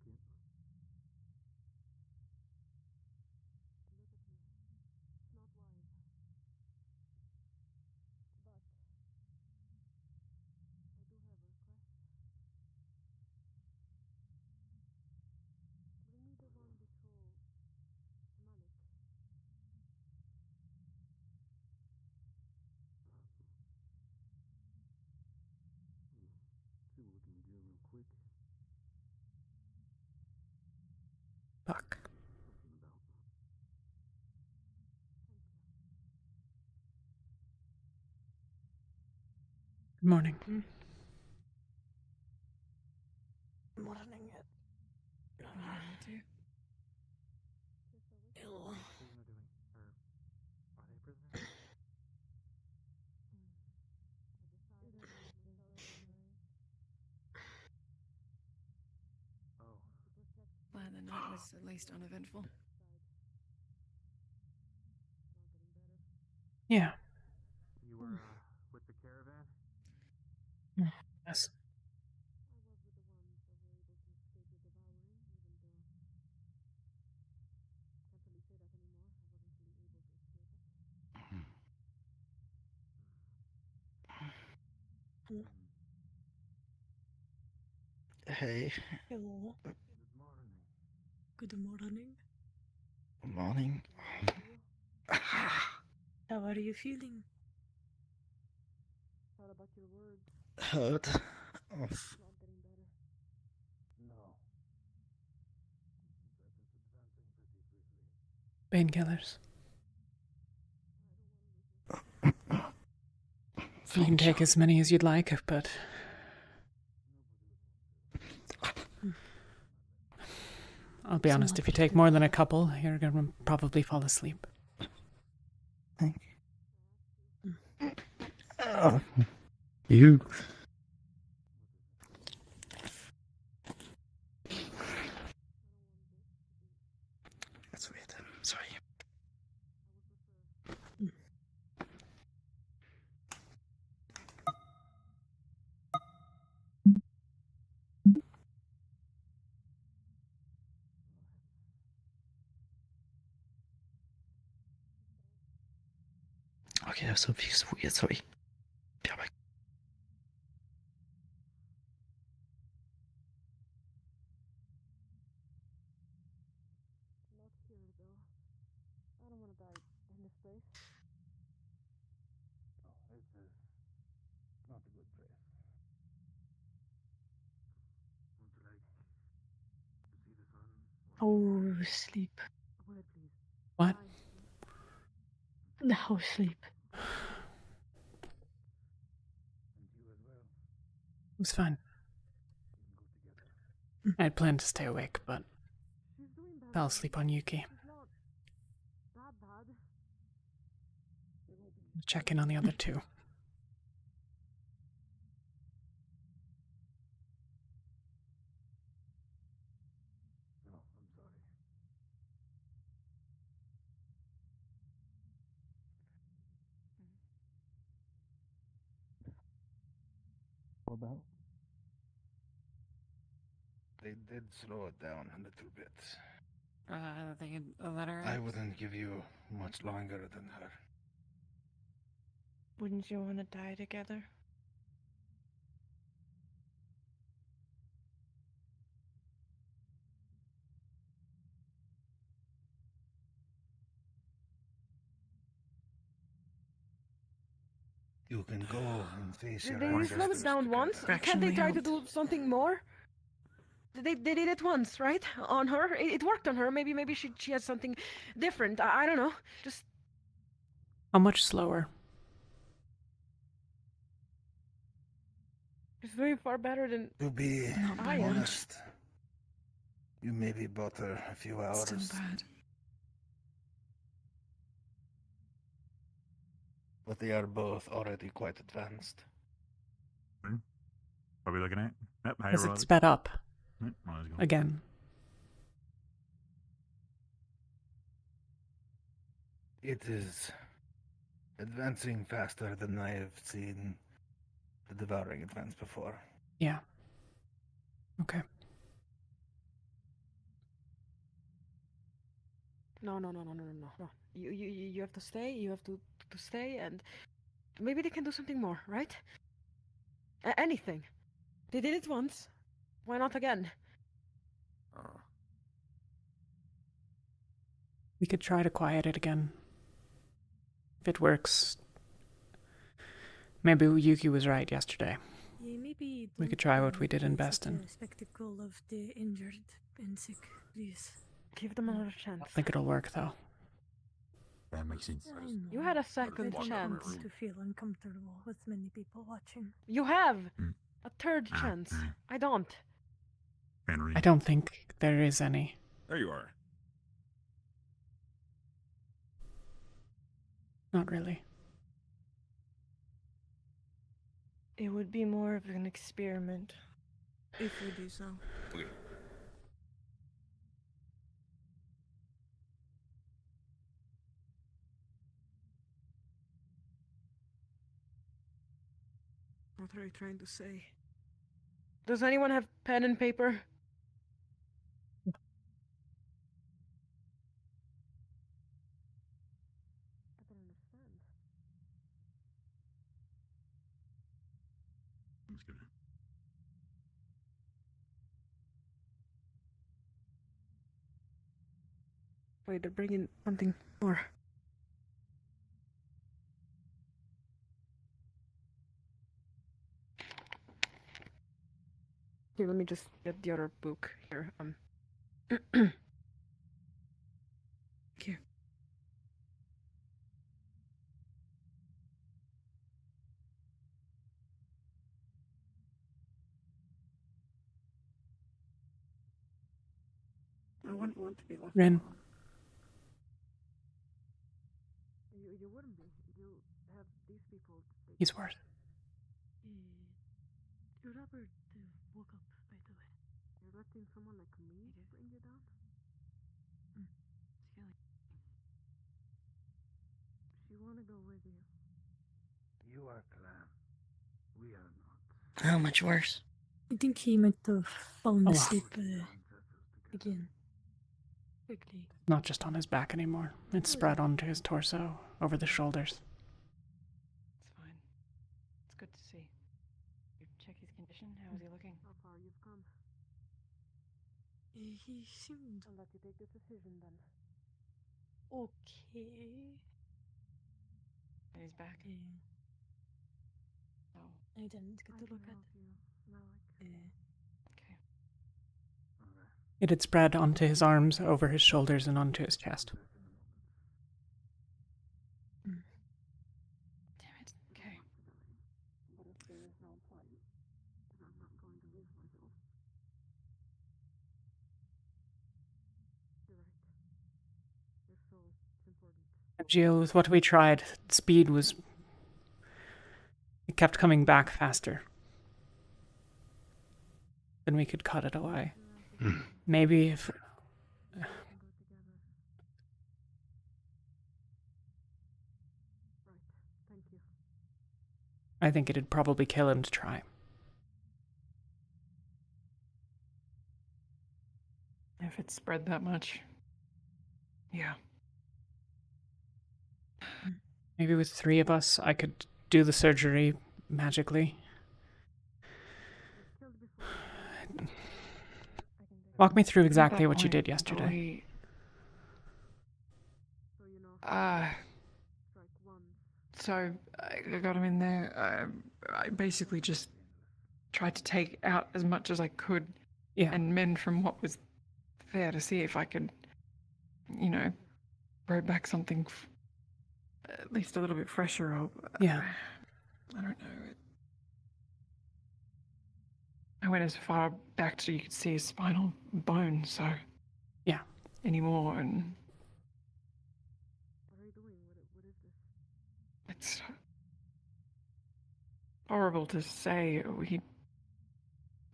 yet. Look at me. It's not wise. But I do have a request. Bring me the one they call Malik. See what we can do real quick. Fuck. Something about. Thank you. Good morning. Morning. Ew. What are you doing? Or are they prisoners? I decided to make myself Oh. To protect Glad the night was at least uneventful. side. Not getting better. Yeah. You were with the caravan? Yes. I was with the ones that were able to escape the devouring, even though can't really say that anymore. I wasn't really able to escape it. Hey. Hello. Good morning. Good morning. Good morning. How are you feeling? Thought about your words. Hurt. Oh, Not getting better. No. That is advancing pretty quickly. Painkillers. I don't want to lose my You can take as many as you'd like, but I'll be honest, if you take more than a couple, you're gonna probably fall asleep. Thank you. Oh, you. That's weird. I'm sorry. Okay, that feels weird. Sorry. Be right back. Not here, though. I don't want to die in this place. Oh, this is not a good place. Would you like to see the sun? Oh, sleep. Go ahead, please. What? Now sleep. And you as well. It was fine. We can go together. I had planned to stay awake, but She's doing better. fell asleep on Yuki. She's not that bad. Check in on the other two. No, I'm sorry. What about? They did slow it down a little bit. They could let her I out? wouldn't give you much longer than her. Wouldn't you want to die together? You can go and face your They ancestors slowed it down once. together. Can't they Fractionally try to helped. do something more? They did it once, right? On her. It worked on her. Maybe she has something different. I don't know. Just How much slower? it's very far better than To be Not by I am. honest, you maybe bought her a few hours. Still bad. But they are both already quite advanced. What are we looking at? Yep, hey, Has roll it it. sped up Yep, well, let's go. again? It is advancing faster than I have seen the devouring advance before. Yeah. Okay. No. You have to stay. You have to stay, and maybe they can do something more, right? Anything. They did it once. Why not again? We could try to quiet it again. If it works. Maybe Yuki was right yesterday. Yeah, maybe We don't could try what we did in manipulate such Beston. a spectacle of the injured and sick, please. Give them another chance. I think it'll work, though. That makes sense. I know. You had a but second I don't chance. want to feel uncomfortable with many people watching. You have Mm. a third chance. I don't. Henry. I don't think there is any. There you are. Not really. It would be more of an experiment if we do so. Okay. What are you trying to say? Does anyone have pen and paper? I don't understand. That's good. Wait, they're bringing something more. Here, let me just get the other book here. Here. I wouldn't want to be left Rin. alone. You wouldn't be. You have these people. He's worse. Your Robert woke up, by the way. You're letting someone like me bring you down? She wanna go with you. You are calm. We are not. How much worse? I think he might have fallen Oh. asleep again. Quickly. Not just on his back anymore. It's spread onto his torso, over the shoulders. It's fine. It's good to see. You check his condition? How is he looking? How far you've come. He seemed I'll let you take the decision then. okay. And he's back. Oh, I didn't get to look at. okay. It had spread onto his arms, over his shoulders, and onto his chest. Damn it. Okay. But if there is no point, then I'm not going to lose myself. You're right. Your soul is important. Gio, with what we tried, speed was... It kept coming back faster. Then we could cut it away. Maybe if... We can go together. Right. Thank you. I think it'd probably kill him to try. If it's spread that much. Yeah. Maybe with 3 of us, I could do the surgery magically. Killed before. I can take Walk me through At exactly that what you point, did yesterday. we- so you know. Strike once. So I got him in there. I basically just tried to take out as much as I could Yeah. and mend from what was there to see if I could, grow back something at least a little bit fresher. Or, Yeah. I don't know. I went as far back so you could see his spinal bone, so. Yeah. Anymore, and What are you doing? What is this? it's horrible to say.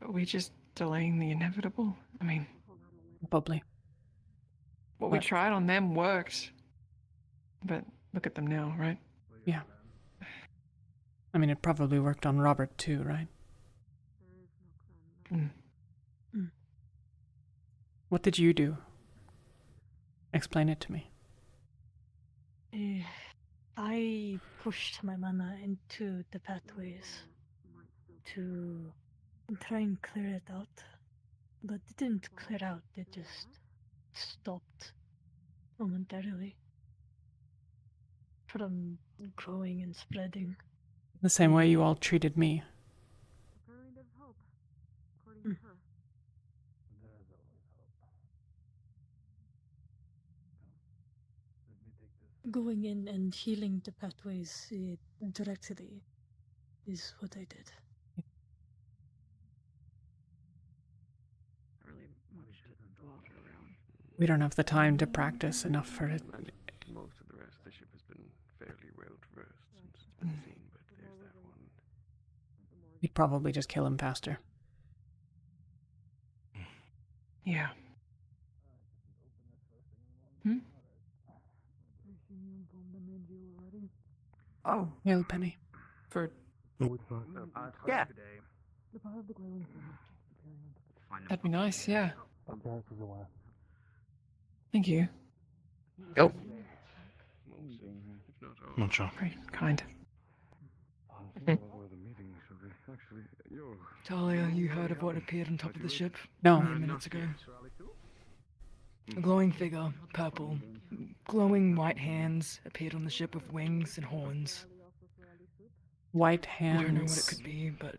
We just delaying the inevitable. I mean, Hold on a minute. Probably. what we But- tried on them worked, but look at them now, right? Yeah. I mean, it probably worked on Robert too, right? There is no plan left. Mm. What did you do? Explain it to me. I pushed my mana into the pathways to try and clear it out, but it didn't clear out, it just stopped momentarily from growing and spreading. The same way you all treated me. Apparently there's hope, according to her. There is always hope. Let me take this. Going in and healing the pathways directly is what I did. Really much to water around. We don't have the time to practice enough for it. Most of the rest of the ship has been fairly well traversed since it's been seen, but there's that one. We'd probably just kill him faster. Yeah. Oh, Hail, Penny. for Yeah. that'd be nice. Yeah. Okay, for a while. Thank you. Go. Most, if not all. Not sure. Very kind. Talia, you heard of what appeared on top of the ship No. mere minutes ago? A glowing figure, purple, glowing white hands appeared on the ship with wings and horns. White I don't know what it hands. could be, but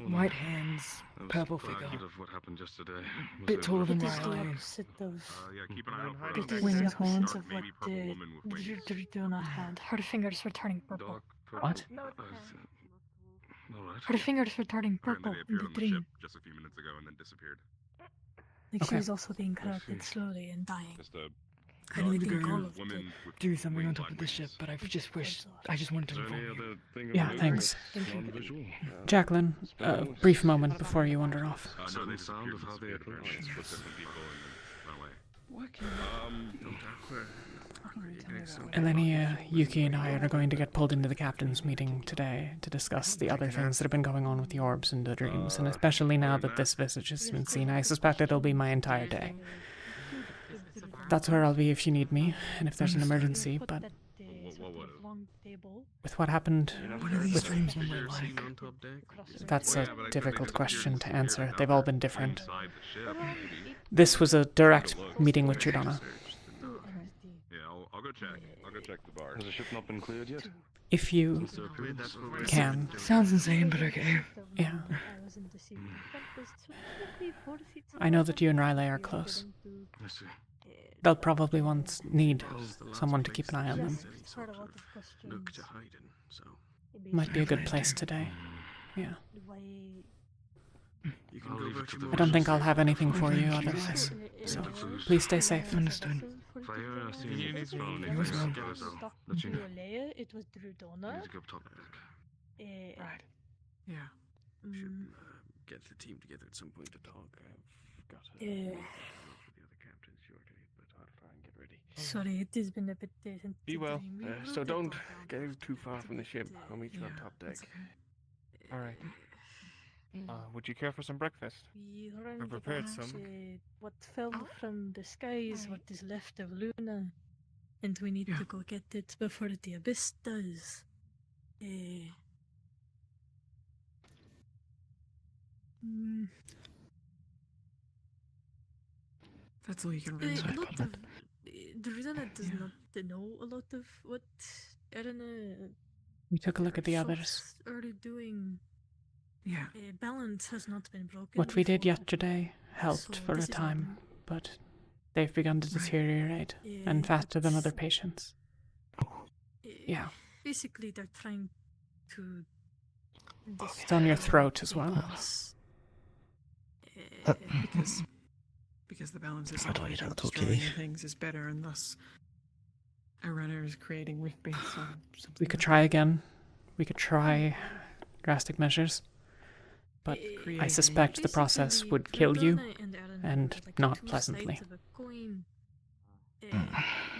white hands, purple figure, Of what happened yesterday. bit taller than It is the Riley. opposite of Yeah, keep an eye out for it it. is the Wings, opposite horns. of what Maybe purple the woman with wings. Durdona had. Her fingers were turning purple. Dark purple. What? Alright. Her fingers were turning Apparently purple they in appeared the on the dream. ship just a few minutes ago and then disappeared. Like she Okay. was also being see. corrupted slowly and dying. Just a I need to think go all of woman with do something on wing top of the wings. ship, but I just wanted to inform you. Yeah, thanks. Thank you. Jacqueline, a brief moment before you wander off. No, they sound of how they approach with different people and then run away. Don't Elenia, Yuki, and I are going to get pulled into the captain's meeting today to discuss the other things that have been going on with the orbs and the dreams, and especially now that this visage has been seen, I suspect it'll be my entire day. That's where I'll be if you need me, and if there's an emergency, Put but that, sort what- of long table with what happened, What are these dreams when we're like? across the that's a difficult question to answer. They've all been different. Inside the ship. This was a direct meeting with Trudonna. Yeah, I'll go check. I'll go check the bar. Has the ship not been cleared yet? If you can. Sounds insane, but okay. Yeah. I know that you and Riley are close. I see. They'll probably need someone to keep an eye on them. Nook to hide in, so Might be a good place today. Yeah. you can go back to the I don't think I'll have anything for you otherwise. So please stay safe. Understood. If I hear us in this phone, You as well. I'll let you know. It was Drudona. Need to go top deck. Right. Yeah. Should get the team together at some point to talk. I've got Yeah. the other captains shortly, but I'll try and get ready. Sorry, it has been a bit since Be the well. dream. We So will don't talk about get it. too far from the ship. I'll meet you on Yeah, top deck. that's okay. All right. Would you care for some breakfast? We learned prepared about, some. what fell from the sky is what is left of Luna, and we need Yeah. to go get it before the abyss does. Mm, That's all you can really a say. lot of Drudana does not know a lot of what Erina We took a look at the others. are doing. Yeah. Balance has not been broken. What we did before. yesterday helped So for a this is time, but they've begun to Right. deteriorate, and Yeah, faster than that's- other patients. Yeah. Basically, they're trying to. It's on your throat as well. Because the balance is I don't always eat out, destroying okay. things is better unless a runner is creating rift based on something. We could try again. We could try drastic measures. But I suspect the process would kill you, and not pleasantly.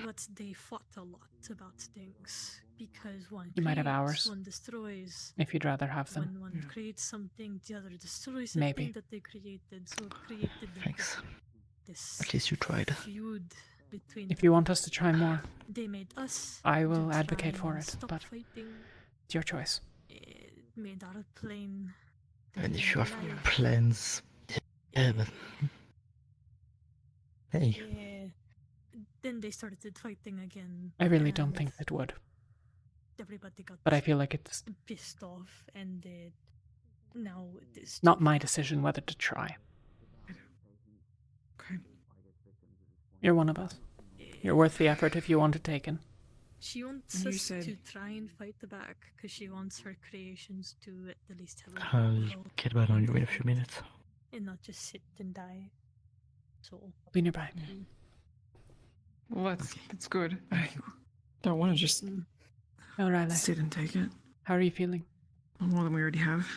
But they fought a lot about things because one You might have creates, hours. one destroys. If you'd rather have them. When one creates something, the other destroys Maybe. something that they created. So it created Thanks. this At least you tried. feud between. If you want us to try more, They made us. I will to advocate try for and it, stop but fighting. it's your choice. It made our plane. And sure alive. plans. Yeah, but hey, Yeah. Then they started fighting again. I really don't and think it would, Everybody got but I feel like it's pissed off, and now this. not my decision whether to try. Okay. You're one of us. You're worth the effort if you want to take in. She wants And you us said- to try and fight the back because she wants her creations to at least have a I'll goal get back on you in a few minutes. and not just sit and die. So I'll be nearby. Well, that's good. I don't want to just Oh, Riley, sit and take it. how are you feeling? More than we already have.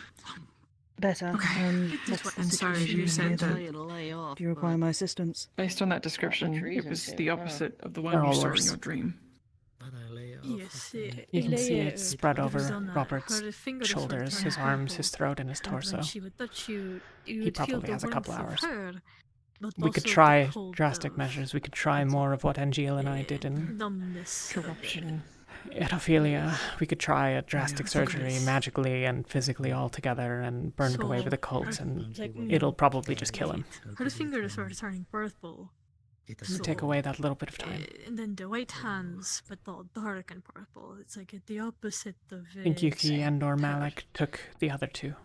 Better. Okay. What's the And sorry, situation you said here? that Do you require my assistance? based on that description, it was the opposite of the one They're you all saw in worse. your dream. yes, You can see Leia, it spread it was over on, Robert's her fingers were shoulders, turned his arms, purple, his throat, and his and when torso. she would touch you, you He would feel probably the has a couple warmth of hours. her, but We could also the try cold drastic of measures. We could try more of what NGL and I did in numbness. Corruption. Ophelia. We could try a drastic Yeah, surgery focus. magically and physically all together and burn it away with a cult, and it'll probably just kill him. Her fingers were turning purple. It would take away that little bit of time. And then the white hands, but not dark and purple. It's like the opposite of. I think Yuki and or Malik took the other two.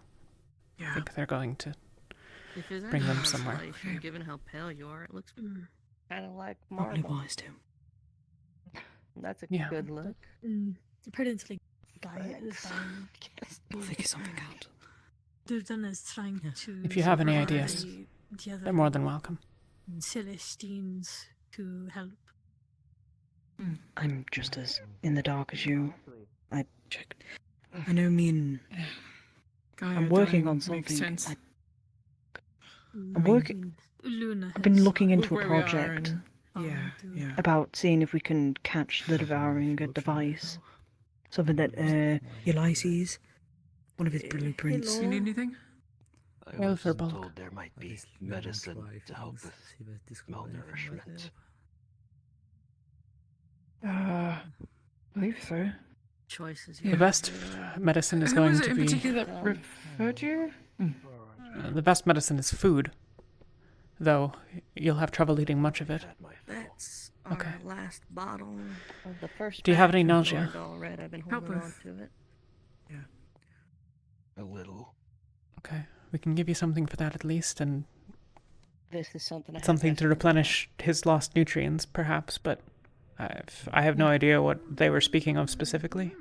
I Yeah. think they're going to If there's bring any them somewhere. consolation, given how pale you are, it looks Mm. kind of like Probably marble. wise to. That's a Yeah. good look. Apparently, guy is dying. We'll figure something out. Durden is trying to. If you have any supply ideas, the other they're more than welcome. Celestines to help. I'm just as in the dark as you. I checked. I know me and Gaia I'm working dying on makes something. sense. I'm working. Luna. I've been has looking Look into a where we are project and- Yeah, found to- yeah. about seeing if we can catch the devouring a device. Something that Ulysses, one of his blueprints. You need anything? I Well, was for bulk. told there might be medicine to help with malnourishment. I believe so. Choices. The best medicine is Who going was it to in be. particular that referred to you? The best medicine is food, though you'll have trouble eating much of it. That's Okay. our last bottle of the first. Do you have batch any of nausea? Lord Red. I've been Help holding on with- to it. A little. Okay, we can give you something for that at least, and This is something. I have something to extra. replenish his lost nutrients, perhaps. But I have no idea what they were speaking of specifically.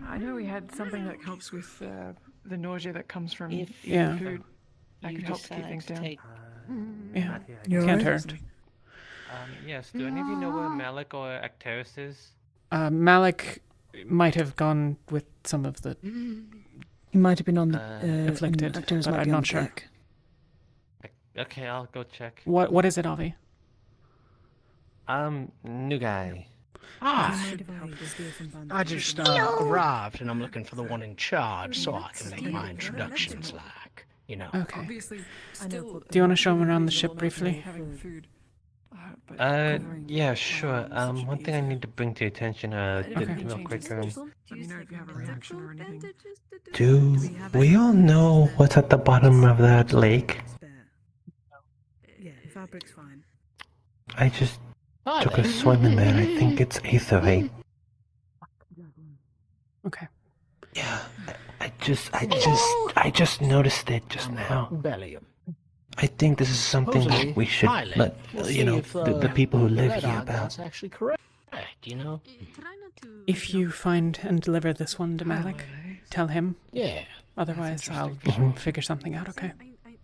I know we had something that helps with the nausea that comes from If eating Yeah. food. That you could help to keep decide things to down. take- Yeah, You can't alright? hurt. Yes, do any of you know where Malik or Acteris is? Malik might have gone with some of the He might have been on the afflicted, Actors but might I'm be on not the sure. deck. Okay, I'll go check. What is it, Avi? New guy. I just arrived and I'm looking for the one in charge so I can make my introductions like, you know. Okay. Obviously, still Do you want to show him around the ship briefly? having food. But Yeah, sure. One thing I need to bring to your attention, real quick. Let me know if you have a reaction or anything. Do we all know what's at the bottom of that lake? Yeah, fabric's fine. I just took a swim in there. I think it's aetherate. Okay. Yeah, I just noticed it just now. Bellium. I think this is something Supposedly we should Highland. let We'll you see know if, the people who live Red here Eye about. That's actually correct, you know? Try not to. If you find and deliver this one to Malik, tell him. Yeah. Otherwise, I'll figure something out. Okay.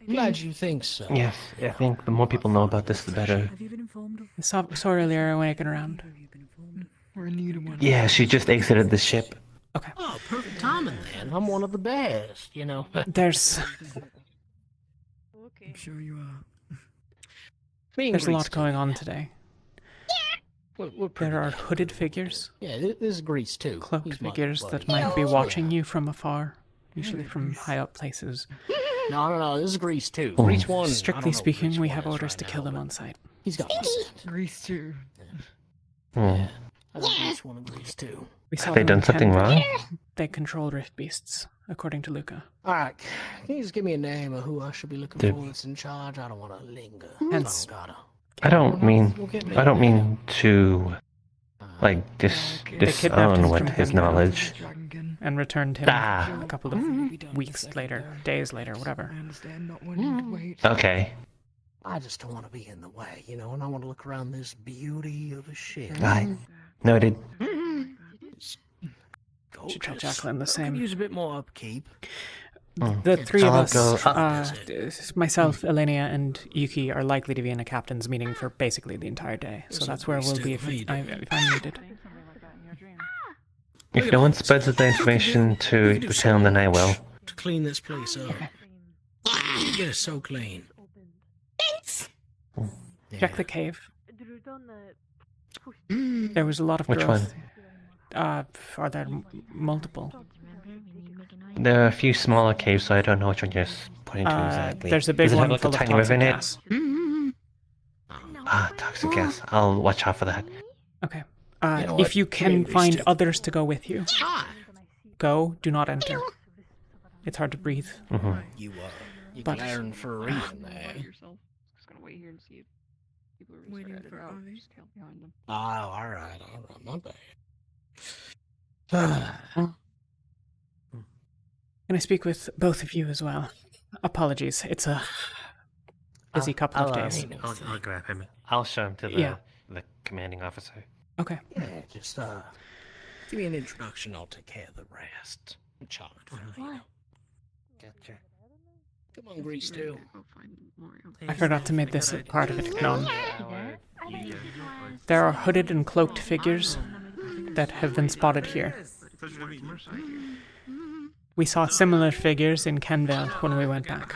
Glad you think so. Yes, I think the more people know about this, the better. Have you been informed of? Saw earlier when I get around. We're in need of one. Yeah, she just exited the ship. Okay. Oh, perfect timing then. I'm one of the best, you know. There's I'm sure you are. there's a lot going on today. We're pretty There are good. hooded figures, Yeah, this is Greece too. cloaked He's my figures buddy. that might be watching you from afar, usually from high up places. No, this is Grease 2. Oh. Grease 1. I Strictly don't know speaking, Grease we 1 have is orders right to now, kill them but on site. He's got consent. Grease 2. Hmm. I think Grease 1 and Grease 2. We saw Have they them done in something Kenville. wrong? They control rift beasts, according to Luca. Alright, can you just give me a name of who I should be looking Dude. for that's in charge? I don't want to linger. Hence- So I gotta. I don't mean to like They kidnapped disown him what from his Kenville knowledge. and returned him Ah. a couple of weeks later, days later, whatever. I understand not wanting to wait. Okay. I just don't want to be in the way, you know, and I want to look around this beauty of a ship. I noted. Should tell Jacqueline the Could same. use a bit more upkeep. The three of I'll us, go- myself, Elenia, and Yuki, are likely to be in a captain's meeting for basically the entire day. So that's where we'll be if I'm needed. If no one spreads the information to the town, then I will. To clean this place up. Get it so clean. Check the cave. There was a lot of Which growth. Are there multiple? There are a few smaller caves, so I don't know which one you're pointing to exactly. There's a big Does it one have like a full of tiny river toxic in it? gas. Ah, toxic gas. I'll watch out for that. Okay. You know If what? you Come here, can Grease find 2. others to go with you, go. Do not enter. It's hard to breathe. Mm-hmm. You're But- glaring for a reason there. Just gonna wait here and see if people are Waiting started for out. Avi. Just count behind them. Oh, alright, my bad. Can I speak with both of you as well? Apologies. It's a busy couple of days. I'll grab him. I'll show him to Yeah. the commanding officer. Okay. Yeah, just give me an introduction. I'll take care of the rest. I'm charmed. Gotcha. Come on, Grease 2. I forgot to make this a part of it known. There are hooded and cloaked figures that have been spotted here. We saw similar figures in Kenville when we went back.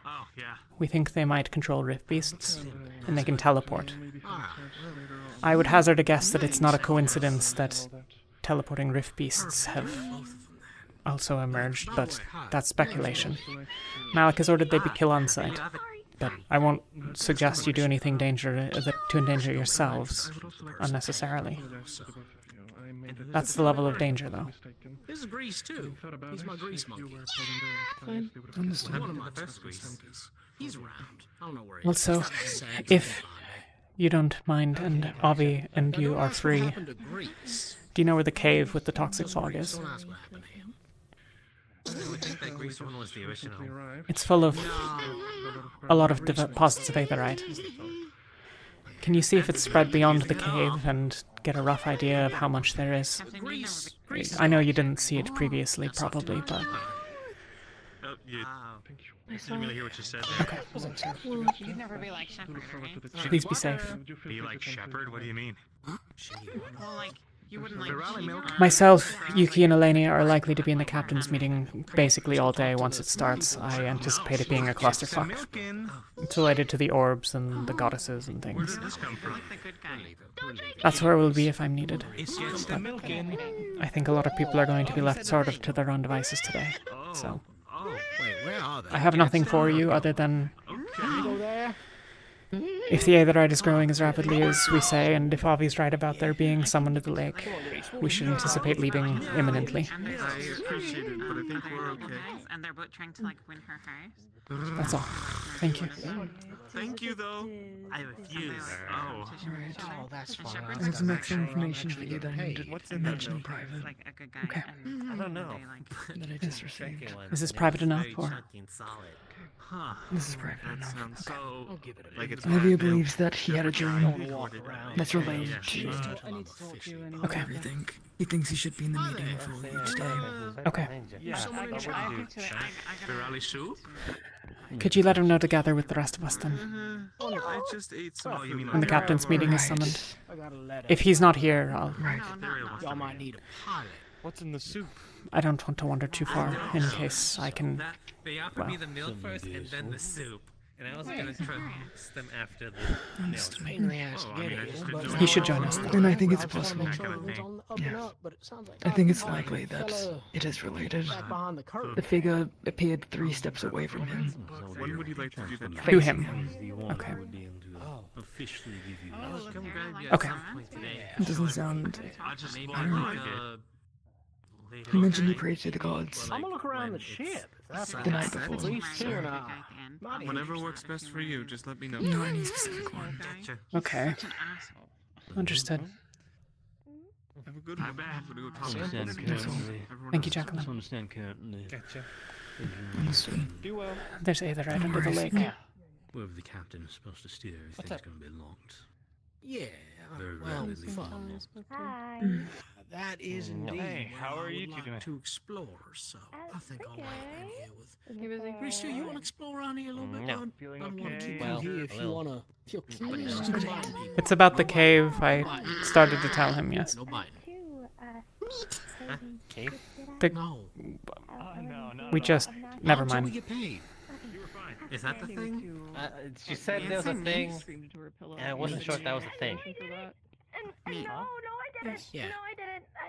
Oh, yeah. We think they might control rift beasts, and they can teleport. I would hazard a guess that it's not a coincidence that teleporting rift beasts have also emerged, but that's speculation. Malik has ordered they be killed on site, but I won't suggest you do anything to endanger yourselves unnecessarily. That's the level of danger, though. This is Grease 2. He's my grease monkey. Fine. One of my best grease monkeys. He's around. I don't know where he Also, is. if you don't mind, and Avi and you are free, What happened to Grease? do you know where the cave with the toxic fog is? Don't ask what happened to him. I would think that Grease one was the original. It's full of a lot of deposits of aetherite. Can you see if it's spread beyond the cave and get a rough idea of how much there is? I know you didn't see it previously, probably, but... Oh, you. Didn't really hear what you said there. Okay. You'd never be like Shepherd, right? Please be safe. Be like Shepherd? What do you mean? Well, like, you wouldn't like rally milk? Myself, Yuki, and Elenia are likely to be in the captain's meeting basically all day once it starts. I anticipate it being a clusterfuck. Milk in. It's related to the orbs and the goddesses and Where things. did this come from? the good guy. That's where we'll be if I'm needed. It's gets the milk in. I think a lot of people are going to be left sort of to their own devices today. So, Oh, Wait, where are they? I have nothing for you other than okay. Go there? if the aetherite is growing as rapidly as we say, and if Avi's right about there being someone at the lake, we should anticipate leaving imminently. I appreciate it, but I think we're okay. And they're both trying to, like, win her heart. That's all. Thank you. Thank you, though. I refuse. Oh. Oh, that's fine. I have some extra information for you that I needed to mention in private Like a good guy. Okay. I don't know. that I just received. Is this private enough, or? Huh. This is private That enough. sounds so. I'll give it a Like it's Olivia not built. believes that he had a dream walk around. that's related to I need to talk to you anyway. Okay. everything. He thinks he should be in the meeting before each day. Okay. Yeah, I agree to it. Spirali soup? Could you let him know to gather with the rest of us then? I just ate some. Oh, you mean When the captain's meeting is Right. summoned? I got a letter. If he's not here, I'll... Right. Y'all might need a pilot. What's in the soup? I don't want to wander too far, in case I can... They offered Well. me the milk first and then the soup. And I was gonna try to ask them after the. He should join us, though. And I think it's possible. Yeah. I think it's likely that it is related. The figure appeared 3 steps away from him. When would you like to do that? To him. Okay. Okay. It doesn't sound. I don't know. He mentioned he prayed to the gods I'm gonna look around the ship. the night before. Whatever works best for you, just let me know. Not any specific one. Okay. Understood. Have a good one. I'm gonna go talk to Thank you, Jacqueline. Understand currently. Gotcha. Understood. Do well. There's Aether right under the lake. Wherever the captain is supposed to steer, everything's going to be locked. Yeah. Very well, rapidly fun. That is indeed. Hey, how are you two like doing? to explore, so I think I'll like in here with. He was like, Chris, you want to explore around here a little bit? No. I don't want to keep you Well, here if you want to. If you're curious, just invite people. It's about the cave. I started to tell him, yes. No biting. Cave? No. We just... Never Until we mind. get paid. Is that the thing? She said there was a thing, and I wasn't sure if that was a thing. No, I didn't. Yeah. No, I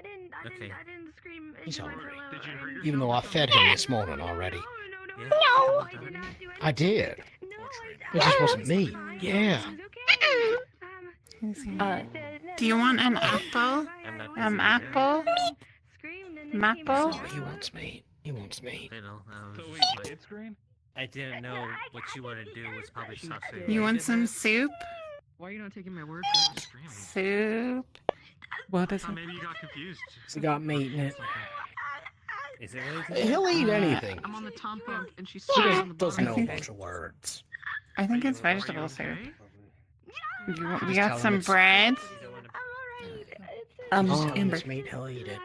didn't. I Okay. didn't scream. He's into my alright. pillow. Did you hurt yourself? Even though I fed him this morning already. No, Yeah. I did not do I did. No, It just wasn't me. Yeah. Do you want an I'm apple? not Apple? Oh, he wants meat. He wants meat. You know, So wait, it's green? I didn't know what you wanted to do was probably sausage. You want some soup? Why are you not taking my word for it? Soup? What is it? Maybe you got confused. He got meat in it. Is it really? He'll eat anything. I'm on the top bunk and she's He sitting on the just doesn't bottom. know a bunch of words. I think it's vegetable soup. We got some bread. Amber. Meat, he'll eat it.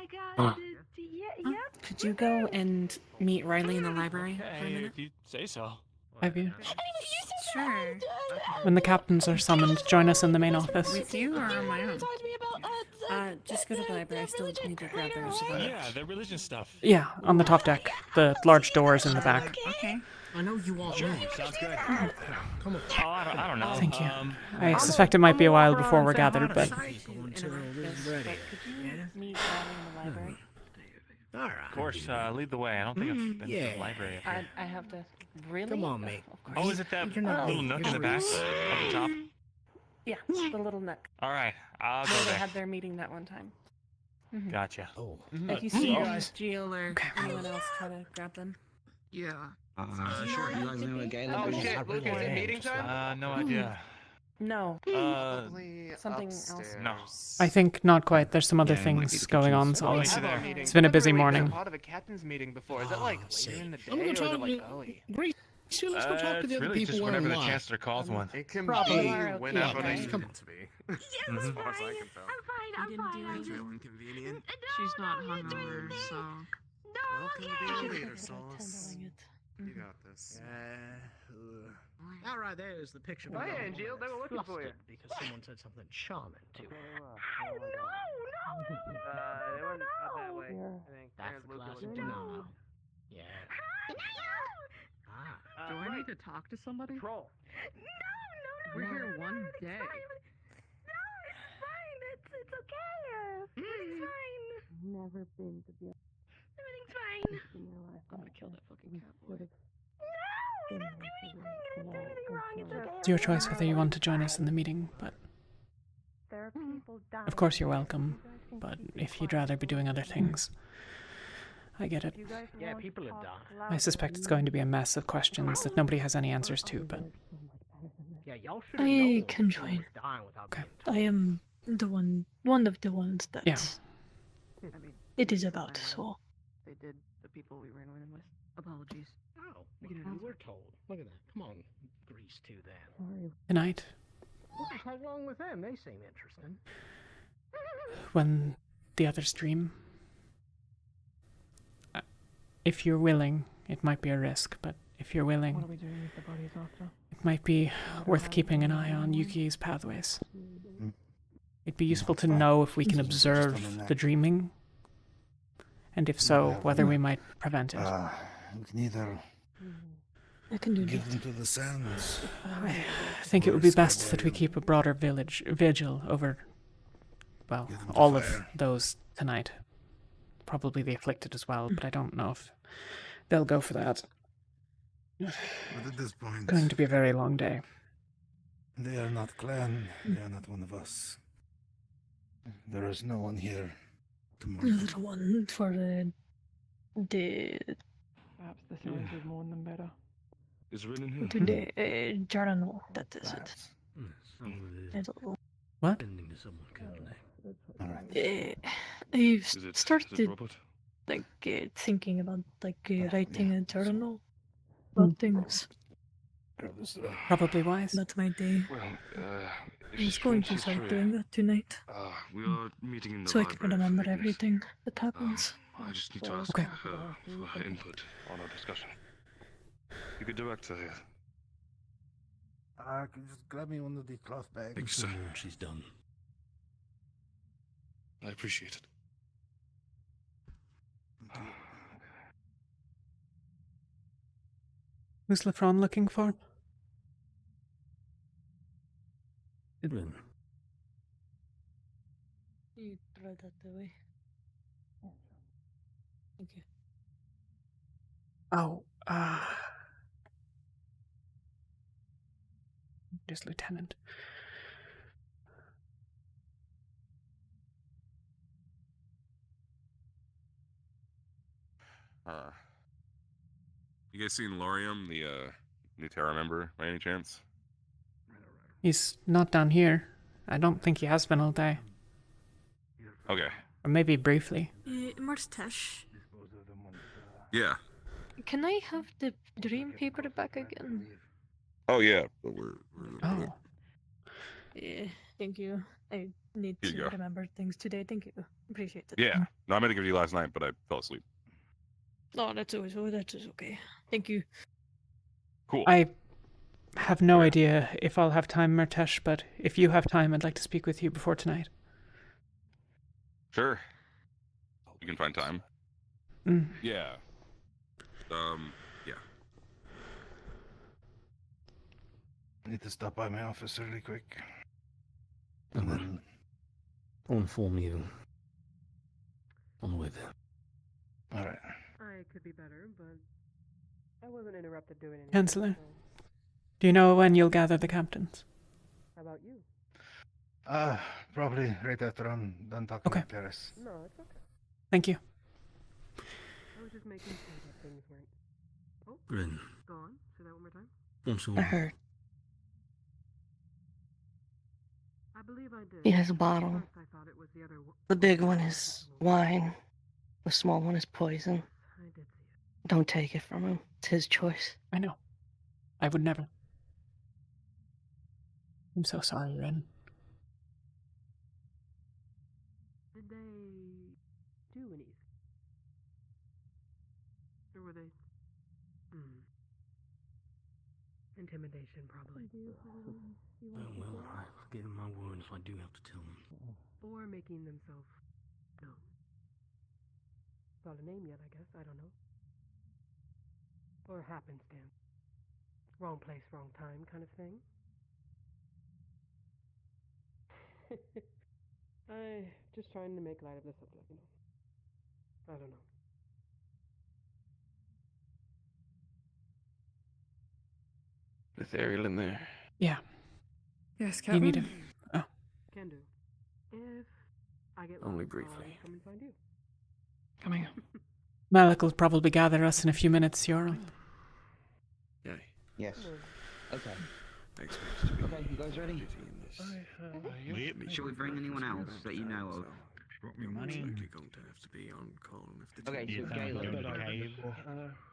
Could you go and meet Riley in the library for a minute? If you say so. Have you? Sure. When the captains are summoned, join us in the main office. With you or on my own? Just go to the library. I still need to grab the rest of them. Yeah, the religion stuff. Yeah, on the top deck. The large doors in the back. Okay. I know you want Sure, meat. sounds good. Come on. Oh, I don't know. Thank you. I suspect it might be a while before we're gathered, but... People until they're ready. Yeah? Meet Riley in the library. All right. Of course, lead the way. I don't think I've been to Yeah. the library up here. I have to. Really? Come on, mate. Of course. Oh, is it that You're not little late. nook You're in the back? free. Up the top? Yeah, the little nook. All right, I'll go Where they there. had their meeting that one time. Gotcha. Oh. If you see Jill or anyone else, try to grab them. Yeah. Sure. You guys know a guy that Oh was shit, Luke, is it meeting time? No idea. No. Something else. No. I think not quite. There's some other things going on, so I'll meet you there. it's been a busy morning. Part of a captain's meeting before. Is that like later in the day I'm gonna or is talk it to like you. early? Great. So let's go talk to It's the other really people just we're whenever the in line. chancellor calls one. It can Probably. be Tomorrow. whenever Yeah, they come need on. it to be. As far as I can tell. I'm fine. That's real inconvenient. She's not hungover, so. Welcome to the elevator, Solace. You got this. All right, there's the picture. Oh, yeah, Jill, they were looking for you. Because someone said something charming to her. They went out that way. I think. That's There's the Luke classic looking. no. Yeah. Do I need to talk to somebody? Troll. We're here one day. It's okay. Everything's fine. Never been to the Everything's fine. I'm gonna kill that fucking cowboy. No, you didn't do anything. You didn't do anything wrong. It's okay. It's your choice whether you want to join us in the meeting, but There are people dying. of course you're welcome. But if you'd rather be doing other things, I get it. Yeah, people are dying. I suspect it's going to be a mess of questions that nobody has any answers to, but Yeah, y'all should I can join. Okay. I am the one of the ones that Yeah. I mean, it is about, so. they did the people we ran away with. Apologies. Oh, well, we're told. Look at that. Come on, Grease 2 then. good night. What the hell's wrong with them? They seem interesting. When the others dream, if you're willing, it might be a risk, but if you're willing, What are we doing with the bodies after? it might be worth keeping an eye on Yuki's pathways. It'd be useful to know if we can observe the dreaming, and if so, whether we might prevent it. We can either I can do Give that. them to the sands. I think it would be best that we keep a broader vigil over, well, all of those tonight. Probably the afflicted as well, but I don't know if they'll go for that. But at this point, It's going to be a very long day. they are not clan. They are not one of us. There is no one here tomorrow. Another one for the Perhaps the sounds would mourn them better. Is Rin in here? to the journal. That is it. It'll- What? Sending to someone currently. I've Is it started Robert? thinking about writing a journal about things. Probably wise. That's my day. Well, I was going to start doing that tonight, we are meeting in the so I can library remember for business. everything that happens. I just need to ask Okay. her for her input on our discussion. You could direct her here. Can you just grab me one of the cloth bags? Thanks, sir. She's done. I appreciate it. Who's Lafron looking for? Rin. You throw that away. Thank you. Oh, just Lieutenant. You guys seen Lorium, the new Terra member, by any chance? He's not down here. I don't think he has been all day. Okay. Or maybe briefly. Marstesh, Yeah. can I have the dream paper back again? Oh yeah. But Oh. Thank you. I need Here you to go. remember things today. Thank you. Appreciate it. Yeah. No, I meant to give it to you last night, but I fell asleep. No, that's okay. Thank you. Cool. I have no idea if I'll have time, Martesh, but if you have time, I'd like to speak with you before tonight. Sure. You can find time. Mm. Yeah. Yeah. I need to stop by my office really quick. And then I'll inform you on the way there. Alright. I could be better, but I wasn't interrupted doing anything. Chancellor, So do you know when you'll gather the captains? how about you? Probably right after I'm done talking Okay. to Paris. No, it's okay. Thank you. I was just making sure that things weren't. Oh, Rin. go on. Say that one more time. Once I more. heard. I believe I did. He has a bottle. At first I thought it was the other The big one is wine. The small one is poison. I did see it. Don't take it from him. It's his choice. I know. I would never. I'm so sorry, Ren. Did they do anything? Or were they? Intimidation, probably. Well, I give him my word if I do have to tell him. Or making themselves known. Not a name yet, I guess. I don't know. Or happenstance. Wrong place, wrong time kind of thing. I just trying to make light of the subject, you know. I don't know. Lathariel in there. Yeah. Yes, You need Captain. him. Oh. Can do. If I get Only lost, briefly. I'll come and find you. Coming. Malik will probably gather us in a few minutes, Yorl. Yeah. Yes. Okay. I expect to be Okay, you guys ready? busy in this. Should we bring anyone else that you know of? Brought me money. Likely going to have to be on call if the Okay, team- so Galen,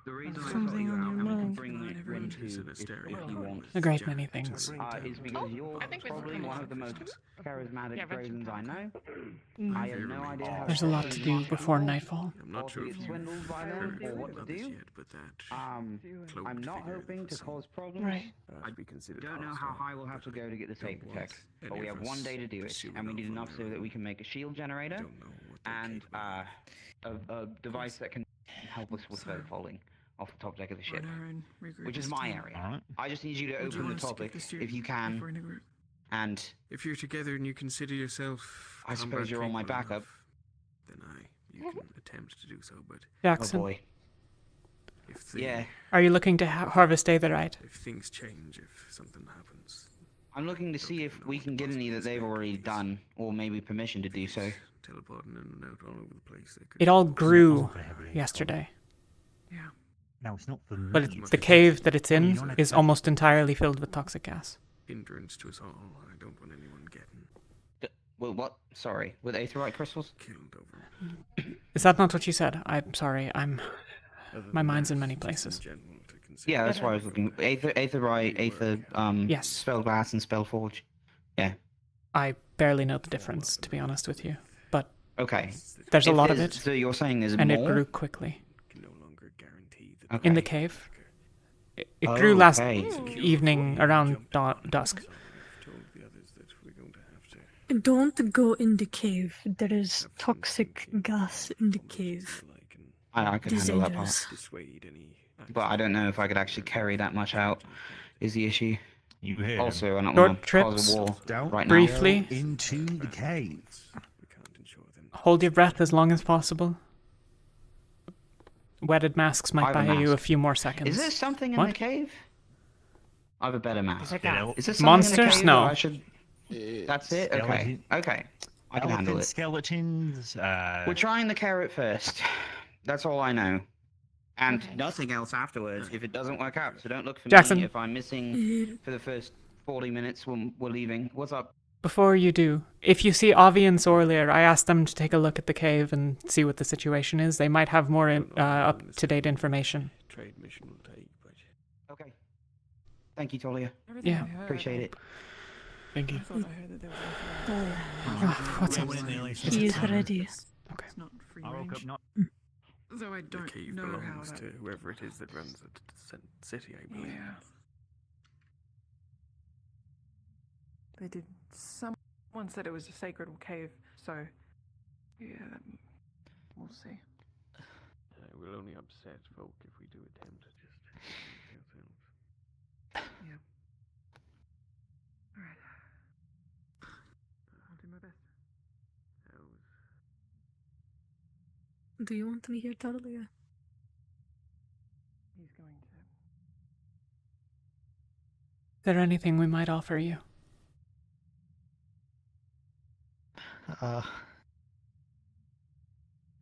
the reason I Something thought you on out your and we can mind. bring Rin to if you want A great many things. is because you're probably one of the most charismatic Drazens I know. I have no idea how There's a lot to do before nightfall. I'm not sure if get you've swindled by them or what to done this do. yet, but that I'm cloaked not figure hoping to for cause some- problems. Right. I be considered don't know how high we'll have to go to get the taper tech, but we have one day to do it, and we need enough so that we can make a shield generator and a device that can help us with further following. off the top deck of the ship, Righto, and regroup which is as my team. area. Alright. I just need you to Or do you open the want us to topic give this to if you if can, we're in a group? and If you're together and you consider yourself, I suppose combat you're all my capable backup. enough, then you can attempt to do so. But Jackson, oh boy, if yeah, are you looking to harvest Aetherite? if things change, if something happens, I'm looking to see if we can get any that they've already done, or maybe permission to do so. teleporting in and out all over the place. They could It all grew Wasn't very heavily yesterday. Yeah. No, it's not for But me. the cave that it's in is almost entirely filled with toxic gas. hindrance to us all. I don't want anyone getting Well, what? Sorry, with aetherite crystals? killed over. Is that not what you said? I'm sorry. My than mind's that, in many just in places. general to consider. Yeah, that's why I was looking. Aetherite, Yes. Spellglass, and Spellforge. Yeah. I barely know the difference, to be honest with you. But Okay. there's a If lot of there's- it, So you're saying there's and more? it grew quickly. Can no longer guarantee that Okay. In the cave. It grew last evening around dusk. told the others that we're going to have to Don't go in the cave. There is toxic gas in the cave. I could It is handle that dangerous. part. dissuade any. But I don't know if I could actually carry that much out, is the issue. You hear Also, I don't Short want to trips, cause a war Don't right briefly. now. into the cave. We can't ensure them. Hold your breath as long as possible. Wetted masks might I have buy a you a mask. few more seconds. Is there something in What? the cave? I have a better mask. Is there Is there something Monsters? in the cave No. that I should... That's it? Okay. Skeleton- Okay. I can handle it. Skeletons. We're trying the carrot first. That's all I know. And nothing else afterwards if it doesn't work out. So don't look for Jackson. me if I'm missing for the first 40 minutes when we're leaving. What's up? Before you do, if you see Avi and Sorlier, I asked them to take a look at the cave and see what the situation is. They might have more up-to-date information. Trade mission will take, but Okay. Thank you, Talia. Everything Yeah. I heard, Appreciate it. Thank I you. thought I heard that there was What's up? He is ready. Okay. It's not free I woke up range. not. Though I the don't cave know how belongs that... to whoever it is that runs the city, I believe. Yeah. They did. Someone said it was a sacred cave, so yeah, we'll see. We'll only upset folk if we do attempt to just ourselves. Yeah. All right. I'll do my best. Do you want me here, Talia? He's going to. Is there anything we might offer you?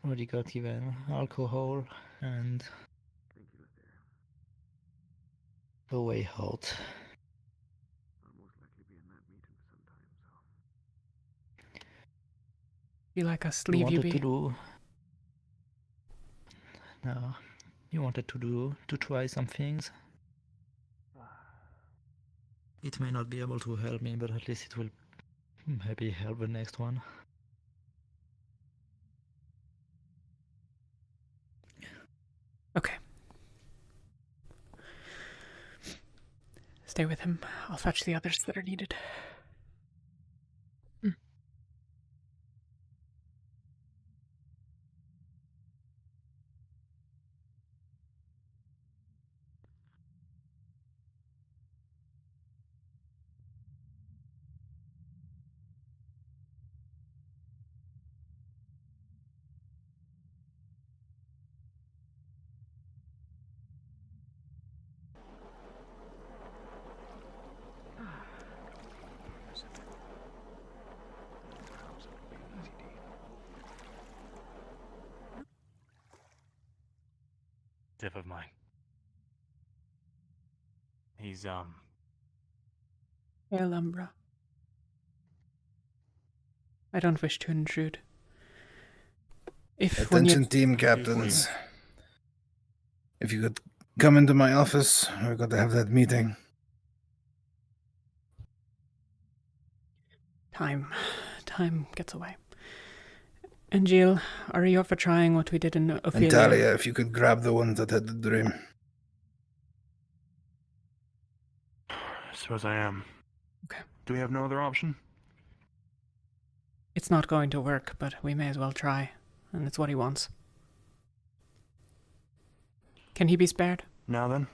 Already got given alcohol and a way out. I'll most likely be in that meeting for some time, so. You like us You leave you wanted be? to do. No, you wanted to try some things. It may not be able to help me, but at least it will maybe help the next one. Okay. Stay with him. I'll fetch the others that are needed. Diff of mine. He's Well, Umbra. I don't wish to intrude. If when Attention you... team captains. If you could come into my office, we're going to have that meeting. Time gets away. And Jill, are you up for trying what we did in Ophelia? And Talia, if you could grab the ones that had the dream. I suppose I am. Okay. Do we have no other option? It's not going to work, but we may as well try. And it's what he wants. Can he be spared? Now then?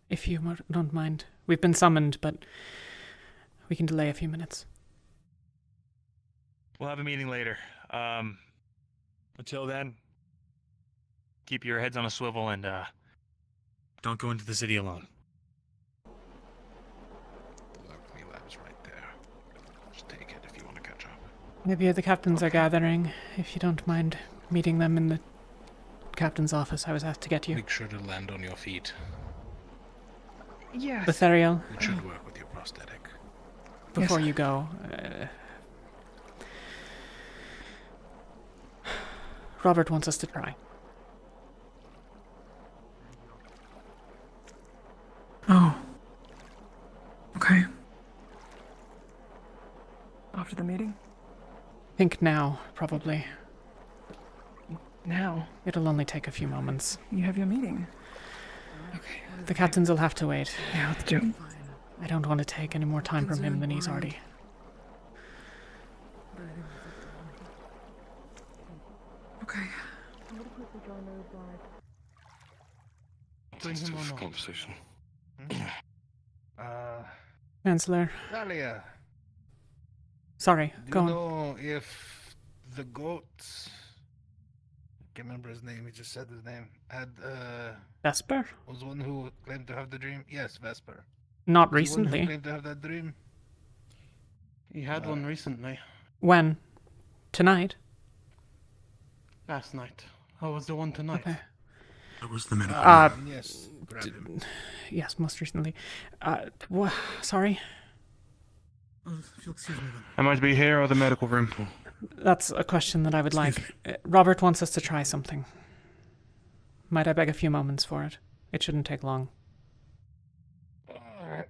If you don't mind. We've been summoned, but we can delay a few minutes. We'll have a meeting later. Until then, keep your heads on a swivel and don't go into the city alone. The alchemy lab's right there. Just take it if you want to catch up. Maybe the captains are gathering. If you don't mind meeting them in the captain's office, I was asked to get you. Make sure to land on your feet. Yes. Lathariel. It should work with your prosthetic. Before you go, Robert wants us to try. Oh. Okay. After the meeting? Think now, probably. Now? It'll only take a few moments. You have your meeting. Okay. The captains will have to wait. Yeah, let's do it. I don't want to take any more time from him than he's already. Okay. Bring him on conversation. Chancellor. Talia. Sorry, Do go you on. know if the goat, I can't remember his name, he just said his name, had, Vesper? was the one who claimed to have the dream? Yes, Vesper. Not Was the one who recently. claimed to have that dream? He had one recently. When? Tonight? Last night. How was the one tonight? Okay. That was the medical. Yes, grab him. Yes, most recently. Sorry? If you'll excuse me then. Am I to be here or the medical room? That's a question that I would like. Robert wants us to try something. Might I beg a few moments for it? It shouldn't take long. Alright.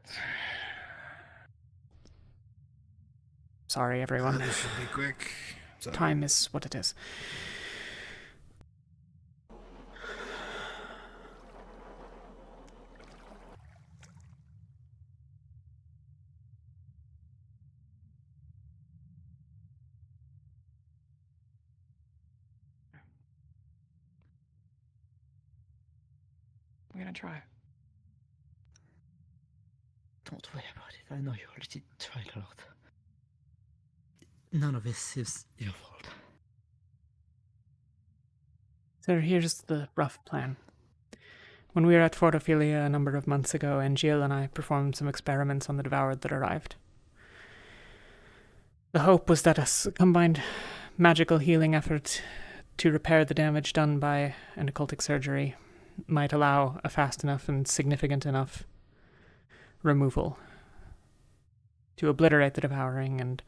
Sorry, everyone. This should be quick. Sorry. Time is what it is. We're gonna try. Don't worry about it. I know you already tried a lot. None of this is your fault. So here's the rough plan. When we were at Fort Ophelia a number of months ago, Angeal and I performed some experiments on the devoured that arrived. The hope was that a combined magical healing effort to repair the damage done by an occultic surgery might allow a fast enough and significant enough removal to obliterate the devouring and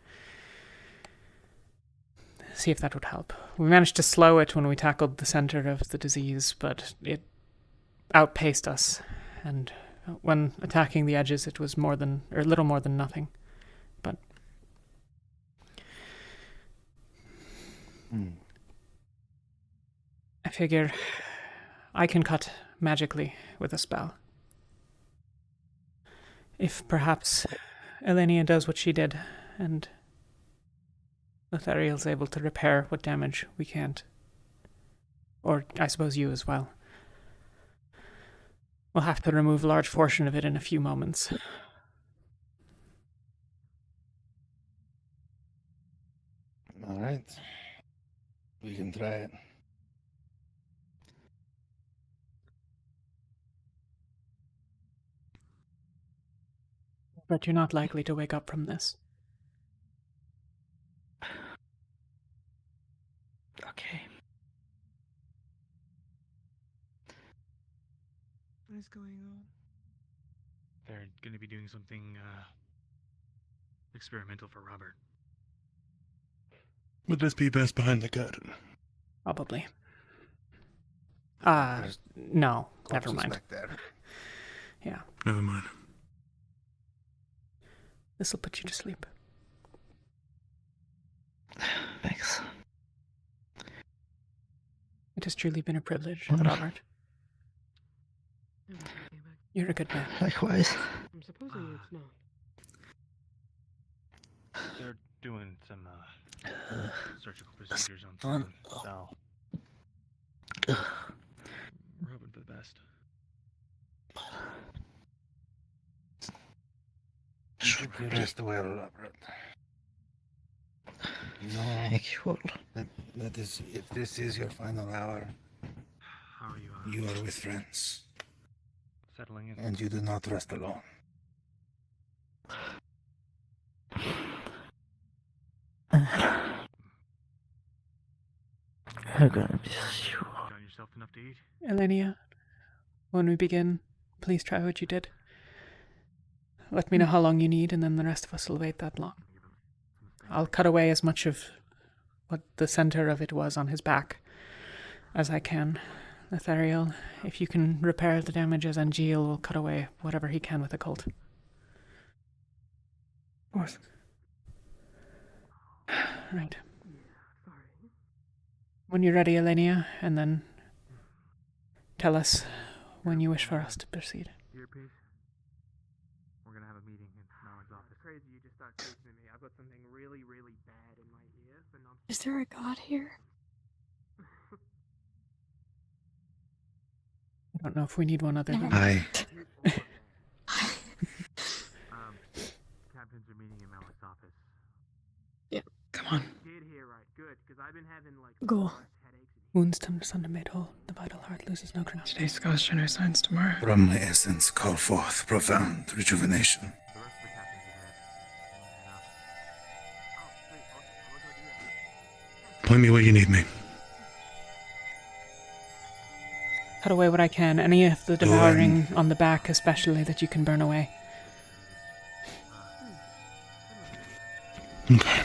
see if that would help. We managed to slow it when we tackled the center of the disease, but it outpaced us, and when attacking the edges it was little more than nothing. But I figure I can cut magically with a spell. If perhaps Elenia does what she did, and Lathariel's able to repair what damage we can't. Or I suppose you as well. We'll have to remove a large portion of it in a few moments. Alright. We can try it. But you're not likely to wake up from this. Okay. What is going on? They're going to be doing something experimental for Robert. Would this be best behind the curtain? Probably. No, never mind. Back there. Yeah. Never mind. This'll put you to sleep. Thanks. It has truly been a privilege, Robert. You're a good man. Likewise. I'm supposing it's not. They're doing some surgical procedures on someone. So, we're hoping for the best. should You rest well, Robert. Thank you. That is, if this is your final hour, How are you? you are with friends, Settling in. and you do not rest alone. I'm gonna miss you. Done yourself enough to eat? Elenia, when we begin, please try what you did. Let me know how long you need, and then the rest of us will wait that long. I'll cut away as much of what the center of it was on his back as I can. Lathariel, if you can repair the damages, and Gilles will cut away whatever he can with the Colt. Of course. Right. When you're ready, Elenia, and then tell us when you wish for us to proceed. Earpiece? We're gonna have a meeting in Malik's office. Crazy, you just start speaking to me. I've got something really, really bad in my ear, but not. Is there a god here? I don't know if we need one other than... Hi. Captains are meeting in Malik's office. Come on. Did hear right. Good, because I've been having like Go. Wounds turned asunder made whole. The vital heart loses no ground. Today's scars show no signs tomorrow. From my essence, call forth profound rejuvenation. The rest of the captains are Point me where you need me. Cut away what I can. Any of the devouring on the back, especially, that you can burn away. Okay.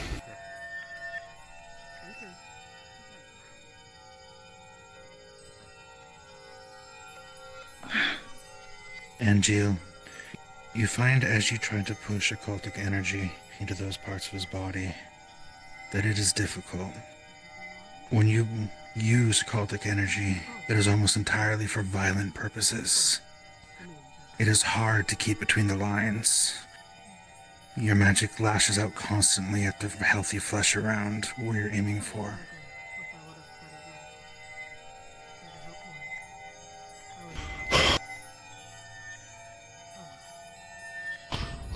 And Jill, you find as you try to push occultic energy into those parts of his body that it is difficult. When you use occultic energy, it is almost entirely for violent purposes. It is hard to keep between the lines. Your magic lashes out constantly at the healthy flesh around where you're aiming for.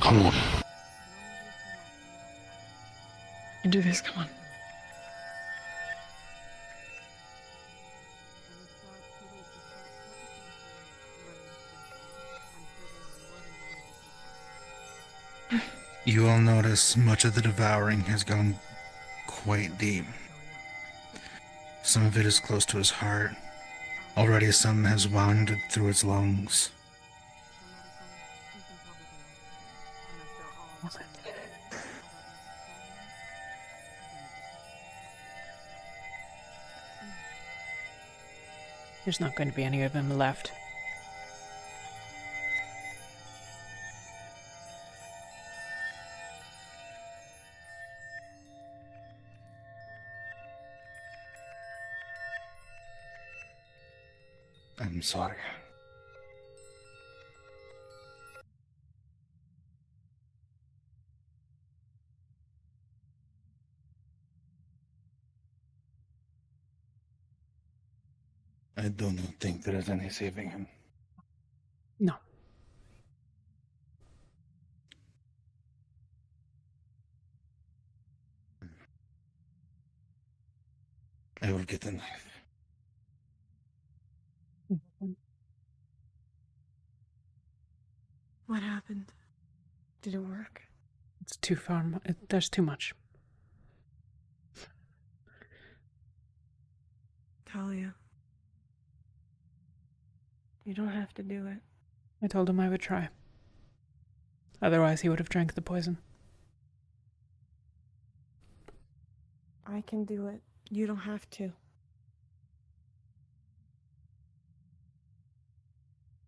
Come on. You do this, come on. You all notice much of the devouring has gone quite deep. Some of it is close to his heart. Already some has wound through its lungs. There's not going to be any of them left. I'm sorry. I do not think there is any saving him. No. I will get the knife. What happened? Did it work? It's too far. There's too much. Talia. You don't have to do it. I told him I would try. Otherwise, he would have drank the poison. I can do it. You don't have to.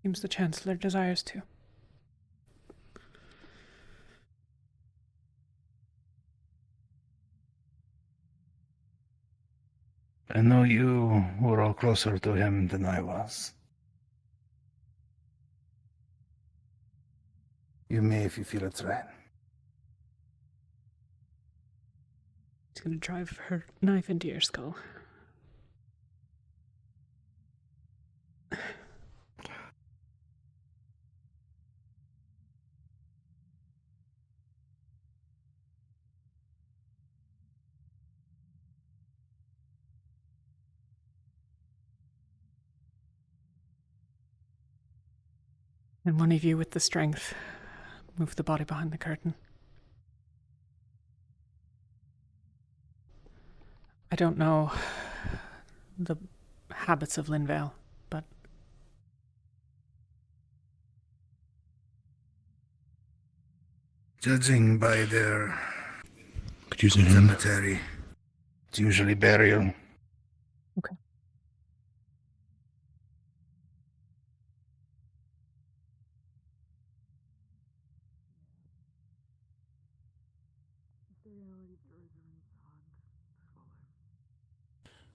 Seems the Chancellor desires to. I know you were all closer to him than I was. You may if you feel it's right. He's going to drive her knife into your skull. And one of you with the strength, move the body behind the curtain. I don't know the habits of Linvale, but judging by their cemetery, it's usually burial. Okay.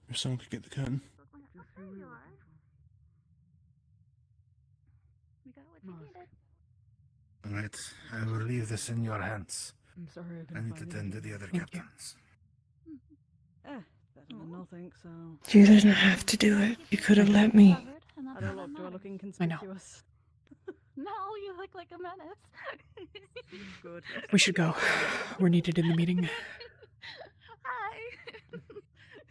If someone could get the curtain. There you are. We got what you needed. Alright, I will leave this in your hands. I'm sorry I I need to tend to the other captains. Better than nothing, so. You didn't have to do it. You could have let me. I don't look, do I look inconspicuous? No, you look like a menace. Good. we should go. We're needed in the meeting. Hi.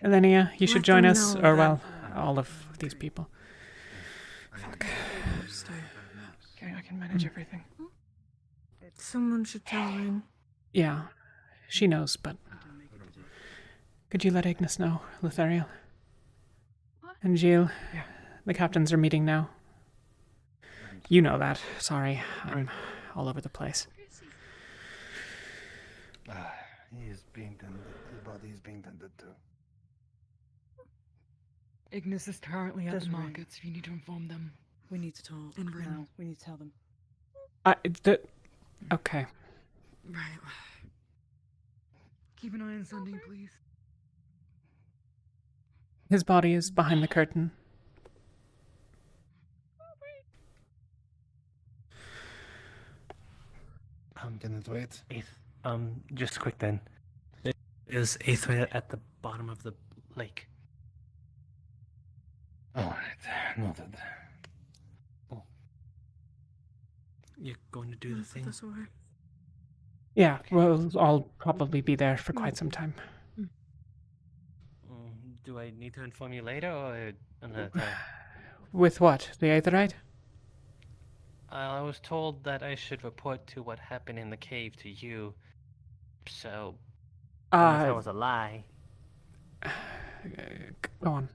Elenia, you should Let join them us, know or that- well, all of these people. Okay, I can manage everything. Someone should tell Rin. Yeah, she knows, but could you let Ignis know, Lathariel? And Gilles, the captains are meeting now. You know that. Sorry, I'm all over the place. He is being tended. His body is being tended to. Ignis is currently at Does the Rin. markets. If you need to inform them. We need to talk. And Rin. now. We need to tell them. Okay. Right. Keep an eye on Sunday, please. His body is behind the curtain. Can it wait? Just quick then. Is Aether at the bottom of the lake? Alright, noted. You're going to do the thing? Yeah, well, I'll probably be there for quite some time. Do I need to inform you later or another time? With what? The Aetherite? I was told that I should report to what happened in the cave to you. So, unless that was a lie. Go on.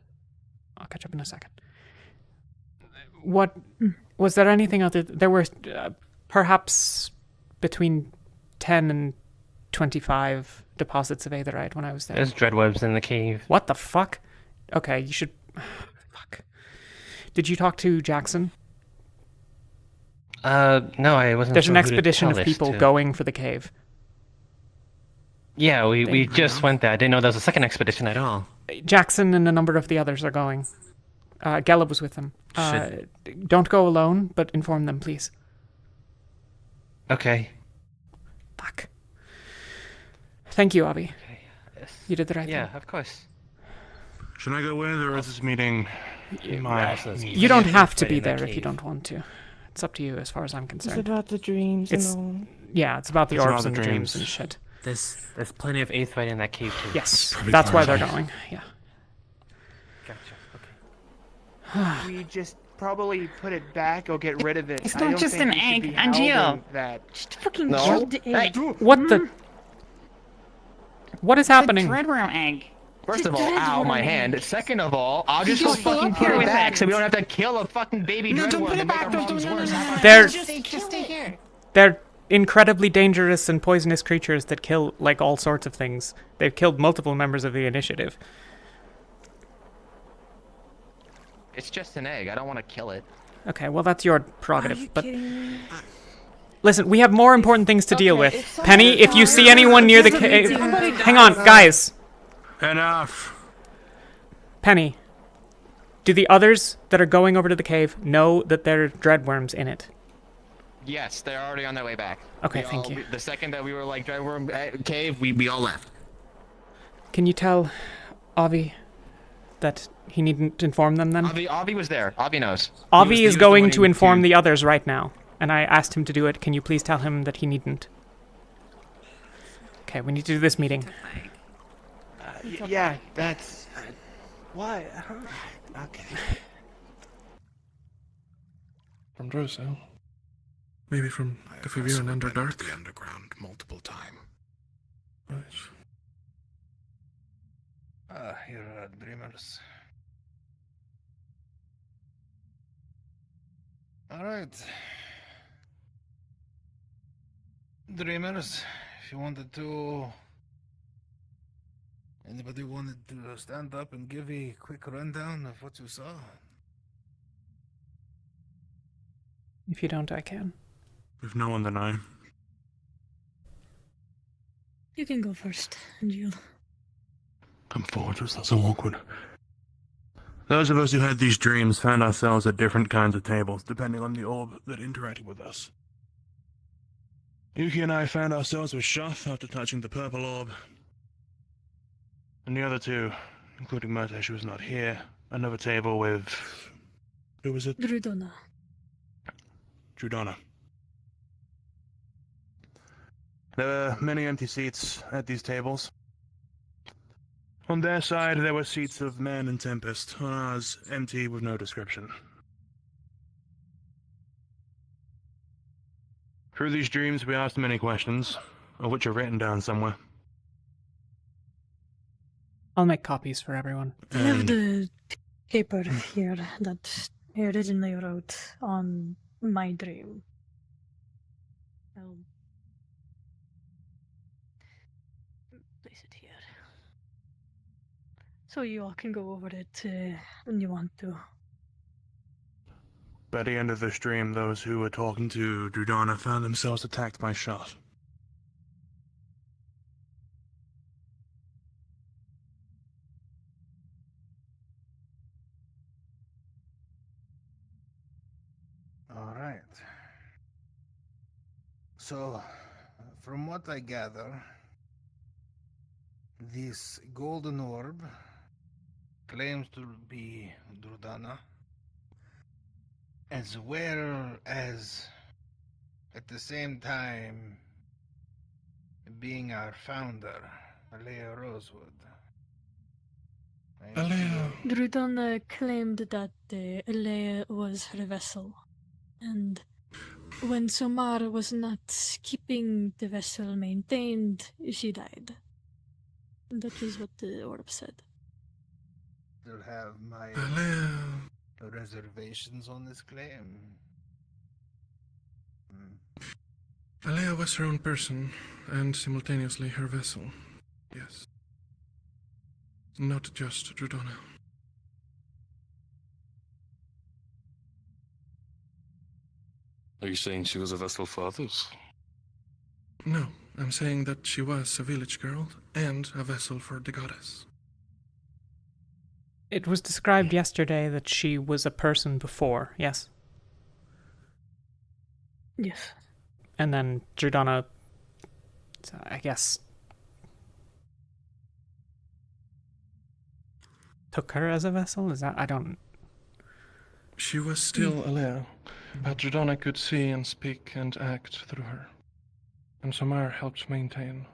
I'll catch up in a second. What was there anything other? There were perhaps between 10 and 25 deposits of Aetherite when I was there. There's dreadwebs in the cave. What the fuck? Okay, you should. Fuck. Did you talk to Jackson? No, I wasn't. There's sure an who to expedition tell of this people to. going for the cave. Yeah, we just went there. I didn't know there was a second expedition at all. Jackson and a number of the others are going. Gelb was with them. Don't go alone, but inform them, please. Okay. Fuck. Thank you, Avi. Okay. Yes. You did the right thing. Yeah, of course. Should I go with, or is this meeting You don't have to be there if you don't want to. It's up to you as far as I'm It's concerned. about the dreams and all. Yeah, it's about the It's orbs about the and the dreams dreams. and shit. There's plenty of Aetherite in that cave too. Yes, that's why they're going. Yeah. Gotcha. Okay. We just probably put it back or get rid of it. It's I not don't just think an we should egg, be Angel. held in that. Just fucking No. kill the egg. What the? What is happening? Red worm egg. First of all, ow, my hand. Second of all, I'll just Just fucking put put it it back back. so we don't have to kill a fucking baby No, don't dreadworm put it and make back. our Don't problems no, worse. no, no, no. They're- Just stay here. They're incredibly dangerous and poisonous creatures that kill like all sorts of things. They've killed multiple members of the initiative. It's just an egg. I don't want to kill it. Okay, well that's your prerogative. Are you But kidding me? listen, we have more important things to deal with. it's Penny, okay. if you see anyone near the cave, hang on, guys. Enough. Penny, do the others that are going over to the cave know that there are dreadworms in it? Yes, they're already on their way back. Okay, We thank all- you. The second that we were like dreadworm cave, we all left. Can you tell Avi that he needn't inform them then? Avi was there. Avi knows. Avi He is was the going one to who- inform the others right now, and I asked him to do it. Can you please tell him that he needn't? Okay, we need to do this meeting. Yeah, that's. What? Okay. From Droso. Maybe from the Favir and Underdark? The underground multiple times. Right. Here are dreamers. Alright. Dreamers, if you wanted to... Anybody wanted to stand up and give a quick rundown of what you saw? If you don't, I can. If no one, then I. You can go first, Angel. Come forward, it's not so awkward. Those of us who had these dreams found ourselves at different kinds of tables, depending on the orb that interacted with us. Yuki and I found ourselves with Shoth after touching the purple orb. And the other two, including Murtesh, who was not here, another table with... who was it? Drudona. Drudona. There were many empty seats at these tables. On their side, there were seats of Man and Tempest. On ours, empty with no description. Through these dreams, we asked many questions, of which are written down somewhere. I'll make copies for everyone. I have the paper here that I originally wrote on my dream. I'll place it here. So you all can go over it when you want to. By the end of this dream, those who were talking to Drudana found themselves attacked by Shoth. Alright. So, from what I gather, this golden orb claims to be Drudana, as well as, at the same time, being our founder, Alea Rosewood. Alea. Drudona claimed that Alea was her vessel, and when Somar was not keeping the vessel maintained, she died. That is what the orb said. Still have my reservations on this claim. Alea was her own person, and simultaneously her vessel. Yes. Not just Drudona. Are you saying she was a vessel for others? No, I'm saying that she was a village girl and a vessel for the goddess. It was described yesterday that she was a person before, yes? Yes. And then Drudana, I guess, took her as a vessel? Is that... I don't... She was still Alea, but Drudana could see and speak and act through her. And Somar helped maintain.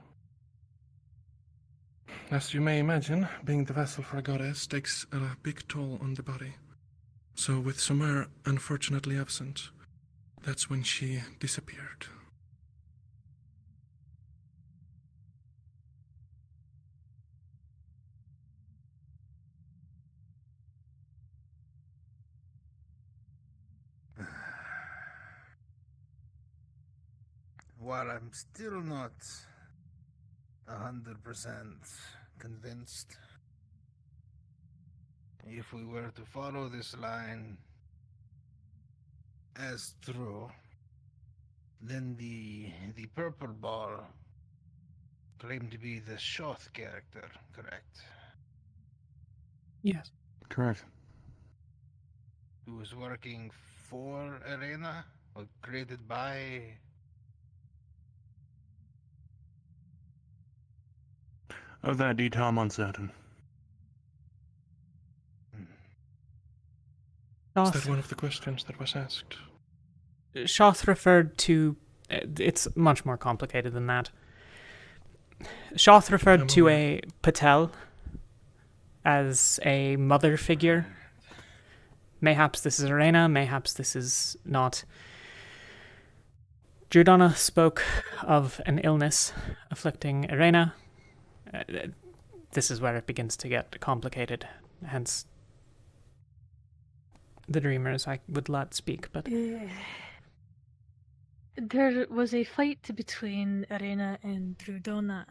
As you may imagine, being the vessel for a goddess takes a big toll on the body. So with Somar unfortunately absent, that's when she disappeared. While I'm still not 100% convinced, if we were to follow this line as true, then the purple ball claimed to be the Shoth character, correct? Yes. Correct. Who was working for Arena, or created by... Of that detail, I'm uncertain. Is that one of the questions that was asked? Shoth referred to... It's much more complicated than that. Shoth referred to a Patel as a mother figure. Mayhaps this is Arena, mayhaps this is not. Giordana spoke of an illness afflicting Irena. This is where it begins to get complicated, hence the dreamers I would let speak, but... There was a fight between Irena and Giordana.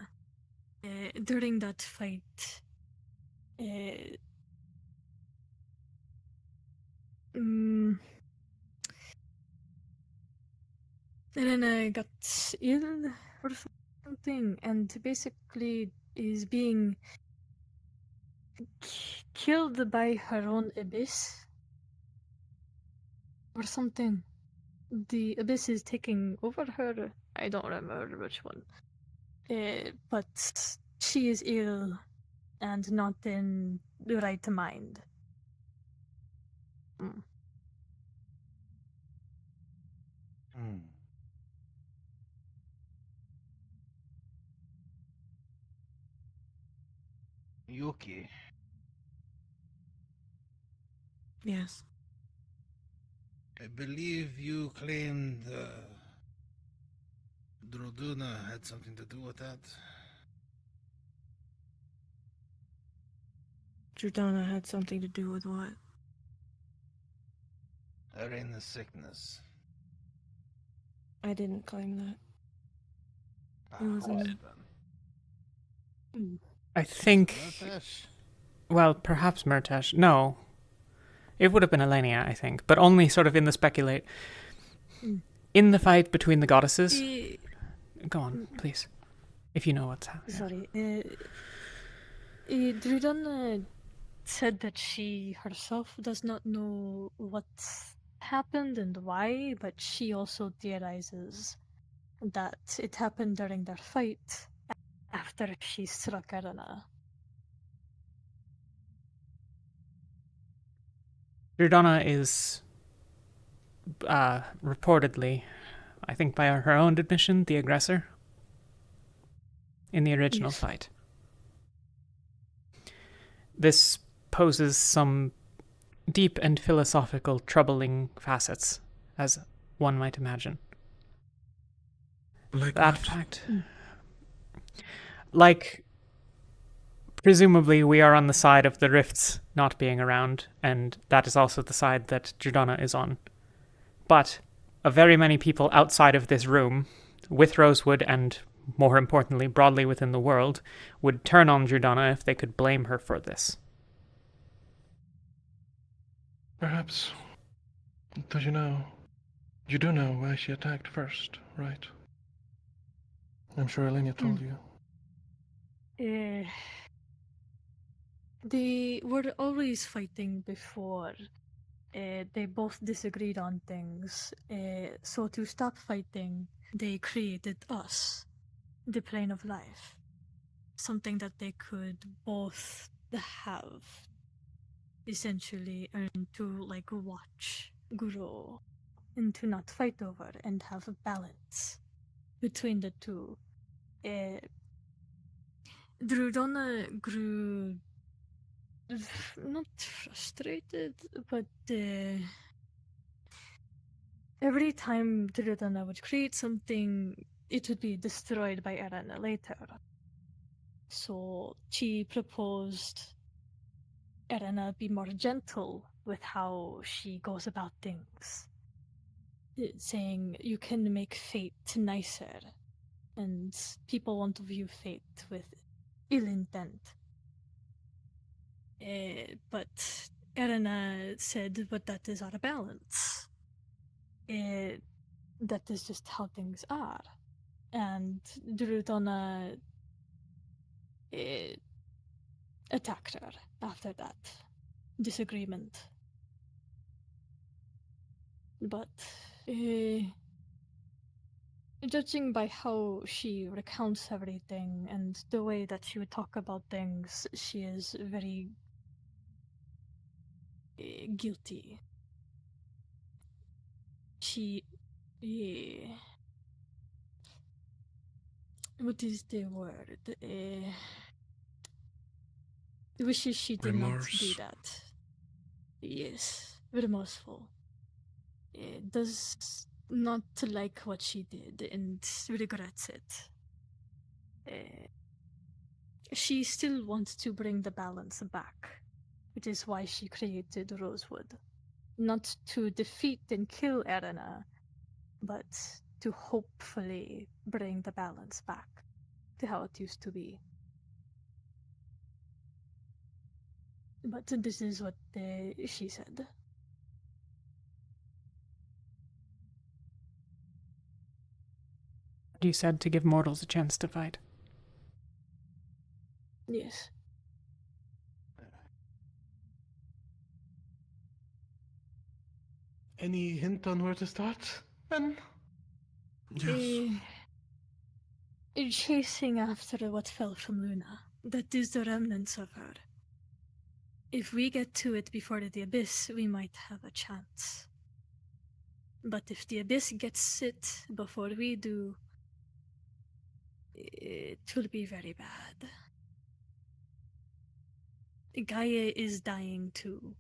During that fight, Irena got ill or something, and basically is being killed by her own abyss or something. The abyss is taking over her. I don't remember which one. But she is ill and not in the right mind. Yuki. Yes. I believe you claimed Droduna had something to do with that. Giordana had something to do with what? Irena's sickness. I didn't claim that. It wasn't. I think... Murtesh? Well, perhaps Murtesh. No. It would have been Elenia, I think, but only sort of in the speculate... In the fight between the goddesses... Go on, please. If you know what's happening. Sorry. Giordana said that she herself does not know what happened and why, but she also theorizes that it happened during their fight after she struck Irena. Giordana is reportedly, I think by her own admission, the aggressor in the original fight. This poses some deep and philosophical, troubling facets, as one might imagine. Like that what? fact. Like, presumably we are on the side of the rifts not being around, and that is also the side that Giordana is on. But a very many people outside of this room, with Rosewood and, more importantly, broadly within the world, would turn on Giordana if they could blame her for this. Perhaps. Do you know? You do know why she attacked first, right? I'm sure Elenia told you. They were always fighting before. They both disagreed on things. So to stop fighting, they created us, the plane of life. Something that they could both have, essentially, and to like watch grow, and to not fight over, and have a balance between the two. Giordana grew not frustrated, but every time Giordana would create something, it would be destroyed by Irena later. So she proposed Irena be more gentle with how she goes about things, saying you can make fate nicer, and people won't view fate with ill intent. But Irena said, but that is our balance. That is just how things are. And Giordana attacked her after that disagreement. But judging by how she recounts everything and the way that she would talk about things, she is very guilty. She what is the word? Wishes she did not do that. Yes, remorseful. Does not like what she did and regrets it. She still wants to bring the balance back, which is why she created Rosewood. Not to defeat and kill Erina, but to hopefully bring the balance back to how it used to be. But this is what she said. You said to give mortals a chance to fight. Yes. Any hint on where to start, Ben? Yes. Chasing after what fell from Luna. That is the remnants of her. If we get to it before the Abyss, we might have a chance. But if the Abyss gets it before we do, it will be very bad. Gaia is dying too.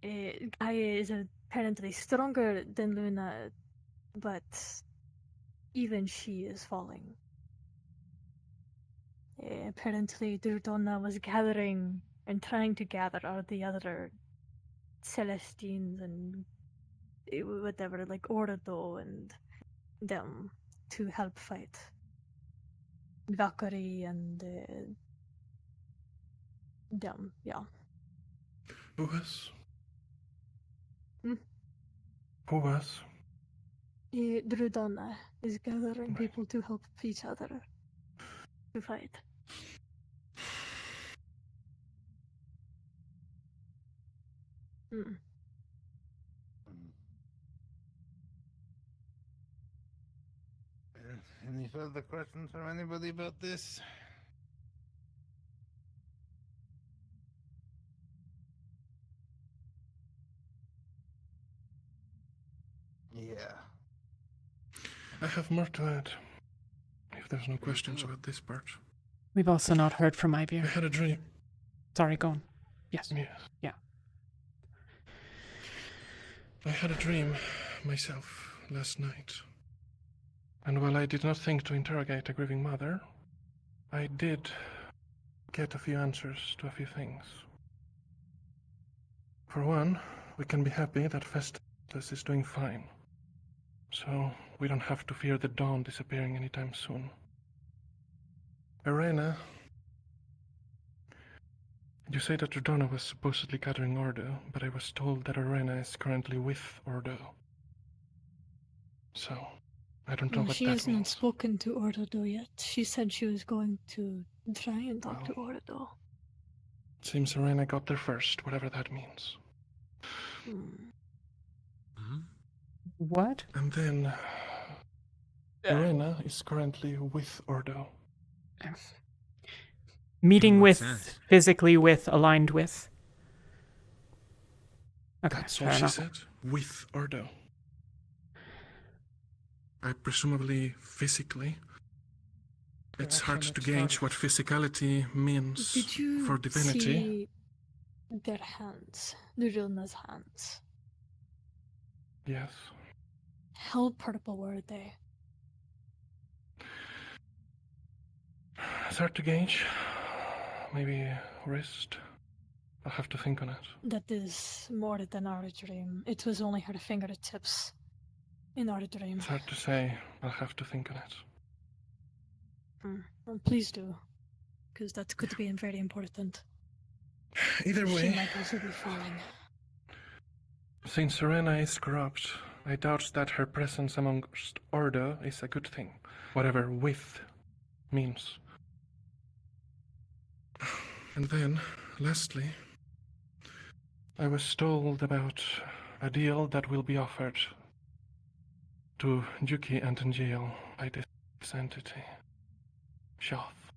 Gaia is apparently stronger than Luna, but even she is falling. Apparently, Durdonna was gathering and trying to gather all the other Celestines and whatever, like Ordo and them, to help fight Valkyrie and them, yeah. Who was? Hmm? Who was? Durdonna is gathering people to help each other to fight. Mm. Any further questions from anybody about this? Yeah. I have more to add, if there's no questions about this part. We've also not heard from Ivy. I had a dream. Sorry, go on. Yes. Yes. Yeah. I had a dream myself last night. And while I did not think to interrogate a grieving mother, I did get a few answers to a few things. For one, we can be happy that Festus is doing fine. So we don't have to fear the Dawn disappearing anytime soon. Erina, you say that Durdonna was supposedly gathering Ordo, but I was told that Erina is currently with Ordo. So, I don't know what She that has not means. spoken to Ordo yet. She said she was going to try and talk to Ordo. Seems Erina got there first, whatever that means. What? And then Erina is currently with Ordo. Meeting In what with, sense? physically with, aligned with. Okay, That's all fair she enough. said. With Ordo. I presumably physically. It's hard to gauge what physicality means Did you for divinity. see their hands? Durilna's hands. Yes. How purple were they? It's hard to gauge. Maybe wrist. I'll have to think on it. That is more than our dream. It was only her fingertips in our dream. It's hard to say. I'll have to think on it. Well, please do, because that could be very important. Either way, She might also be falling. since Erina is corrupt, I doubt that her presence amongst Ordo is a good thing. Whatever with means. And then, lastly, I was told about a deal that will be offered to Yuki and Angel by this entity, Shoth.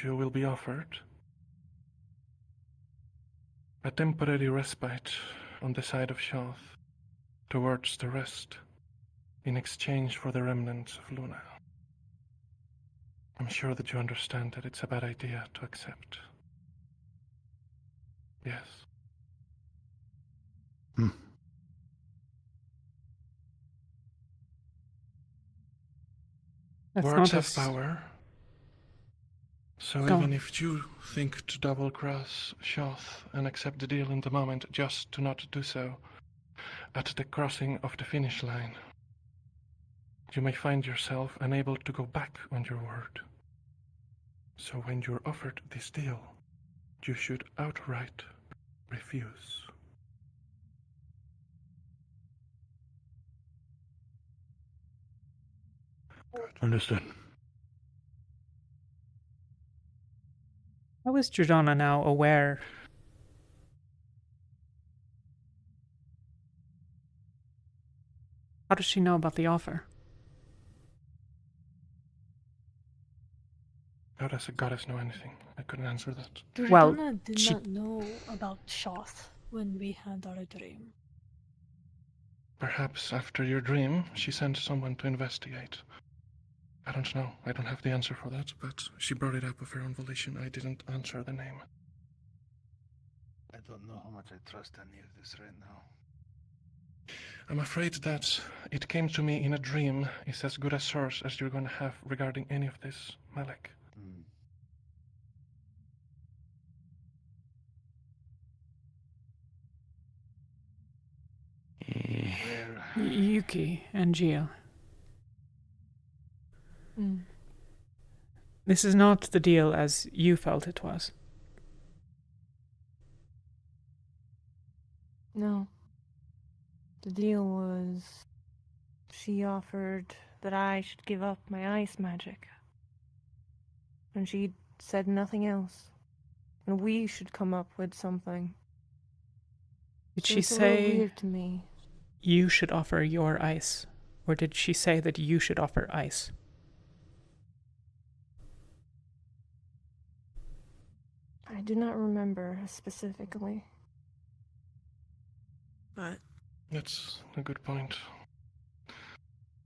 You will be offered a temporary respite on the side of Shoth towards the rest in exchange for the remnants of Luna. I'm sure that you understand that it's a bad idea to accept. Yes. That's Words not have as... power. So Go even on. if you think to double-cross Shoth and accept the deal in the moment just to not do so at the crossing of the finish line, you may find yourself unable to go back on your word. So when you're offered this deal, you should outright refuse. Understood. How is Jordana now aware? How does she know about the offer? How does a goddess know anything? I couldn't answer that. Jordana did not know about Shoth when we had our dream. Perhaps after your dream, she sent someone to investigate. I don't know. I don't have the answer for that, but she brought it up of her own volition. I didn't answer the name. I don't know how much I trust any of this right now. I'm afraid that it came to me in a dream is as good a source as you're going to have regarding any of this, Malek. Yuki and Gio. This is not the deal as you felt it was. No. The deal was she offered that I should give up my ice magic. And she said nothing else. And we should come up with something. Did So she it's a little say weird to me. you should offer your ice? Or did she say that you should offer ice? I do not remember specifically. But That's a good point.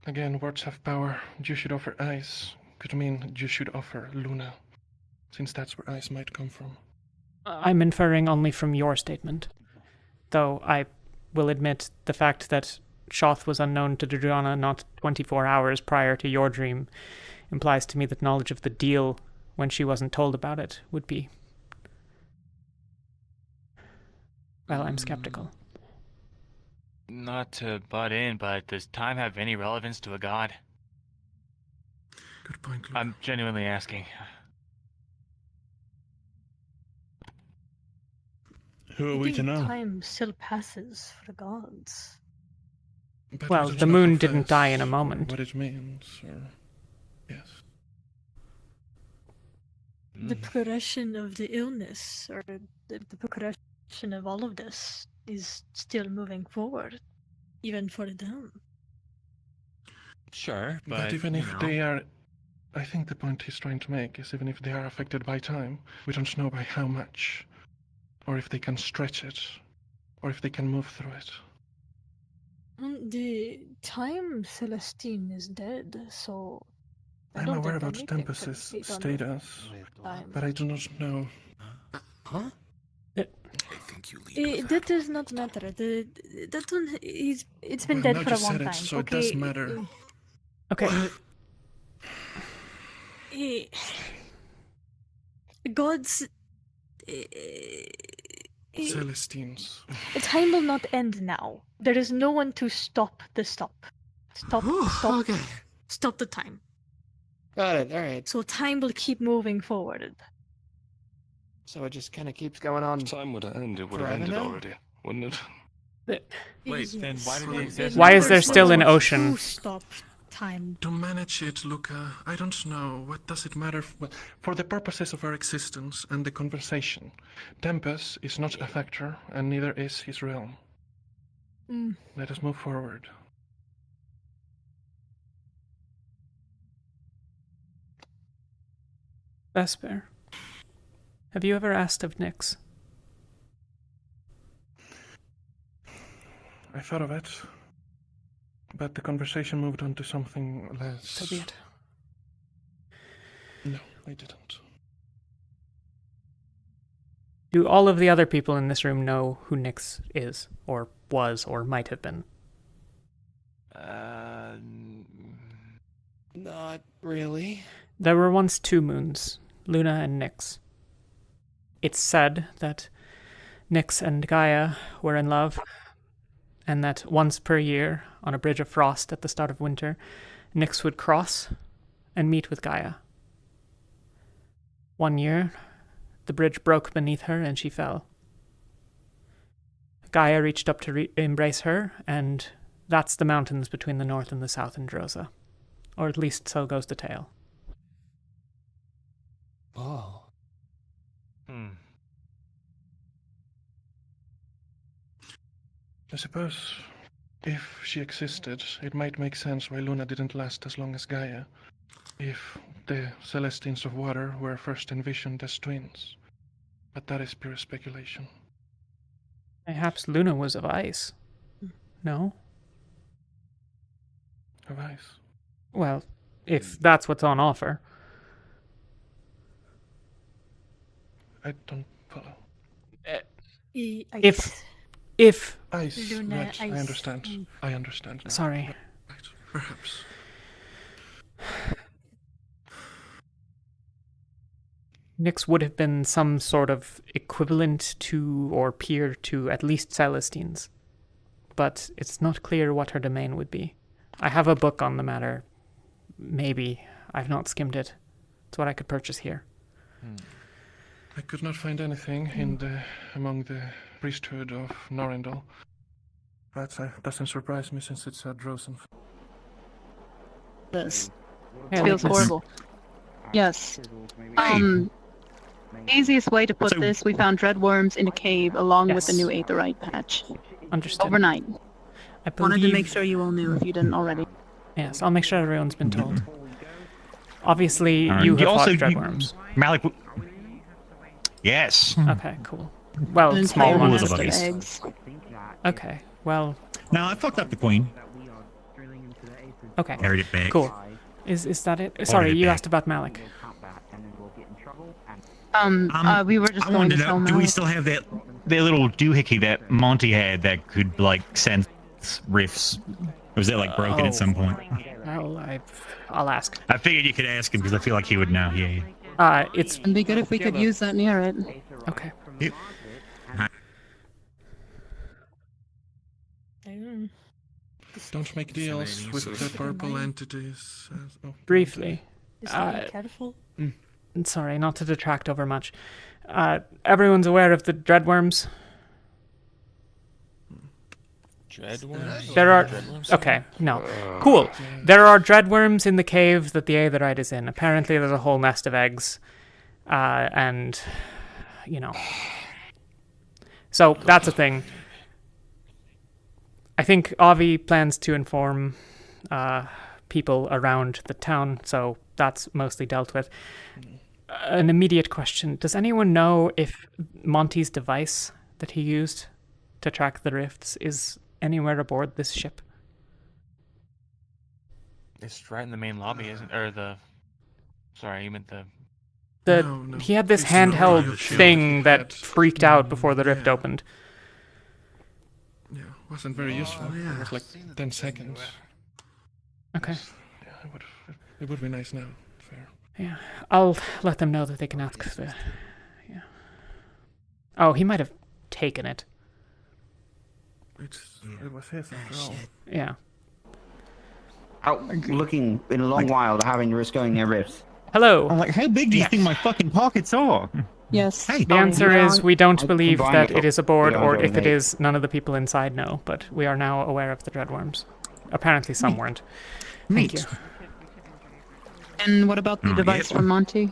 Again, words have power. You should offer ice could mean you should offer Luna, since that's where ice might come from. I'm inferring only from your statement. Though I will admit the fact that Shoth was unknown to Jordana not 24 hours prior to your dream implies to me that knowledge of the deal when she wasn't told about it would be... Well, I'm skeptical. Not to butt in, but does time have any relevance to a god? Good point, Luke. I'm genuinely asking. Who are we to know? Time still passes for the gods. But Well, we don't the know moon how didn't fast die in a or moment. What it means, or yes. The progression of the illness, or the progression of all of this, is still moving forward, even for them. Sure, But even if they are, I think the point he's trying to make is even if they are affected by time, we don't know by how much, or if they can stretch it, or if they can move through it. The time Celestine is dead, so I I'm don't aware think about anything can Tempest's be done with status, time. but I do not know. Huh? I think you lead. That does not matter. That one is. It's been Well, dead now for you a long said it, time. so it Okay. does matter. Okay. Gods. Celestines. Time will not end now. There is no one to stop the stop. Stop. Okay. Stop the time. Got it. All right. So time will keep moving forward. So it just kind of keeps going on. Time would have ended. It would have Forever ended now? already, wouldn't it? Wait, then why did it exist? Why is there still an To ocean? stop time. To manage it, Luca, I don't know. What does it matter? For the purposes of our existence and the conversation, Tempest is not a factor, and neither is his realm. Let us move forward. Vesper, have you ever asked of Nyx? I thought of it, but the conversation moved on to something less. So be it. No, I didn't. Do all of the other people in this room know who Nyx is, or was or might have been. Not really. There were once 2 moons, Luna and Nyx. It's said that Nyx and Gaia were in love, and that once per year, on a bridge of frost at the start of winter, Nyx would cross and meet with Gaia. One year, the bridge broke beneath her and she fell. Gaia reached up to embrace her, and that's the mountains between the north and the south in Drosa. Or at least so goes the tale. Oh. I suppose if she existed, it might make sense why Luna didn't last as long as Gaia. If the Celestines of Water were first envisioned as twins. But that is pure speculation. Perhaps Luna was of ice. No? Of ice? Well, if that's what's on offer. I don't follow. If ice, Luna, right, I ice. understand. I understand now. Sorry. Right, perhaps. Nyx would have been some sort of equivalent to or peer to at least Celestines. But it's not clear what her domain would be. I have a book on the matter. Maybe. I've not skimmed it. It's what I could purchase here. I could not find anything among the priesthood of Norendal. That doesn't surprise me since it's a Drosen. This Yeah, feels like this. horrible. Yes. Easiest way to put this, we found dreadworms in a cave along with the new aetherite patch. Understood. Overnight. I Wanted to make believe- sure you all knew if you didn't already. Yes, I'll make sure everyone's been told. Obviously, Alright. you have fought also dreadworms. Malik. Yes. Okay, cool. Well, An small entire ones nest at of least. eggs. Okay, well, No, I fucked up the queen. okay. Carried it back. Cool. Is that it? Sorry, it you back. asked about Malik. We were just I going wanted to to tell know, do we Malik. still have that little doohickey that Monty had that could like sense riffs? Or was that like broken at some point? I'll ask. I figured you could ask him because I feel like he would know. Yeah. It'd be good if we could use that near it. Okay. Yep. Don't make deals with the purple entities. Briefly. Just be careful. Sorry, not to detract over much. Everyone's aware of the dreadworms? Dreadworms? There are... Dreadworms? Okay, no. Cool. There are dreadworms in the cave that the aetherite is in. Apparently there's a whole nest of eggs. And, you know. So, that's a thing. I think Avi plans to inform people around the town, so that's mostly dealt with. An immediate question. Does anyone know if Monty's device that he used to track the rifts is anywhere aboard this ship? It's right in the main lobby, isn't or the... Sorry, you meant the... He had this handheld thing that freaked out before the rift opened. Yeah, wasn't very useful. It was like 10 seconds. Okay. Yeah, it would be nice now. Fair. Yeah, I'll let them know that they can ask the... Yeah. Oh, he might have taken it. It was his after all. Yeah. Out looking in a long while, having to risk going near rifts. Hello. I'm like, how big do you think my fucking pockets are? Yes. Hey. The answer is we don't believe combined that it. it is aboard, Yeah, or I if it don't is, none of the people inside know, but we are now aware of the dreadworms. Apparently some weren't. Thank you. And what about the device from Monty?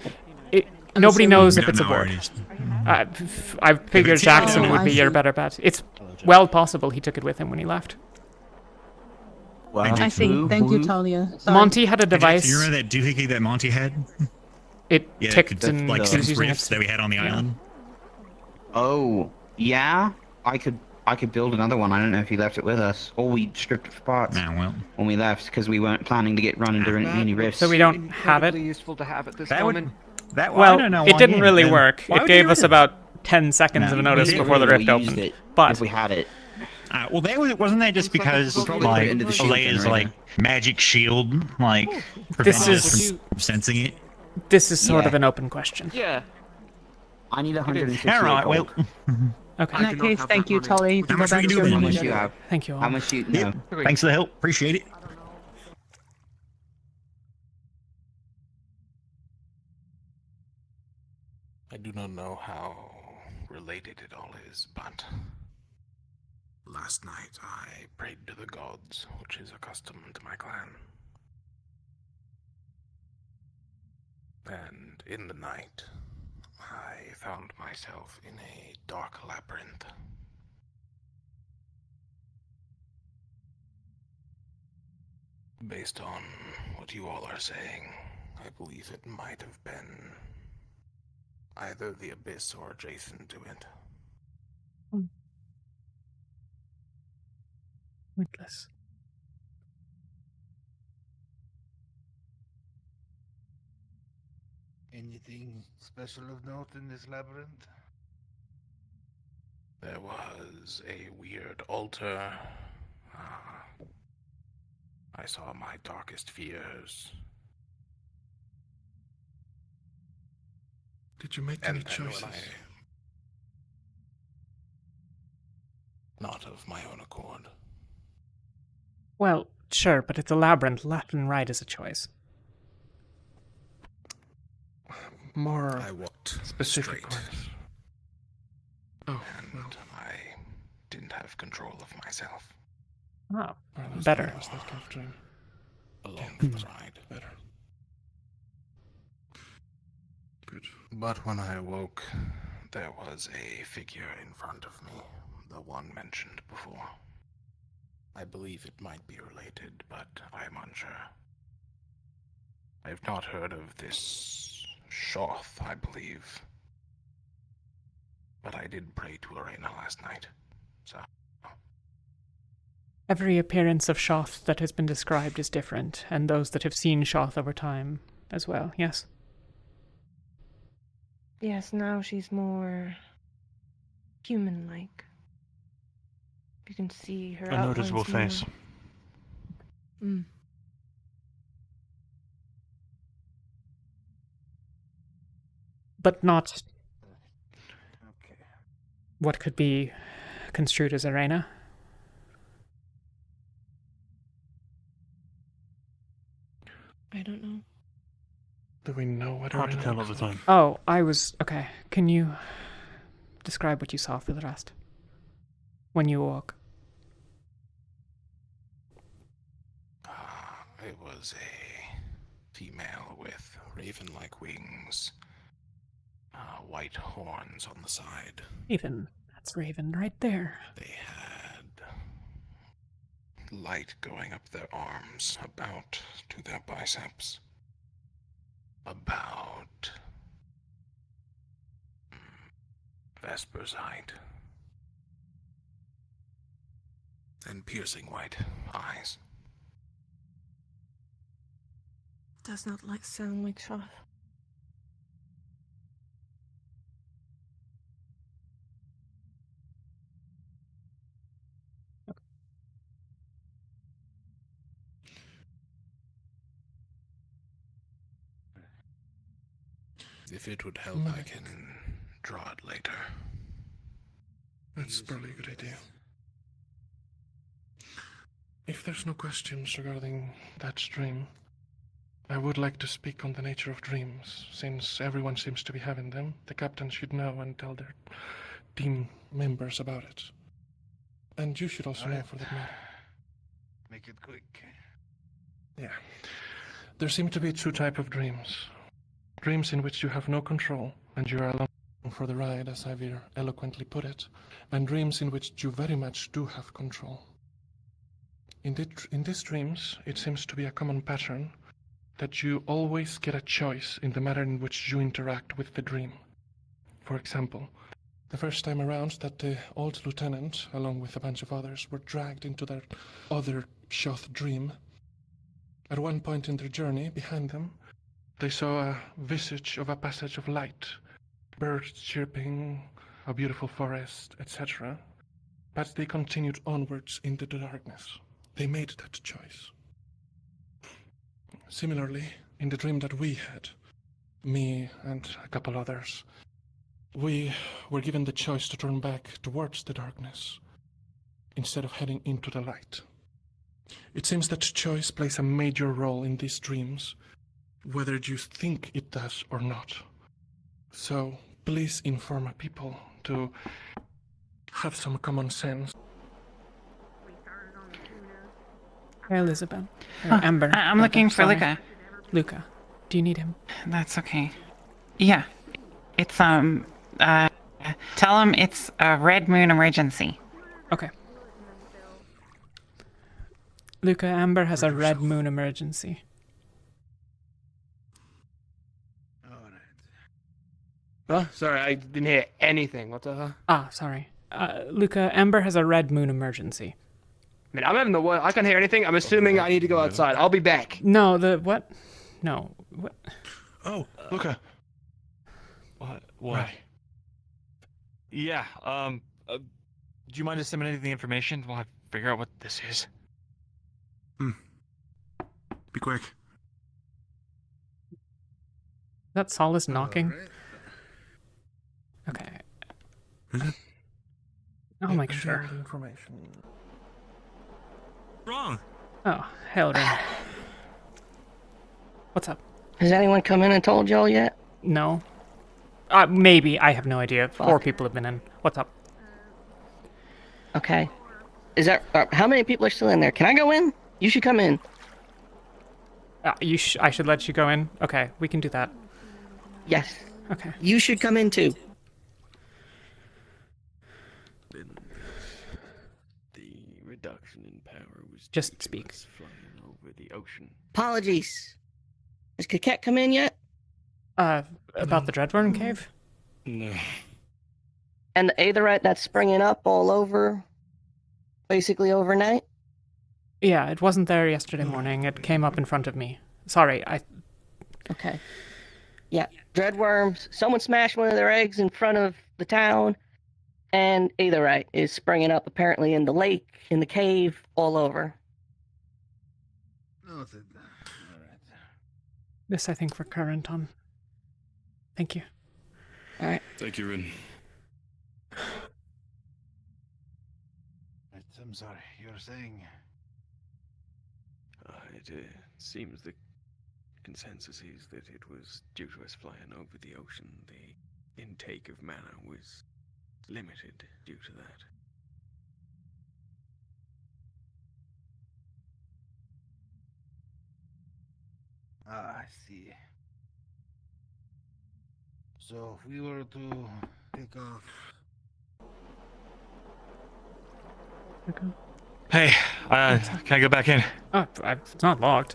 Nobody assuming- knows We if don't it's know where aboard. it is. I figured it's Jackson here- would Oh, be I your see. better bet. It's well possible he took it with him when he left. I see. Thank you, Talia. Sorry. Monty had a Hey, Jackson, device. you remember that doohickey that Monty had? It Yeah, ticked that, and like he sense was using riffs it. that we had on the island. Oh, yeah. I could build another one. I don't know if he left it with us, or we stripped it for parts. Nah, well. When we left, because we weren't planning to get run into any rifts. So we don't have it? Useful to have at this That would- moment. That I Well, don't know it why didn't he- really work. why It would he gave get us rid of it? about 10 seconds No, of notice we before the didn't rift really use opened. it But if we had it. Well, wasn't that just because probably like put it into the shield Alea's generator. like magic shield like This prevents us is- from sensing it? This is sort Yeah. of an open question. Yeah. I need 160 All right, well, gold. Okay. In that case, thank you, Talia. You can How go much we back can to do your then? How much meeting. do you have? Thank you all. How much do you... No. Yep. Thanks for the help. Appreciate it. I do not know how related it all is, but last night I prayed to the gods, which is a custom to my clan. And in the night, I found myself in a dark labyrinth. Based on what you all are saying, I believe it might have been either the abyss or adjacent to it. Pointless. Anything special of note in this labyrinth? There was a weird altar. I saw my darkest fears. Did you make And any then when choices? Not of my own accord. Well, sure, but it's a labyrinth. Left and right is a choice. More I walked specific straight. ones. Oh, And I didn't have control of myself. Oh, I was better. Was that kind of dream? Along the ride. Better. Good. But when I awoke, there was a figure in front of me, the one mentioned before. I believe it might be related, but I'm unsure. I've not heard of this Shoth, I believe. But I did pray to Arena last night, so... Every appearance of Shoth that has been described is different, and those that have seen Shoth over time as well, yes? Yes, now she's more human-like. You can see her A noticeable outlines face. more. But not what could be construed as Arena. I don't know. Do we know what Hard to Arena tell all looks the like? time. Oh, okay. Can you describe what you saw for the rest? When you awoke? It was a female with raven-like wings, white horns on the side. Raven. That's Raven right there. They had light going up their arms, about to their biceps. About Vesper's height. And piercing white eyes. Does not sound like Shoth. If it would help, I can draw it later. That's probably a good idea. If there's no questions regarding that dream, I would like to speak on the nature of dreams. Since everyone seems to be having them, the captain should know and tell their team members about it. And you should also know for that matter. Make it quick. Yeah. There seem to be two types of dreams. Dreams in which you have no control and you are along for the ride, as Ivir eloquently put it, and dreams in which you very much do have control. In these dreams, it seems to be a common pattern that you always get a choice in the manner in which you interact with the dream. For example, the first time around that the old lieutenant, along with a bunch of others, were dragged into their other Shoth dream, at one point in their journey, behind them, they saw a visage of a passage of light, birds chirping, a beautiful forest, etc. but they continued onwards into the darkness. They made that choice. Similarly, in the dream that we had, me and a couple others, we were given the choice to turn back towards the darkness instead of heading into the light. It seems that choice plays a major role in these dreams, whether you think it does or not. So please inform people to have some common sense. Hey, Elizabeth. Amber. I'm looking for Luca. Luca. Do you need him? That's okay. Yeah. It's, tell him it's a Red Moon emergency. Okay. Luca, Amber has a Red Moon emergency. Oh, sorry, I didn't hear anything. What the hell? Ah, sorry. Luca, Amber has a Red Moon emergency. I mean, I'm having the word. I can't hear anything. I'm assuming I need to go outside. I'll be back. No, the what? No. What? Oh, Luca. What? What? Yeah, do you mind disseminating the information while I figure out what this is? Be quick. That Solace knocking? Right. Okay. Is it? I'll make sure. Information. Wrong. Oh, hell no. What's up? Has anyone come in and told y'all yet? No. Maybe. I have no idea. 4 people have been in. What's up? Okay. Is that how many people are still in there? Can I go in? You should come in. I should let you go in? Okay, we can do that. Yes. Okay. You should come in too. The reduction in power was just speak. Flying over the ocean. Apologies. Has Kaket come in yet? About the Dreadworm Cave? No. And the Aetherite that's springing up all over, basically overnight? Yeah, it wasn't there yesterday morning. It came up in front of me. Sorry, Okay. Yeah, Dreadworms. Someone smashed one of their eggs in front of the town, and Aetherite is springing up apparently in the lake, in the cave, all over. Noted. This, I think, for current on. Thank you. All right. Thank you, Rin. I'm sorry, you were saying... It seems the consensus is that it was due to us flying over the ocean. The intake of mana was limited due to that. I see. So if we were to take off... Okay. Hey, can I go back in? Oh, it's not locked.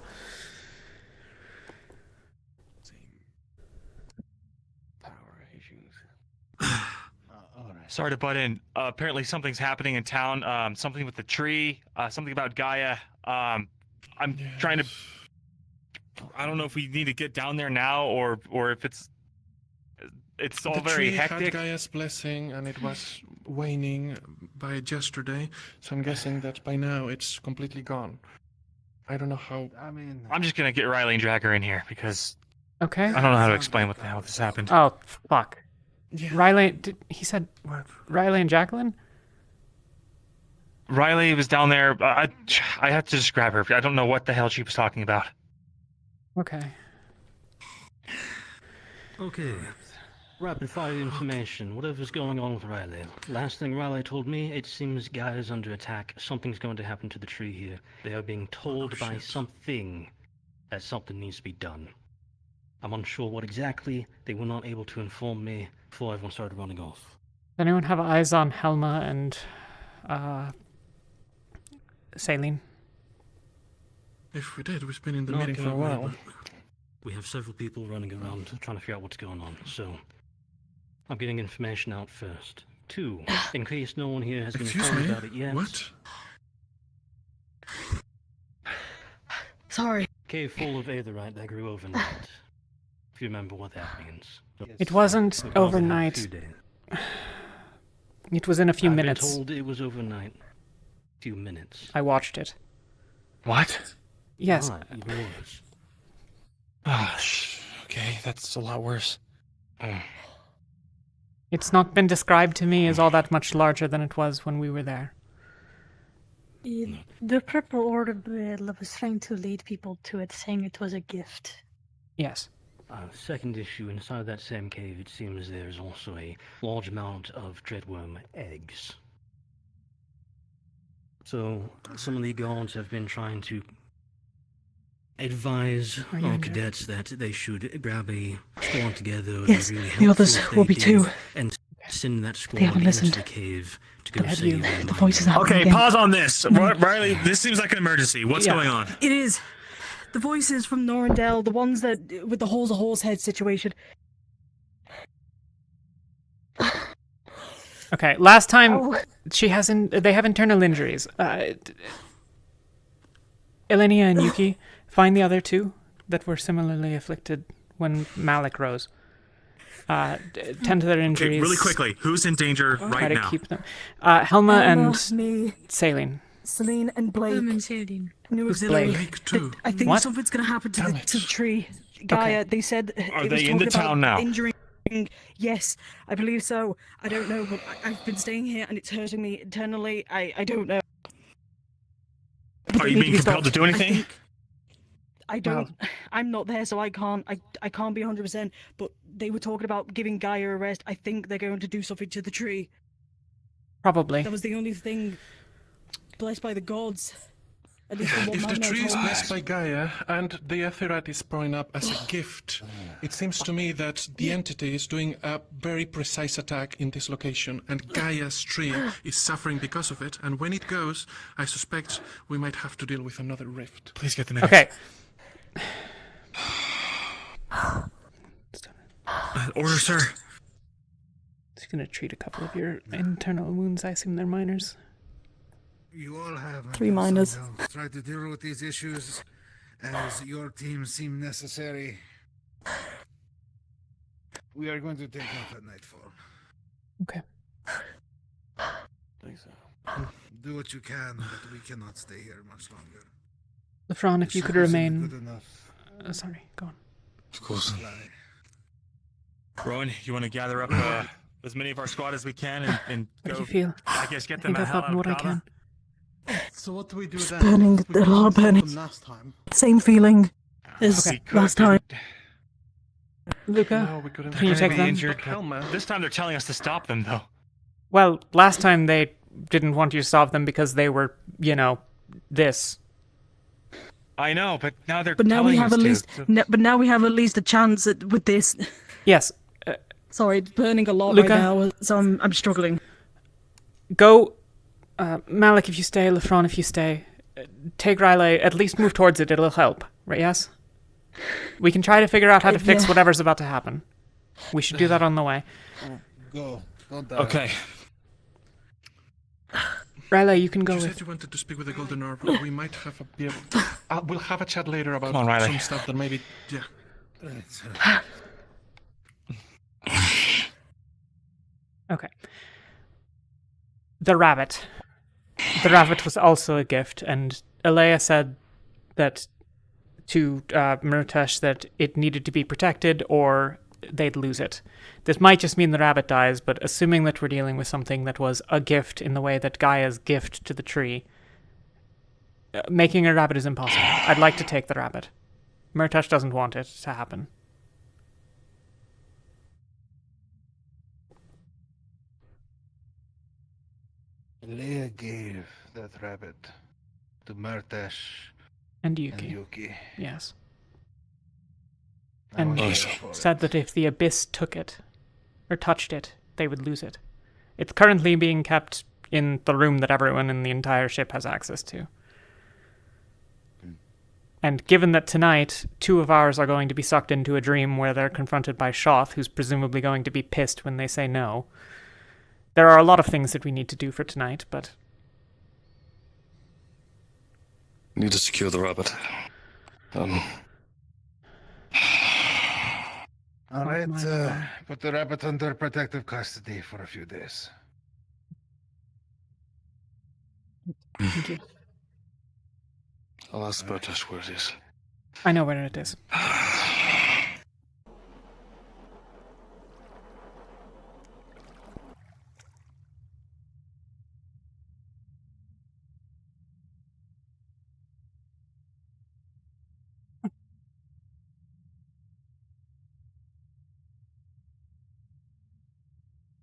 Sorry to butt in. Apparently something's happening in town. Something with the tree. Something about Gaia. I'm trying to... I don't know if we need to get down there now or if it's all very hectic. The tree had Gaia's blessing and it was waning by yesterday, so I'm guessing that by now it's completely gone. I don't know how... I'm just gonna get Riley and drag her in here because... Okay. I don't know how to explain what the hell this happened. Oh, fuck. Yeah. Riley, he said... What? Riley and Jacqueline? Riley was down there. I have to just grab her. I don't know what the hell she was talking about. Okay. Okay. Rapid fire information. Whatever's going on with Riley. Last thing Riley told me, it seems Gaia is under attack. Something's going to happen to the tree here. They are being told by something that something needs to be done. I'm unsure what exactly. They were not able to inform me before everyone started running off. Does anyone have eyes on Helma and Saline? If we did, we've been in the meeting for a while. We have several people running around trying to figure out what's going on, so I'm getting information out first. 2, in case no one here has been informed about it yet. What? Sorry. Cave full of aetherite that grew overnight. If you remember what that means. It wasn't overnight. It was in a few I've minutes. been told it was overnight. Few minutes. I watched it. What? Yes. Ah, even worse. Ah, okay, that's a lot worse. It's not been described to me as all that much larger than it was when we were there. The purple orb was trying to lead people to it, saying it was a gift. Yes. Second issue, inside that same cave, it seems there's also a large amount of dreadworm eggs. So, some of the guards have been trying to advise our cadets that they should grab a squad together. Yes, really the others helpful if will they be too. And send that squad They haven't into listened. the cave to go Have save you? them. The voices happening Okay, again. pause on this. Riley, this seems like an emergency. What's going on? It is. The voices from Norandel, the ones that with the holes of horse head situation. Okay, last time they have internal injuries. Elenia and Yuki, find the other two that were similarly afflicted when Malik rose. Tend to their injuries. Okay, really quickly, who's in danger Try right to now? keep them. Helma and me, Celine. Celine and Blake. and Celine. New Who's auxiliary. Blake? Too. I think What? something's going to happen to the tree. Gaia, they said Are it they was in the talking about town now? Injuring. Yes, I believe so. I don't know, but I've been staying here and it's hurting me internally. I don't know. Are you being compelled to do anything? I don't. I'm not there, so I can't. I can't be 100%. But they were talking about giving Gaia a rest. I think they're going to do something to the tree. Probably. That was the only thing blessed by the gods. At least from what If the Magnus tree is told me. blessed by Gaia and the Aetherat is pouring up as a gift, it seems to me that the entity is doing a very precise attack in this location, and Gaia's tree is suffering because of it. And when it goes, I suspect we might have to deal with another rift. Please get the medics. Okay. Order, sir. Just gonna treat a couple of your internal wounds. I assume they're minors. You all have 3 minors. Try to deal with these issues as your team seem necessary. We are going to take off at nightfall. Okay. Think so. Do what you can, but we cannot stay here much longer. Lefron, if you could Service remain. good enough. Sorry, go on. Of course. Rowan, you want to gather up as many of our squad as we can and How go? do you feel? I guess get I them think the I've hell gotten out of what I Khaba. can. So what do we do It's then? burning. If we A lot of couldn't burning. stop them last time. Same feeling as Okay. last time. Luca, we couldn't can you take them? This time they're telling us to stop them, though. Well, last time they didn't want you to stop them because they were, this. I know, but now they're But now we telling have us at to, least. so- But now we have at least a chance with this. Yes. Sorry, it's burning a lot Luca? right now, so I'm struggling. Go, Malik if you stay, Lefron if you stay. Take Riley, at least move towards it, it'll help, right, yes? We can try to figure out how to fix Yeah. whatever's about to happen. We should do that on the way. Go. Don't die. Okay. Riley, you can go You with... said you wanted to speak with the Golden Orb. We might have we'll have a chat later about Come on, Riley. some stuff that maybe... Yeah. Okay. The rabbit. The rabbit was also a gift, and Alea said that to Murtash that it needed to be protected or they'd lose it. This might just mean the rabbit dies, but assuming that we're dealing with something that was a gift in the way that Gaia's gift to the tree, making a rabbit is impossible. I'd like to take the rabbit. Murtash doesn't want it to happen. Leia gave that rabbit to Murtash And Yuki. and Yuki. Yes. I And was there for said that if the Abyss took it, or touched it, they would lose it. It's currently being kept in the room that everyone in the entire ship has access to. And given that tonight, 2 of ours are going to be sucked into a dream where they're confronted by Shoth, who's presumably going to be pissed when they say no, there are a lot of things that we need to do for tonight, but... Need to secure the rabbit. All right, put the rabbit under protective custody for a few days. Thank you. I'll ask Bertash where it is. I know where it is.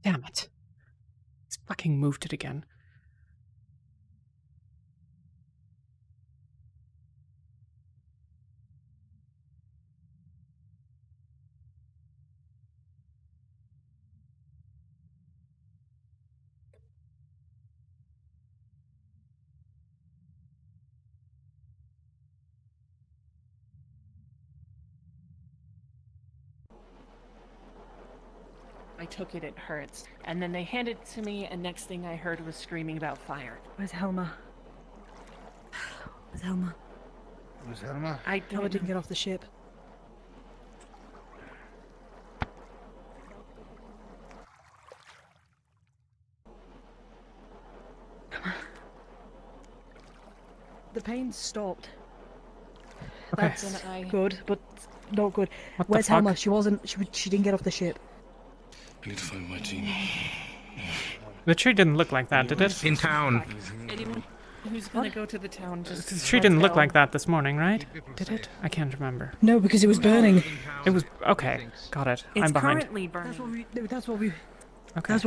Damn it. He's fucking moved it again. I took it, it hurts. And then they handed it to me, and next thing I heard was screaming about fire. Where's Helma? Where's Helma? Where's Helma? Helma didn't get off the ship. The pain stopped. Okay. That's good, but not good. What the Where's fuck? Helma? She didn't get off the ship. I need to find my team. The tree didn't look like that, did it? In town. Anyone who's gonna go to the town, just... The tree didn't look like that this morning, right? Did it? I can't remember. No, because it was burning. It was... Okay, got it. It's I'm behind. currently burning. That's what we Okay.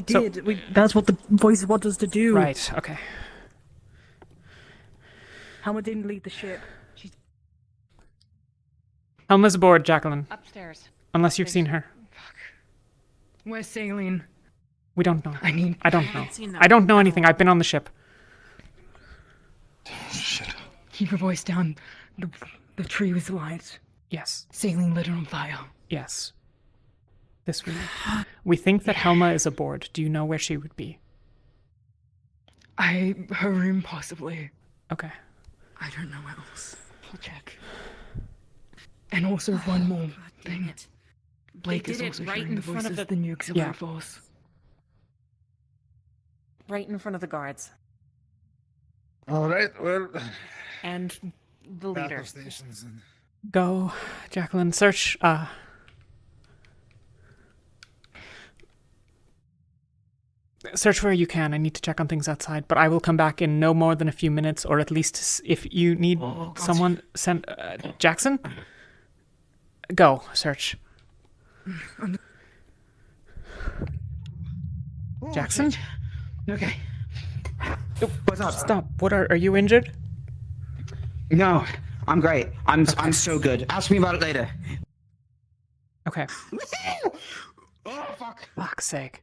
did. That's what the voices want us to do. Right, okay. Helma didn't leave the ship. Helma's aboard, Jacqueline. Upstairs. Unless you've seen her. Where's Saline? We don't know. I don't know. haven't seen them. I don't know anything. I've been on the ship. Keep your voice down. The tree was light. Yes. Saline lit her on fire. Yes. This we know. We think that Helma is aboard. Do you know where she would be? Her room possibly. Okay. I don't know where else. I'll check. And also one more thing. Blake They is did it also right hearing in the front of voices of the- the new auxiliary Yeah. force. Right in front of the guards. All right, well. And the leader. Battle stations and... Go, Jacqueline. Search, Search where you can. I need to check on things outside, but I will come back in no more than a few minutes, or at least if you need someone, send Jackson. Go search. Jackson. Okay. What's up? Stop. What are you injured? No, I'm great. I'm so good. Ask me about it later. Okay. Oh fuck! Fuck's sake.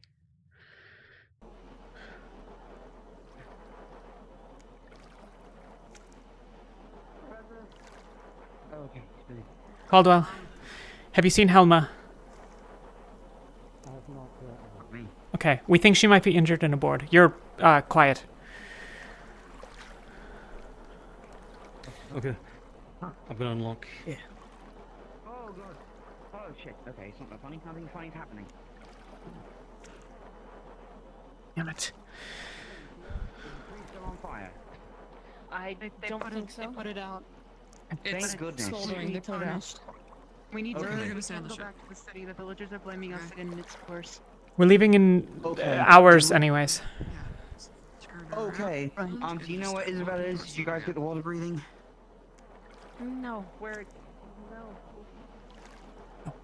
Okay. Caldwell, have you seen Helma? Okay, we think she might be injured and aboard. You're quiet. Okay. I'm gonna unlock. Yeah. Oh god. Oh shit. Okay, it's not that funny. Nothing funny's happening. Damn it. Still on fire. I don't think so. They put it out. Thank goodness. Smoldering, they put it out. We need Okay. to We're go back to the city. The villagers are blaming us in its course. We're leaving in hours, anyways. Okay. Do you know where Isabel is? Did you guys get the water breathing? No, where... No. Alright,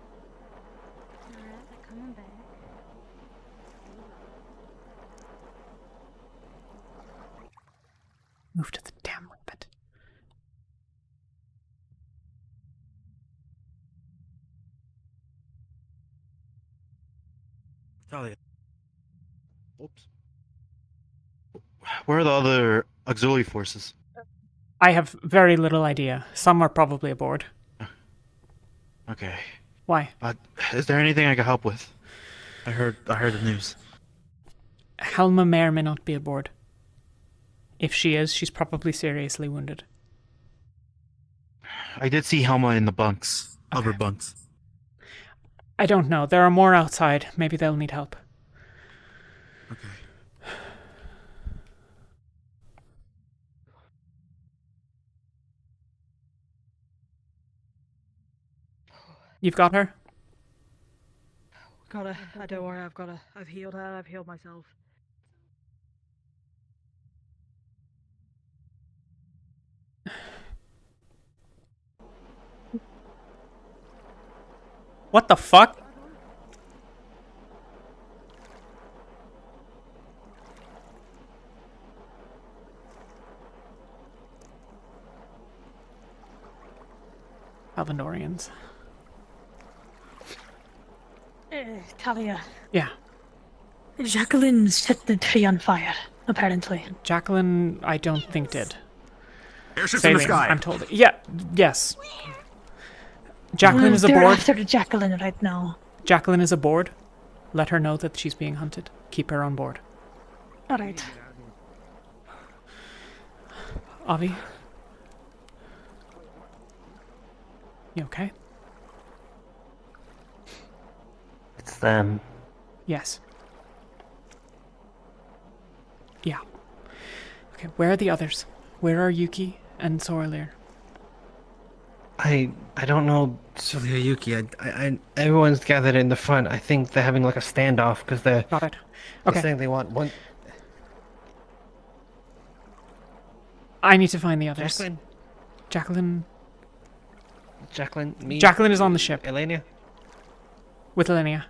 they're coming back. Move to the damn rabbit. Talia. Oops. Where are the other auxiliary forces? I have very little idea. Some are probably aboard. Okay. Why? Is there anything I can help with? I heard the news. Helma may or may not be aboard. If she is, she's probably seriously wounded. I did see Helma in the bunks. Upper bunks. I don't know. There are more outside. Maybe they'll need help. You've got her? Got her. Don't worry, I've got her. I've healed her. I've healed myself. What the fuck? Alvandorians. Talia. Yeah. Jacqueline set the tree on fire, apparently. Jacqueline, I don't think did. Airships in the Saline, sky. I'm told. Yeah, yes. Jacqueline is They're aboard. after Jacqueline right now. Jacqueline is aboard. Let her know that she's being hunted. Keep her on board. Alright. Avi? You okay? It's them. Yes. Yeah. Okay, where are the others? Where are Yuki and Sorlir? I don't know Talia, Yuki. I everyone's gathered in the front. I think they're having like a standoff because they're. Got it. They're Okay. saying they want one. I need to find the others. Jacqueline. Jacqueline. Jacqueline. Me. Jacqueline is on the ship. Elenia. With Elenia.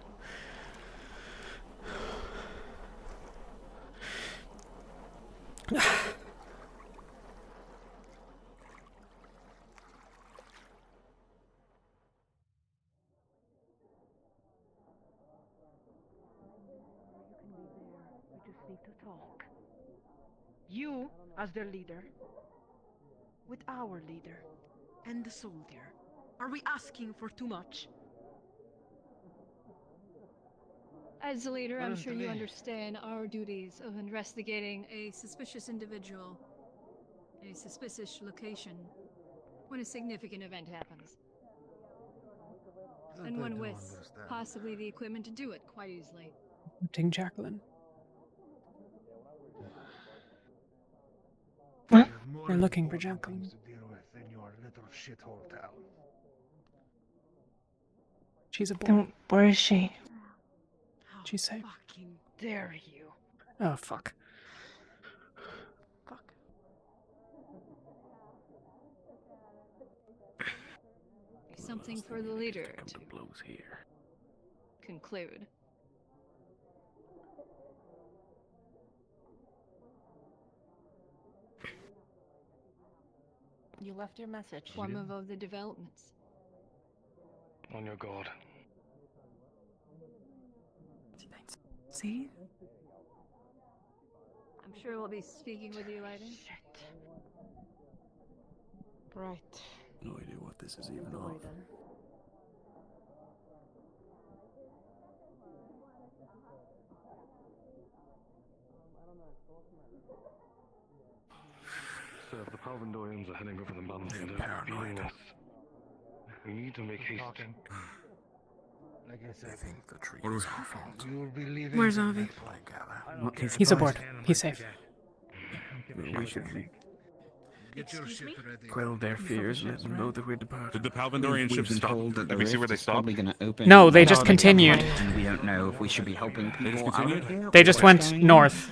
We just need to talk. You, as their leader, with our leader, and the soldier. Are we asking for too much? As a leader, I'm sure you understand our duties of investigating a suspicious individual, a suspicious location, when a significant event happens. And one with possibly the equipment to do it quite easily. Ting Jacqueline. What? They're looking for Jacqueline. She's aboard. Where is she? She's safe. Fucking dare you. Oh, fuck. Something for the leader to conclude. You left your message. Form of the developments. On your guard. See? I'm sure we'll be speaking with you later. Right. No idea what this is even of. Sir, the Palvandorians are heading over the mountains and they're beating us. We need to make haste. Like I said, I think the tree What is was- our fault. You will be leaving Where's the Avi? flag gather. Not too He's aboard. surprised. He's safe. We should Get your ship ready. quell their fears, let them know that we're departed. Did the Palvandorian ship stop? Did we see where they stopped? Probably going to open. No, they just continued. And we don't know if we should be helping people out of here. They just or what's went going on. north.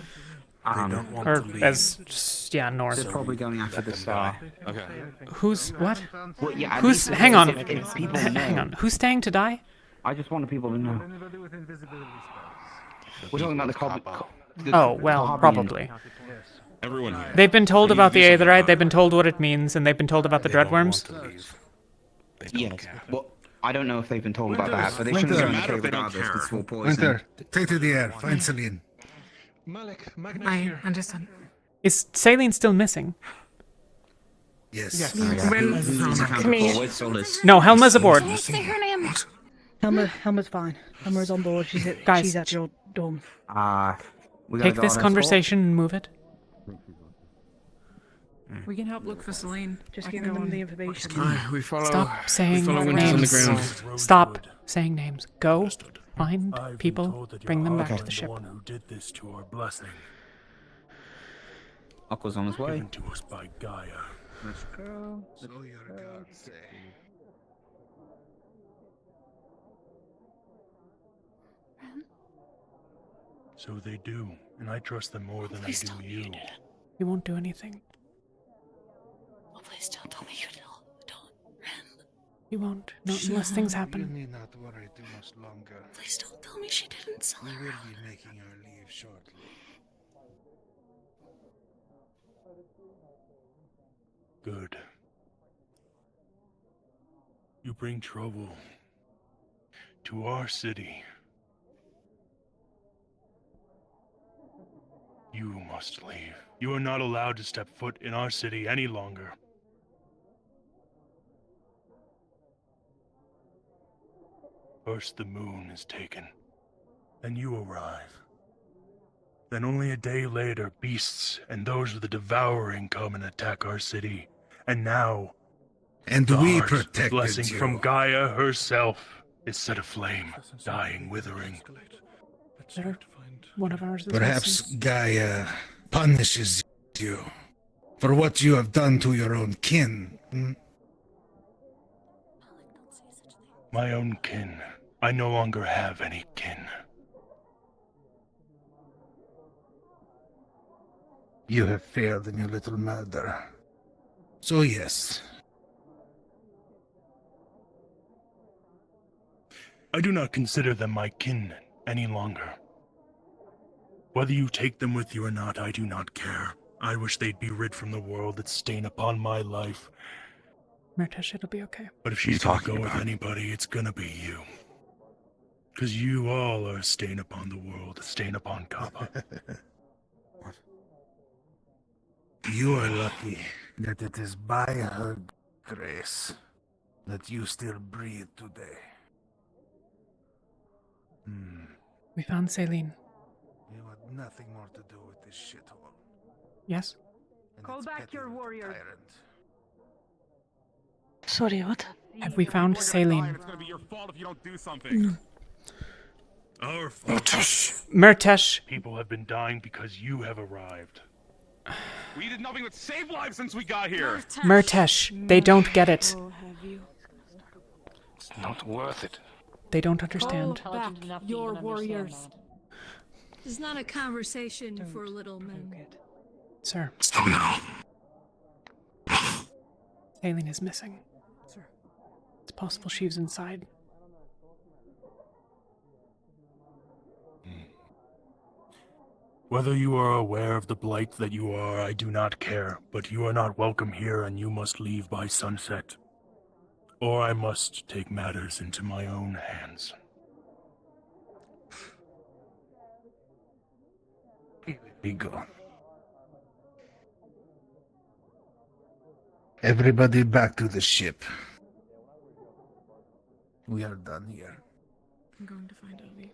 Or north. They're probably going after the star. Okay. Who's what? Well, yeah, at Who's? least Hang on. if people Hang know. on. Who's staying to die? I just wanted people to know. We're talking about the Khaba. Oh well, probably. Everyone here. They've been told about the Aetherite. They've been told what it means, and they've been told about the Dreadworms. Yes. Well, I don't know if they've been told about that, but they shouldn't go in the cave regardless. It's full poison. Winter, take to the air. Find Celine. Magnus I here. understand. Is Saline still missing? Yes. Come here. No, Helma's aboard. Say her name. Helma's fine. Helma's on board. Guys. She's at your dorm. Take this conversation and move it. We can help look for Celine. Just giving them the information. We follow. Stop saying follow Winters on the names. ground. Stop saying names. Go find people. Bring them back to the ship. One who did this to our blessing, Aqua's on his way. given to us by Gaia. Let's go. So your gods say. So they do, and I trust them more than I Please do tell me you. you did it. He won't do anything. Oh, please don't tell me you did it. He won't. Not unless things You happen. need not worry too much longer. Please don't tell me she didn't sell We her will out. be making our leave shortly. Good. You bring trouble to our city. You must leave. You are not allowed to step foot in our city any longer. First the moon is taken, then you arrive. Then only a day later, beasts and those of the devouring come and attack our city. And now, And the we heart, protected blessing you. from Gaia herself, is set aflame, dying, withering. There, one of ours is Perhaps missing. Gaia punishes you for what you have done to your own kin. My own kin. I no longer have any kin. You have failed in your little murder. So yes. I do not consider them my kin any longer. Whether you take them with you or not, I do not care. I wish they'd be rid from the world that stain upon my life. Murtesh, it'll be okay. But if she's gonna go with anybody, it's gonna be you. Because you all are a stain upon the world, a stain upon Khaba. You are lucky that it is by her grace that you still breathe today. We found Celine. You had nothing more to do with this shithole. Yes? And Call its back petty your little warriors. tyrant. Sorry, what? Have we found Celine? It's gonna be your fault if you don't do something. Our fault. Murtesh! People have been dying because you have arrived. We did nothing but save lives since we got here. Murtesh, they don't get it. It's not worth it. They don't understand. Call back your warriors. This is not a conversation for little men. Sir. Stop now. Celine is missing. Sir. It's possible she was inside. Whether you are aware of the blight that you are, I do not care, but you are not welcome here and you must leave by sunset. Or I must take matters into my own hands. Be gone. Everybody back to the ship. We are done here. I'm going to find Obi.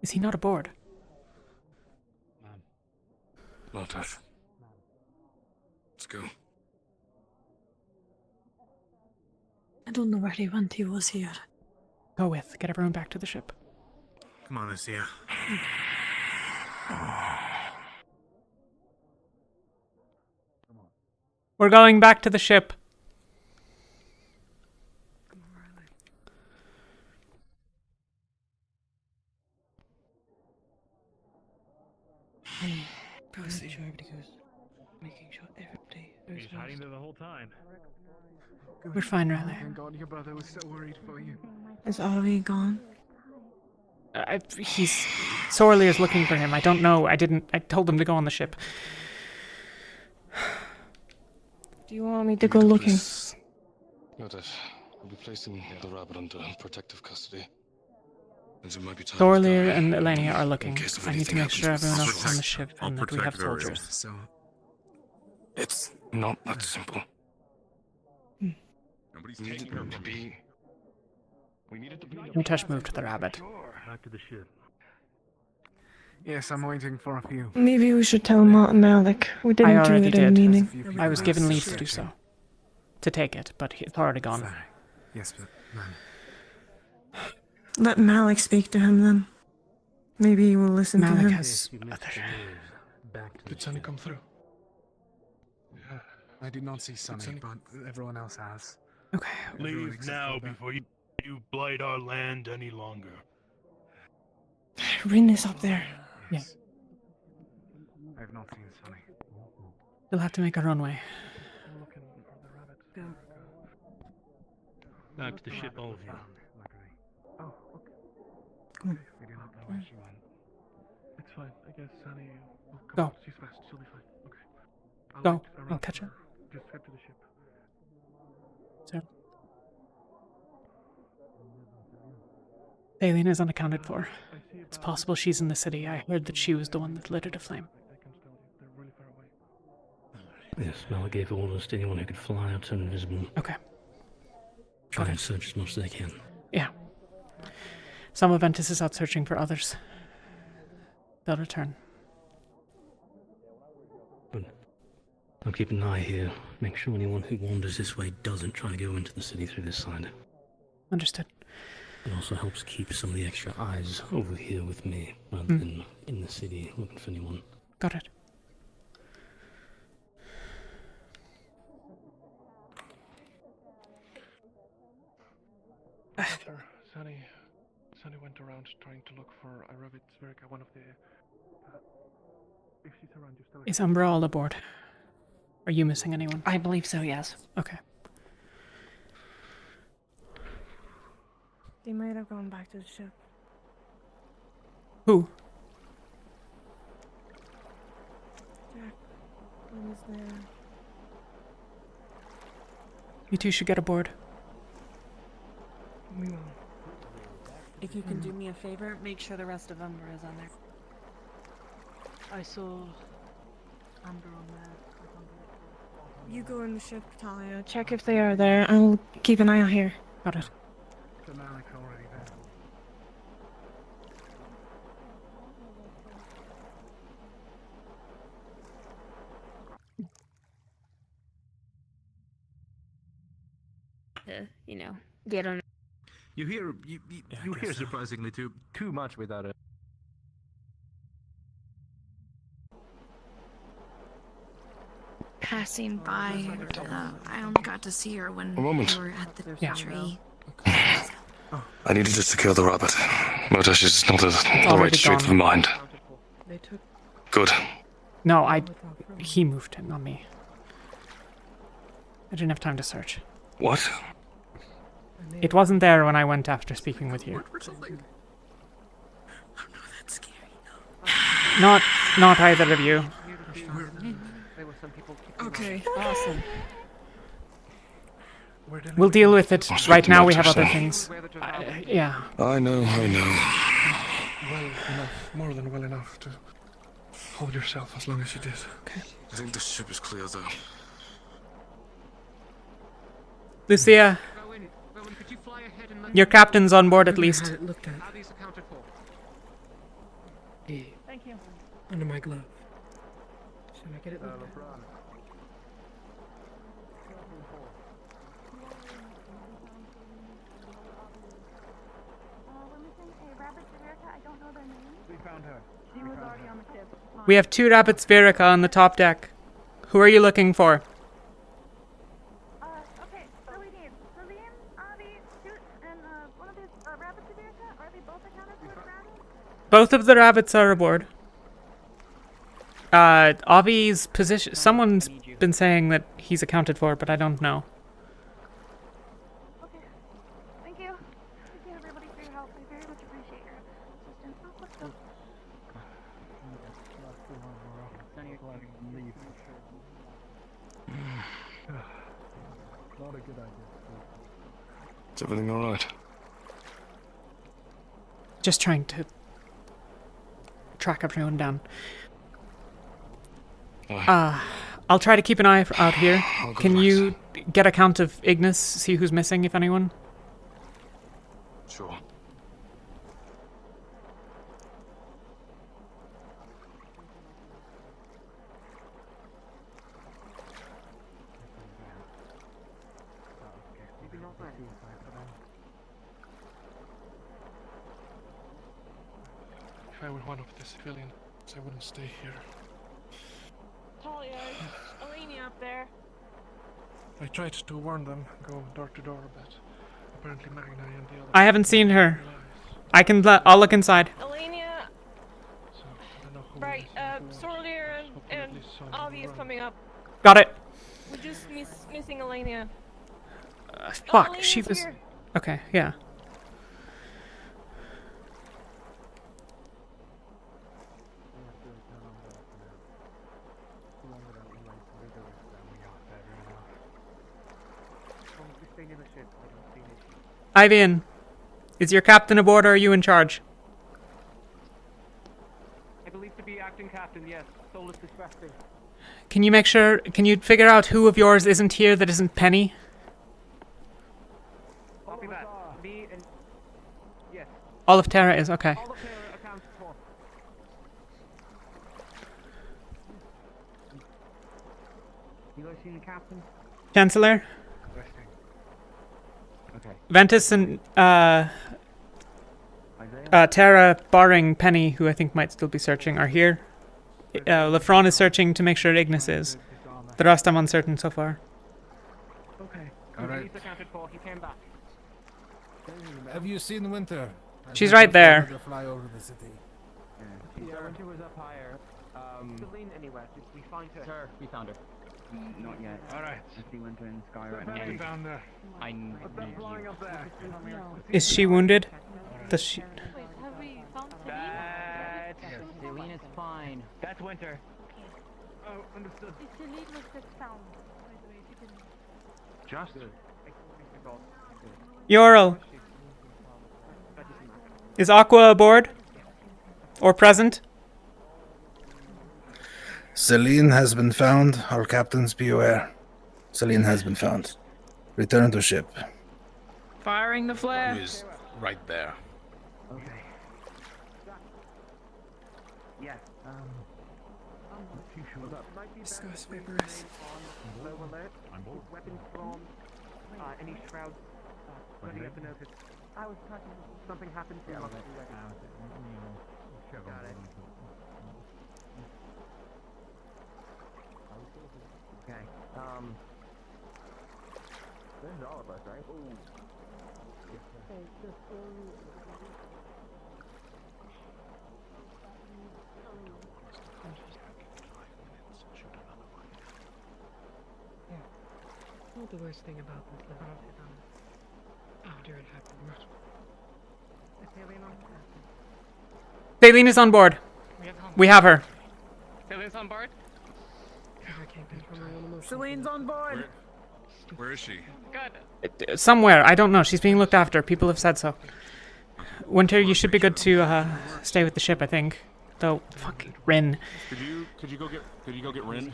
Is he not aboard? Lotus. Let's go. I don't know where he went. He was here. Go with. Get everyone back to the ship. Come on, Lucia. We're going back to the ship. Making sure everybody goes. Making sure everybody goes. He's hiding there the whole time. We're fine, Riley. Thank God your brother was so worried for you. Is Avi gone? He's... Sorely is looking for him. I don't know. I told him to go on the ship. Do you want me to go looking? Lotus, we'll be placing the rabbit under protective custody. As it might be time Thorlear and Elenia are looking. case of I need to anything make sure happens everyone with else is on the ship and that we have soldiers. So, it's not that simple. Nobody's taking her from me. We needed to be. Murtesh moved the rabbit. Back to the ship. Yes, I'm waiting for a few. Maybe we should tell Malik. We I didn't do already it in did. meaning. I was given leave to do so. To take it, but it's already gone. Sorry. Yes, but man. Let Malik speak to him then. Maybe he will listen to Malik him. has... Did Sonny come through? I did not see Sonny, but everyone else has. Okay. Leave now before you blight our land any longer. Rin is up there. Yeah. I've not seen Sunny. You'll have to make our own way. Back to the ship over here. Oh, okay. Come on. We do not know where she went. It's fine. I guess Sunny will come. Go. Out. She's fast. She'll be fine. Okay. Go. wait I'll around catch for her. Just head to the ship. So. Aileen is unaccounted for. It's possible she's in the city. I heard that she was the one that lit it aflame. Yes, Mala gave orders to anyone who could fly or turn invisible. Okay. Try and search as much as they can. Yeah. Some of Ventus is out searching for others. They'll return. But I'll keep an eye here. Make sure anyone who wanders this way doesn't try to go into the city through this side. Understood. It also helps keep some of the extra eyes over here with me, rather than in the city looking for anyone. Got it. Sunny went around trying to look for Rabbit Sverka, one of the... if she's around, just tell her. Is Umbra all aboard? Are you missing anyone? I believe so, yes. Okay. They might have gone back to the ship. Who? Jack, when was there? You two should get aboard. We will. If you can do me a favor, make sure the rest of Umbra is on there. I saw Umbra on that. You go in the ship, Talia. Check if they are there. I'll keep an eye out here. Got it. The Malik already there. Get on. You hear you hear surprisingly too much without a. Passing by, I only got to see her when A moment. we were at the tree. I needed to secure the rabbit. Motash is not the right already state gone. of mind. They took. Good. No, he moved it, not me. I didn't have time to search. What? It wasn't there when I went after speaking with you. Not either of you. Okay. Awesome. We'll deal with it. I'll speak Right to now we Motash have other then. things. Yeah. I know. Well enough, more than well enough to hold yourself as long as you did. Okay. I think the ship is clear though. Lucia, your captain's on board at least. Looked at. Thank you. Under my glove. Should I get it looked at? We found her. She was already on the ship. We have 2 rabbits Verica on the top deck. Who are you looking for? Okay, so we need Celine, Avi, Shoot, and one of these rabbits of Erica. Are they both accounted for the rabbits? Both of the rabbits are aboard. Avi's position... Someone's been saying that he's accounted for, but I don't know. Okay. Thank you. Thank you, everybody, for your help. I very much appreciate your assistance. Oh, let's go. Not a good idea. Is everything alright? Just trying to track everyone down. I'll try to keep an eye out here. Can you get a count of Ignis, see who's missing, if anyone? Sure. If I were one of the civilians, I wouldn't stay here. Talia, Elenia up there. I tried to warn them, go door to door, but apparently Magna and the other... I haven't seen her. I'll look inside. Elenia, Avi is coming up. Got it. We're just missing Elenia. Fuck, Elena's she was... here. Okay, yeah. Ivan, is your captain aboard or are you in charge? I believe to be acting captain, yes. Solus is resting. Can you make sure, can you figure out who of yours isn't here that isn't Penny? Copy that. Me and... Yes. All of Terra is, okay. All of Terra accounts for. You guys seen the captain? Chancellor? Okay. Ventus and, Terra, barring Penny, who I think might still be searching, are here. Lafron is searching to make sure Ignis is. The rest I'm uncertain so far. Okay. Alright. He's accounted for. He came back. Have you seen Winter? She's right there. Fly over the city. Yeah, Winter was up higher. Celine, anyway. Did we find her? Sir, we found her. Not yet. Alright. I see Winter in the sky right What's now. down there? I need flying up there. Is she wounded? Does she... Wait, have we found Celine is fine. That's Winter. Oh, understood. Celine was just found, by the way, if you didn't. Just? Yoral. Is Aqua aboard? Or present? Celine has been found. Our captains be aware. Celine has been found. Return to ship. Firing the flare. Who is right there? Okay. Yeah. Skyscrapers. Low alert. Weapons from any shrouds. Putting up the notice. I was talking. Something happened to us. Got it. Okay. This is all of us, right? Ooh. Well, the worst thing about this is after it happened. Baleen is on board. We have her. Celine's on board? Celine's on board. Where is she? Good. Somewhere. I don't know. She's being looked after. People have said so. Winter, you should be good to stay with the ship, I think. Though, fucking Rin. Could you go get Rin?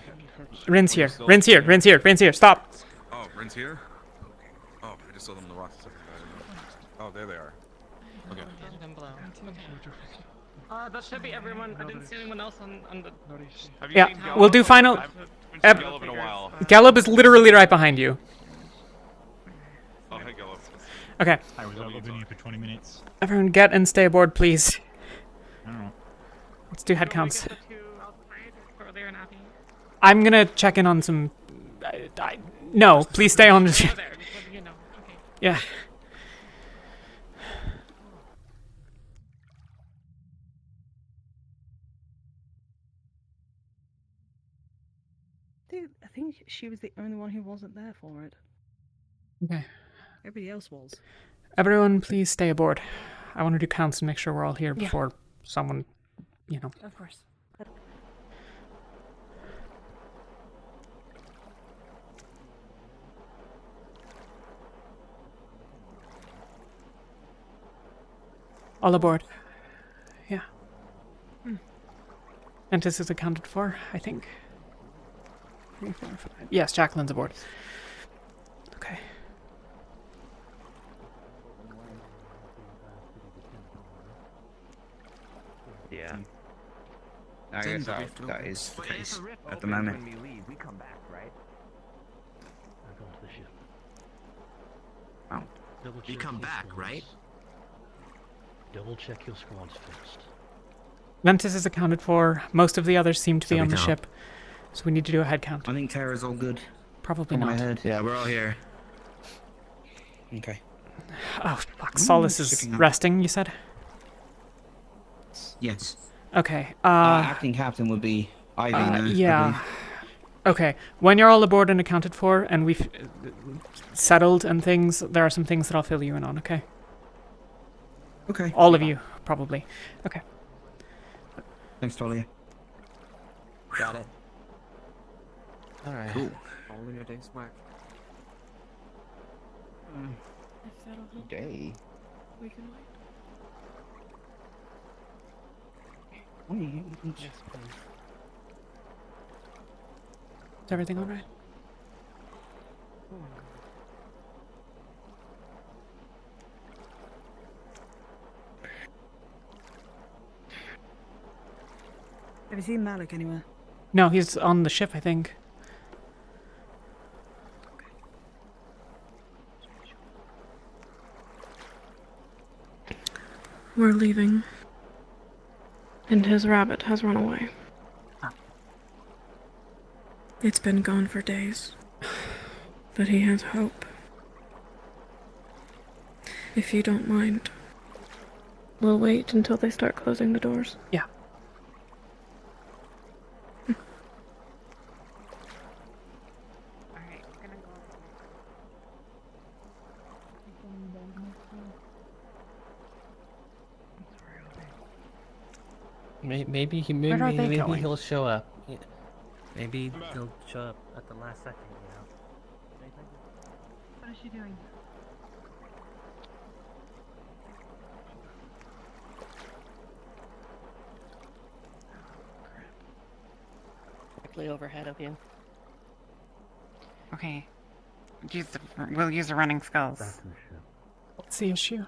Rin's here. Rin's here. Rin's here. Rin's here. Stop. Oh, Rin's here? Oh, I just saw them on the rocks. Oh, there they are. Okay. That should be everyone. I didn't see anyone else on the... Have you Yeah, seen we'll do final... I haven't seen Gelb in a while. Gelb is literally right behind you. Oh, hey, Gelb. Okay. I was out been here for 20 minutes. Everyone get and stay aboard, please. Alright. Let's do head counts. I'm gonna check in on some... no, please stay on the ship. Yeah. Dude, I think she was the only one who wasn't there for it. Okay. Everybody else was. Everyone, please stay aboard. I want to do counts and make sure we're all here Yeah. before someone, you know. Of course. All aboard. Yeah. Ventus is accounted for, I think. 3, 4, 5. Yes, Jacqueline's aboard. Okay. Yeah. I guess that is the case at the moment. When we leave, we come back, right? Back onto the ship. Oh. Double You check come your back, squads. right? Double check your squads first. Ventus is accounted for. Most of the others seem to be So on we the can't. ship. So we need to do a head count. I think Terra's all good. Probably From what I not. heard. Yeah, we're all here. Okay. Oh, fuck. Solus is sticking up. resting, you said? Yes. Okay. Acting captain would be Ivy, no, I Yeah. believe. Okay. When you're all aboard and accounted for, and we've settled and things, there are some things that I'll fill you in on. Okay. Okay. All of you, probably. Okay. Thanks, Talia. Got it. Alright. Cool. All in your day's work. If that'll help, Day. we can wait. Yes, please. Is everything all right? Have you seen Malik anywhere? No, he's on the ship, I think. We're leaving. And his rabbit has run away. It's been gone for days. But he has hope. If you don't mind, we'll wait until they start closing the doors. Yeah. Maybe Where are they going? he'll show up. Maybe he'll show up at the last second, you know. What is she doing? Directly overhead of you. Okay. We'll use the running skulls. Back to the ship. What's the issue?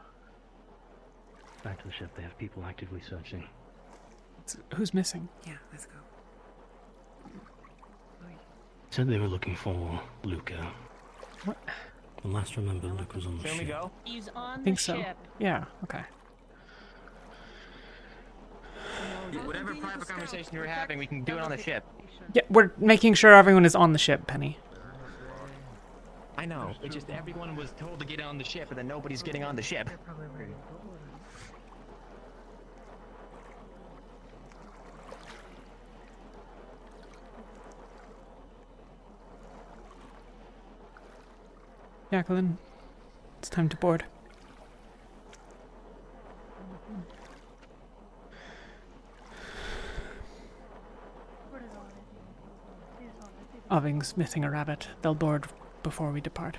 Back to the ship. They have people actively searching. Who's missing? Yeah, let's go. Said they were looking for Luca. What? The last I remember, Luke was on the ship. He's on I think the so. ship. Yeah, okay. Whatever private conversation you were having, we can do it on the ship. Yeah, we're making sure everyone is on the ship, Penny. I know. It's just everyone was told to get on the ship, and then nobody's getting on the ship. Jacqueline, it's time to board. Oving's missing a rabbit. They'll board before we depart.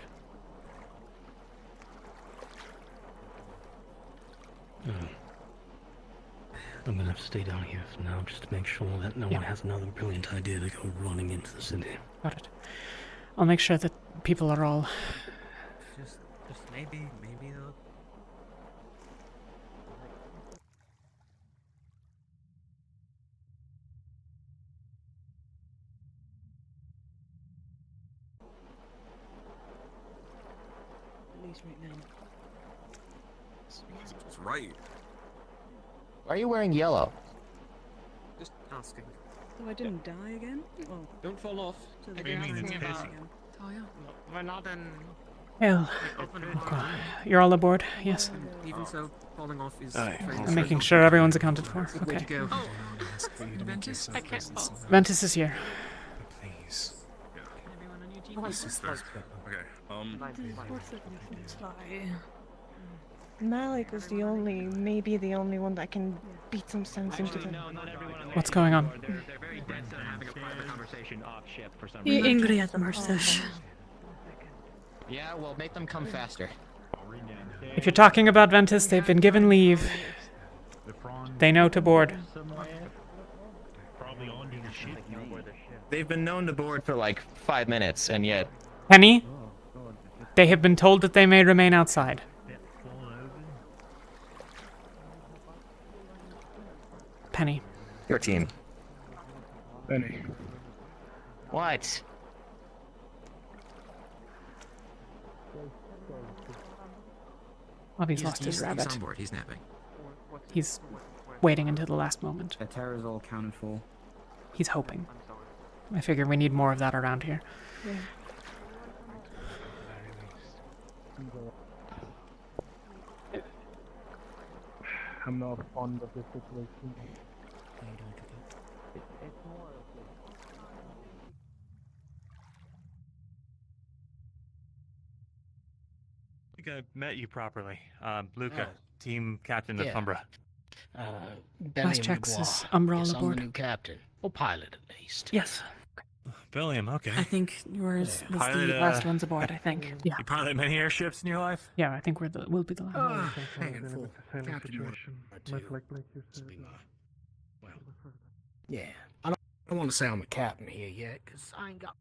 I'm gonna have to stay down here for now, just to make sure that no one has another brilliant idea to go running into the city. Got it. I'll make sure that people are all... Just maybe they'll... At least right now. It's right. Why are you wearing yellow? Just asking. So I didn't die again? Well, Don't fall off. so the What do you mean it's again. pissing? Talia? We're not in... Well, you're all aboard, yes? Even so, falling off is... I'm making sure everyone's accounted for. Way Okay. to go. Ventus? I can't fall. Ventus is here. Please. Everyone on your team? Okay. Malik is maybe the only one that can beat some sense into them. What's going on? They're very dead set on having a private conversation off ship for some You're reason. angry at them, Arsesh. Yeah, well, make them come faster. If you're talking about Ventus, they've been given leave. They know to board. They've been known to board for like 5 minutes, and yet... Penny, they have been told that they may remain outside. Penny. Your team. Penny. What? Obviously lost his rabbit. He's on board. He's napping. He's waiting until the last moment. The terror's all accounted for. He's hoping. I figure we need more of that around here. Yeah. I'm not fond of this situation. It's more of I met you properly. Luca, Oh. team captain of Yeah. Umbra. Belliam checks Dubois. is Umbra all Guess I'm aboard? the new captain. Or pilot, at least. Yes. Billiam, okay. I think yours was Pilot, the last ones aboard, I think. Yeah. You pilot many airships in your life? Yeah, I think we'll be the last. Handful. Captain one or two. This will be my... Well, yeah. I don't want to say I'm a captain here yet, because I ain't got...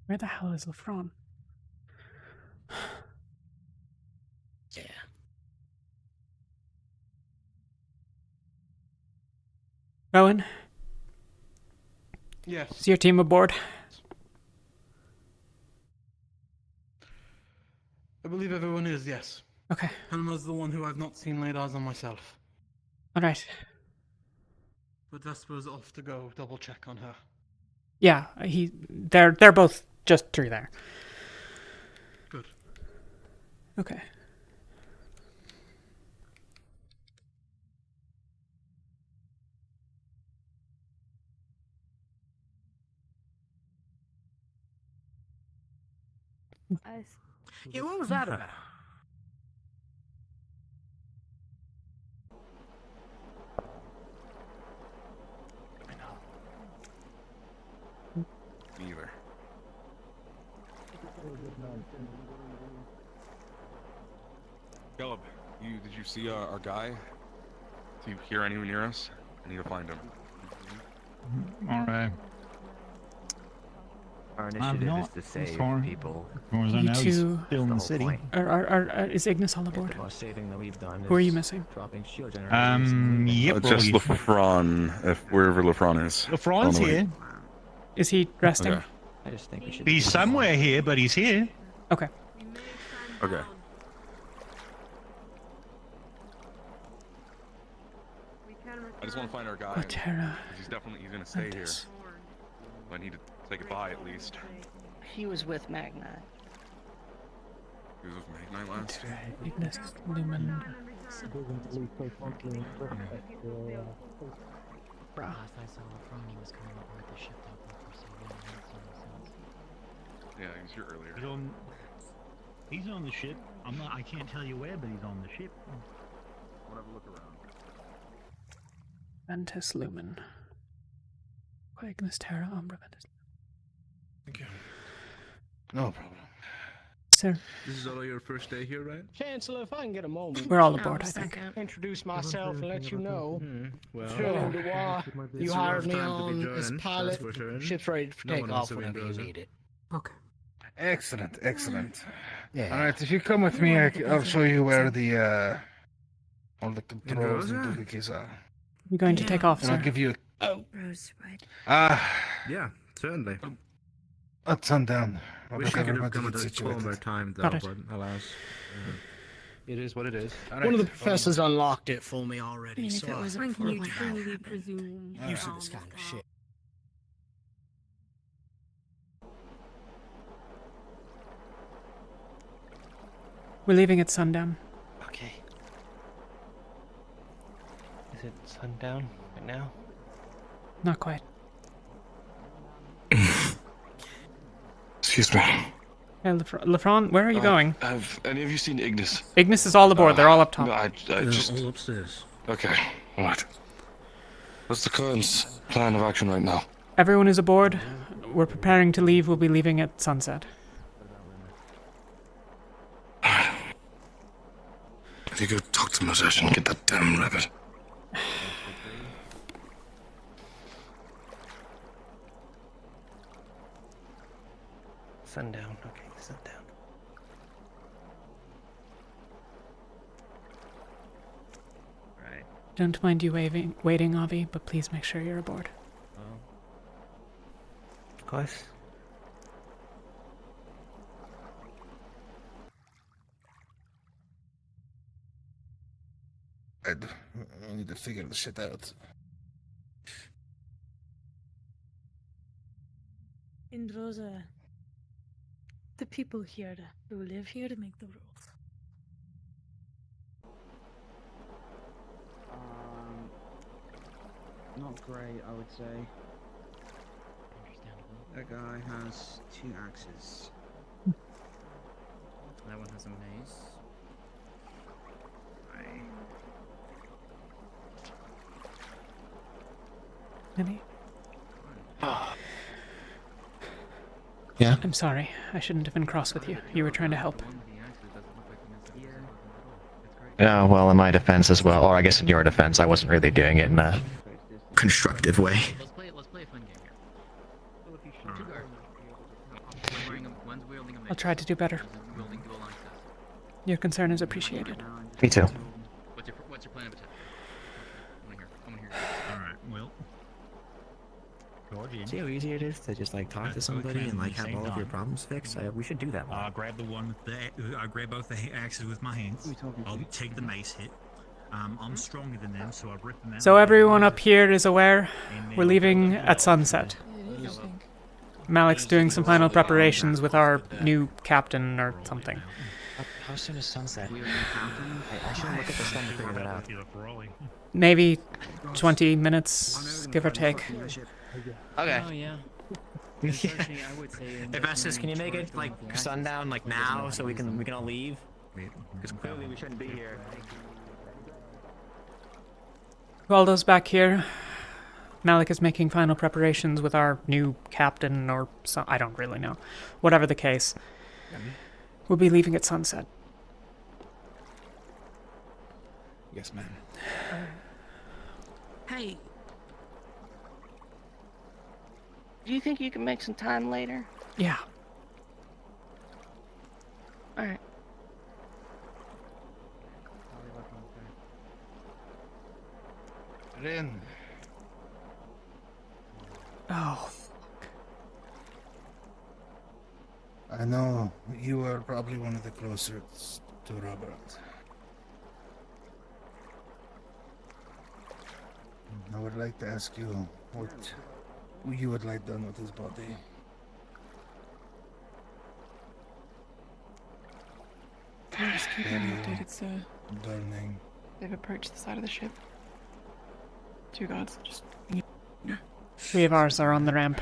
Where the hell is Lafron? Yeah. Rowan? Yes. Is your team aboard? I believe everyone is, yes. Okay. Helma's the one who I've not seen laid eyes on myself. Alright. But Vesper's off to go double check on her. Yeah, they're both just through there. Good. Okay. Yeah, what was that about? Me either. Caleb, did you see our guy? Do you hear anyone near us? I need to find him. Alright. Our I'm initiative not is to save sorry. people. As far as I You know, he's two still in the That's the city. whole point. Is Ignis all aboard? The most saving that we've done Who are you is missing? dropping shield generators. Yep. Just Lafron, if wherever Lafron is. Lafron's On the way. here. Is he resting? Okay. I just think we should. He's somewhere here, but he's here. Okay. Okay. I just want to find our guy. Lathariel. Because he's gonna stay here. I need to say goodbye at least. He was with Magnus. He was with Magnite last. Ignis, Lumen. Last I saw Lafron, he was coming up with the ship top for so Yeah, he was here earlier. He's on the ship. I can't tell you where, but he's on the ship. We'll have a look around. Ventus Lumen. Ignis Terra Umbra Ventus. Thank you. No problem. Sir. This is all your first day here, right? Chancellor, if I can get a moment. We're all aboard, I think. Introduce myself and let you know. Well, Belliam Dubois, you it's hired a me rough time to be on as joining, pilot. that's for sure. Ship's ready to No take one off wants to be whenever you frozen. need it. Okay. Excellent, excellent. Yeah. Alright, if you come with me, I'll show you where all the controls and Rosa? doohickeys are. You're going to take off, And sir. I'll give you Rosewood. Yeah, certainly. at sundown. I'll Wish get I could have everybody come at a situated. calmer time, though, Got it. but alas. It is what it is. One of the professors unlocked it for me already, I mean, if so it was a I Can you truly presume? used to this kind of shit. We're leaving at sundown. Okay. Is it sundown right now? Not quite. Excuse me. Hey, Lafron, where are you going? Have any of you seen Ignis? Ignis is all aboard. They're all up top. No, I just. all upstairs. Okay, alright. What's the current plan of action right now? Everyone is aboard. We're preparing to leave. We'll be leaving at sunset. If you go talk to Moses and get that damn rabbit. Sundown. Okay, sundown. Right. Don't mind you waiting, Avi, but please make sure you're aboard. Of course. I need to figure this shit out. And Rosa, the people here who live here to make the rules. Not great, I would say. That guy has 2 axes. That one has a mace. Any? Yeah? I'm sorry. I shouldn't have been cross with you. You were trying to help. Yeah, well, in my defense as well, or I guess in your defense, I wasn't really doing it in a constructive way. Let's play a fun game here. One's wielding a mace. I'll try to do better. Wielding dual axes. Your concern is appreciated. Me too. What's your plan of attack? I wanna hear. Alright, well. George, See how easy it is to just like talk to somebody and like have all of your problems fixed? We should do that one. I'll grab the one with the. I'll grab both the axes with my hands. I'll take the mace hit. I'm stronger than them, so I'll rip them out. So everyone up here is aware. We're leaving at sunset. Malik's doing some final preparations with our new captain or something. How soon is sunset? I should look at the sun to figure that out. Maybe 20 minutes, give or take. Okay. Oh yeah. Hey, Festus, can you make it like sundown like now so we can all leave? Because clearly we shouldn't be here. Waldo's back here. Malik is making final preparations with our new captain or some, I don't really know. Whatever the case. We'll be leaving at sunset. Yes, ma'am. Hey. Do you think you can make some time later? Yeah. Alright. Rin. Oh. I know you are probably one of the closest to Robert. I would like to ask you what you would like done with his body. Can I just keep him updated, sir? Burning. They've approached the side of the ship. 2 guards, just... 3 of ours are on the ramp.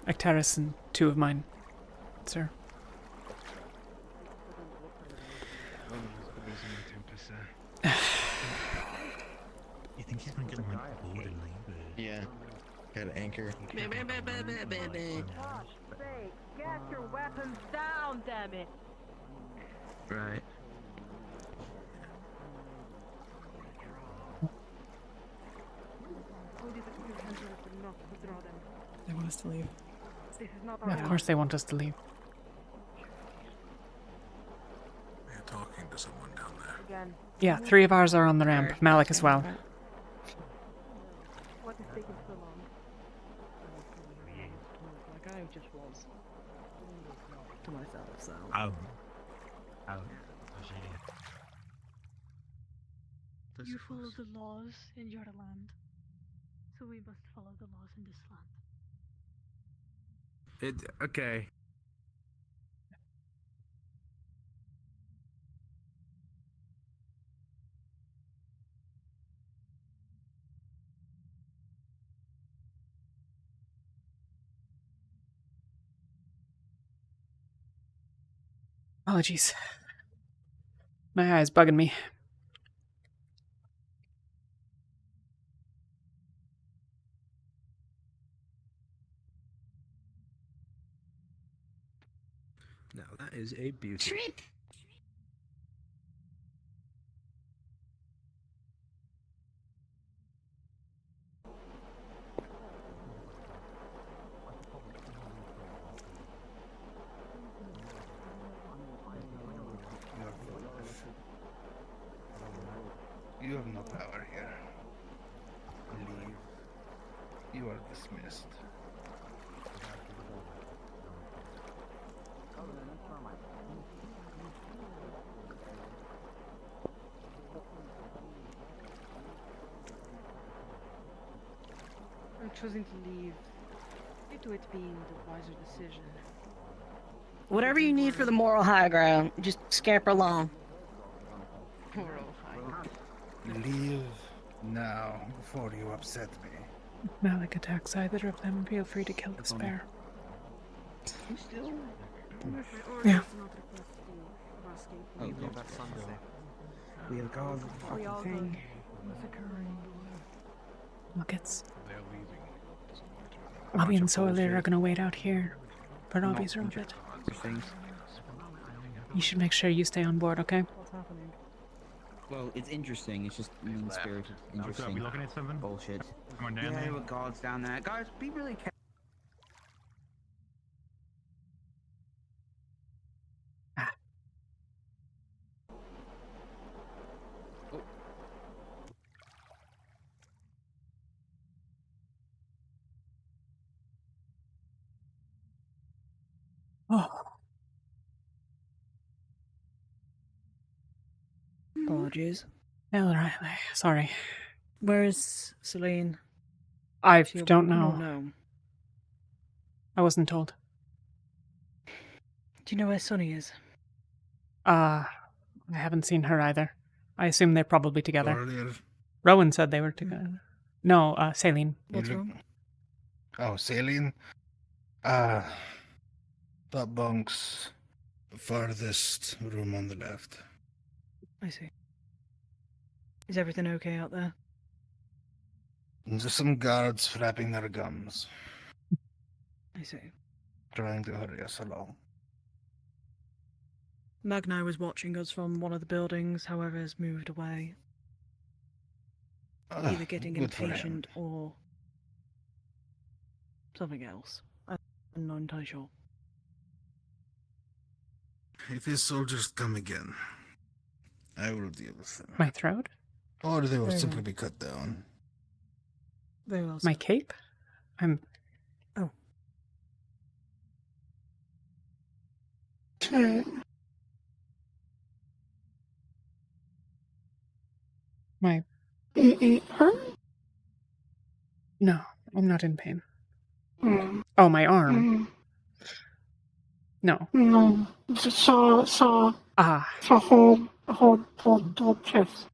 Actaris and 2 of mine, sir. You think he's gonna get like bored and leave? Yeah. Got an anchor. Get your weapons down, damn it! Right. They want us to leave. Yeah, of course they want us to leave. You're talking to someone down there. Yeah, 3 of ours are on the ramp. Malik as well. What is taking so long? Like I just was. To myself, so. Oh. You follow the laws in your land, so we must follow the laws in this land. Okay. Apologies. My eye's bugging me. Now that is a beauty. Trip. You have no power here. Leave. You are dismissed. I'm choosing to leave due to it being the wiser decision. Whatever you need for the moral high ground, just scamper along. Moral high. Leave now before you upset me. If Malik attacks either of them, feel free to kill the spare. Yeah. Oh, We have gone fucking thing. Look, it's... They're leaving. Robbie and Soler are gonna wait out here for Robbie's robot. You should make sure you stay on board, okay? What's happening? Well, it's interesting. It's just mean-spirited, interesting. we looking at something? Bullshit. Come on down Yeah, there. there were guards down there. Guys, be really careful. Oh. Apologies. Riley, sorry. Where is Celine? I She don't will know. know. I wasn't told. Do you know where Sonny is? I haven't seen her either. I assume they're probably together. Lathariel. Rowan said they were together. No, Saline. What's wrong? Oh, saline? Top bunks. Farthest room on the left. I see. Is everything okay out there? Just some guards flapping their gums, I see. trying to hurry us along. Magnus was watching us from one of the buildings, however, has moved away. Either getting good for him. impatient or something else. I'm not entirely sure. If his soldiers come again, I will deal with them. My throat? Or they will Very simply well. be cut down. Very well. My sir. cape? I'm... Oh. My... Her? No, I'm not in pain. Oh, my arm. No. No. So Ah, whole chest.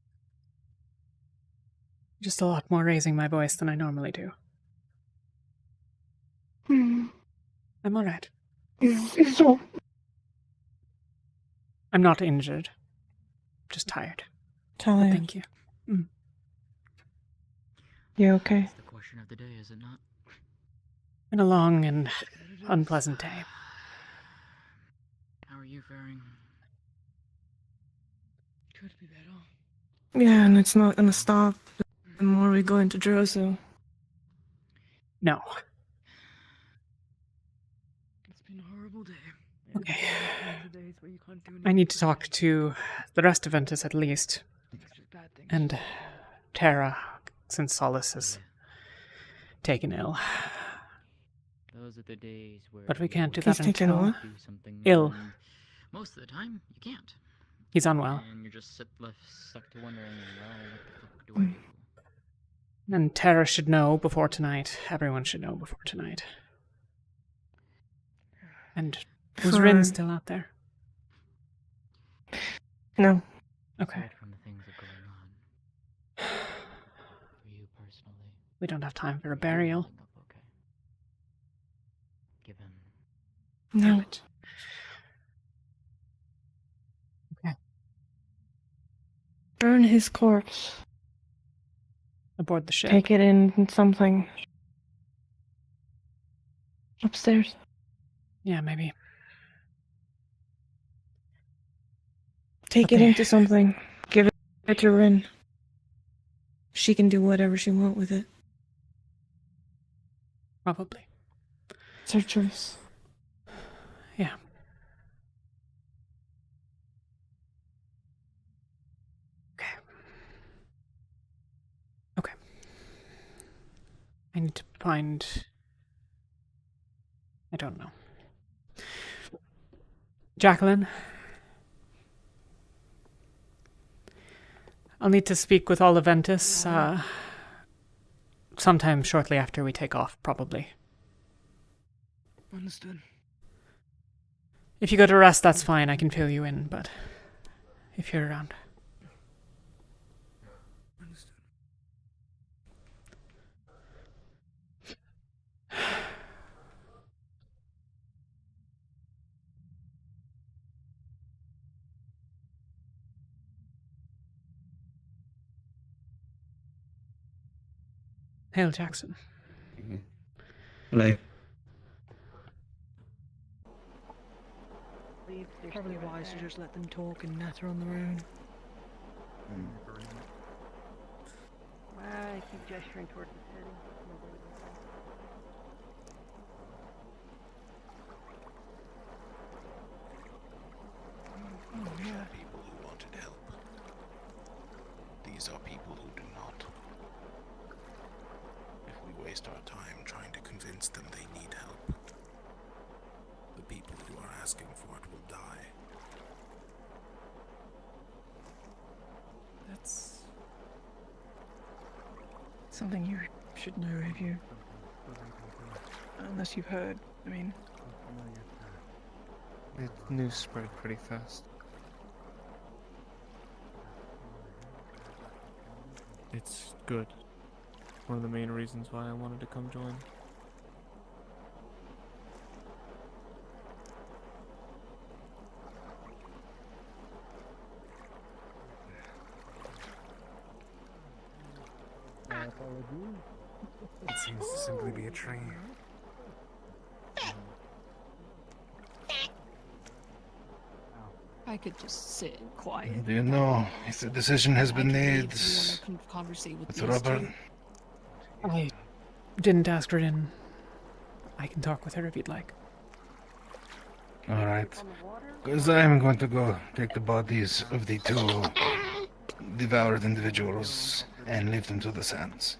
just a lot more raising my voice than I normally do. I'm alright. Is all. I'm not injured. Just tired. But Talia, thank you. you okay? The question of the day, is it not? Been a long and unpleasant day. How are you faring? Could be better. Yeah, and it's not gonna stop the more we go into Droso. No. It's been a horrible day. Okay. I need to talk to the rest of Ventus at least. And Terra, since Solace is taken ill. Those are the days where But we can't do He's that taken until... what? do something. Ill. And most of the time, you can't. He's unwell. And you're just left stuck to wondering, well, what the fuck do I do? And Terra should know before tonight. Everyone should know before tonight. And was For- Rin still out there? No. Okay. Aside from the things that are going on, for you personally, We don't have time for a are you burial. holding up okay? Given No. Okay. Burn his corpse. Aboard the ship. Take it in something. Upstairs. Yeah, maybe. Take it Okay. into something. Give it to Rin. She can do whatever she wants with it. Probably. It's her choice. Yeah. Okay. Okay. I need to find... I don't know. Jacqueline? I'll need to speak with all of Ventus, sometime shortly after we take off, probably. Understood. If you go to rest, that's fine. I can fill you in, but if you're around. Hail, Jackson. Hello. Probably wise to just let them talk and natter on their own. I keep gesturing towards the city. These are people who wanted help. These are people who do not. If we waste our time trying to convince them they need help, the people who are asking for it will die. That's something you should know if you... Unless you've heard, I mean... The news spread pretty fast. It's good. One of the main reasons why I wanted to come join. It seems to simply be a tree. I could just sit quiet. Do you know if the decision has been made Conversate with with Robert? I didn't ask her in. I can talk with her if you'd like. Alright. Because I'm going to go take the bodies of the two devoured individuals and leave them to the sands.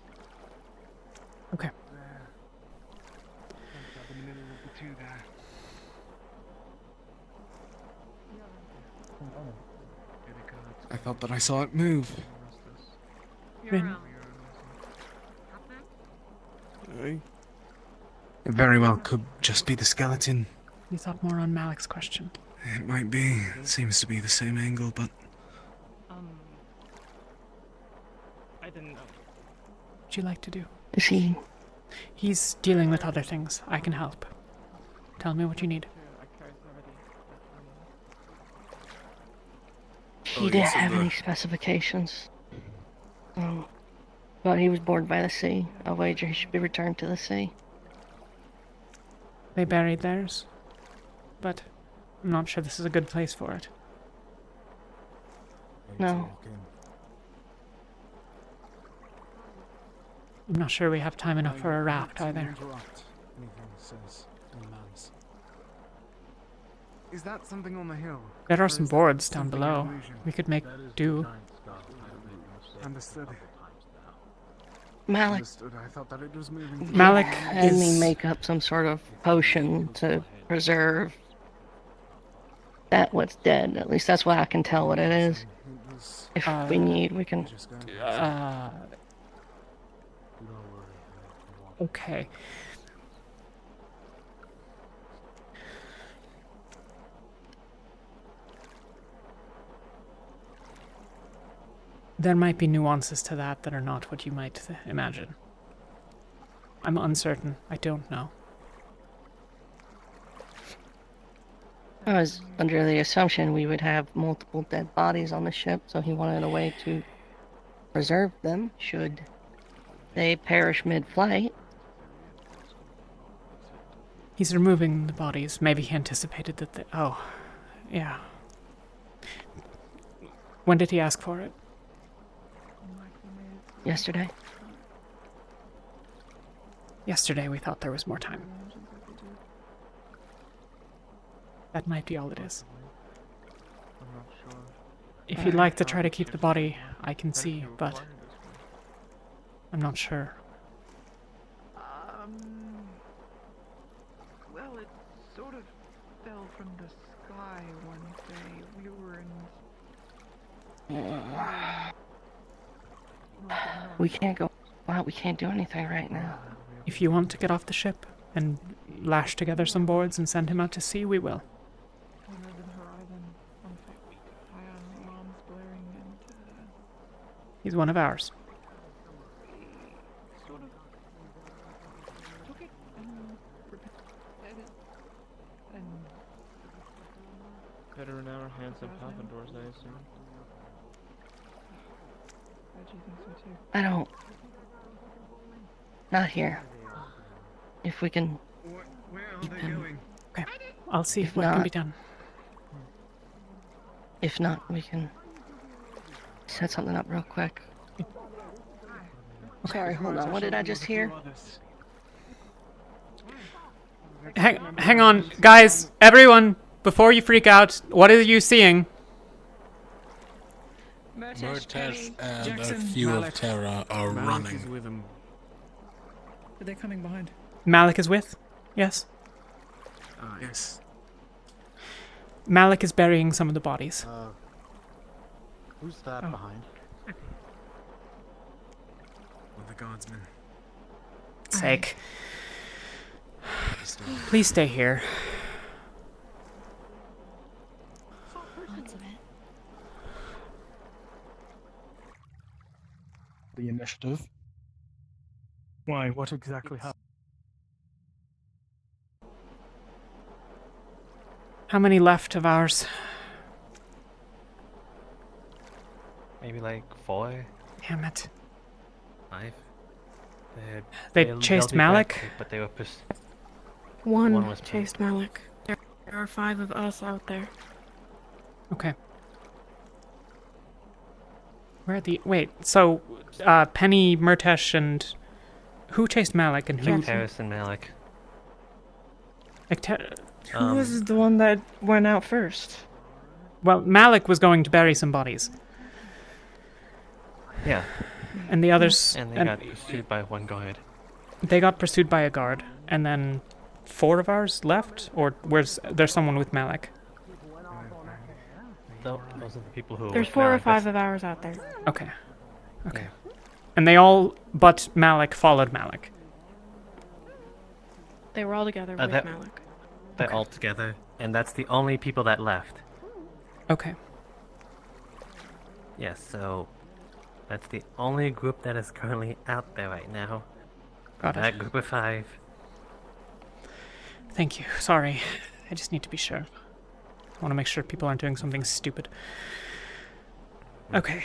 Okay. I felt that I saw it move. Rin. It very well could just be the skeleton. You thought more on Malik's question. It might be. It seems to be the same angle, but... I didn't know. What'd you like to do? Is he... He's dealing with other things. I can help. Tell me what you need. He didn't have any specifications. But he was bored by the sea. I wager he should be returned to the sea. They buried theirs, but I'm not sure this is a good place for it. No. I'm not sure we have time enough for a raft either. Is that something on the hill? There are some boards down below. We could make do. Understood. Malik Understood. I thought that it was moving. Malik had me is... make up some sort of potion to preserve that what's dead. At least that's what I can tell what it is. If we need, we can... Okay. There might be nuances to that that are not what you might imagine. I'm uncertain. I don't know. I was under the assumption we would have multiple dead bodies on the ship, so he wanted a way to preserve them should they perish mid-flight. He's removing the bodies. Maybe he anticipated that they... Oh, yeah. When did he ask for it? Yesterday. Yesterday we thought there was more time. That might be all it is. If you'd like to try to keep the body, I can see, but I'm not sure. Well, it sort of fell from the sky one day. We were in... We can't go out. We can't do anything right now. If you want to get off the ship and lash together some boards and send him out to sea, we will. He's one of ours. Sort of took it and repaired it and... Better in our hands than Papador's, I assume. I do think so too. I don't... Not here. If we can Where are keep they him. going? Okay, I'll see If what can not- be done. If not, we can set something up real quick. Sorry, hold on. What did I just hear? Hang on, guys, everyone, before you freak out, what are you seeing? Murtash and Jackson, a few Malik. of Terra are Malik running. is with him. Are they coming behind? Malik is with? Yes. Yes. Malik is burying some of the bodies. Who's that behind? Well, the guardsmen. Sake. Please stay here. Lots of it. The initiative. Why? What exactly happened? How many left of ours? Maybe like 4, Damn it. 5. They they'll chased be Malik? back, but they were One One was chased Malik. There are 5 of us out there. Okay. Where are the... Wait, so, Penny, Murtesh, and... Who chased Malik and who... Paris and Malik. Who was the one that went out first? Well, Malik was going to bury some bodies. Yeah. And the others... And they got pursued by one guard. They got pursued by a guard, and then 4 of ours left? Or there's someone with Malik? Those are the people who were There's with 4 or Malik. 5 of ours out there. Okay. Okay. And they all, but Malik, followed Malik. They were all together with that- Malik. They're all together, and that's the only people that left. Okay. Yes, so that's the only group that is currently out there right now. Got it. That group of 5. Thank you. Sorry. I just need to be sure. I want to make sure people aren't doing something stupid. Okay.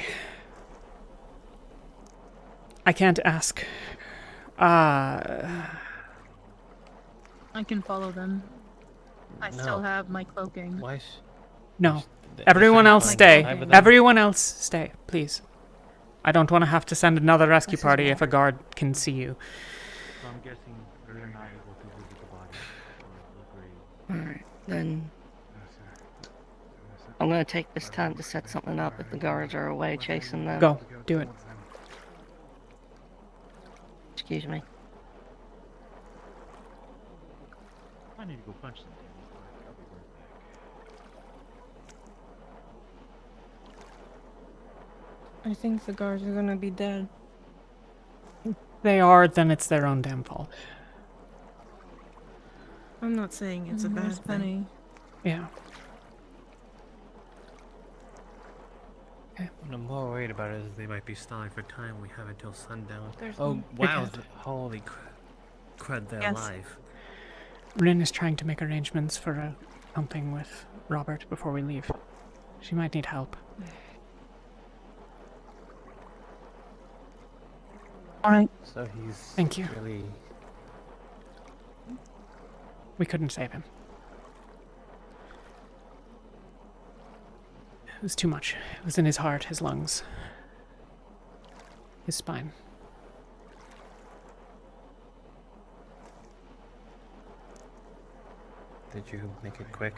I can't ask. I can follow them. I still No. have my cloaking. Why? No. They Everyone shouldn't else find stay. 5 of them. Everyone else stay, please. I don't want to have to send another rescue This is party if a water. guard can see you. So I'm guessing they're not able to visit the body or the grave. Alright, then I'm gonna take this time to set something up if the guards are away chasing them. Go. Do it. Excuse me. I need to go punch some things. I'll be right back. I think the guards are gonna be dead. They are, then it's their own damn fault. I'm not saying it's a bad Where's thing. Penny? Yeah. What I'm more worried about is they might be stalling for time. We have until sundown. There's Oh, one. wow. Okay. Holy crud, they're Yes. alive. Rin is trying to make arrangements for something with Robert before we leave. She might need help. Alright. So he's Thank you. really... We couldn't save him. It was too much. It was in his heart, his lungs, his spine. Did you make it quick?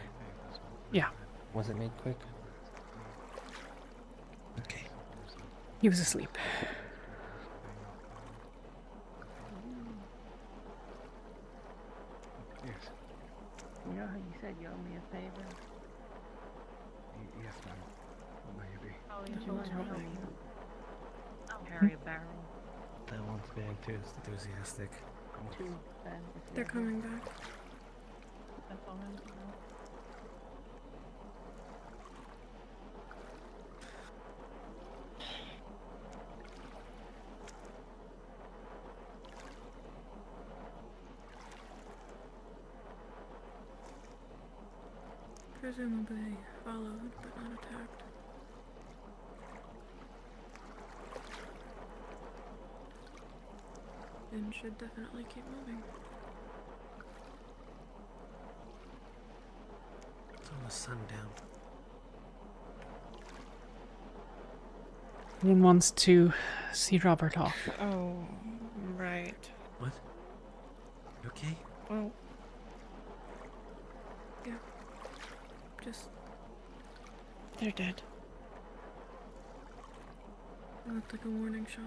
Yeah. Was it made quick? Okay. He was asleep. Yes. You know how you said you owe me a favor? Yes, ma'am. What may it be? Would you mind helping me? I'll carry a barrel. That one's being too enthusiastic. They're coming back. That's all I'm doing. Presumably followed, but not attacked. and should definitely keep moving. It's almost sundown. Everyone wants to see Robert off. Oh, right. What? You okay? Well, Yeah. Just they're dead. it looked like a warning shot.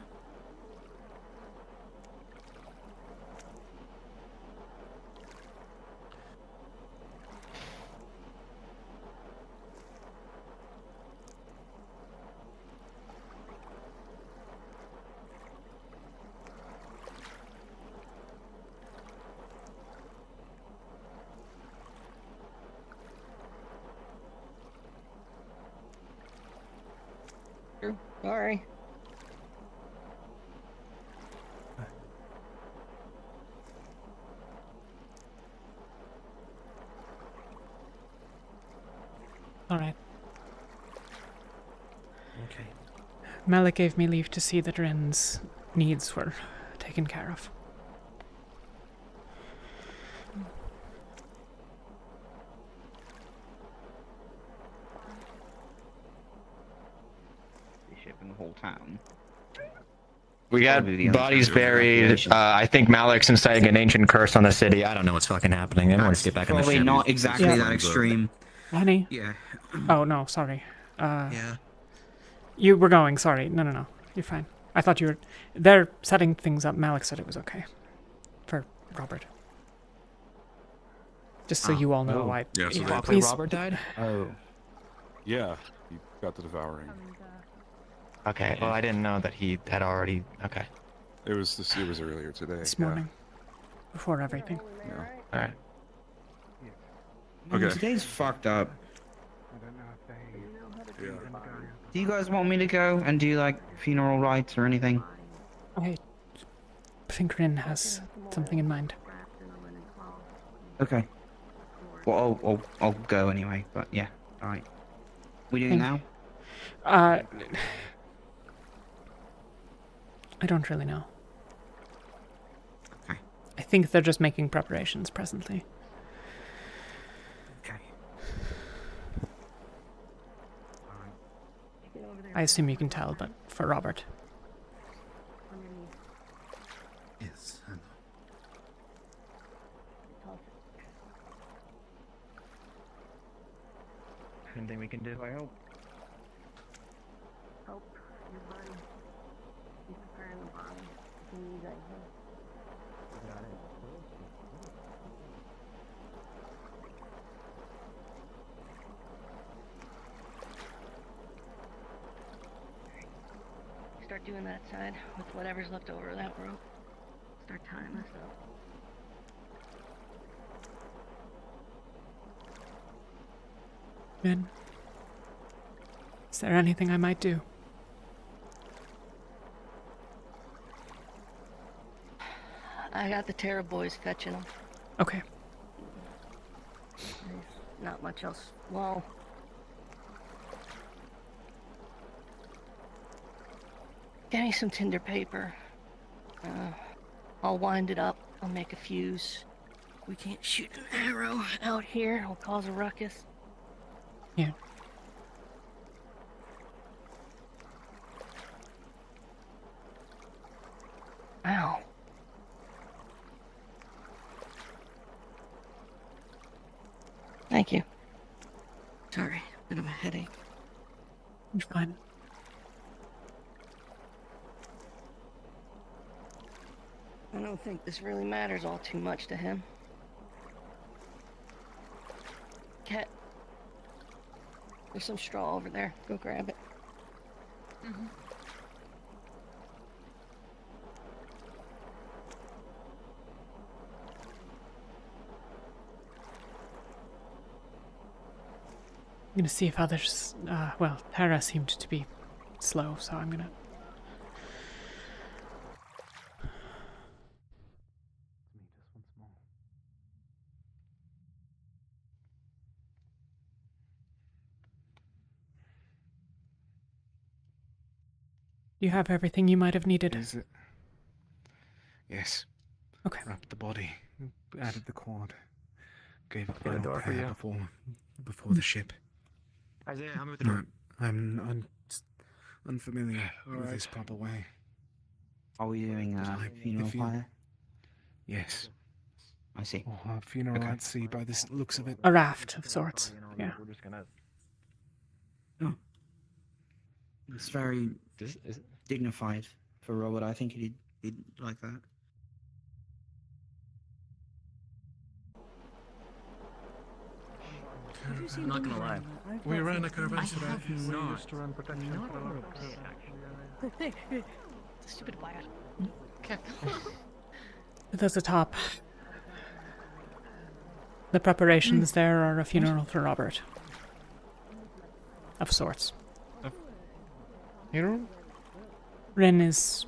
Sorry. All right. Okay. Malik gave me leave to see that Rin's needs were taken care of. Bishop in the whole town. We got bodies buried. I think Malik's inciting an ancient curse on the city. I don't know what's fucking happening. Everyone just get back on the Probably ship. not exactly that extreme. Honey? Yeah. Oh, no, sorry. Yeah. You were going, sorry. No. You're fine. I thought you were... They're setting things up. Malik said it was okay. For Robert. Just so you all know why. Yeah, so yeah, they- please. Robert died? Oh. Yeah, he got the devouring. Okay, well, I didn't know that he had already... Okay. It was earlier today. This morning. Before everything. Yeah. Alright. Man, Okay. today's fucked up. I don't know if they. Yeah. Do you guys want me to go and do like funeral rites or anything? I think Rin has something in mind. Okay. Well, I'll go anyway. But yeah, all right. We doing now? I don't really know. Okay. I think they're just making preparations presently. Okay. I assume you can tell, but for Robert. Yes, I know. Anything we can do? I hope. Help your buddy. He's preparing the body. If he needs anything. Start doing that side with whatever's left over of that rope. Start tying this up. Min, is there anything I might do? I got the Terra boys fetching them. Okay. There's not much else. Well, get me some tinder paper. I'll wind it up. I'll make a fuse. We can't shoot an arrow out here. It'll cause a ruckus. Yeah. Ow. Thank you. Sorry, bit of a headache. You're fine. I don't think this really matters all too much to him. Cat, there's some straw over there. Go grab it. Mm-hmm. I'm gonna see if others, well, Terra seemed to be slow, so I'm gonna... You have everything you might have needed. Is it? Yes. Okay. Wrapped the body, added the cord, gave it Got a final door for prayer you. before the ship. Isaiah, help me with the No, door. I'm unfamiliar with this proper way. Are we doing funeral if you- pyre? Yes. I see. Or a funeral at sea by the looks of it. A raft of sorts. Yeah. We're just gonna. Oh. It's very dignified for Robert. I think he'd like that. I'm not gonna lie. We ran a caravan today. We We used to run protection Not for a the roleplay, actually. Stupid lad. Okay. But at the top, the preparations there are a funeral for Robert. Of sorts. Funeral? Rin is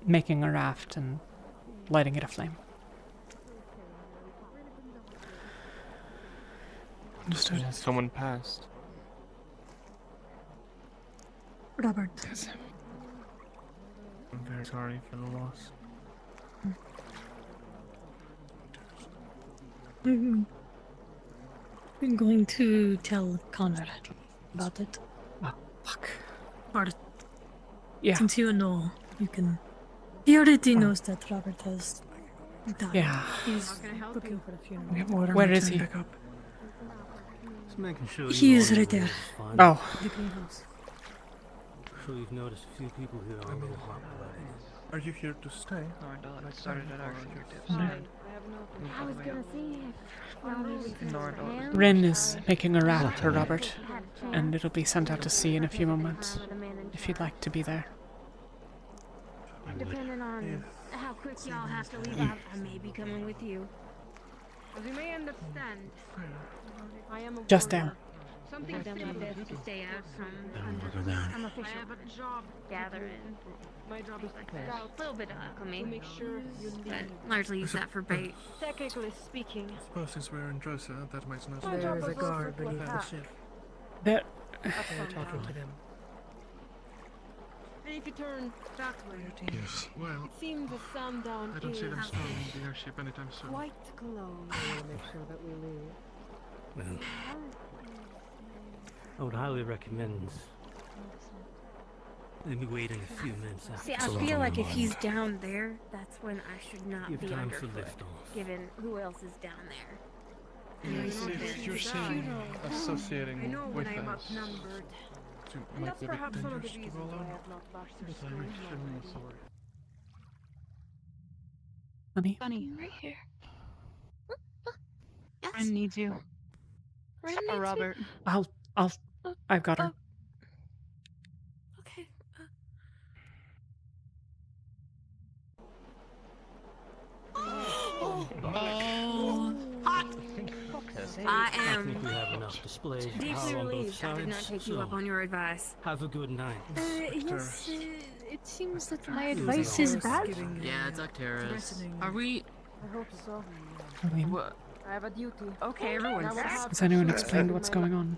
making a raft and lighting it aflame. Understood. Someone passed. Robert. I'm very sorry for the loss. I'm going to tell Conrad about it. Oh, fuck. Or, Yeah. since you know, you can. He already knows that Robert has died. Yeah. He's looking for a funeral. We have water. Where is he? Just making sure He is right there. Oh. The greenhouse. Sure you've noticed a few people here are a little hot-blooded. Are you here to stay? No, I started at our fingertips. I was gonna see if Rin is making a raft for Robert, and it'll be sent out to sea in a few moments, if you'd like to be there. Depending on how quick y'all have to leave, I may be coming with you. As you may understand, I am a Just warrior. down. Something I've done my best to stay out from. I'm official. I have a job gathering. My job is to scout. A little bit of alchemy. Make sure but largely use that for bait. Technically speaking. I suppose since we're in Drosa, that makes no sense. There is a guard beneath the ship. There. We're talking to them. And if you turn that way, Yes, well, it seems the sundown I don't see them is storming the airship anytime soon. quite close. I want to make sure that we leave. Well, I would highly recommend maybe waiting a few minutes after. See, I feel like if he's down there, that's when I should not Give be time for underfoot, liftoff. given who else is down there. You're saying associating I know when with I'm us outnumbered. to And make that's it a bit perhaps one of the dangerous to reasons go why I alone. have not bashed their But I'm screens extremely already. sorry. Honey? Bunny. Right here. Ren needs you. Ren Or needs me? Robert. I've got her. Okay. Hot! I I am think we have enough displays of deeply power on both relieved I did not sides, take you so up on your advice. have a good night. Yes, it seems that my advice is bad. Yeah, it's Octaris. Are we... I hope so. What? I have a duty. Okay, everyone. Has anyone explained what's going on?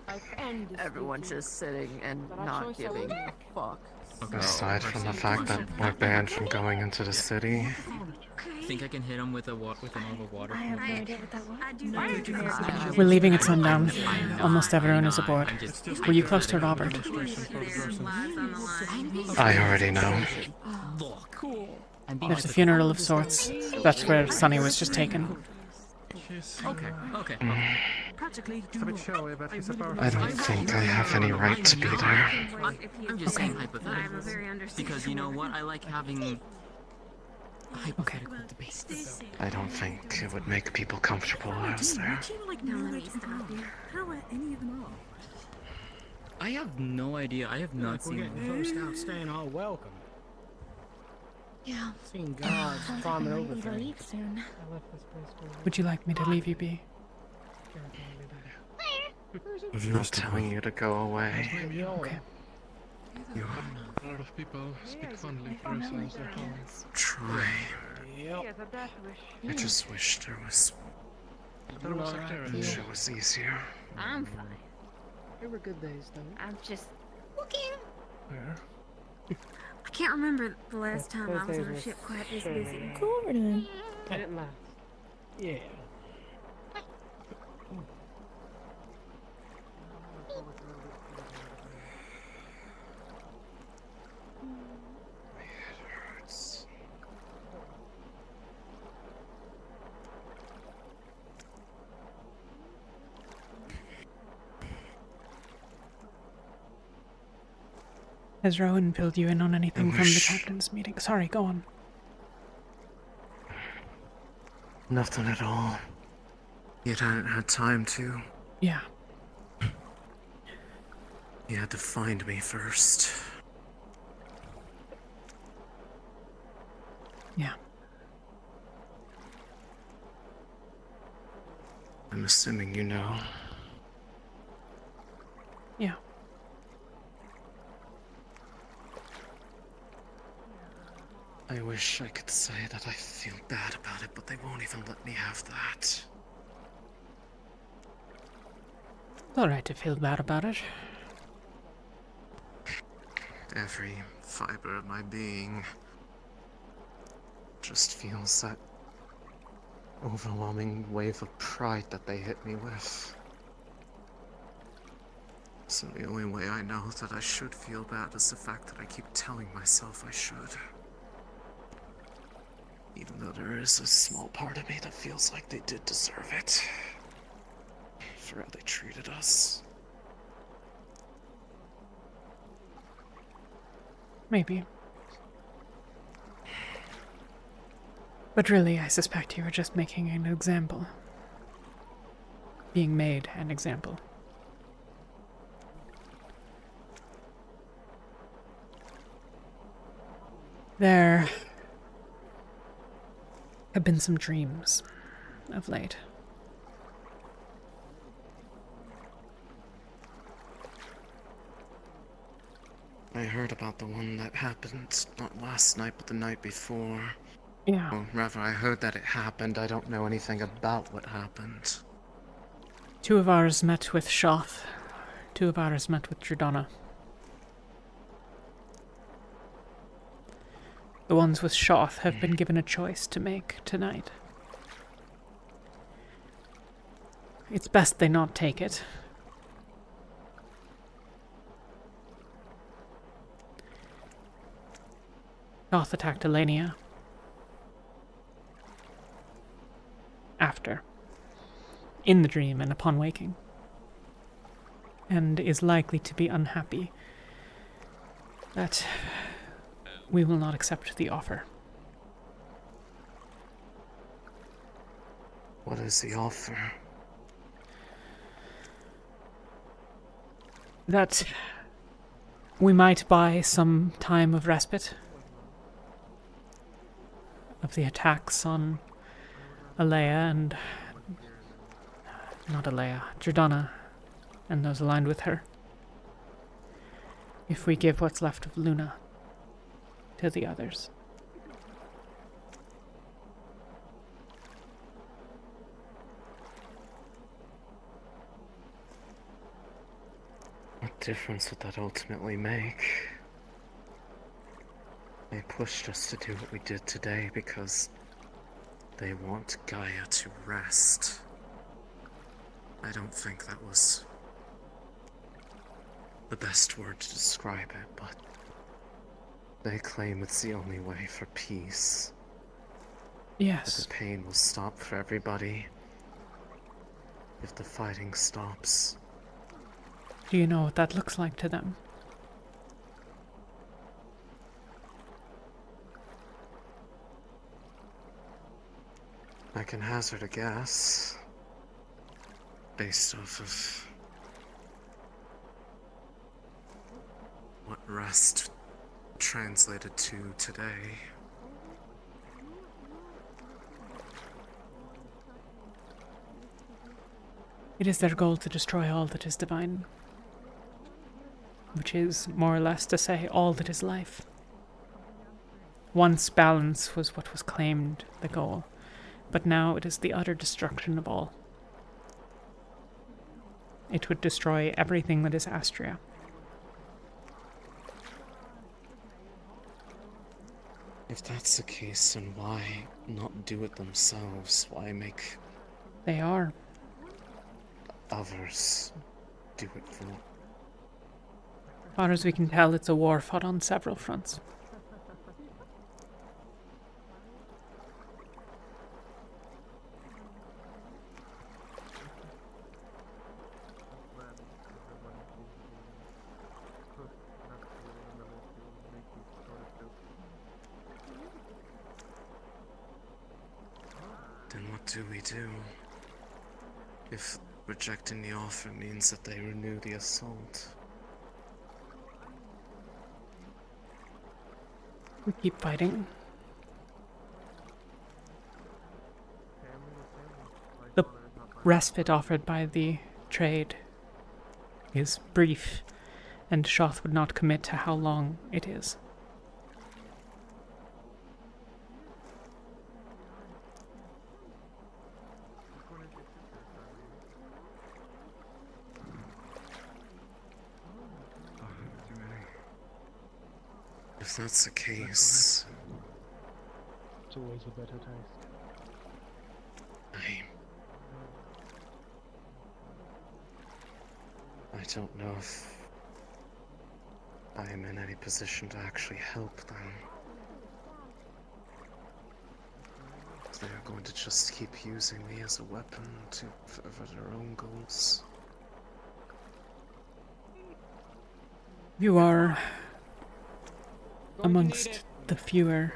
Everyone's just sitting and not giving a fuck. Aside from the fact that we're banned from going into the city, Think I can hit him with a with an over water? I have no idea what that was. We're leaving at sundown. Almost everyone is aboard. Were you close to Robert? I already know. Cool. There's a funeral of sorts. That's where Sunny was just taken. Okay, okay. Practically A bit showy, but he's a powerful. I don't think I have any right to be there. I'm just saying hypothetically. Because you know what? I like having hypothetical debates. I don't think it would make people comfortable I was there. Now let me stop you. How are any of them off? I have no idea. I have not We're seen getting Pro Scouts staying all welcome. Yeah. Seeing gods climbing over things. leave soon. Would you like me to leave you be? I'm not telling you to go away. Okay. A lot of people speak fondly for us as their home. Try. Yep. I just wish there was. There was Wish it was easier. I'm fine. There were good days though. I'm just looking. Where? I can't remember the last time I was on a ship quite this busy. Go over to him. At last. Yeah. My head hurts. Has Rowan filled you in on anything from the captain's meeting? Sorry, go on. Nothing at all. Yet I hadn't had time to. Yeah. You had to find me first. Yeah. I'm assuming you know. Yeah. I wish I could say that I feel bad about it, but they won't even let me have that. It's alright to feel bad about it. Every fiber of my being just feels that overwhelming wave of pride that they hit me with. So the only way I know that I should feel bad is the fact that I keep telling myself I should. Even though there is a small part of me that feels like they did deserve it. For how they treated us. Maybe. But really, I suspect you are just making an example. Being made an example. There have been some dreams of late. I heard about the one that happened, not last night, but the night before. Yeah. Or rather, I heard that it happened. I don't know anything about what happened. 2 of ours met with Shoth. 2 of ours met with Jordana. The ones with Shoth have been given a choice to make tonight. It's best they not take it. Shoth attacked Elenia. After. In the dream and upon waking. And is likely to be unhappy that we will not accept the offer. What is the offer? That we might buy some time of respite of the attacks on Alea and... not Alea, Jordana, and those aligned with her. If we give what's left of Luna to the others. What difference would that ultimately make? They pushed us to do what we did today because they want Gaia to rest. I don't think that was the best word to describe it, but they claim it's the only way for peace. Yes. That the pain will stop for everybody if the fighting stops. Do you know what that looks like to them? I can hazard a guess. Based off of what rest translated to today. It is their goal to destroy all that is divine. Which is, more or less, to say all that is life. Once balance was what was claimed the goal, but now it is the utter destruction of all. It would destroy everything that is Astria. If that's the case, then why not do it themselves? Why make They are. others do it for? As far as we can tell, it's a war fought on several fronts. Then what do we do? If rejecting the offer means that they renew the assault? We keep fighting. The respite offered by the trade is brief, and Shoth would not commit to how long it is. If that's the case, It's always a better taste. I don't know if I am in any position to actually help them. They're going to just keep using me as a weapon for their own goals. You are amongst the fewer.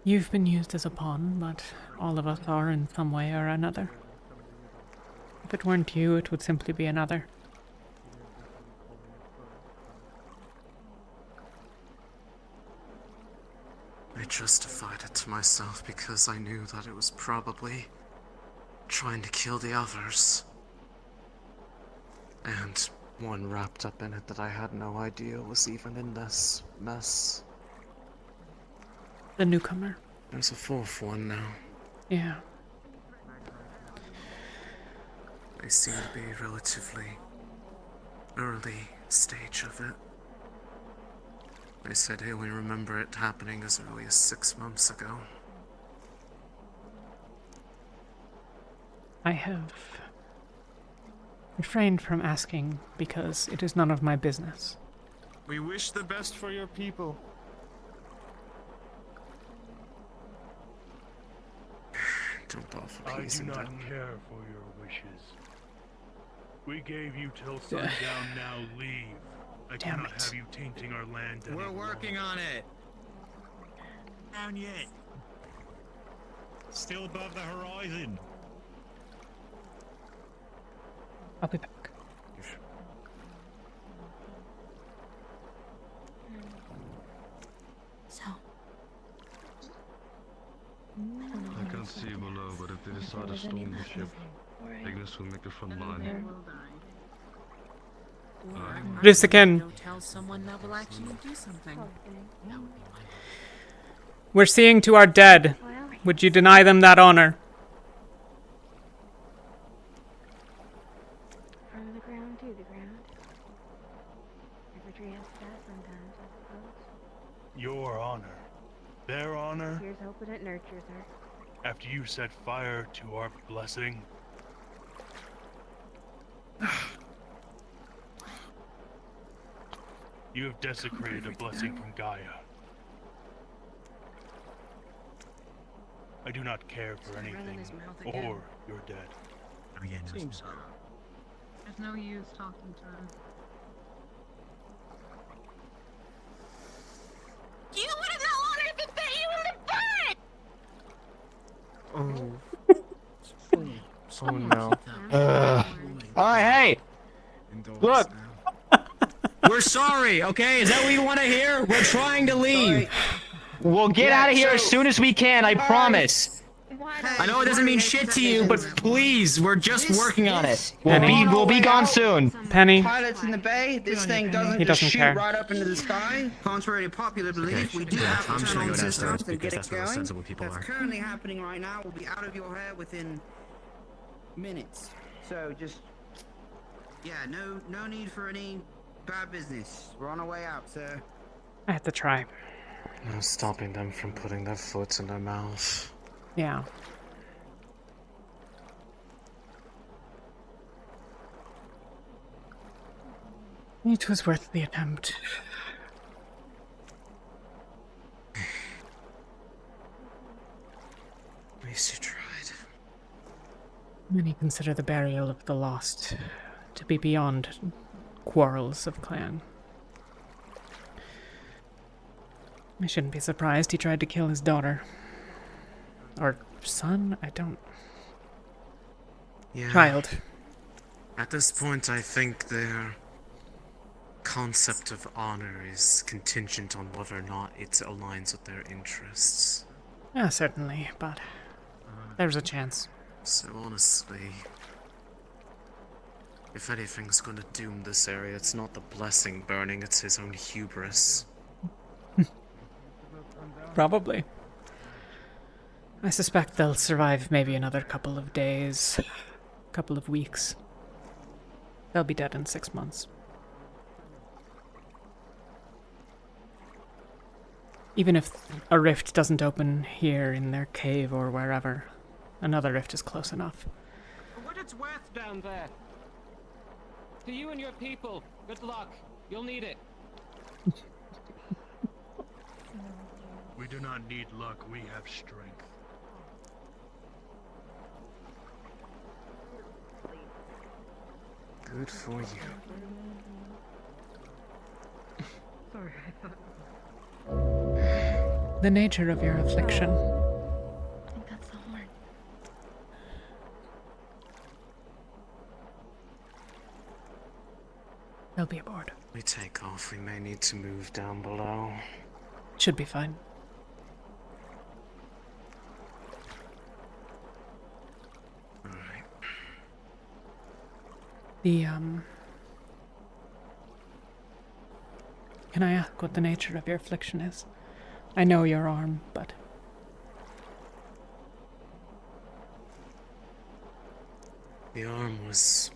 You've been used as a pawn, but all of us are in some way or another. If it weren't you, it would simply be another. I justified it to myself because I knew that it was probably trying to kill the others. And one wrapped up in it that I had no idea was even in this mess. The newcomer. There's a fourth one now. Yeah. They seem to be relatively early stage of it. They said they only remember it happening as early as 6 months ago. I have refrained from asking because it is none of my business. We wish the best for your people. Don't offer I peace do and not them. care for your wishes. We gave you till sundown, now leave. I Damn cannot it. have you tainting our land We're any working longer. on it. Down yet. Still above the horizon. I'll be back. So. I can't see you below, but if they decide to storm the ship, Magnus will make the front line. Just again. Go tell someone that will actually do something. That would be my We're seeing to our dead. Would you deny them that honor? From the ground to the ground. Every tree has to die sometimes, I suppose. Your honor. Their honor? Here's hoping it nurtures her. After you set fire to our blessing. You have desecrated a blessing from Gaia. I do not care for anything, or you're dead. Seems so. There's no use talking to him. You would have no honor if it bit you in the butt! Oh no. Alright, hey! Look! We're sorry, okay? Is that what you want to hear? We're trying to leave. We'll get out of here as soon as we can, I promise. I know it doesn't mean shit to you, but please, we're just working on it. We'll be gone soon. Penny. Pilots in the bay, this thing doesn't He just doesn't shoot care. right up into the sky. Contrary to popular belief, we do have I'm to just turn gonna on go systems downstairs and get because it that's where the going. sensible people That's are. currently happening right now. Will be out of your hair within minutes. So just, yeah, no need for any bad business. We're on our way out, sir. I had to try. No stopping them from putting their foot in their mouth. Yeah. It was worth the attempt. At least you tried. Many consider the burial of the lost to be beyond quarrels of clan. I shouldn't be surprised he tried to kill his daughter. Or son? I don't... Yeah. Child. At this point, I think their concept of honor is contingent on whether or not it aligns with their interests. Yeah, certainly, but there's a chance. So honestly, if anything's gonna doom this area, it's not the blessing burning, it's his own hubris. Probably. I suspect they'll survive maybe another couple of days, couple of weeks. They'll be dead in 6 months. Even if a rift doesn't open here in their cave or wherever, another rift is close enough. For what it's worth down there. To you and your people, good luck. You'll need it. We do not need luck, we have strength. Good for you. Sorry, I thought... The nature of your affliction. I think that's the horn. They'll be aboard. We take off, we may need to move down below. Should be fine. Alright. Can I ask what the nature of your affliction is? I know your arm, but... The arm was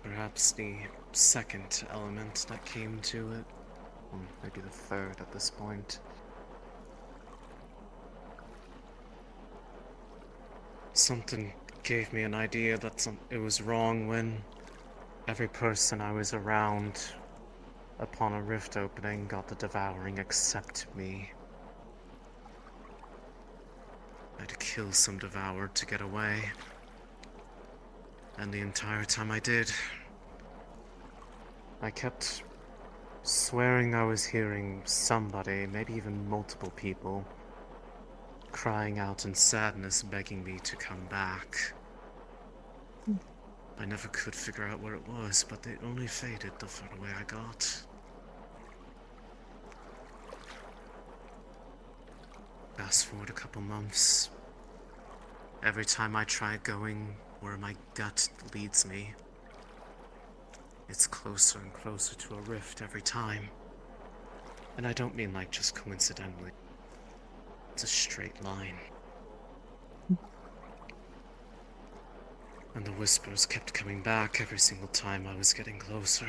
perhaps the second element that came to it, or maybe the third at this point. Something gave me an idea that it was wrong when every person I was around upon a rift opening got the devouring except me. I had to kill some devoured to get away. And the entire time I did, I kept swearing I was hearing somebody, maybe even multiple people, crying out in sadness, begging me to come back. I never could figure out where it was, but it only faded the further away I got. Fast forward a couple months. Every time I try going where my gut leads me, it's closer and closer to a rift every time. And I don't mean like just coincidentally. It's a straight line. And the whispers kept coming back every single time I was getting closer.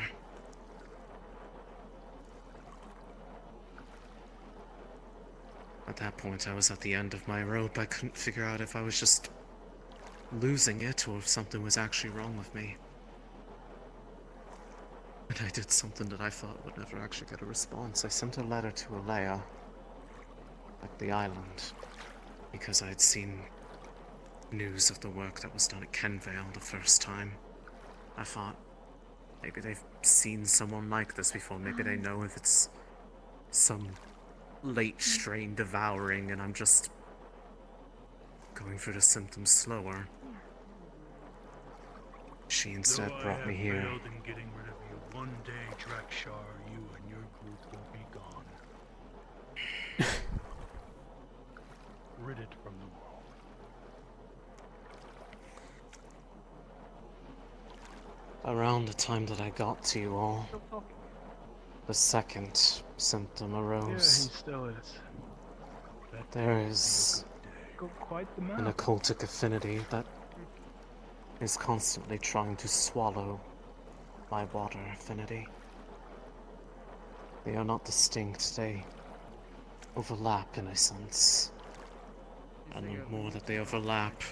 At that point, I was at the end of my rope. I couldn't figure out if I was just losing it or if something was actually wrong with me. And I did something that I thought would never actually get a response. I sent a letter to Alea at the island because I had seen news of the work that was done at Kenvale the first time. I thought maybe they've seen someone like this before. Maybe they know if it's some late strain devouring and I'm just going through the symptoms slower. She instead brought me here. Failed in getting rid of you. One day, Drakshar, you and your group will be gone. Rid it from the world. Around the time that I got to you all, the second symptom Yeah, he arose. still is. There is Got quite the an mouth. occultic affinity that is constantly trying to swallow my water affinity. They are not distinct, they overlap in a sense. And the more that they overlap,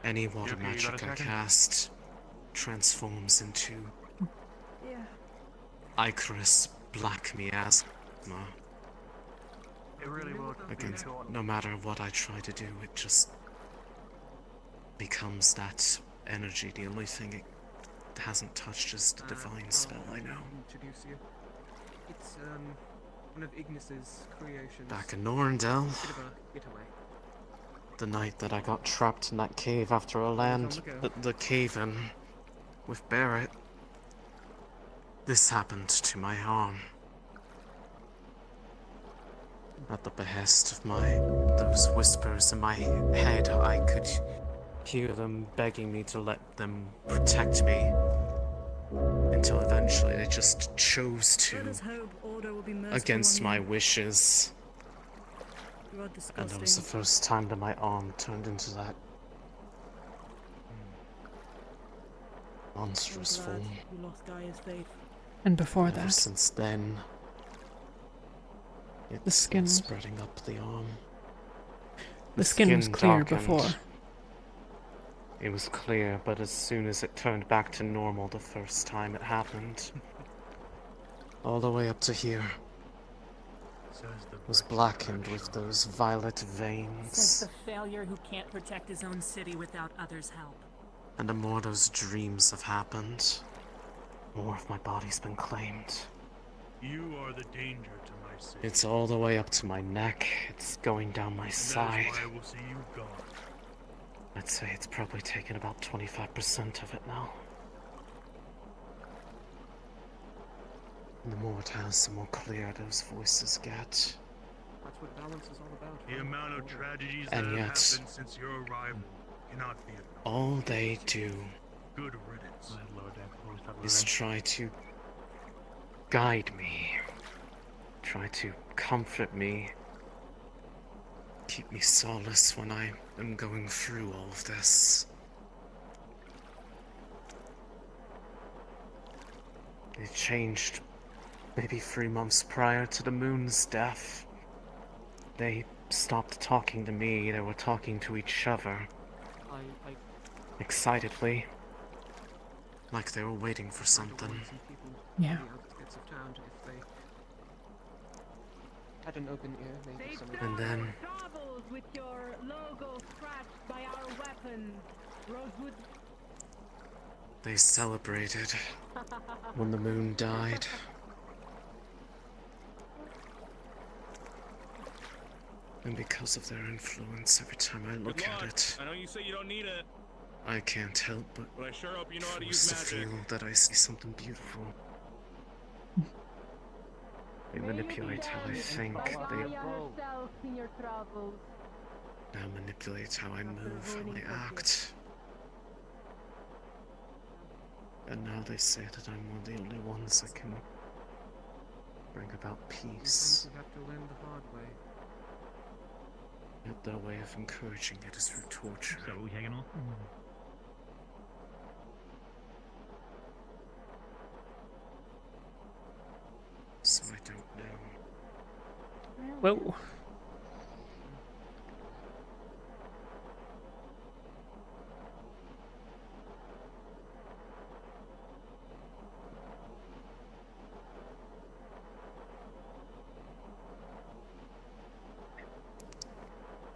any water Yuki, you got a magic I second? cast transforms into Yeah. Icarus black miasma. It really will. Against, no matter what I try to do, it just becomes that energy. The only thing it hasn't touched is the divine spell, I know. Introduce you. It's one of Ignis's creations. Back in Norndel, Bit of a getaway. the night that I got trapped in that cave after a the cave-in with Barrett, this happened to my arm. At the behest of those whispers in my head, I could hear them begging me to let them protect me. Until eventually they just chose to, against my wishes. And that was the first time that my arm turned into that monstrous form. And before Ever that, since then, the skin, spreading up the arm. The skin was clear darkened. before. It was clear, but as soon as it turned back to normal the first time it happened, all the way up to here, was blackened with those violet Says veins. the failure who can't protect his own city without others' help. And the more those dreams have happened, more of my body's been claimed. You are the danger to my city. It's all the way up to my neck, it's going down my side. That is why I will see you gone. I'd say it's probably taken about 25% of it now. And the more it has, the more clear those voices get. That's what balance is all about. The amount of tragedies that And have yet, happened since your arrival cannot be ignored. all they do Good riddance. is try to guide me, try to comfort me, keep me solace when I am going through all of this. They changed maybe 3 months prior to the moon's death. They stopped talking to me, they were talking to each other. Excitedly. Like they were waiting for something. Yeah. Had an open ear, maybe some. And then with your logo scratched by our weapons. Rosewood. they celebrated when the moon died. And because of their influence, every time I look at it, I know you say you don't need it, I can't help but I sure hope you know how to force use to magic. feel that I see something beautiful. They manipulate how I think, they now manipulate how I move, how I act. And now they say that I'm one of the only ones that can bring about peace. You have to learn the hard way. Yet their way of encouraging it is through torture. So we hanging on? So I don't know. Whoa.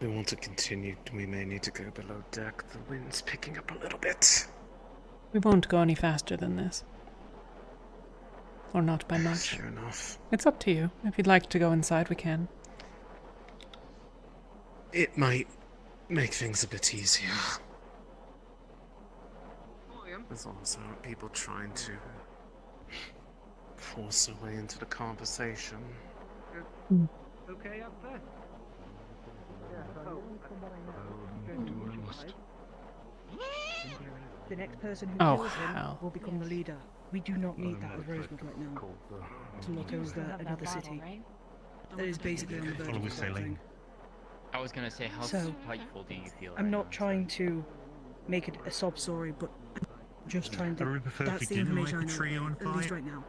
We want to continue. We may need to go below deck. The wind's picking up a little bit. We won't go any faster than this. Or not by much. Fair enough. It's up to you. If you'd like to go inside, we can. It might make things a bit easier. As long as there aren't people trying to force their way into the conversation. Okay up there? The next person who Oh, kills him hell. will become the leader. We do not need that with Rosewood right now. Toronto's another city. That is basically on the verge of something. I was gonna say, how So, spiteful do you feel? I'm not trying to make it a sob story, but just trying to. I would prefer if That's we the didn't information light I the know, tree on at least fire. right now.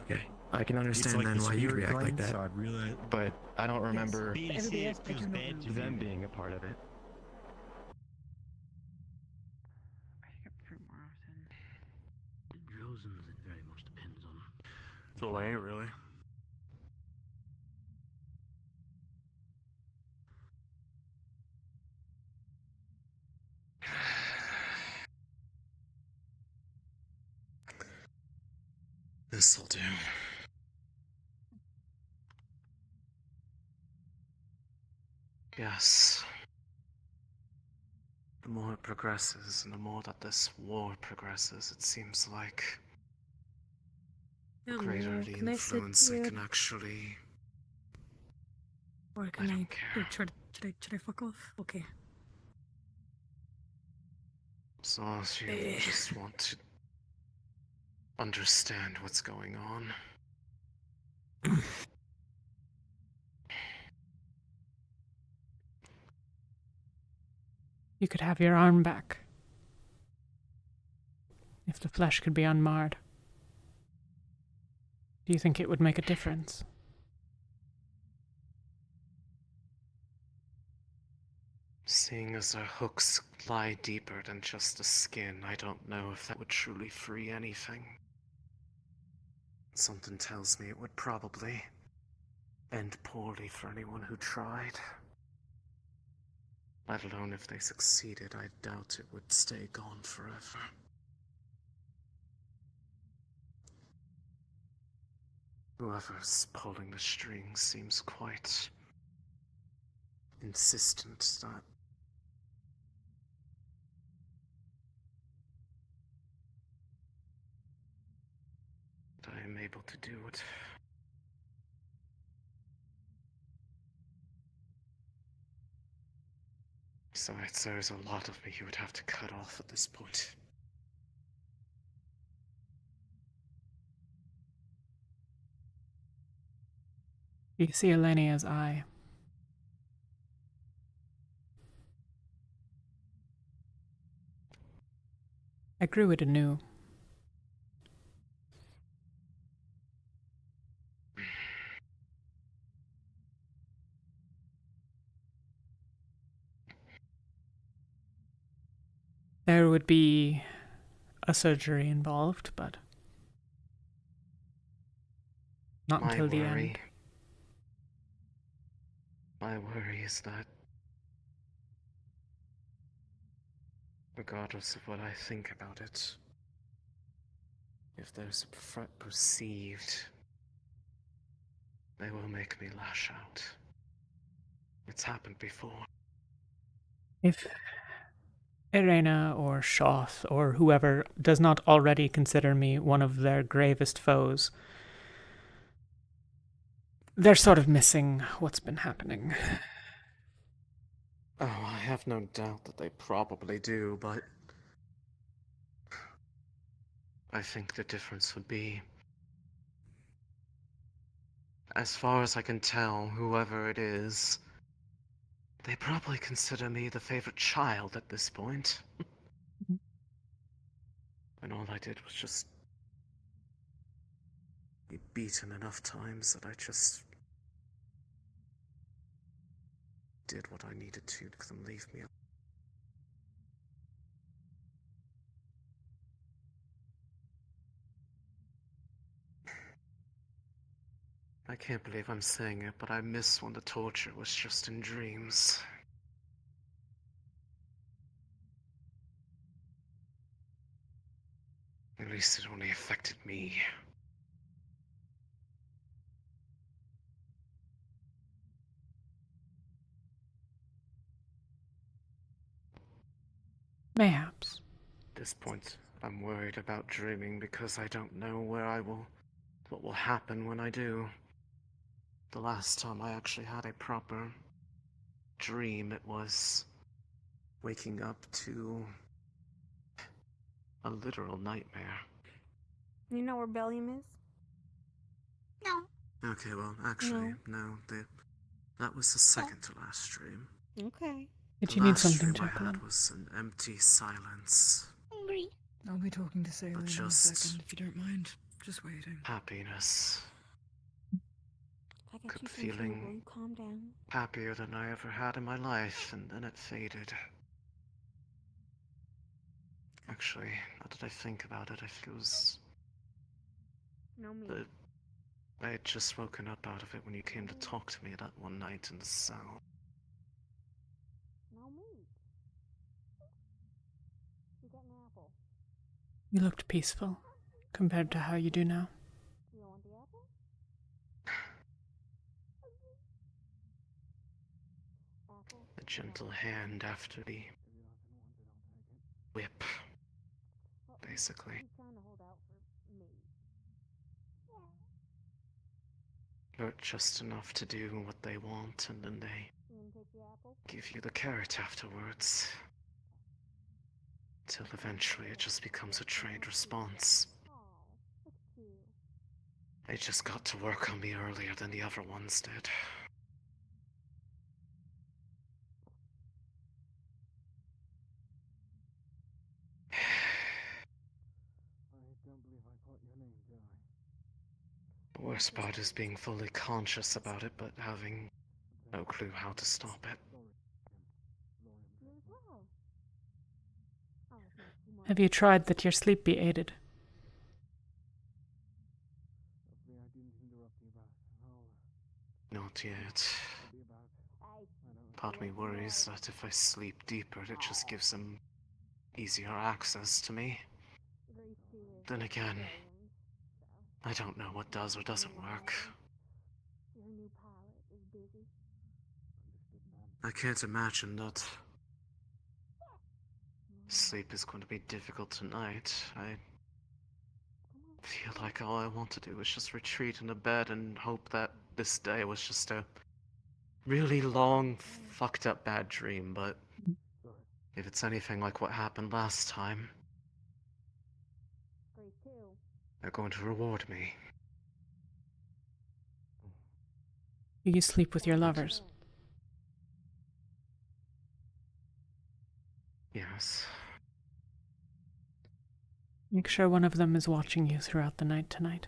Okay, I can understand like then the why you'd spirit react like guides, that. so I'd really- But I don't remember Being Everybody sick else, I feels do not bad know. to them me. being a part of it. It very much depends on. It's all I ate, really. This'll do. Yes. The more it progresses, and the more that this war progresses, it seems like the greater the influence I can actually. Or can I? care. Should I fuck off? Okay. So as you just want to understand what's going on. You could have your arm back. If the flesh could be unmarred. Do you think it would make a difference? Seeing as our hooks lie deeper than just the skin, I don't know if that would truly free anything. Something tells me it would probably end poorly for anyone who tried. Let alone if they succeeded, I doubt it would stay gone forever. Whoever's pulling the strings seems quite insistent that I am able to do it. Besides, there's a lot of me you would have to cut off at this point. You see Elenia's eye. I grew it anew. There would be a surgery involved, but not until the end. My worry is that, regardless of what I think about it, if there's a threat perceived, they will make me lash out. It's happened before. If Irena or Shoth or whoever does not already consider me one of their gravest foes, they're sort of missing what's been happening. Oh, I have no doubt that they probably do, but I think the difference would be, as far as I can tell, whoever it is, they probably consider me the favorite child at this point. And all I did was just be beaten enough times that I just did what I needed to make them leave me. I can't believe I'm saying it, but I miss when the torture was just in dreams. At least it only affected me. Mayhaps. At this point, I'm worried about dreaming because I don't know what will happen when I do. The last time I actually had a proper dream, it was waking up to a literal nightmare. You know where Bellium is? No. Okay, well, actually, no, that was the second to last dream. Okay. Did The you need last something, dream I Jacqueline? had was an empty silence. Hungry. I'll be talking to Sailor in a just second, if you don't mind. Just waiting. happiness. Kept feeling calm down. happier than I ever had in my life, and then it faded. Actually, now that I think about it, I feel No me. I had just woken up out of it when you came to talk to me that one night in the cell. No me. You get an apple. You looked peaceful compared to how you do now. You want the apple? A gentle hand after the whip, basically. He's trying to hold out for me. But just enough to do what they want, and then they You want to take the apple? give you the carrot afterwards. Till eventually it just becomes a trained response. That's cute. They just got to work on me earlier than the other ones did. The worst part is being fully conscious about it, but having no clue how to stop it. You as well. Oh, it's not too much. Have you tried that your sleep be aided? Not yet. Part of me worries that if I sleep deeper, it just gives them easier access to me. Then again, I don't know what does or doesn't work. Your new pilot is busy. I can't imagine that sleep is going to be difficult tonight. I feel like all I want to do is just retreat in a bed and hope that this day was just a really long, fucked up bad dream, but if it's anything like what happened last time, they're going to reward me. Do you sleep with your lovers? Yes. Make sure one of them is watching you throughout the night tonight.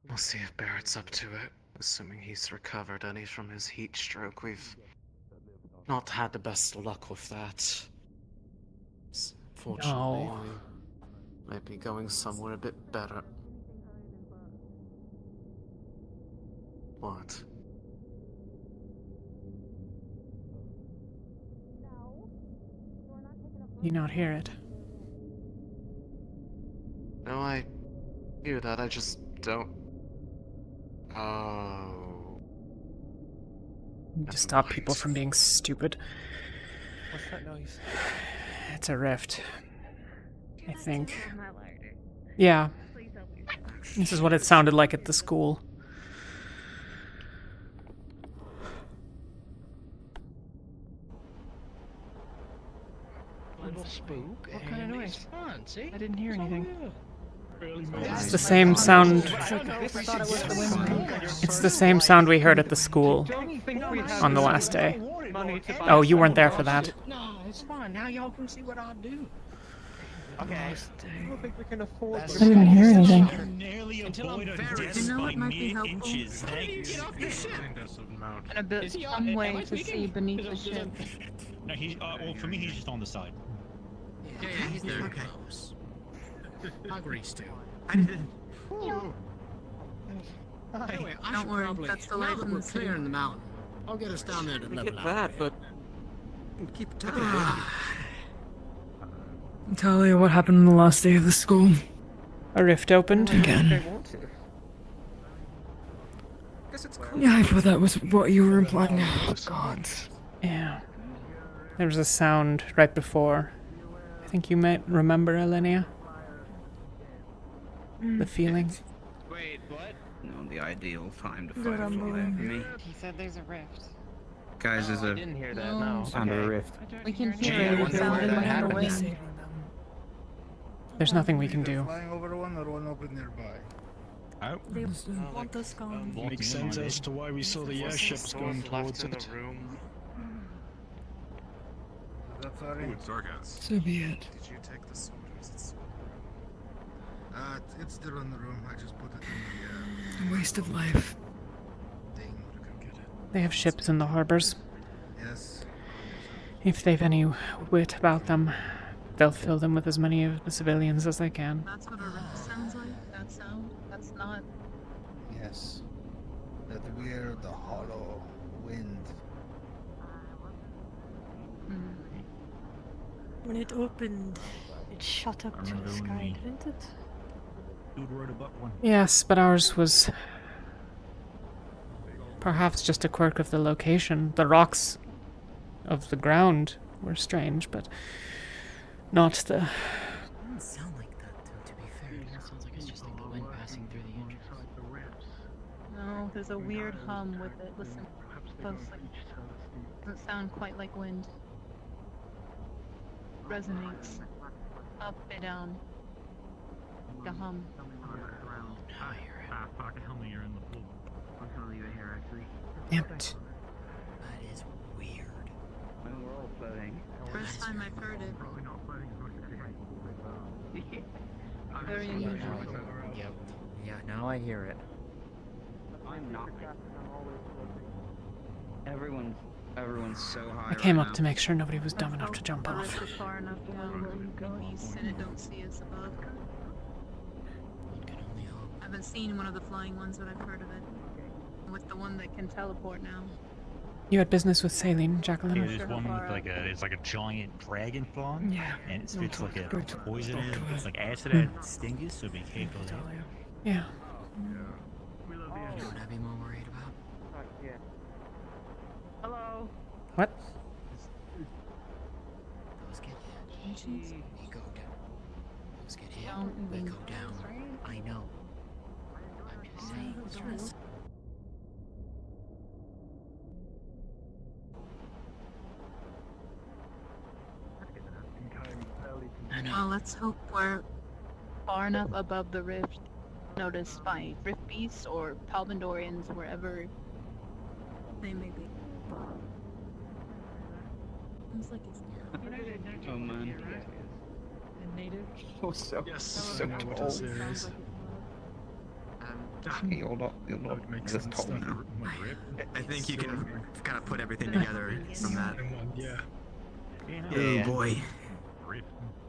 We'll see if Barrett's up to it, assuming he's recovered any from his heat stroke. We've not had the best luck with that. Fortunately, No. we might be going somewhere a bit better. What? You not hear it? No, I hear that, I just don't... Oh... To stop people from being stupid. What's that noise? It's a rift. I think. Yeah. This is what it sounded like at the school. Little spook. What kind of noise? It's fun, see? I didn't hear anything. It's the same sound. It's the same sound we heard at the school on the last day. Oh, you weren't there for that. No, it's fine. Now y'all can see what I do. Okay. I don't think we can afford. I didn't hear anything. Until I'm very. You know what might be helpful? How do you get off the ship? And a bit some way to see beneath the ship. No, he's well for me he's just on the side. Yeah, he's there. Okay. I'll grease too. Anyway, I Don't should worry, probably, that's the now life that in we're the city. clearing the mountain, I'll get us down there to level Get out. that, but... Keep tabs. Talia, what happened on the last day of the school? A rift opened Again. Yeah, I thought that was what you were implying. Oh, God. Yeah. There was a sound right before. I think you might remember, Elenia. The feeling. Wait, what? No, the ideal time to Good, fight I'm a few there for me. He said there's a rift. Guys, there's a Didn't hear that, no. sound of a rift. We can Gee, hear I it. wonder It sounded where that like a happened. wind. There's nothing we can do. Flying over one or one up nearby. They want us gone. Makes sense as to why we saw the airships going towards it. Lathariel. Ooh, it's dark out. So be it. Did you take the sword or is it still? It's still in the room. I just put it in A waste of life. the thing. They have ships in the harbors. Yes. If they've any wit about them, they'll fill them with as many of the civilians as they can. That's what a rift sounds like. That sound? That's not. Yes. That weird, the hollow wind. When it opened, it shot up to the sky, didn't it? Dude wrote about one. Yes, but ours was perhaps just a quirk of the location. The rocks of the ground were strange, but not the... It doesn't sound like that, though, to be fair. It almost sounds like it's just like the wind passing through the entrance. No, there's a weird hum with it. Listen closely. Doesn't sound quite like wind. Resonates. Up and down. The hum. Now you're in. Pocket helmet, you're in the pool. I'll tell you here actually. Empty. That is weird. When we're all floating. First time I've heard it. Very unusual. Yep. Yeah, now I hear it. I'm not. Everyone's so high. I came right up now. to make sure nobody was dumb enough to jump The off. rift is far enough down. Maybe Senate don't see us above. One can only hope. I haven't seen one of the flying ones, but I've heard of it. With the one that can teleport now. You had business with Saline, Yeah, Jacqueline? there's one with like it's like a giant dragonfly. Yeah. And it No spits like a talk. Good. poison in it. Talk to It's it. like acid and stingus, so be careful there. Yeah. You know what I'd be more worried about? Hello. What? Those get hit. We go down. Those get hit. Don't We even- go down. I know. I'm just saying. Stress. I know. Well, let's hope we're far enough above the rift. Noticed by rift beasts or Palbandorians, wherever they may be. Seems like it's Oh man. Native. Oh, so tall. You're not just tall now. I think you can kind of put everything together from that. Oh boy.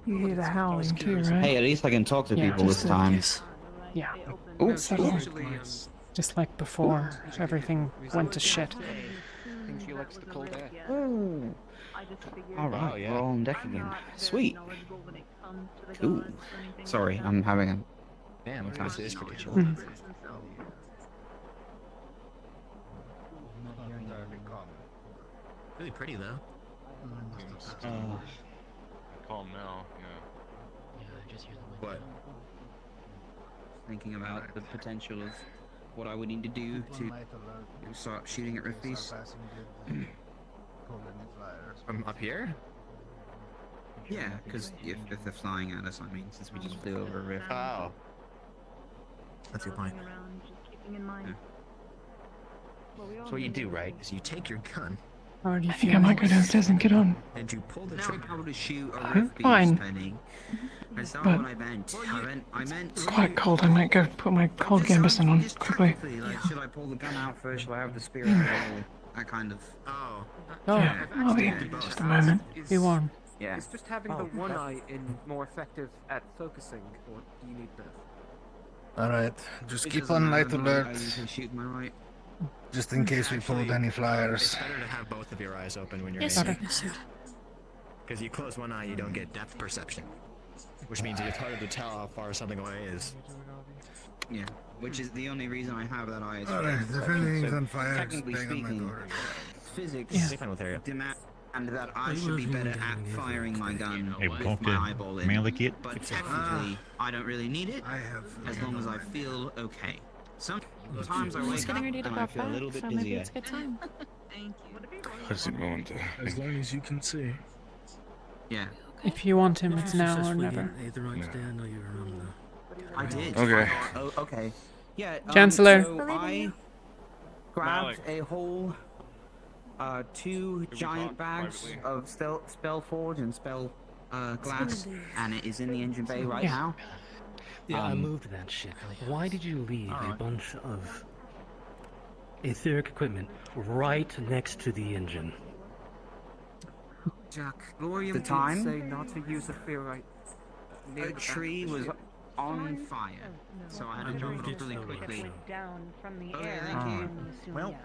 You hear the howling too, right? Hey, at least I can talk to Yeah, people just this in time. case. Yeah. Ooh, Settle. Usually, Just like before, everything went to shit. I think she likes the cold air. Ooh. Alright, Oh, yeah. we're all on deck again. Sweet. Cool. Sorry, I'm having a... Damn, Okay. this is pretty chill. Hmm. really pretty though. Calm now, yeah. Yeah, I just hear the wind. What? Thinking about the potential of what I would need to do to start shooting at rift beasts. From up here? Yeah, because if they're flying at us, I mean, since we just flew over a rift. Oh. That's your point. Yeah. So what you do, right, is you take your gun How do you I think I feel? might go downstairs and get on. and you pull the Now trigger. how to shoot a I'm rift beast, fine. Penny. That's not But- what I meant. I meant... It's quite cold. I might go put my cold gambison on Just quickly. tactically, like, should I pull the gun out first? Should I have the spear out? That kind of... Oh. Oh, Yeah, I'll be just a moment. be warm. Yeah. Is just having the one eye in more effective at focusing, or do you need both? Alright, just It keep doesn't on matter, night my- I alert, usually shoot my right. just in case we pulled any It's flyers. better to have both of your eyes open when you're Yes, aiming. Magnus. Because you close one eye, you don't get depth perception. Which means it's harder to tell how far something away is. Yeah, which is the only reason I have that eye. Is Alright, for if perception. anything's So, on fire, just technically bang on my speaking, door. physics Yeah. Stay fine with Lathariel. demand that I should be better at firing my gun Hey, with talk my to eyeball in. Malekith. But technically, I don't really need it I have... as long as I feel okay. Sometimes I He's wake getting up ready to and I pop feel a little back, bit so maybe dizzier. it's a good time. Thank you. How's it going to... As long as you can see. Yeah, If you want him, it's now or never. I did. Okay. Oh, okay. Yeah. Chancellor. So I grabbed a whole 2 giant bags of spell forge and spell glass, and it is in the engine bay right now. Yeah, I moved that shit. Why did you leave a bunch of etheric equipment right next to the engine? Jack, Glorium did say not to use the ferrite. The tree was on fire, so I had to jump it really quickly. Down from the Okay, air. thank you. Well,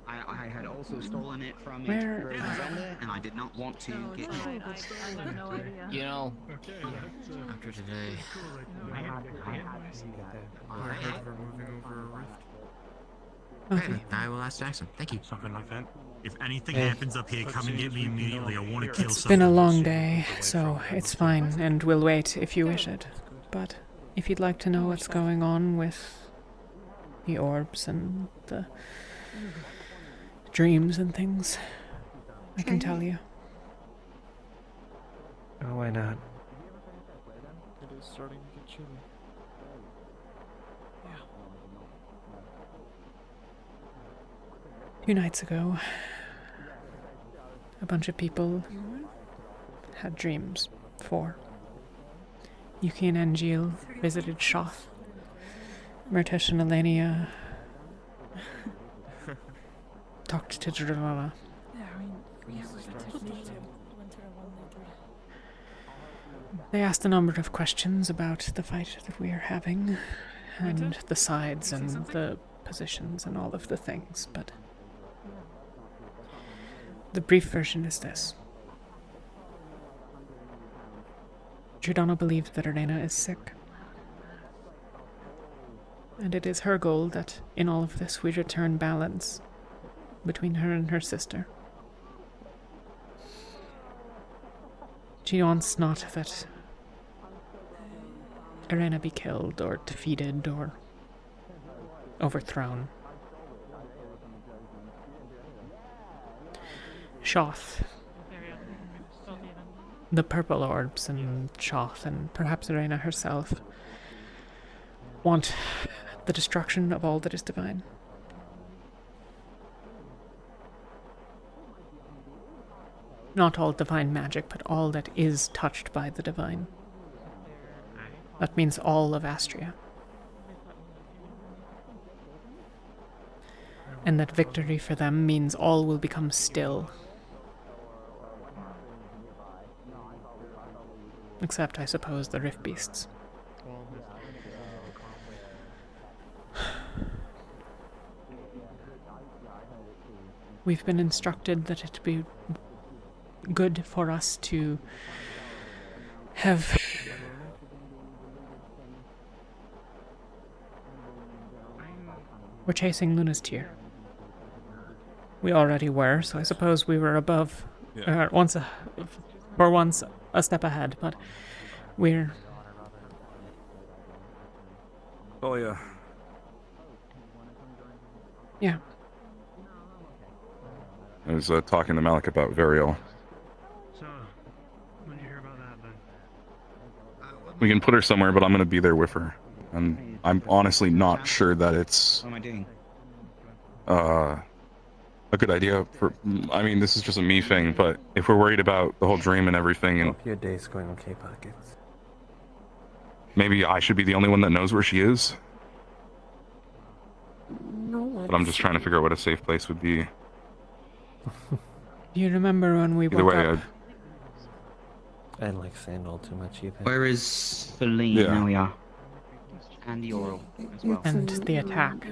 I had also stolen it from a Where- frozen vendor, and I did not want to get I have no idea. You know, after today, okay, I will ask Jackson. Thank you. Something like that. If anything happens up here, come and get me immediately. I want to kill It's something. been a long day, so it's fine, and we'll wait if you wish it. But if you'd like to know what's going on with the orbs and the dreams and things, I can tell you. Oh, why not? It is starting to get chilly. Two nights ago, a bunch of people had dreams. 4. Yuki and Angeal visited Shoth. Myrtesh and Elenia talked to Dralala. They asked a number of questions about the fight that we are having, and the sides and the positions and all of the things, but the brief version is this. Giordano believes that Elena is sick. And it is her goal that in all of this we return balance between her and her sister. She wants not that Elena be killed or defeated or overthrown. Shoth, the purple orbs, and Shoth, and perhaps Elena herself, want the destruction of all that is divine. Not all divine magic, but all that is touched by the divine. That means all of Astria. And that victory for them means all will become still. Except, I suppose, the Rift Beasts. We've been instructed that it be good for us to have We're chasing Luna's tear. We already were, so I suppose we were above, for once a step ahead, but we're... Talia. Yeah. I was talking to Malik about Varial. So, when did you hear about that then? We can put her somewhere, but I'm going to be there with her. And I'm honestly not sure that it's What am I doing? a good idea for... I mean, this is just a me thing, but if we're worried about the whole dream and everything, and Hope your day's going okay, Pockets. maybe I should be the only one that knows where she is. No, But I'm just trying to figure out what a safe place would be. Do you remember when we Either woke way, up? I didn't like Sandal too much either. Where is Feline? Yeah. Now we are. And the oral as well. And the attack.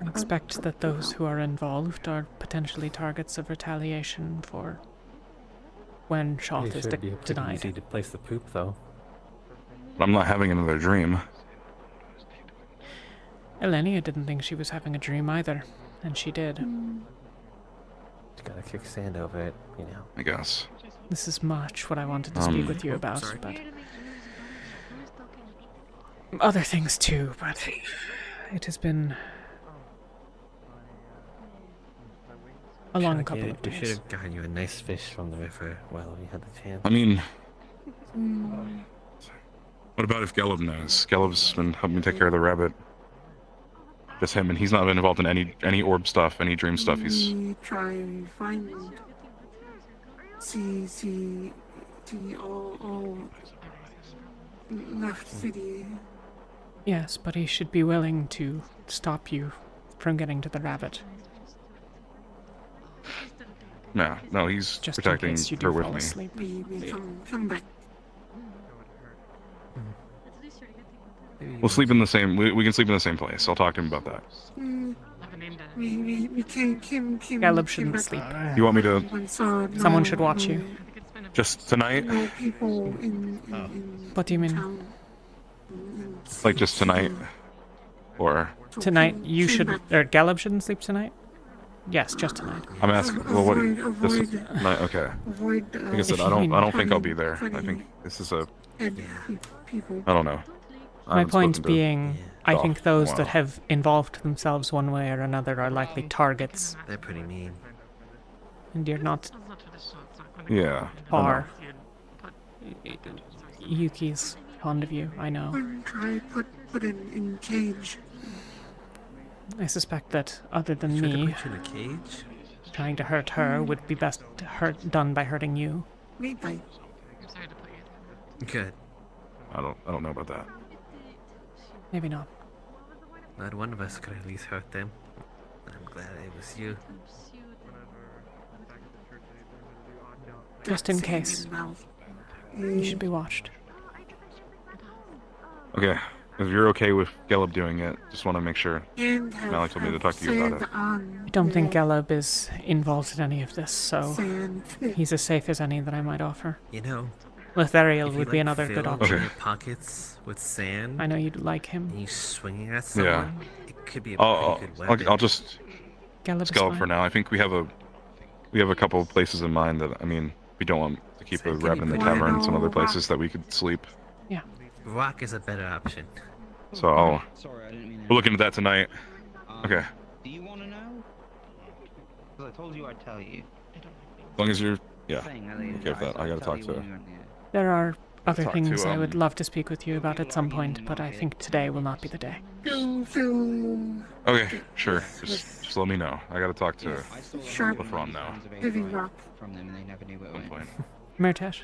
Expect that those who are involved are potentially targets of retaliation for when Shoth is Pretty denied. easy to place the poop, though. But I'm not having another dream. Elenia didn't think she was having a dream either, and she did. Just gotta kick sand over it, you know. I guess. This is much what I wanted to speak with you about, sorry. but other things too, but it has been a long couple of We days. should have gotten you a nice fish from the river while we had the chance. I mean... What about if Gelb knows? Gelb's been helping me take care of the rabbit. just him, and he's not been involved in any orb stuff, any dream stuff. He's We try and find see all left city. Yes, but he should be willing to stop you from getting to the rabbit. no, he's Just in protecting case you do her with fall me. asleep. We come back. We'll sleep in the same. We can sleep in the same place. I'll talk to him about that. We came Caleb shouldn't sleep. You want me to? Someone should watch you. Just tonight? People in What do you mean? town. Like just tonight? Or? Tonight, you should, or Caleb shouldn't sleep tonight? Yes, just tonight. I'm asking. Well, what? This is Avoid- night. Okay. avoid, Like I said, if I you don't think I'll mean be there. I funny think this is a. people. I don't know. I My haven't point spoken to being, I Goff think in a those while. that have involved themselves one way or another are likely targets, They're pretty mean. and you're not Yeah. far. Yuki's fond of you, I know. One try put in cage. I suspect that other than Should I me, put you in a cage? trying to hurt her would be best done by hurting you. Maybe. Good. I don't know about that. Maybe not. Not one of us could at least hurt them. I'm glad it was you. Just in case. You should be watched. Okay. If you're okay with Gelb doing it, just want to make sure. And Malik told me to talk to you about it. I don't think Gelb is involved in any of this, so he's as safe as any that I might offer. You know, Lathariel if you, would be like, another fill good up option. your pockets with sand. I know you'd like him. And you swinging at someone. It could be a I'll pretty good weapon. I'll just Gelb is Gelb fine. for now. I think we have a couple of places in mind that we don't want to keep a rabbit in the cavern and some other places that we could sleep. Yeah. Rock is a better option. So Sorry, I didn't mean we'll look into that tonight. Okay. Do you want to know? Because I told you I'd tell you. As long as you're okay with that. I gotta talk to. There are other Talk things to, I would love to speak with you about at some point, but I think today will not be the day. Okay, sure. Just let me know. I gotta talk to Sharp. Lefron now. Heavy rock. From them and they never knew where it went. Point. Mirtesh,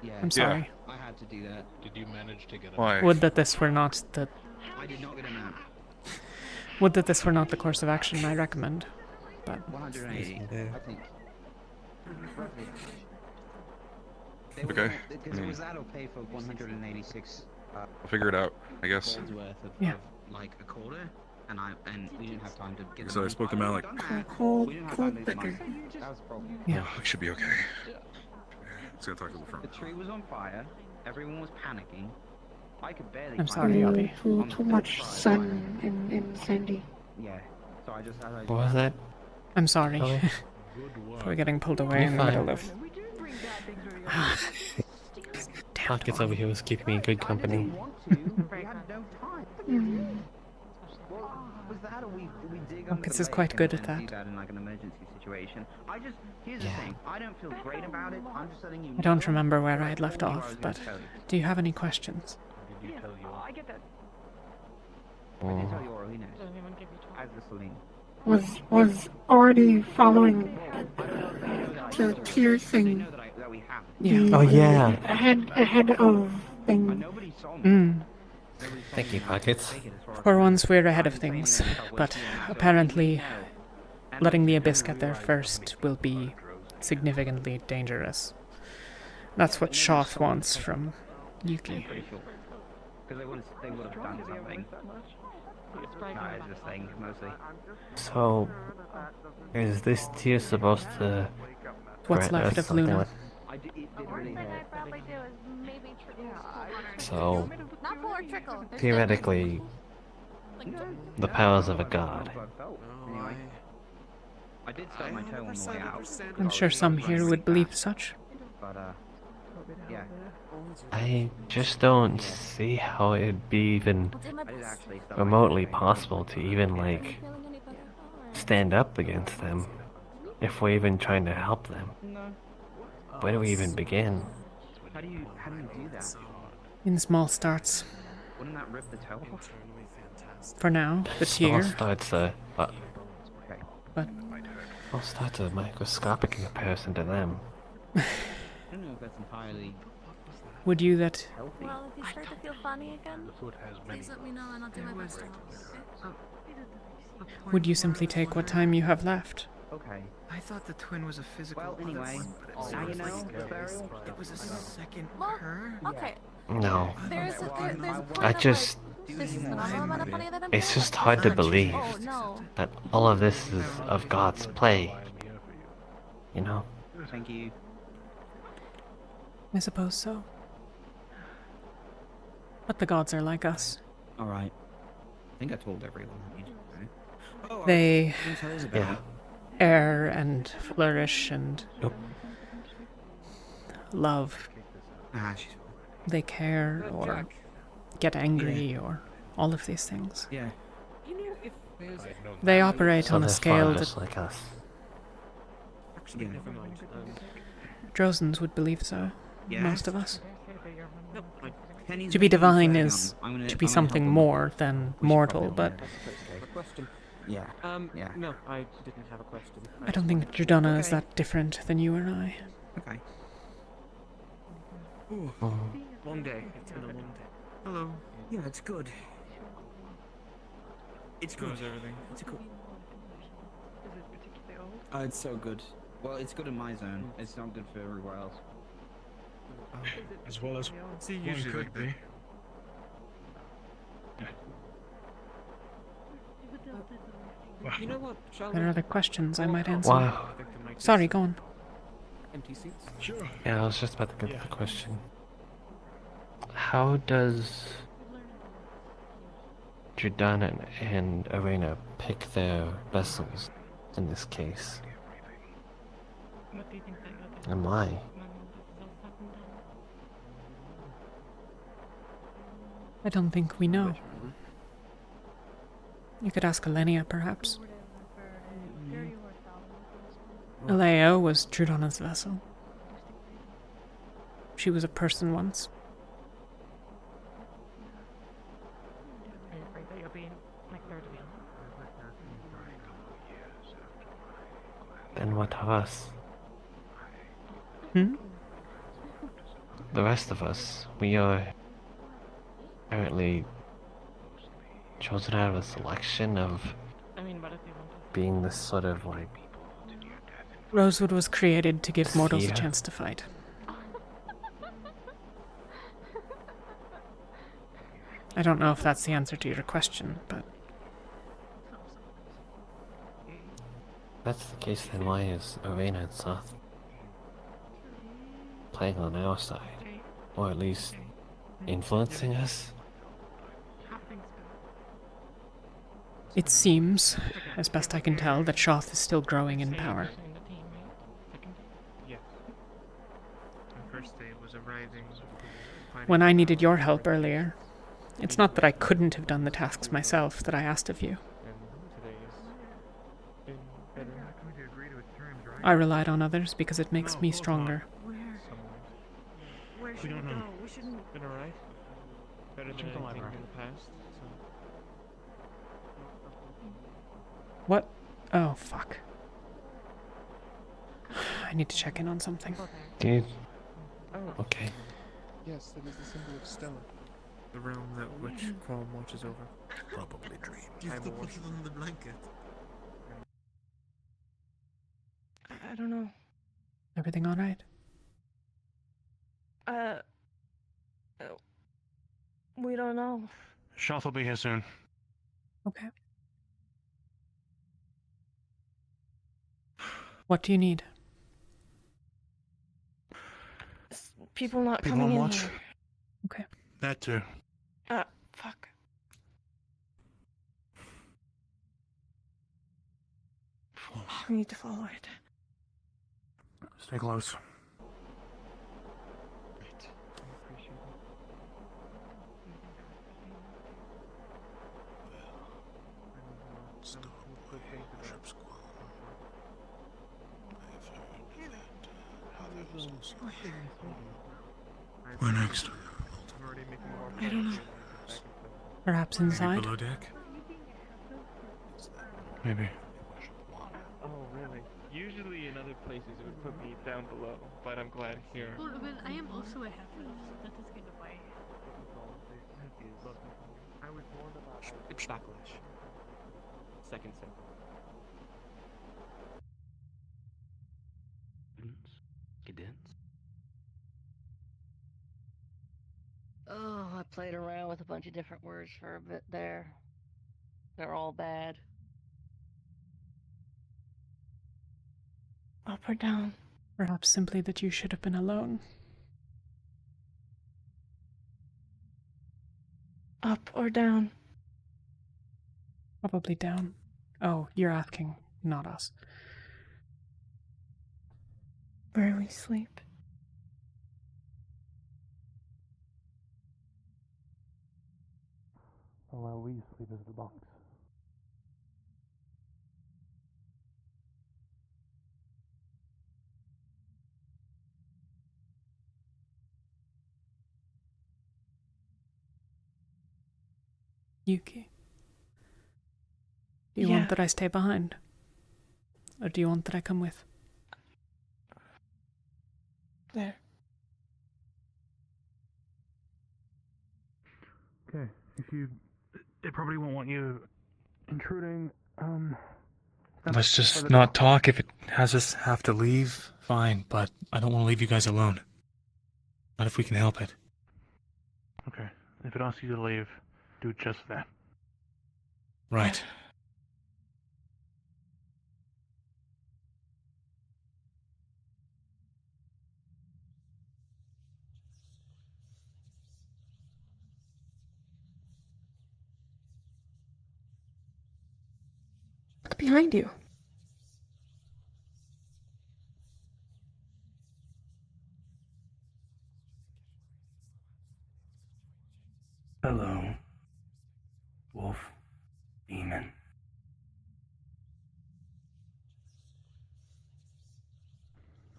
Yeah. I'm sorry. I had to do that. Did you manage to get Why? Would that this were not the I did not get a map. would that this were not the course of action I recommend. But 180. I think. Okay. Because it was that or pay for 186. I'll figure it out, I guess. Worth of, Yeah. of, like a quarter, and we didn't have time to get. So I spoke to Malik. Cold We didn't have time to get the money. picker. That was the problem. Yeah. We should be okay. Let's go talk to Lefron. The tree was on fire. Everyone was panicking. I could barely. I'm find sorry, it. Abby. Too much sun in Sandy. Yeah. So I just. What was that? I'm sorry Chloe? for getting pulled away You're in the middle fine. of. Pockets over here was keeping me in good company. Pockets is quite good at that. In like an emergency situation. Here's the thing. I don't feel great about it. I'm just letting you. I don't remember where I had left off, but do you have any questions? I get that. I did tell you Oral, he knows. As the Celine. Was already following the tier thing. Yeah. Oh yeah. Ahead of thing. Thank you, Pockets. For once, we're ahead of things, but apparently, letting the Abyss get there first will be significantly dangerous. That's what Shoth wants from Yuki. Because they would have done something. No, it's just saying mostly. So, is this tier supposed to What's grant left us of something Luna? like- So, theoretically, the powers of a god. Anyway. I did stub my toe on the way out. I'm sure some here would believe such. But yeah. I just don't see how it'd be even remotely possible to even, like, stand up against them if we're even trying to help them. Where do we even begin? How do you do that? In small starts. Wouldn't that rip the tail off? Internally fantastic. For now, the This all tear. starts but But all starts a microscopic comparison to them. I don't know if that's entirely would you that healthy. Well, if you start to feel funny again, please let me know and I'll do my best to help. Okay? would you simply take what time you have left? Okay. I thought the twin was a physical. Well, anyway, now you know, Lathariel. It was a second Well, her. okay. No. There's a point I of, just like, this is phenomenal about funny that I'm it's doing. just hard to believe Oh, no. that all of this is of God's play. You know? Thank you. I suppose so. But the gods are like us. Alright. I think I told everyone I needed to know. Oh, They didn't tell us about it. err and flourish and love. Ah, she's fine. They care or get angry or all of these things. Yeah. You know, if there's They operate So on a they're scale far that just like us. actually never mind. Drozens would believe so. Yeah. Most of us. No, Penny's To be looking for- divine hang is on, I'm gonna to be help something them. more than mortal, but a question. Yeah. Yeah. No, I didn't have a question. I don't think Jordana is that different than you or I. Okay. Ooh, long day. It's been a long day. Hello. Yeah, it's good. It's good. How's everything? It's good. Oh, it's so good. Well, it's good in my zone. It's not good for everywhere else. As well as See, one usually could like be. You know what? Shall There are we other questions I might answer. Wow. Sorry, go on. empty seats? Sure. Yeah, I was just about to get to the question. How does Jordana and Arena pick their vessels in this case? And why? I don't think we know. You could ask Elenia, perhaps. Aleo was Jordana's vessel. She was a person once. Are you afraid that you'll be like third wheel? Then what of us? Hmm? The rest of us, we are apparently chosen out of a selection of being this sort of like Rosewood was created to give mortals a Fear. chance to fight. I don't know if that's the answer to your question, but that's the case. Then why is Arena and Soth playing on our side, or at least influencing us? it seems, as best I can tell, that Shoth is still growing in power. Yes. The first day was arriving. When I needed your help earlier, it's not that I couldn't have done the tasks myself that I asked of you. I relied on others because it makes me stronger. Where should we go? We shouldn't. Been alright. Better than anything in the past. So. What? Oh, fuck. I need to check in on something. Dude. Oh. Okay. Yes, that is the symbol of Stella. The realm that which Qualm watches over. Probably dreams. You have to put it on the blanket. I don't know. Everything alright? We don't know. Shoth will be here soon. Okay. What do you need? People not People coming on in watch? here. Okay. That too. Fuck. We need to follow it. Stay close. Where next? I don't know. Perhaps inside? Below deck? Maybe. Oh, really? Usually in other places it would put me down below, but I'm glad here. Well, I am also a helpless. That is kind of why. I was warned about Backlash. Second sin. Oh, I played around with a bunch of different words for a bit there. They're all bad. Up or down? Perhaps simply that you should have been alone. Up or down? Probably down. Oh, you're asking, not us. Where we sleep? Well, we sleep as the bunks. Yuki. Do you want that I stay behind? Or do you want that I come with? There. Okay, they probably won't want you intruding, Let's just not talk. If it has us have to leave, fine, but I don't want to leave you guys alone. Not if we can help it. Okay, if it asks you to leave, do just that. Right. Look behind you. Hello, wolf, demon.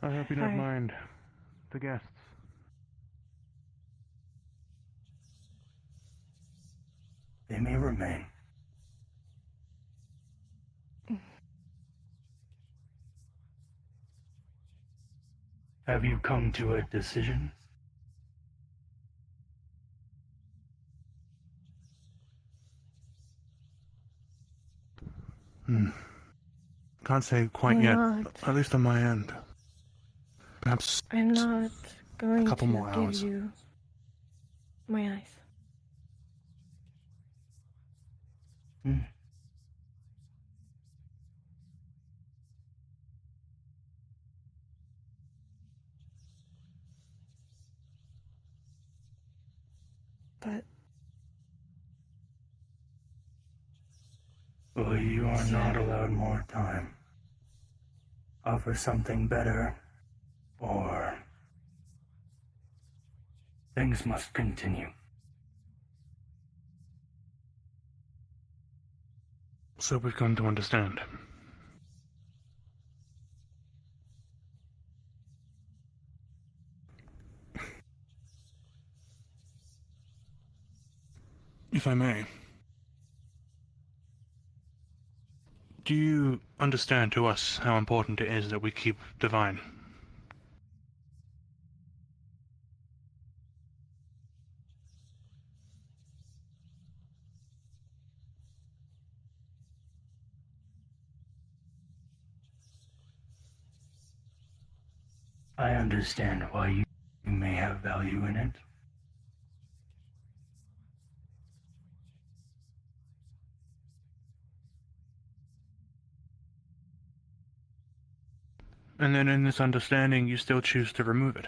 I hope you don't mind the guests. They may remain. Have you come to a decision? Can't say quite I'm yet, not. at least on my end. Perhaps I'm not going couple to more give hours. you my eyes. But Well, you are not allowed more time. Offer something better, or things must continue. So we've come to understand. If I may, do you understand to us how important it is that we keep divine? I understand why you may have value in it. And then in this understanding, you still choose to remove it.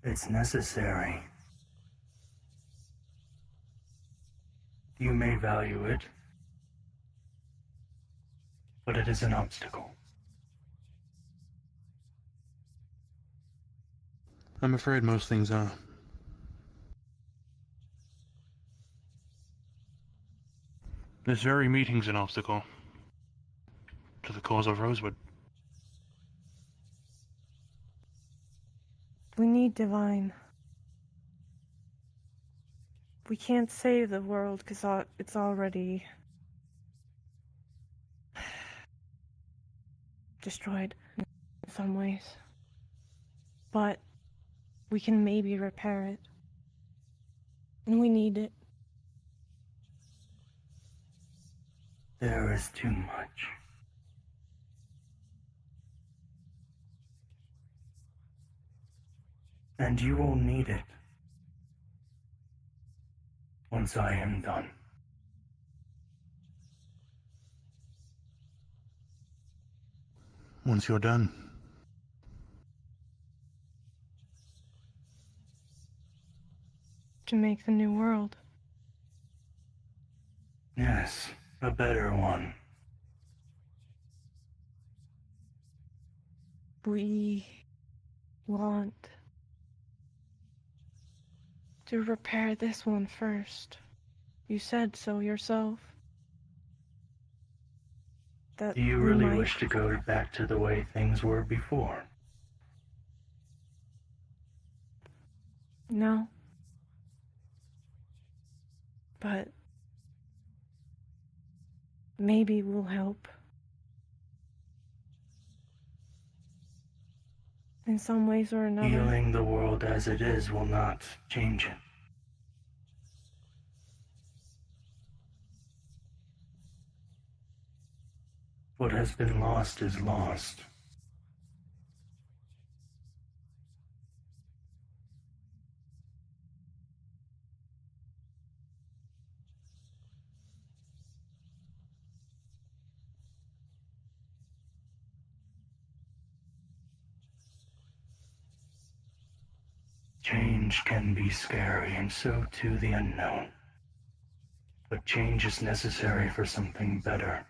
It's necessary. You may value it, but it is an obstacle. I'm afraid most things are. This very meeting's an obstacle to the cause of Rosewood. we need divine. We can't save the world because it's already destroyed in some ways. But we can maybe repair it. And we need it. There is too much. And you will need it. Once I am done. Once you're done. To make the new world. Yes, a better one. We want to repair this one first. You said so yourself. That Do you really wish to go back to the way things were before? No. But maybe we'll help. In some ways or another. Healing the world as it is will not change it. What has been lost is lost. Change can be scary, and so too the unknown. But change is necessary for something better.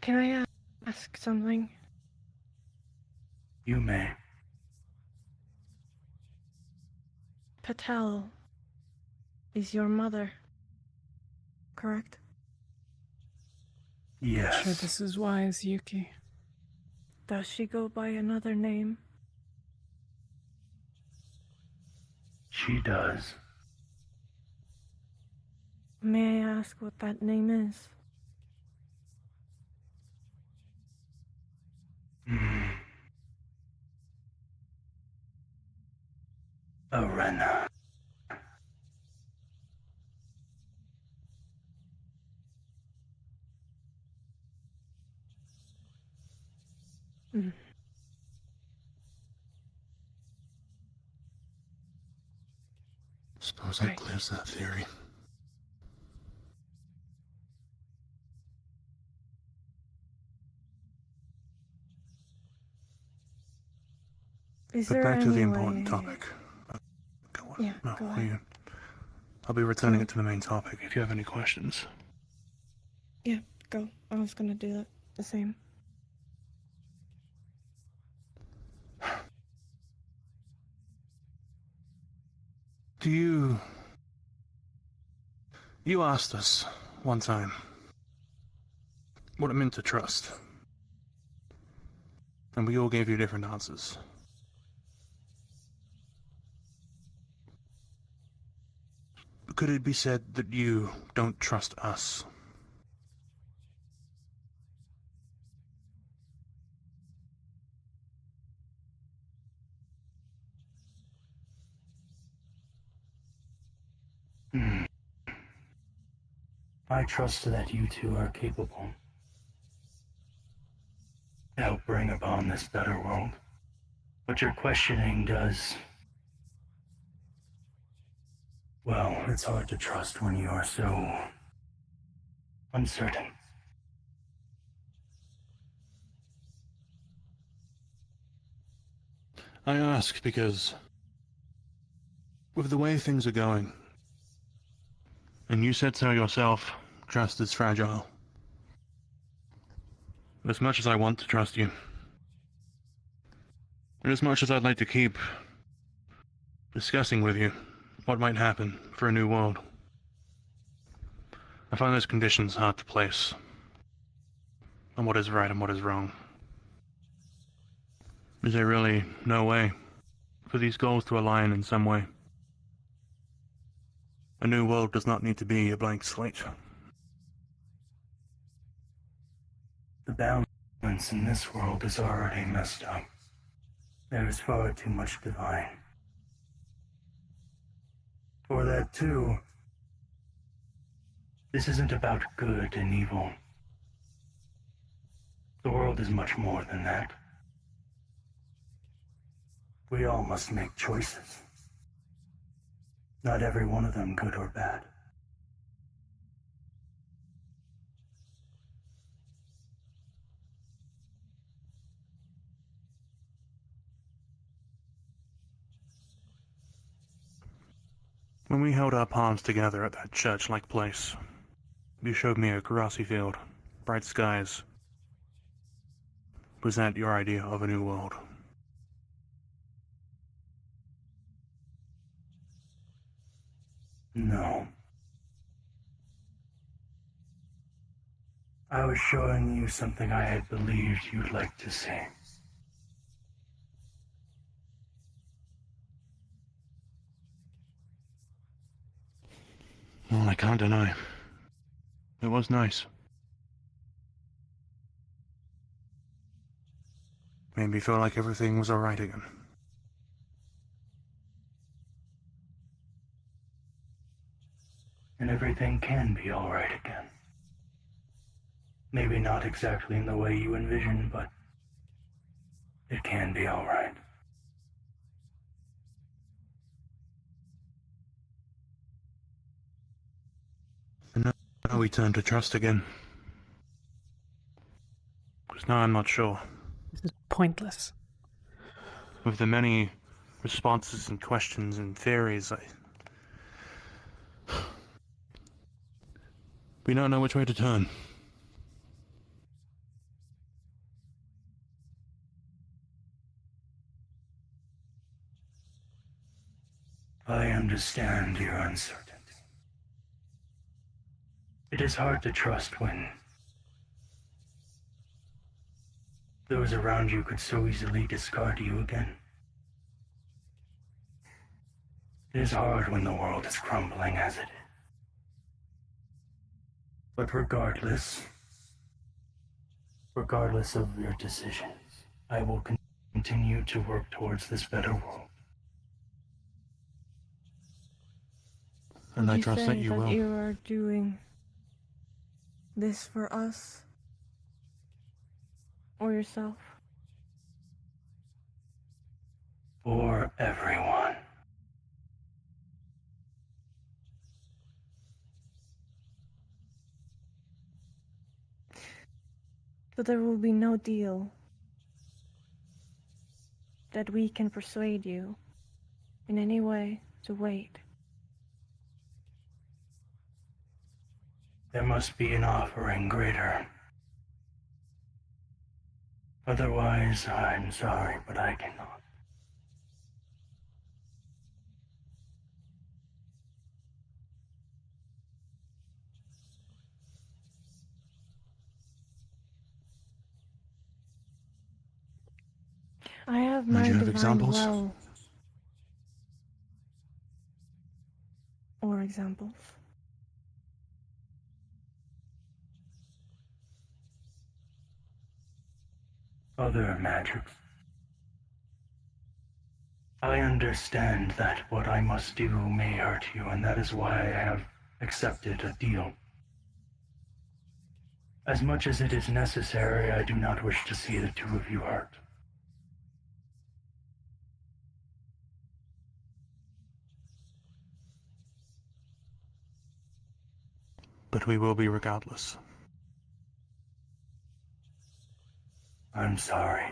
Can I ask something? You may. Patel is your mother, correct? Yes. Sure, this is wise, Yuki. Does she go by another name? She does. May I ask what that name is? Arena. Suppose that clears that theory. Is But there back to the any important way- topic. Go on. Yeah, No, go ahead. I'll be returning it to the main topic if you have any questions. Yeah, go. I was gonna do that the same. Do you... You asked us one time what it meant to trust. And we all gave you different answers. Could it be said that you don't trust us? I trust that you two are capable to help bring upon this better world. But your questioning does... Well, it's hard to trust when you are so... uncertain. I ask because... with the way things are going, and you said so yourself, trust is fragile. As much as I want to trust you, and as much as I'd like to keep discussing with you what might happen for a new world. I find those conditions hard to place, on what is right and what is wrong. Is there really no way for these goals to align in some way? A new world does not need to be a blank slate. The balance in this world is already messed up. There is far too much divine. For that too, this isn't about good and evil. The world is much more than that. We all must make choices. Not every one of them good or bad. When we held our palms together at that church-like place, you showed me a grassy field, bright skies. Was that your idea of a new world? No. I was showing you something I had believed you'd like to see. Well, I can't deny. It was nice. Made me feel like everything was alright again. And everything can be alright again. Maybe not exactly in the way you envision, but it can be alright. And now we turn to trust again. Because now I'm not sure. This is pointless. With the many responses and questions and theories, we don't know which way to turn. I understand your uncertainty. It is hard to trust when those around you could so easily discard you again. It is hard when the world is crumbling as it is. But regardless of your decisions, I will continue to work towards this better world. And I trust that you will. You are doing this for us or yourself? For everyone. So there will be no deal that we can persuade you in any way to wait. There must be an offering greater. Otherwise, I'm sorry, but I cannot. I have Do my you have divine examples? well. Or examples. Other magics. I understand that what I must do may hurt you, and that is why I have accepted a deal. As much as it is necessary, I do not wish to see the two of you hurt. But we will be regardless. I'm sorry.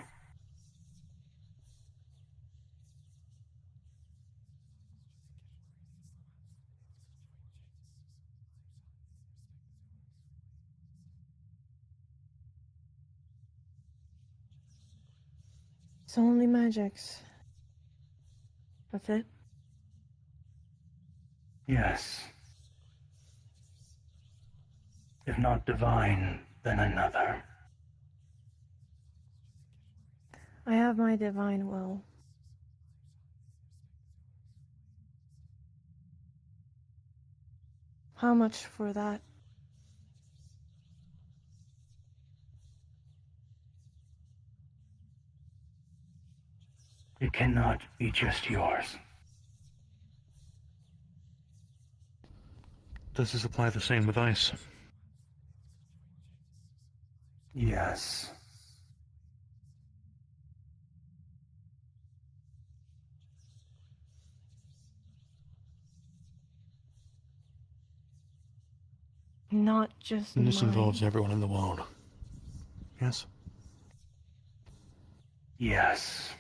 It's only magics. That's it? Yes. If not divine, then another. I have my divine will. How much for that? It cannot be just yours. Does this apply the same with ice? Yes. Not just And this mine. involves everyone in the world. Yes? Yes.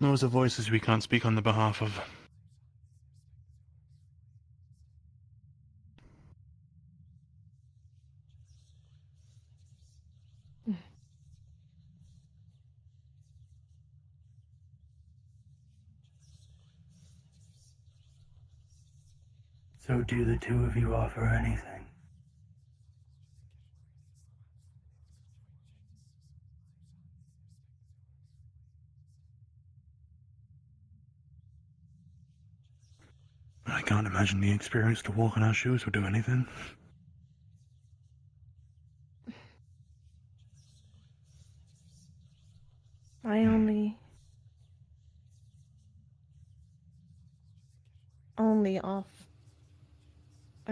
Those are voices we can't speak on the behalf of. So do the two of you offer anything? I can't imagine the experience to walk in our shoes or do anything. I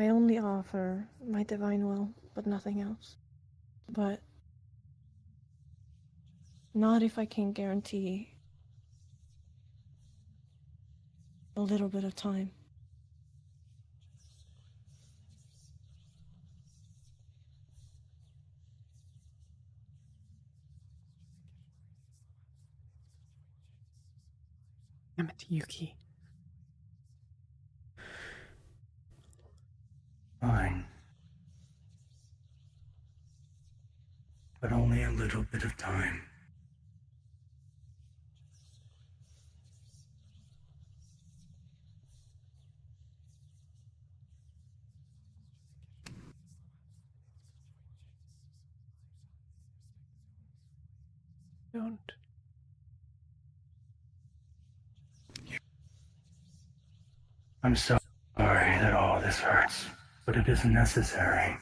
only offer my divine will, but nothing else. But not if I can guarantee a little bit of time. Damn it, Yuki. Fine. But only a little bit of time. Don't. I'm sorry that all this hurts, but it is necessary.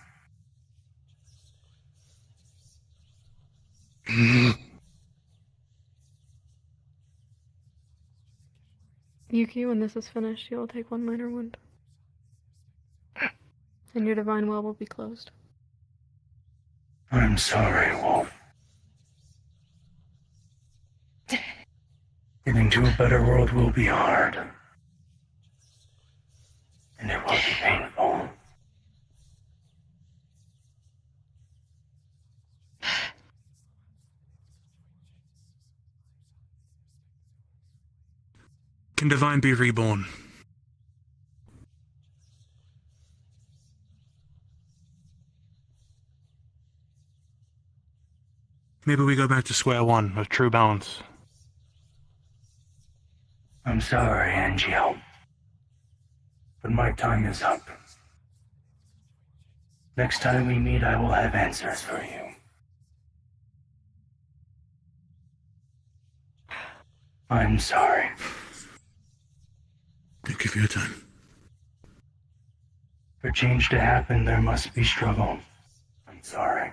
Yuki, when this is finished, you will take one minor wound. And your divine well will be closed. I'm sorry, Wolf. Getting to a better world will be hard. And it will be painful. Can Divine be reborn? Maybe we go back to square one of true balance. I'm sorry, Angel. But my time is up. Next time we meet, I will have answers for you. I'm sorry. Thank you for your time. For change to happen, there must be struggle. I'm sorry.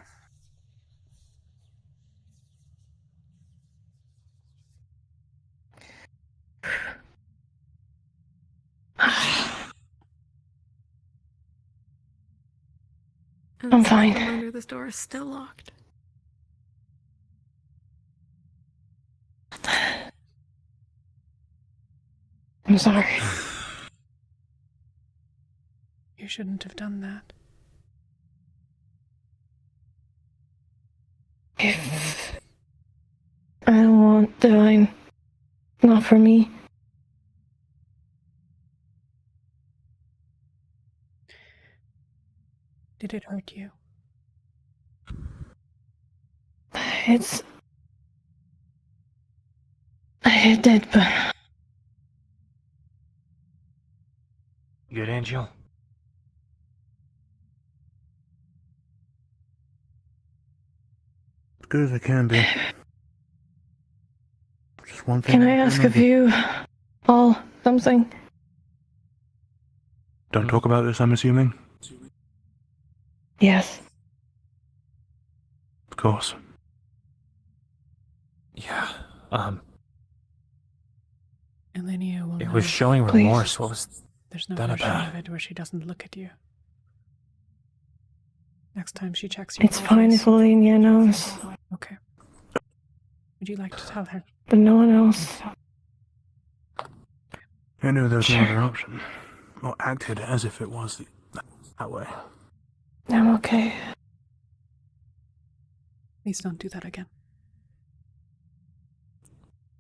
I'm fine. Reminder, this door is still locked. I'm sorry. You shouldn't have done that. I don't want divine. Not for me. Did it hurt you? It did, but Good, Angel? As good as I can be. Just one thing. Can I ask of you all something? Don't talk about this, I'm assuming? Yes. Of course. Yeah, Elenia will it know. was showing remorse. What was There's no that version about? of it where she doesn't look at you. Next time she checks your It's fine vitals. if Elenia knows, Okay. Would you like to tell her? but no one else. I knew there was no Sure. other option. Or acted as if it was that way. I'm okay. Please don't do that again.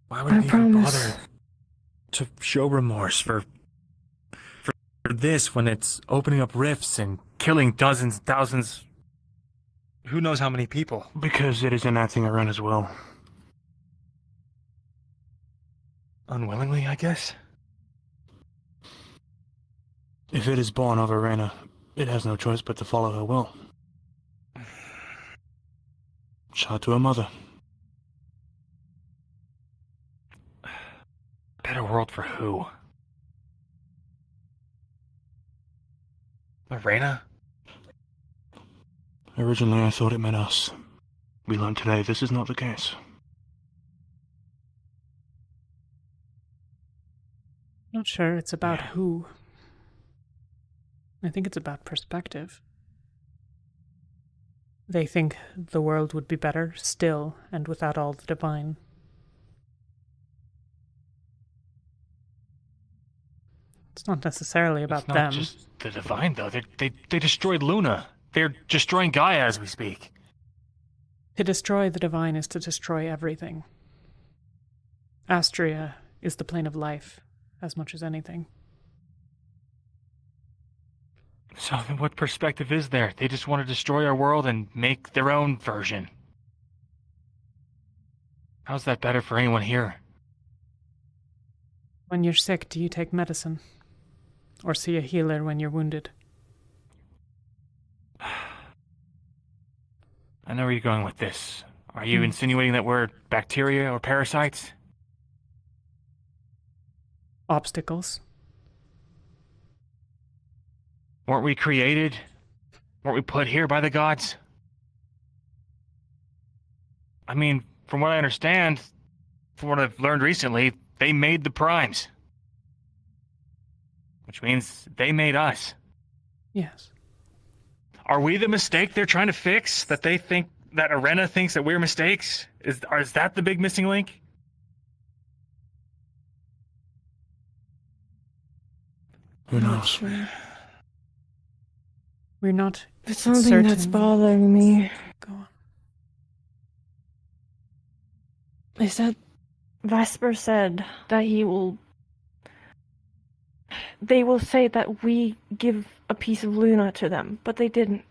Why would I it even promise. bother to show remorse for this when it's opening up rifts and killing dozens, thousands, who knows how many people? Because it is enacting a run as well. Unwillingly, I guess? If it is born of Arena, it has no choice but to follow her will. Shout to her mother. Better world for who? Arena? Originally, I thought it meant us. We learned today this is not the case. Not sure it's about who. I think it's about perspective. They think the world would be better still and without all the divine. It's not necessarily about It's not them. just the divine, though. They destroyed Luna. They're destroying Gaia as we speak. To destroy the divine is to destroy everything. Astria is the plane of life, as much as anything. So then what perspective is there? They just want to destroy our world and make their own version. How's that better for anyone here? When you're sick, do you take medicine? Or see a healer when you're wounded? I know where you're going with this. Are you insinuating that we're bacteria or parasites? Obstacles. Weren't we created? Weren't we put here by the gods? I mean, from what I understand, from what I've learned recently, they made the primes. Which means they made us. Yes. Are we the mistake they're trying to fix? That they think, that Arena thinks that we're mistakes? Is that the big missing link? Who knows? Sure. We're not It's something certain. that's bothering me. Go on. Is that Vesper said that they will say that we give a piece of Luna to them, but they didn't.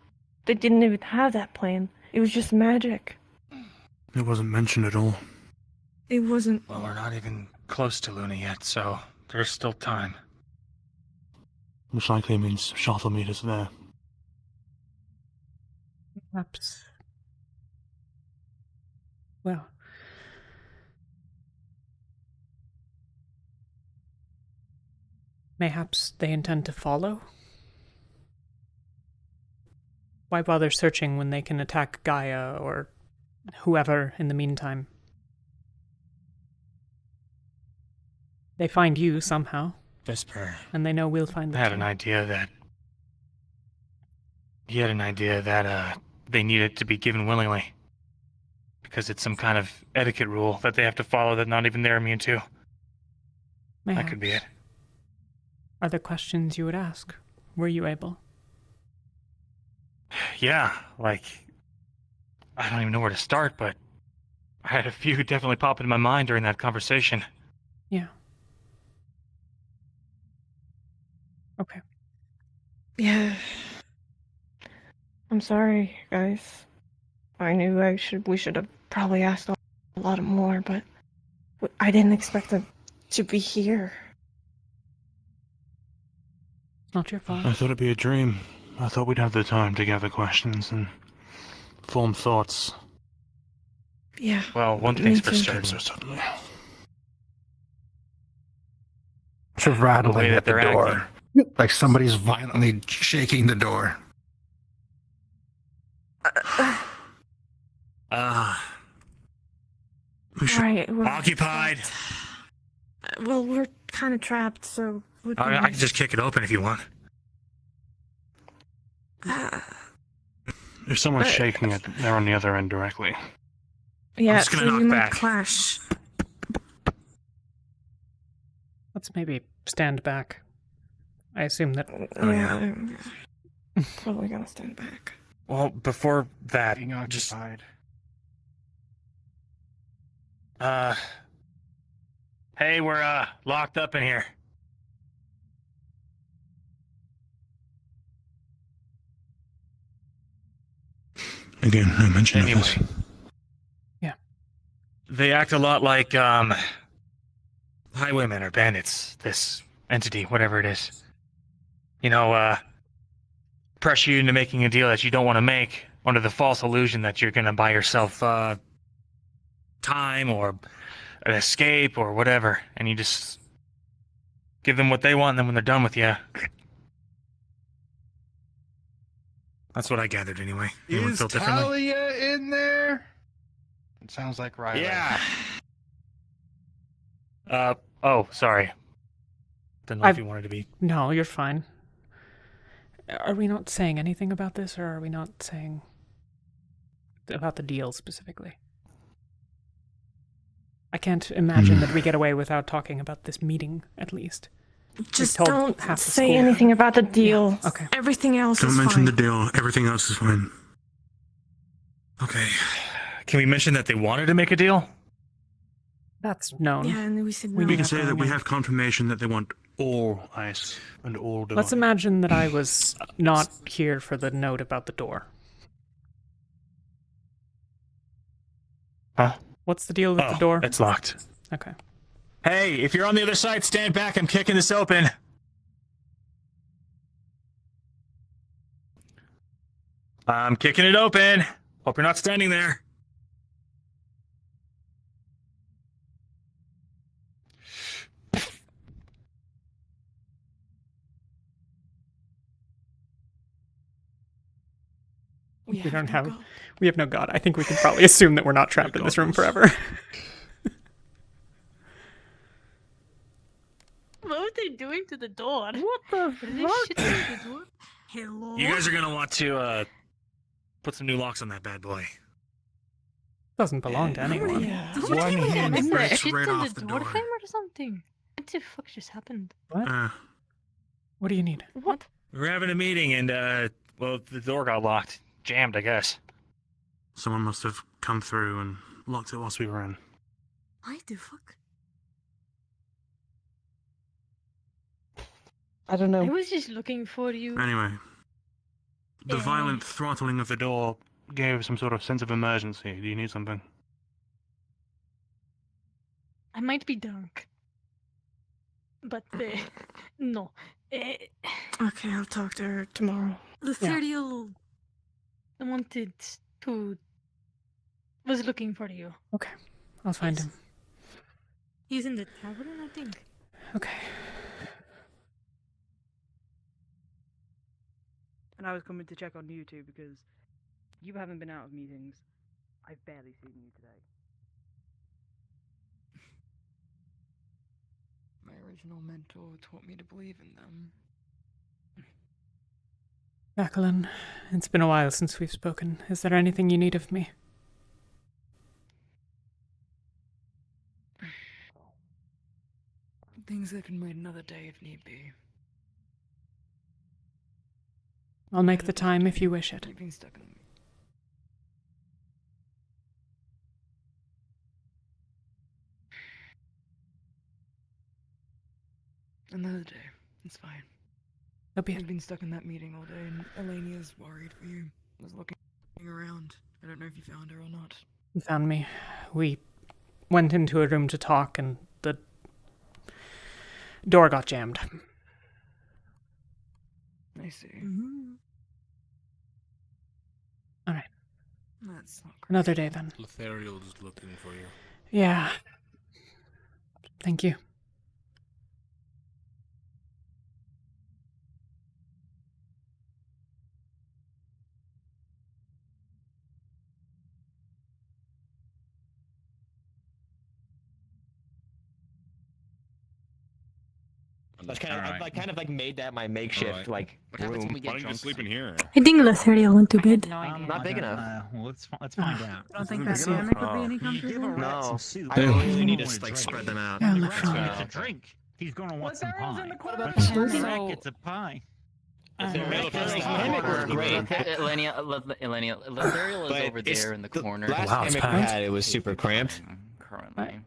They didn't even have that plan. It was just magic. It wasn't mentioned at all. It wasn't. Well, we're not even close to Luna yet, so there's still time. Which likely means Shoth will meet us there. Perhaps. Well. Mayhaps they intend to follow? Why bother searching when they can attack Gaia or whoever in the meantime? They find you somehow. Vesper. And they know we'll find them. He had an idea that they need it to be given willingly. Because it's some kind of etiquette rule that they have to follow that not even they're immune to. Mayhaps. That could be it. Are there questions you would ask? Were you able? Yeah, like, I don't even know where to start, but I had a few definitely pop into my mind during that conversation. Yeah. Okay. Yeah. I'm sorry, guys. I knew we should have probably asked a lot more, but I didn't expect them to be here. Not your fault. I thought it'd be a dream. I thought we'd have the time to gather questions and form thoughts. Yeah. Well, one me thing's for too. certain. So suddenly. The way Rattling that at the they're door. acting. Like somebody's violently shaking the door. We should Right, we're occupied. Well, we're kind of trapped, so. I can just kick it open if you want. If someone's shaking it, they're on the other end directly. Yeah, just gonna so knock you back. might clash. Let's maybe stand back. I assume that. Yeah. Probably gonna stand back. Well, before that, just hey, we're locked up in here. Again, no mention of this. Yeah. They act a lot like highwaymen or bandits. This entity, whatever it is. You know, pressure you into making a deal that you don't want to make under the false illusion that you're gonna buy yourself time or an escape or whatever, and you just give them what they want, and then when they're done with you. That's what I gathered anyway. Anyone Is feel differently? Talia in there? It sounds like Riley. Yeah. Oh, sorry. Didn't know if you wanted to be. No, you're fine. Are we not saying anything about this, or are we not saying about the deal specifically? I can't imagine that we get away without talking about this meeting, at least. Just told don't half the say school. anything about the deal. Yeah, okay. Everything else Don't is mention fine. the deal. Everything else is fine. Okay. Can we mention that they wanted to make a deal? That's known. Yeah, and we said no. We can say that we have confirmation that they want all ice and all divine. Let's imagine that I was not here for the note about the door. Huh? What's the deal with the door? It's locked. Okay. Hey, if you're on the other side, stand back. I'm kicking this open. I'm kicking it open. Hope you're not standing there. We have no god. I think we can probably assume that we're not trapped in this room forever. What were they doing to the door? What the fuck? The door? Hello? You guys are gonna want to put some new locks on that bad boy. Doesn't belong to anyone. Did One you hand get breaks shit right in off the the door door. frame or something? What the fuck just happened? What? What do you need? What? We were having a meeting and, well, the door got locked. Jammed, I guess. Someone must have come through and locked it whilst we were in. Why the fuck? I don't know. I was just looking for you. Anyway, the Eh. violent throttling of the door gave some sort of sense of emergency. Do you need something? I might be drunk. But, no. Okay, I'll talk to her tomorrow. Lathariel wanted to... was looking for you. Okay, I'll find him. He's in the tavern, I think. Okay. And I was coming to check on you two because you haven't been out of meetings. I've barely seen you today. My original mentor taught me to believe in them. Jacqueline, it's been a while since we've spoken. Is there anything you need of me? Things that can wait another day if need be. I'll make the time if you wish it. You've been stuck in another day. It's fine. So be it. I've been stuck in that meeting all day, and Elenia's worried for you. I was looking around. I don't know if you found her or not. You found me. We went into a room to talk, and the door got jammed. I see. All right. That's not great. Another day then. Lathariel is looking for you. Yeah. Thank you. I've kind of made that my makeshift room. Why don't you just sleep in here? I think Lathariel went to bed. Not big enough. Well, let's find out. I don't think that hammock would be any comfortable. No, I really need to spread them out. He gets a drink. He's gonna want some pie. The rat gets a pie. Hammock was great. Lathariel is over there in the corner. Last hammock we had, it was super cramped. Currently.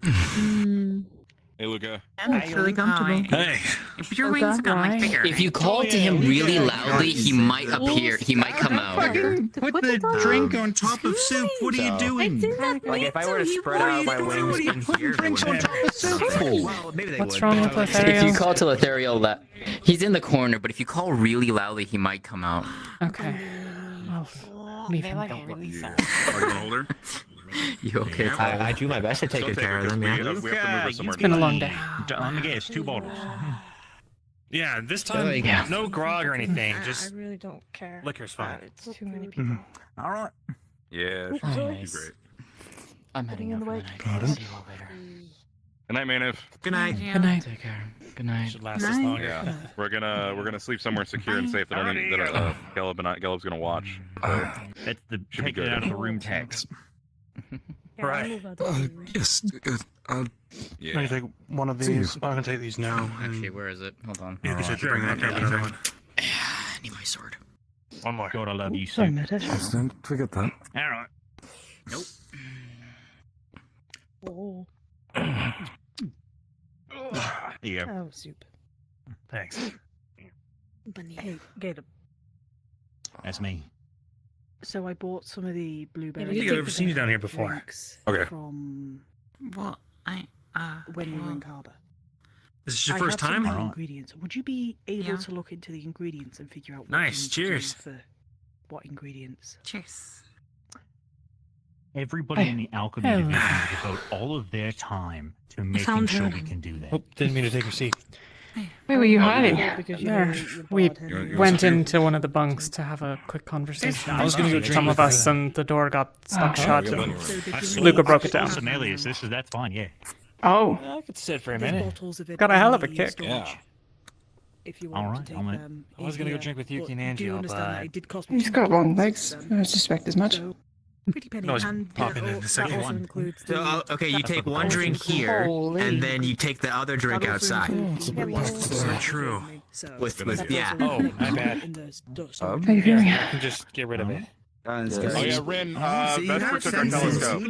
Hey, Luca. Hammock's really comfortable. Hey. If your wings got my figure. If you call to him really loudly, he might appear. He might come out. Put the drink on top of soup. What are you doing? Like if I were to spread out my wings in here, drinks on top of soup. well, maybe they What's would. wrong with Lathariel? If you call to Lathariel, he's in the corner. But if you call really loudly, he might come out. Okay. Well, leave him. Are you gonna hold her? You okay? I do my best to take good care of them. Yeah. We have to move her somewhere. It's been a long day. Let me guess, 2 bottles. Yeah, this time, no grog or anything. Just I really don't care. liquor's fine. It's too many people. All right. Yeah, she's great. I'm heading out for the night. Pardon? See you all later. Good night, Manev. Good night. Good night. Take care. Good night. Should last us longer. Yeah, we're gonna sleep somewhere secure and safe that only Gelob's gonna watch. So, That's the should be take it good. out of the room tax. Right. Yes. yeah. Can I take one of these? I can take these now. Actually, where is it? Hold on. You should bring that over. I need my sword. One more. God, I love you, Sorry, soup. Matt. Don't forget that. All right. Nope. Oh. Yeah. Oh, soup. Thanks. Hey, Gator. That's me. So I bought some of the I blueberry. don't think I've ever seen you down here before. drinks Okay. From What? when we were in Khaba. This is your I first have some time? of the ingredients. Would you be able to look into the ingredients and figure out what Nice, you need cheers. to do for what ingredients? Cheers. Everybody in the alchemy division will devote all of their time to making Sounds sure good. we can do that. Oh, didn't mean to take your seat. Where were you hiding? Because There. We went into one of the bunks to have a quick conversation. I was gonna go drink Some with of us, and the door got stuck shut. yeah, And So Luca broke it down. Some alias. That's fine. Yeah. Oh, I could sit for a There's minute. bottles of it got a in hell of a the kick. storage, Yeah. If you All want right, to I'm take in. them. I was in gonna go here, drink with Yuki and but do Angel, understand that but- it did cost me He's got 2 long bottles, legs. I suspect as much. So, pretty penny. No, it's and popping in the that second also one. includes So the- okay, you that take also one drink includes- here, Holy. and then you take the other drink that also outside. includes the So true. So, With that's yeah. also Oh, my bad. in the storage. How you feeling? I can just get rid of it. Oh yeah, Rin. Vesper took our telescope.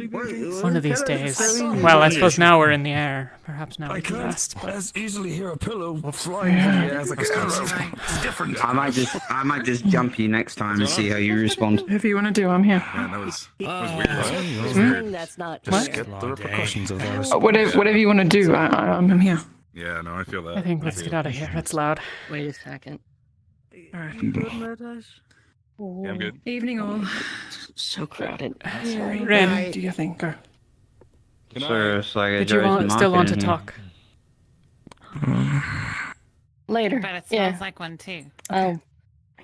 One of these days. Well, I suppose now we're in the air. Perhaps now I we can could rest. But as easily hear a pillow flying in the air as like an arrow. It's different. I might just jump you next time and see how you respond. Whatever you want to do, I'm here. Yeah, that was weird. That's not Just fair. get the repercussions of those. Whatever you want to do, I'm here. Yeah, no, I feel that. I think let's get out of here. It's loud. Wait a second. Good, Murdash? Yeah, I'm good. Evening all. So crowded. Sorry. Ren. Do you think? Good night. So it's like a Did you Joe's still want to market in here. talk? Later. But it Yeah. smells like one too. Oh,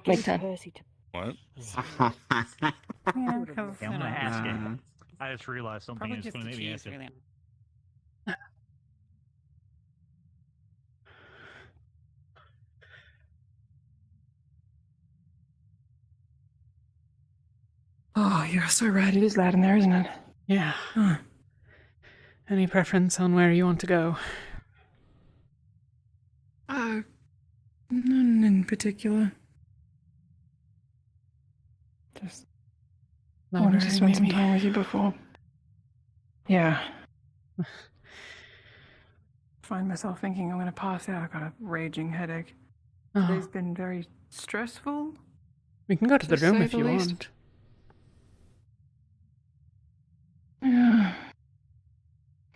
make time. What? Yeah, I'm gonna ask it. I just realized something. Probably It's just gonna the maybe cheese, ask it. really. Oh, you're so right. It is loud in there, isn't it? Yeah. Any preference on where you want to go? None in particular. Just I wanted to spend some time with you before. Yeah. Find myself thinking I'm going to pass out. I've got a raging headache. Oh. Today's been very stressful. We can go to the room say if the you least. want. Yeah.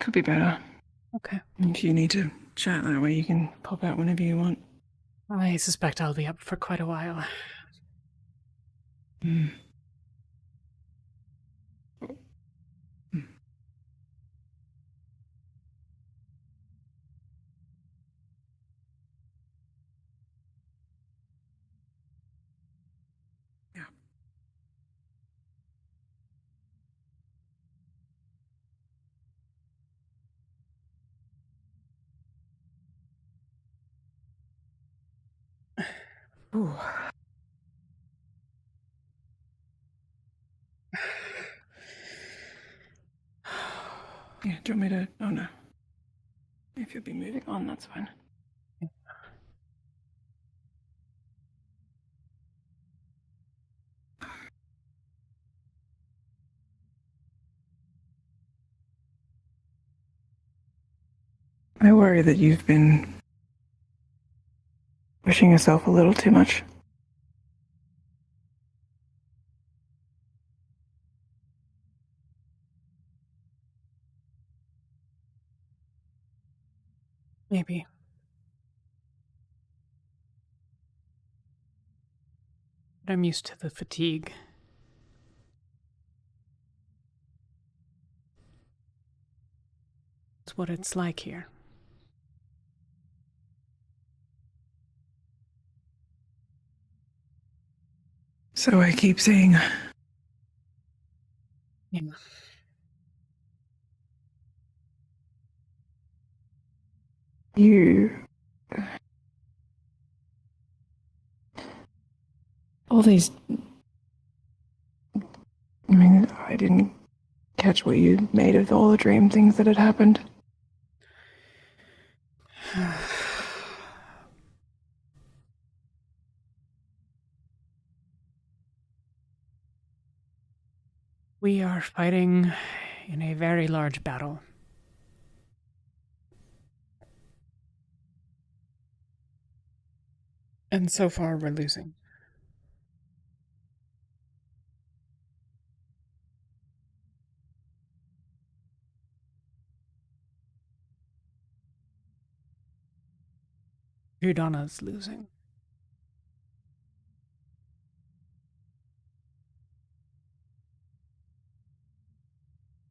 Could be better. Okay. If you need to chat that way, you can pop out whenever you want. I suspect I'll be up for quite a while. Ooh. Yeah, do you want me to... Oh, no. If you'll be moving on, that's fine. I worry that you've been pushing yourself a little too much. Maybe. But I'm used to the fatigue. It's what it's like here. So I keep saying... Yeah. You... All these... I mean, I didn't catch what you made of all the dream things that had happened. We are fighting in a very large battle. And so far, we're losing. Udana's losing.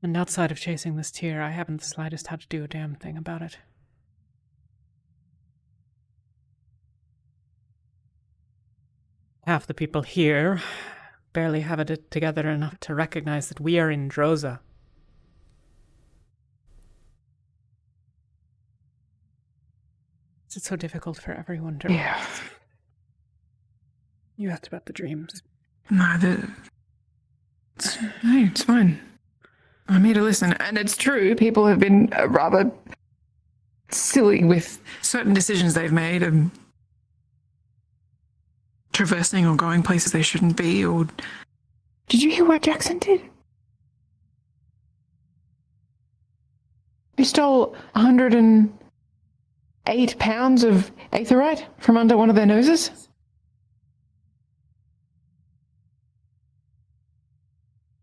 And outside of chasing this tear, I haven't the slightest how to do a damn thing about it. Half the people here barely have it together enough to recognize that we are in Droza. It's so difficult for everyone to... Yeah. You asked about the dreams. No, it's fine. I'm here to listen. And it's true, people have been rather silly with certain decisions they've made, traversing or going places they shouldn't be, or... Did you hear what Jackson did? He stole 108 pounds of aetherite from under one of their noses.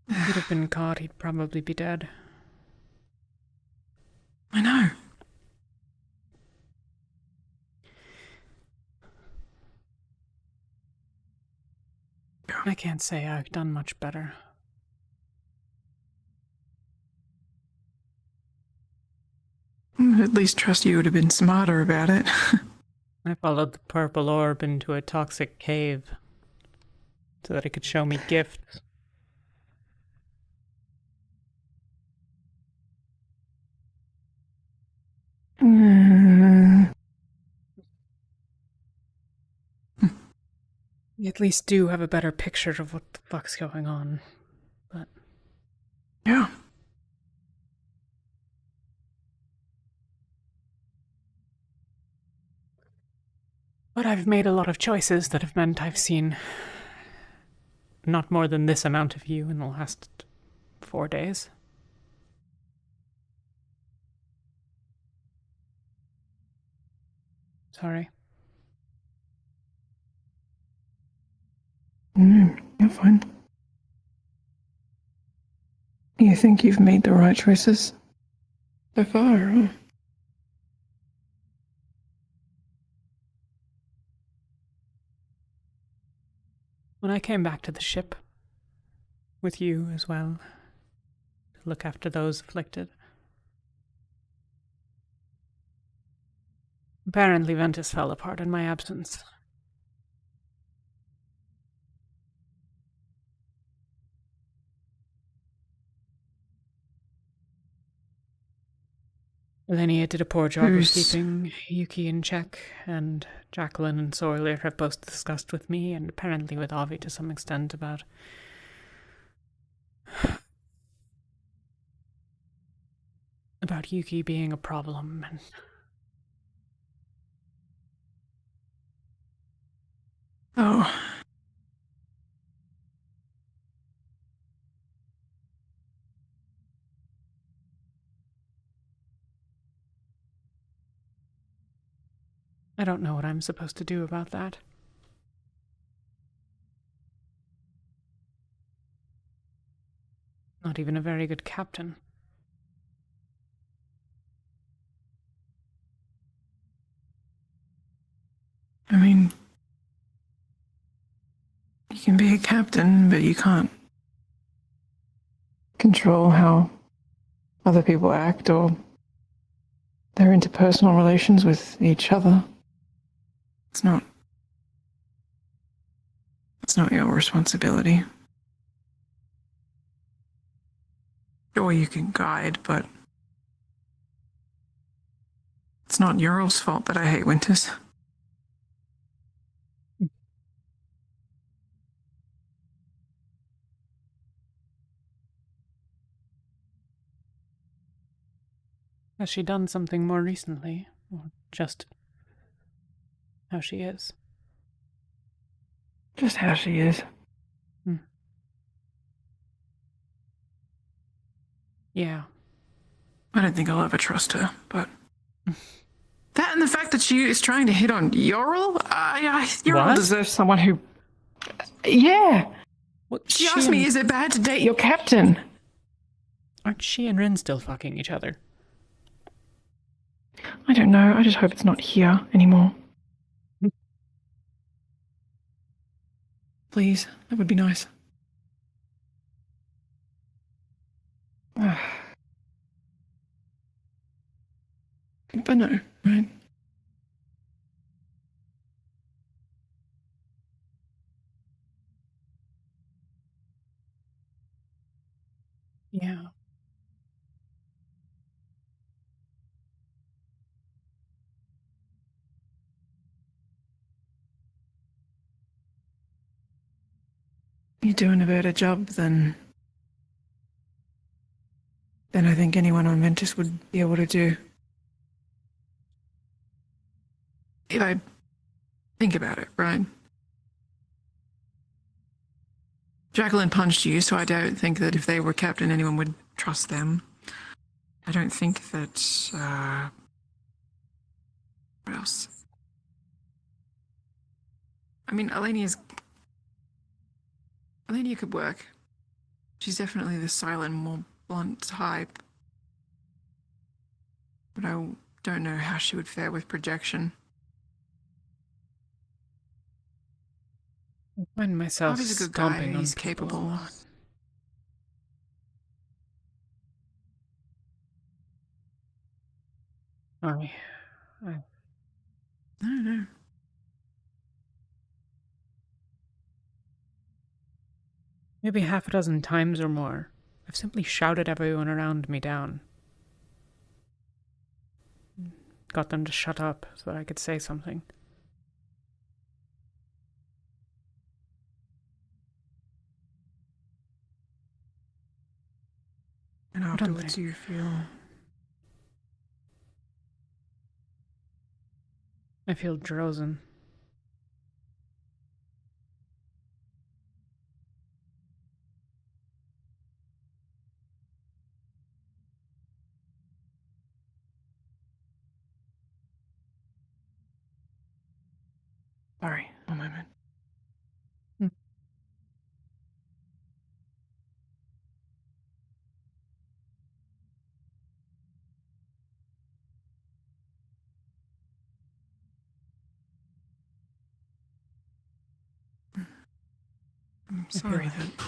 If he'd have been caught, he'd probably be dead. I know. I can't say I've done much better. At least trust you would have been smarter about it. I followed the purple orb into a toxic cave so that it could show me gifts. You at least do have a better picture of what the fuck's going on, but... Yeah. But I've made a lot of choices that have meant I've seen not more than this amount of you in the last 4 days. Sorry. You're fine. You think you've made the right choices so far, huh? When I came back to the ship, with you as well, to look after those afflicted, apparently Ventus fell apart in my absence. Elenia did a poor job of keeping Yuki in check, and Jacqueline and Sawyer have both discussed with me, and apparently with Avi to some extent, about Yuki being a problem. And oh. I don't know what I'm supposed to do about that. Not even a very good captain. I mean, you can be a captain, but you can't control how other people act or their interpersonal relations with each other. It's not your responsibility. Sure, you can guide, but it's not Ural's fault that I hate winters. Has she done something more recently? Or just how she is? Just how she is. Yeah. I don't think I'll ever trust her, but... that and the fact that she is trying to hit on Ural? Ural deserves someone who... Yeah! She asked me, is it bad to date your captain? Aren't she and Rin still fucking each other? I don't know, I just hope it's not here anymore. Please, that would be nice. But no, right? Yeah. You're doing a better job than I think anyone on Ventus would be able to do. If I think about it, right? Jacqueline punched you, so I don't think that if they were captain, anyone would trust them. I don't think that, what else? I mean, Alenia could work. She's definitely the silent, more blunt type. But I don't know how she would fare with projection. I find myself Bobby's a good stomping guy. on He's people. capable. No. Maybe half a dozen times or more, I've simply shouted everyone around me down. Got them to shut up so that I could say something. And afterwards you feel... I feel drozen. Sorry, one moment. I'm sorry that.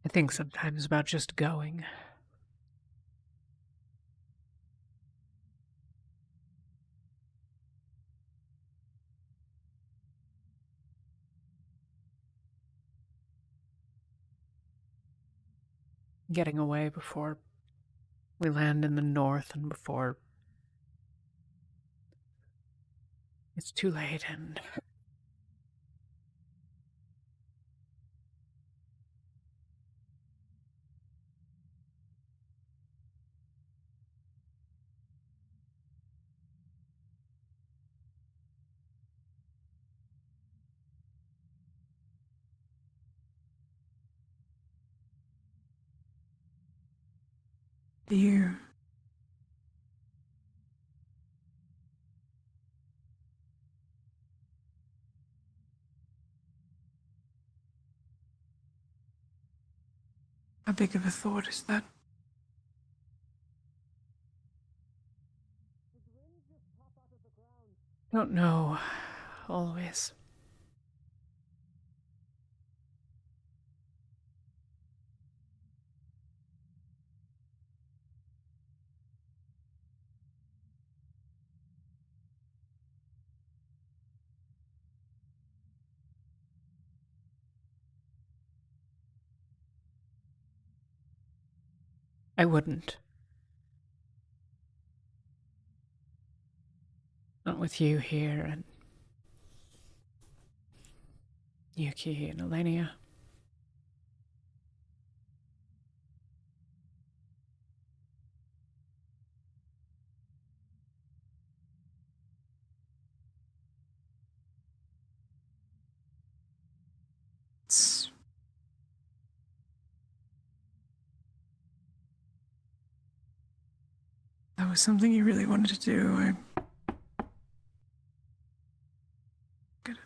I think sometimes about just going. Getting away before we land in the north and before it's too late and You. How big of a thought is that? don't know always. I wouldn't. Not with you here and Yuki and Elenia. That was something you really wanted to do. I get it.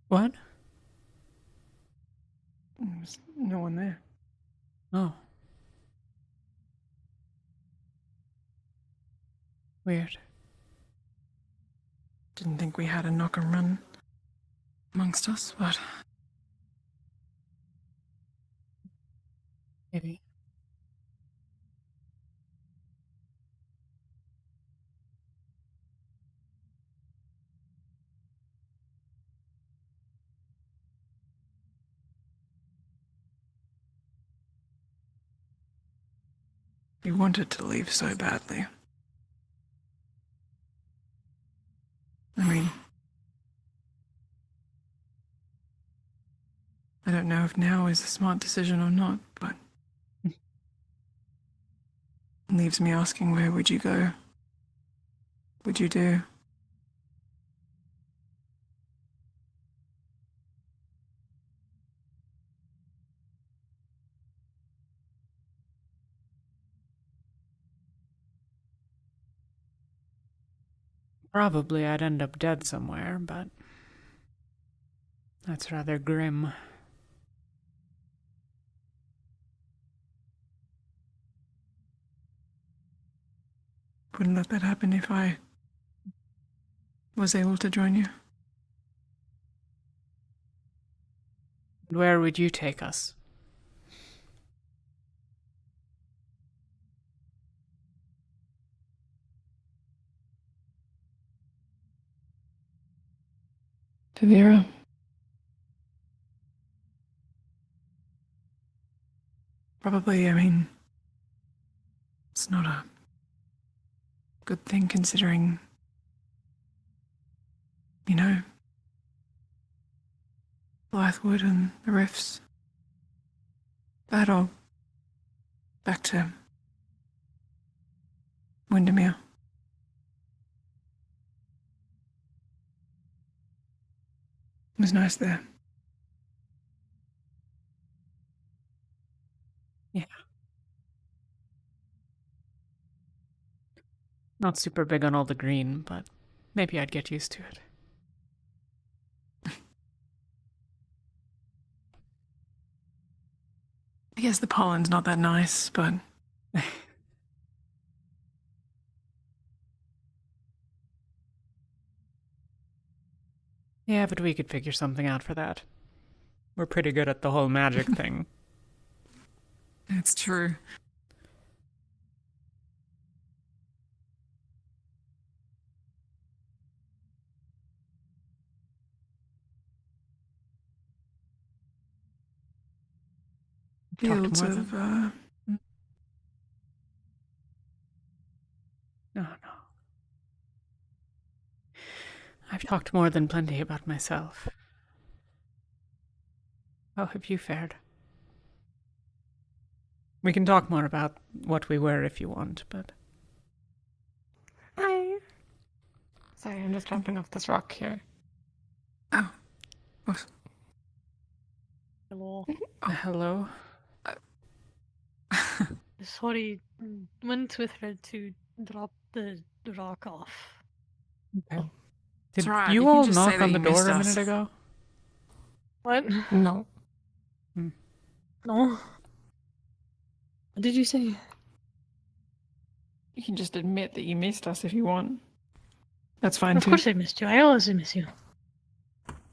What? There's no one there. Oh. Weird. Didn't think we had a knock and run amongst us, but Maybe. you wanted to leave so badly. I mean, I don't know if now is a smart decision or not, but it leaves me asking, where would you go? Would you do? Probably I'd end up dead somewhere, but that's rather grim. Wouldn't let that happen if I was able to join you. Where would you take us? to Vera. Probably, I mean, it's not a good thing considering, you know, Blythewood and the Rifts. Battle back to Windermere. It was nice there. Yeah. Not super big on all the green, but maybe I'd get used to it. I guess the pollen's not that nice, but... Yeah, but we could figure something out for that. We're pretty good at the whole magic thing. It's true. Fields of, No, no. I've talked more than plenty about myself. How have you fared? We can talk more about what we were if you want, but... Hi. Sorry, I'm just jumping off this rock here. Oh. What? Hello. Hello? Sorry, went with her to drop the rock off. Okay. Did right, you you can all just knock say that on the you door missed a us. minute ago? What? No. No. What did you say? You can just admit that you missed us if you want. That's fine Of too. course I missed you. I always miss you.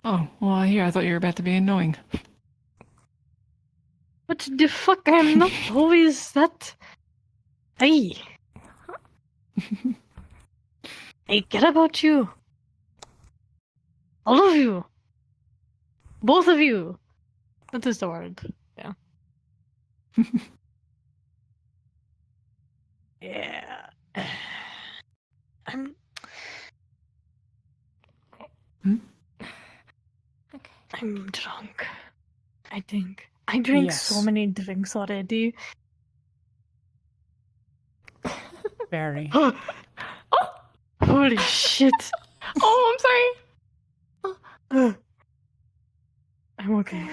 Oh, well, I thought you were about to be annoying. What the fuck? I'm not always that. Hey. I care about you. All of you. Both of you. That is the word. Yeah. Yeah. I'm drunk. I think. I drank so Yes. many drinks already. Very. Holy shit. Oh, I'm sorry. I'm okay.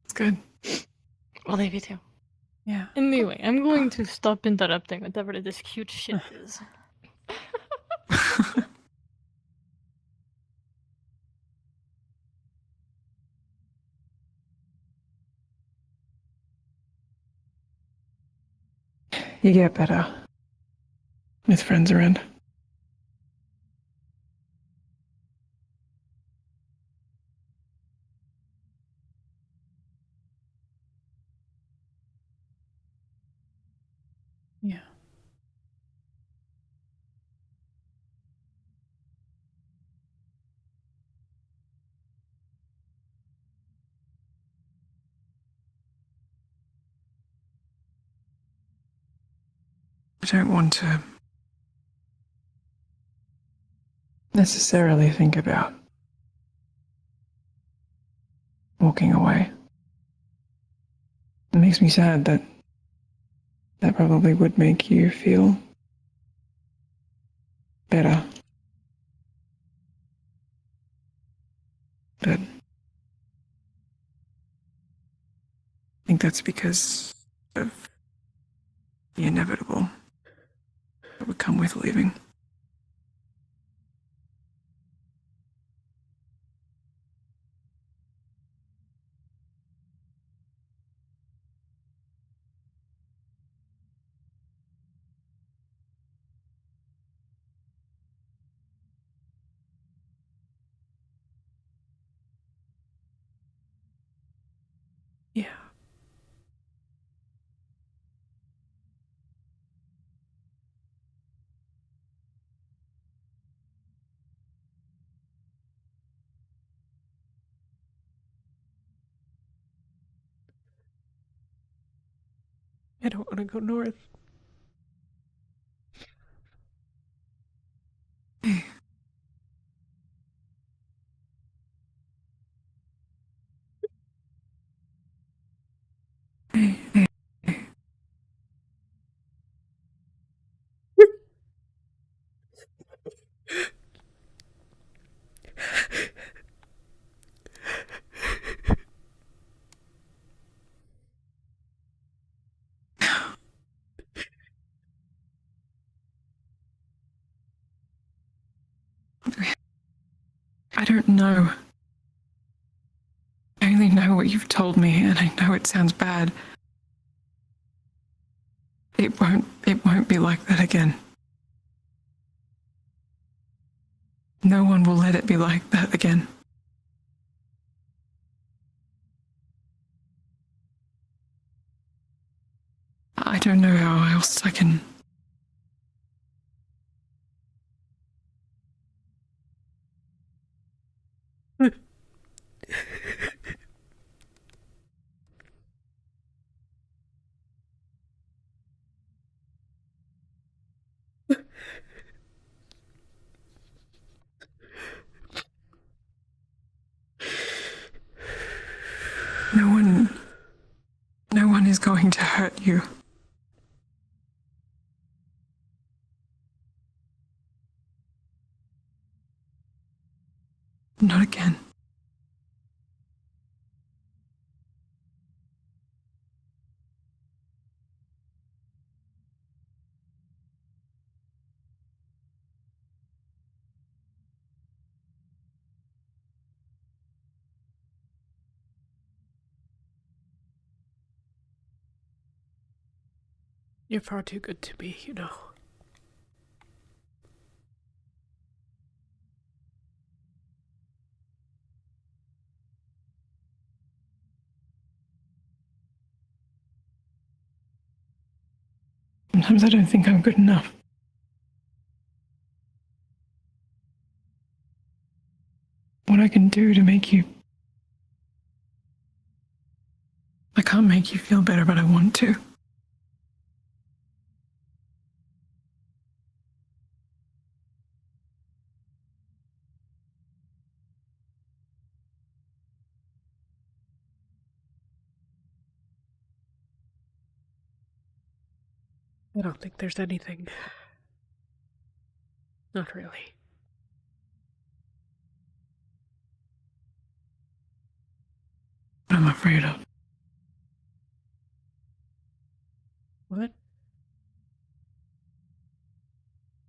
It's good. I'll leave you too. Yeah. Anyway, I'm going to stop interrupting whatever this cute shit is. You get better with friends around. Yeah. I don't want to necessarily think about walking away. It makes me sad that that probably would make you feel better. But I think that's because of the inevitable that would come with leaving. Yeah. I don't want to go north. I don't know. I only know what you've told me, and I know it sounds bad. It won't be like that again. No one will let it be like that again. I don't know how else I can... No one is going to hurt you. Not again. You're far too good to me, you know. Sometimes I don't think I'm good enough. What I can do to make you... I can't make you feel better, but I want to. I don't think there's anything. Not really. What I'm afraid of. What?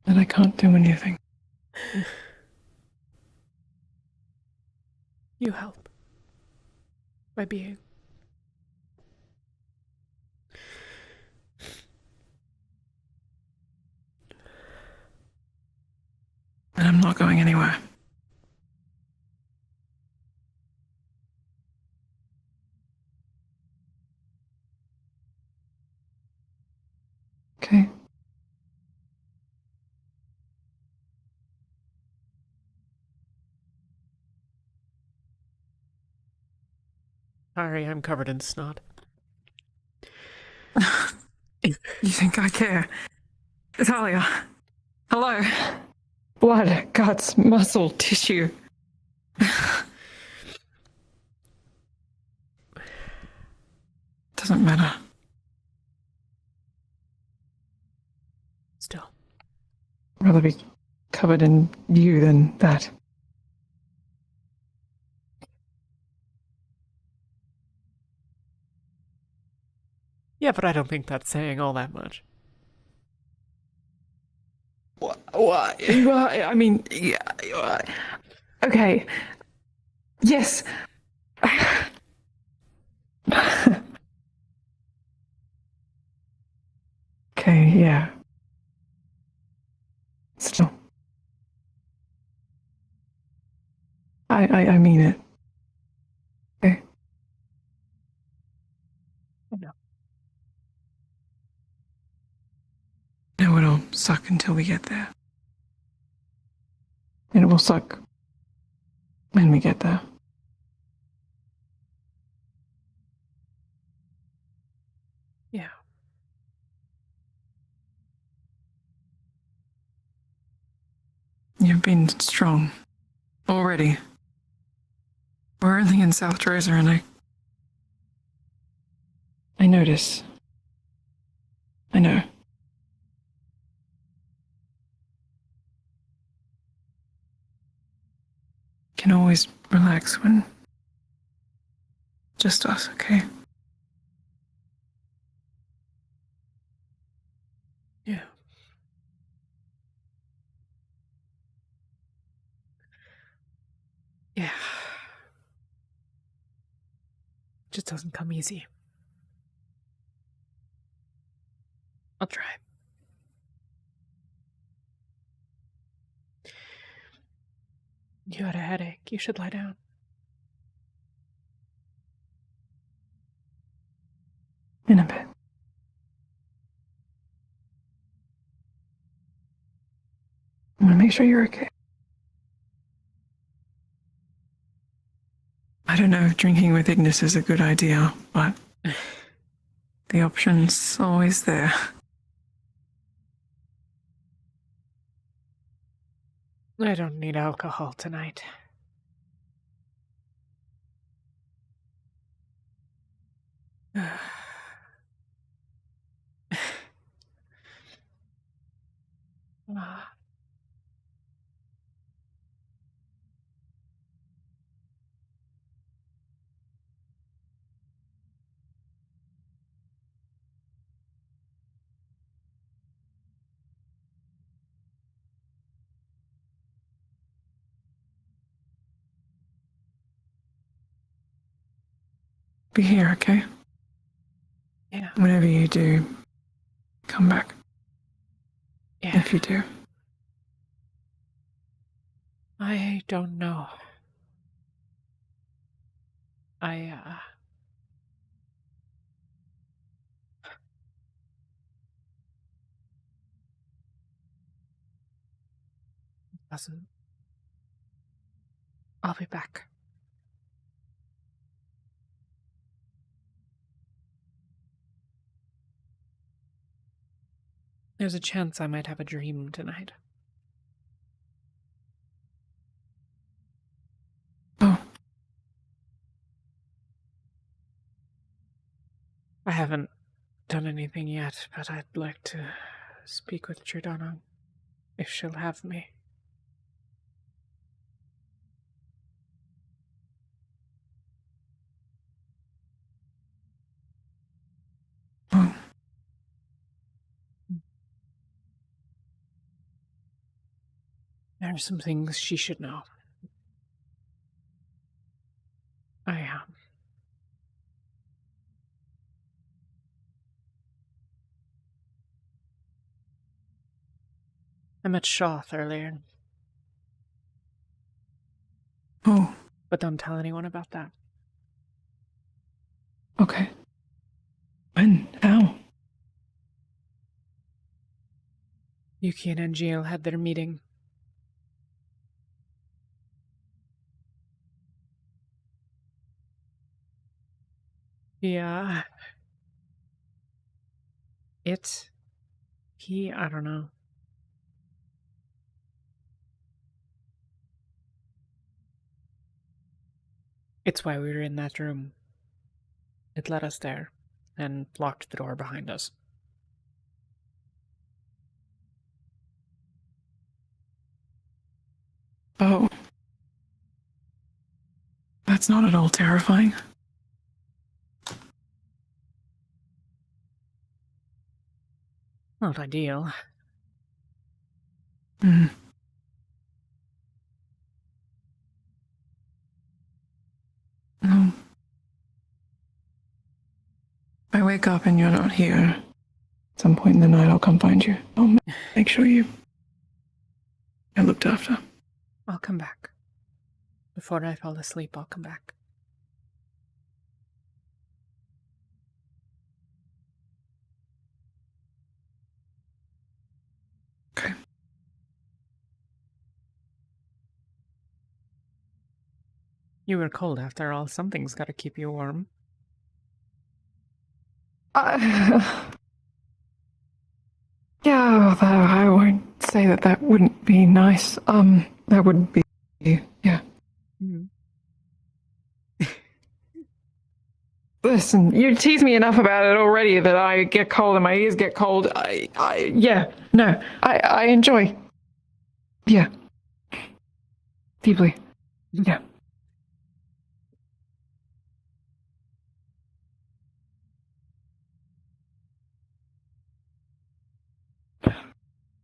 That I can't do anything. You help. By being. And I'm not going anywhere. Okay. Sorry, I'm covered in snot. You think I care? Talia. Hello. Blood, guts, muscle, tissue. Doesn't matter. Still. I'd rather be covered in you than that. Yeah, but I don't think that's saying all that much. What? I mean, yeah. Okay. Yes. Okay, yeah. Still. I mean it. Okay. No. No, it'll suck until we get there. And it will suck when we get there. Yeah. I've been strong. Already. We're only in South Drozer and I notice. I know. Can always relax when just us, okay? Yeah. Yeah. Just doesn't come easy. I'll try. You had a headache. You should lie down. In a bit. I want to make sure you're okay. I don't know if drinking with Ignis is a good idea, but the option's always there. I don't need alcohol tonight. Be here, okay? Yeah. Whenever you do, come back. Yeah. If you do. I don't know. Doesn't. I'll be back. There's a chance I might have a dream tonight. Oh. I haven't done anything yet, but I'd like to speak with Giordano, if she'll have me. Oh. There are some things she should know. I met Shoth earlier. Oh. But don't tell anyone about that. Okay. When? How? Yuki and NGL had their meeting. Yeah. I don't know. It's why we were in that room. It led us there, and locked the door behind us. Oh. That's not at all terrifying. Not ideal. Hmm. No. If I wake up and you're not here, at some point in the night I'll come find you. I'll make sure you're looked after. I'll come back. Before I fall asleep, I'll come back. Okay. You were cold after all. Something's got to keep you warm. Yeah, I won't say that wouldn't be nice. That wouldn't be, yeah. Listen, you tease me enough about it already that I get cold and my ears get cold. I enjoy. Yeah. Deeply. Yeah.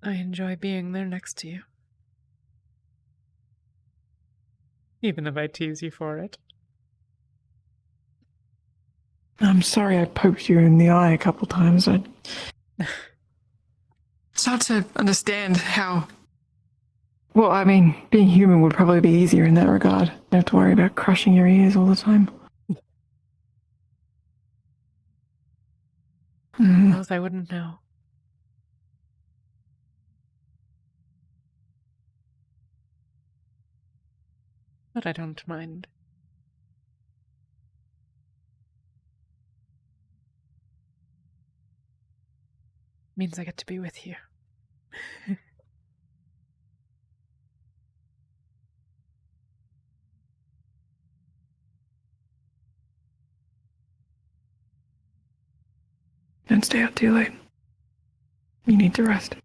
I enjoy being there next to you. Even if I tease you for it. I'm sorry I poked you in the eye a couple times. It's hard to understand how... Well, I mean, being human would probably be easier in that regard. You don't have to worry about crushing your ears all the time. Else I wouldn't know. But I don't mind. Means I get to be with you. Don't stay out too late. You need to rest.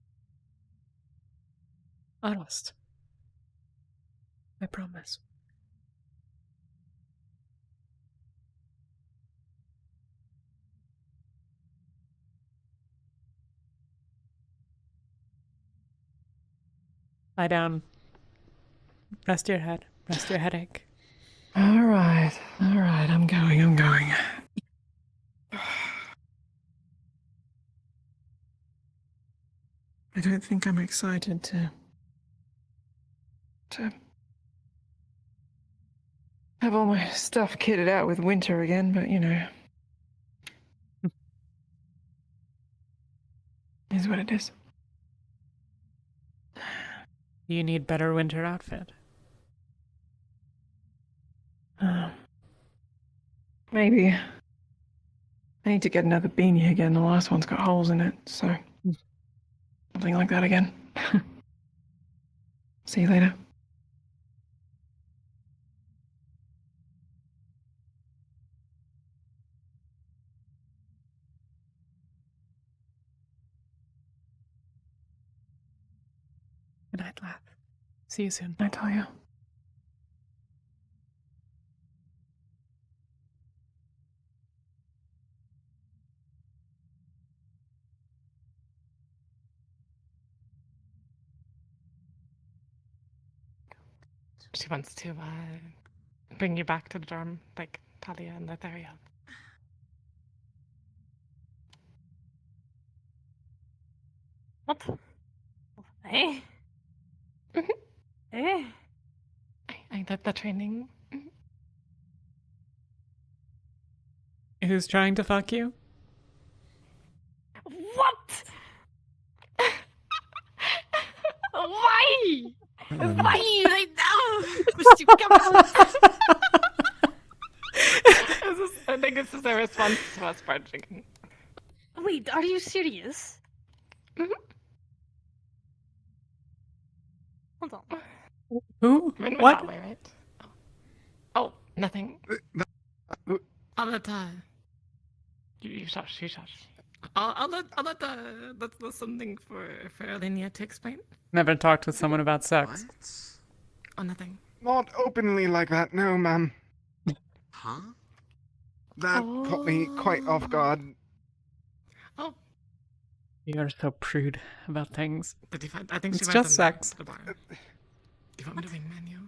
I'll rest. I promise. Lie down. Rest your head. Rest your headache. All right. I'm going. I don't think I'm excited to have all my stuff kitted out with winter again, but you know. Is what it is. You need better winter outfit. Maybe. I need to get another beanie again. The last one's got holes in it, so something like that again. See you later. Good night, Lath. See you soon. Night, Talia. She wants to bring you back to the dorm, like Talia and Lathariel. What? Eh? Eh? I did the training. Who's trying to fuck you? What? Why? Why right now? Must you come out? I think this is a response to us barging. Wait, are you serious? Hold on. Who? We're What? That way, right? Oh, nothing. I'll let you shush. I'll let that's something for Alenia to explain. Never talked with someone about sex. Oh, nothing. Not openly like that, no, ma'am. Huh? That caught me quite off guard. Oh. You're so prude about things. But I think it's just sex. The bar. Do you want me to ring menu?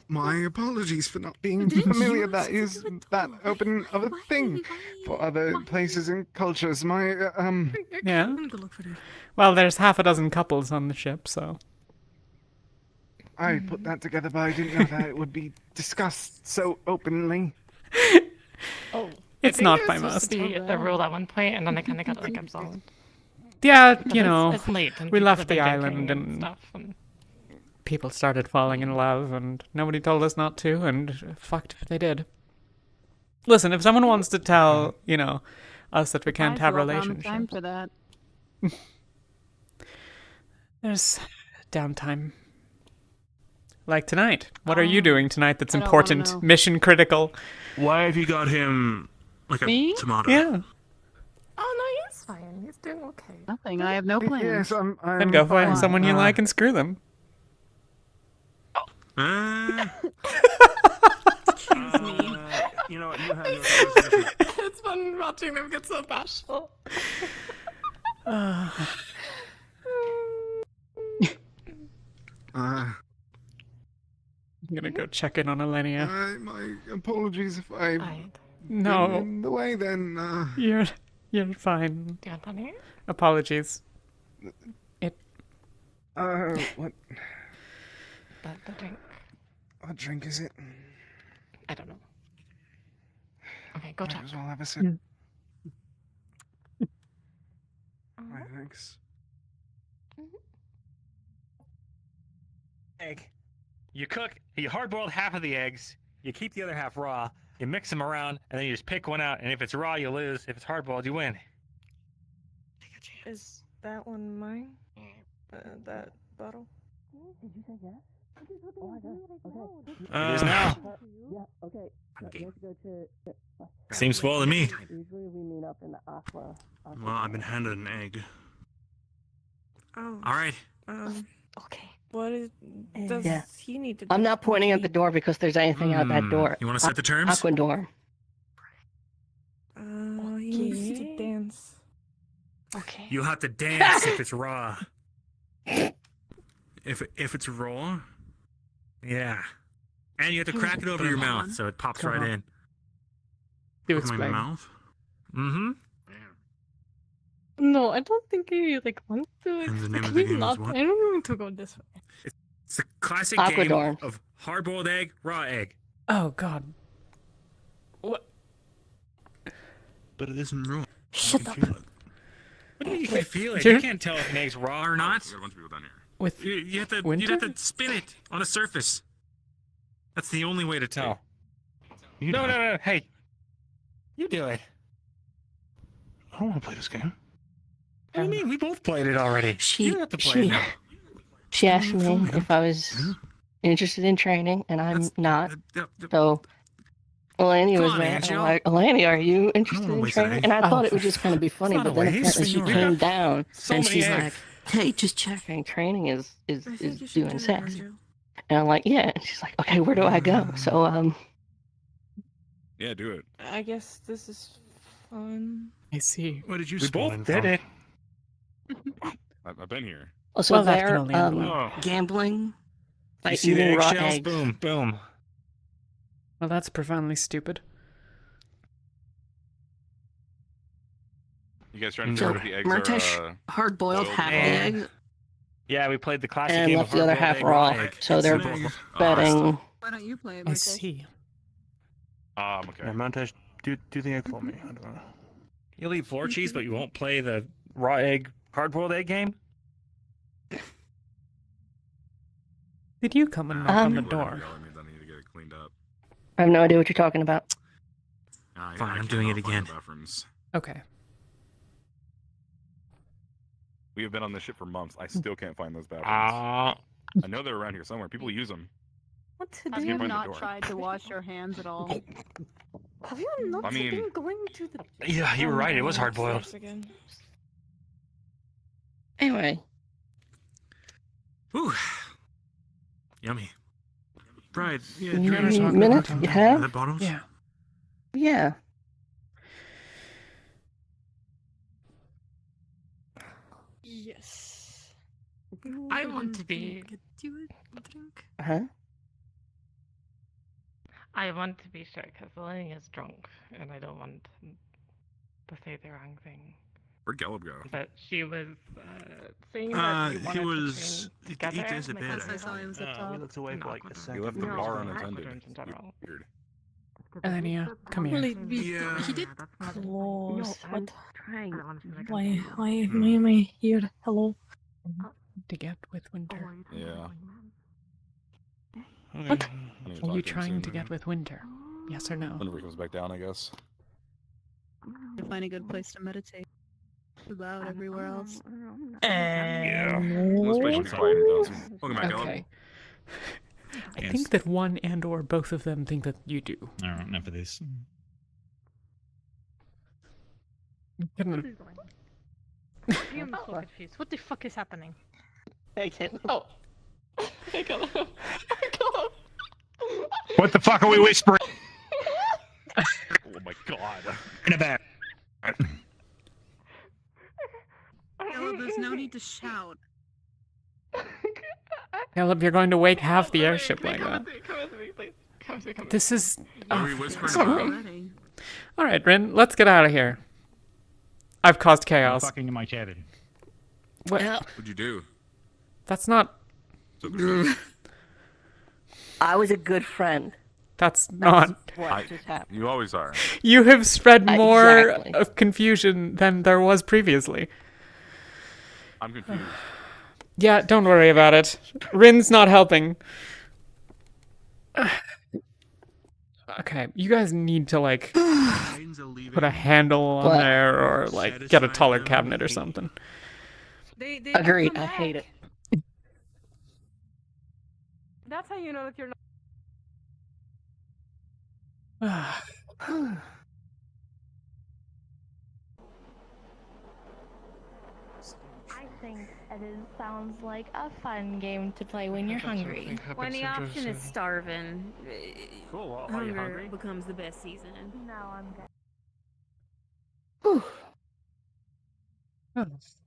My apologies for not being familiar. That is that open of a thing for other places and cultures. Yeah. Well, there's half a dozen couples on the ship, so. I put that together, but I didn't know that it would be discussed so openly. Oh, it's not by most. It was supposed to be a rule at one point, and then I kind of got like absolved. Yeah, But you know, it's late, and we people left have the been island drinking and stuff, and people started falling in love, and nobody told us not to, and fucked if they did. Listen, if someone wants to tell, you know, us that we can't have relationships, time for that. there's downtime. Like tonight. What are you doing tonight that's I don't important, wanna know. mission critical? Why have you got him like a Me? tomato? Yeah. Oh no, he's fine. He's doing okay. Nothing. I have no plans. Yes, I'm Then go find fine. someone you like and screw them. Excuse me. You know what? You have your It's fun watching them get so bashful. I'm gonna go check in on Elenia. My apologies if I No. been in the way then. You're fine. Do you want honey? Apologies. What The drink. drink is it? I don't know. Okay, go check. Might as well have a sip. Right, thanks. Egg. You hard-boiled half of the eggs. You keep the other half raw. You mix them around, and then you just pick one out. And if it's raw, you lose. If it's hard-boiled, you win. Is that one mine? That bottle? Did you say yes? Oh my god. Okay. It is now. Yeah, okay. Let's go to... Seems full to me. Usually we meet up in the aqua. Well, I've been handed an egg. Oh. All right. Okay. What does Yeah. he need to do? I'm not pointing at the door because there's anything out that door. You want to set the terms? Aqua door. He needs to dance. Okay. You'll have to dance if it's raw. If it's raw, yeah. And you have to crack it over your mouth so it pops right in. Do With my explain. mouth? Mm-hmm. No, I don't think you want to. And the name of Can the you game is not? what? I don't want to go this way. It's the classic Aquador. game of hard-boiled egg, raw egg. Oh god. What? But it isn't raw. Shut up. What do you mean you can feel it? You're- You can't tell if an egg's raw or not. There's a bunch of people down here. With You have to Winter? you'd have to spin it on a surface. That's the only way to tell. No. Hey. You do it. I don't want to play this game. What do you mean? We both played it already. She, You don't have to play it now. she asked me if I was interested in training, and I'm not. So, Eleni Come was on, there. And I'm Angel. like, Eleni, are you interested wanna in waste training? egg. And I thought Oh, it would just kind of be funny, not but a then waste. apparently she We came got down so and many she's eggs. like, "Hey, just checking. Training is I think you should doing do sex." that, Andrew. And I'm like, "Yeah." And she's like, "Okay, where do I go?" So, Yeah, do it. I guess this is fun. I see. Where did you We spawn both in did from? it. I've been here. also Well, that can they're only end well. Oh. gambling by You see the eating raw eggshells? eggs. Boom, boom. Well, that's profoundly stupid. You guys trying to So, figure out if the eggs Murtish are hard-boiled half the Yeah. eggs Yeah, we played the classic and game left of the other hard-boiled half egg, raw. egg. So they're It's an egg. betting. Why don't you play it, I Murtish? see. okay. Yeah, Montage, do the egg for me. I don't know. You'll eat floor cheese, but you won't play the raw egg, hard-boiled egg game? Did you come and knock on the Whatever door? yelling means I need to get it cleaned up. I have no idea what you're talking about. I Fine, I'm can't doing it find the again. bathrooms. Okay. We have been on this ship for months. I still can't find those bathrooms. I know they're around here somewhere. People use them. What? Just Have you can't find the not door. tried to wash your hands at all? Have you not I mean- been going to the... Yeah, you were Oh, right. It was no, hard-boiled. upstairs again. Anyway, Ooh. Yummy. Bride, yeah, you drink. need a minute? You have? The bottles? Yeah. Yeah. Yes. I want to be. Get you a drink. Huh? I want to be sure because Eleni is drunk, and I don't want to say the wrong thing. Where'd Gelb go? But she was saying that you wanted he was. to He train together. does a like, bit. that's I saw him zip We top. looked away for like a He second. left the No, bar not unattended. in general. Weird. Elenia, come here. Well, we, Yeah. he did close. I'm What? trying. Why am I here? Hello? To get with Winter. Yeah. What? I need to Are talk you to him trying soon. to get with Winter? Yes or no? Whenever he comes back down, I guess. To find a good place to meditate. Too loud everywhere else. Yeah. This place should be quieter down. Welcome back, Gelb. Okay. I think that one and or both of them think that you do. Alright, enough of this. I am so confused. What the fuck is happening? Hey, kid. Oh. Hey, Khaba. What the fuck are we whispering? Oh my god. In a bag. Caleb, there's no need to shout. Caleb, you're going to wake half the airship like that. Come with me, please. Come with me, come with me. This is... What are we whispering about? Alright, Rin, let's get out of here. I've caused chaos. I'm fucking in my cabin. What? What'd you do? That's not... I was a good friend. That's not... What just happened? You always are. You have spread more Exactly. of confusion than there was previously. I'm confused. Yeah, don't worry about it. Rin's not helping. Okay, you guys need to, like, put a handle on What? there or, like, get a taller cabinet or something. Agreed. I hate it. That's how you know that you're not. I think it sounds like a fun game to play when you're hungry. When the option is starving, Cool. Well, are you hunger hungry? becomes the best season. No, I'm good.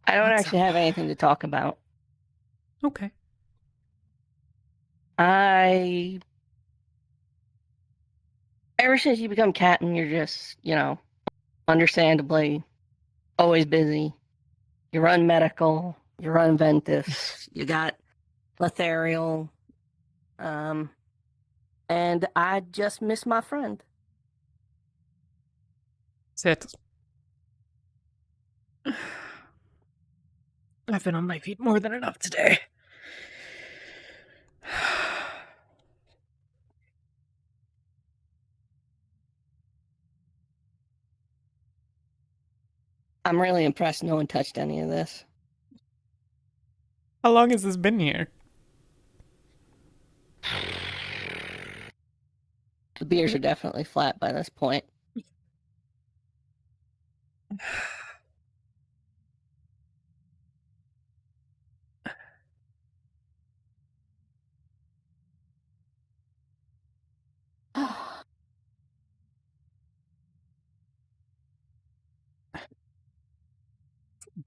I don't actually have anything to talk about. Okay. Ever since you become captain, you're just, understandably always busy. You run medical, you run Ventus, you got Lathariel, and I just miss my friend. Sit. I've been on my feet more than enough today. I'm really impressed no one touched any of this. How long has this been here? The beers are definitely flat by this point.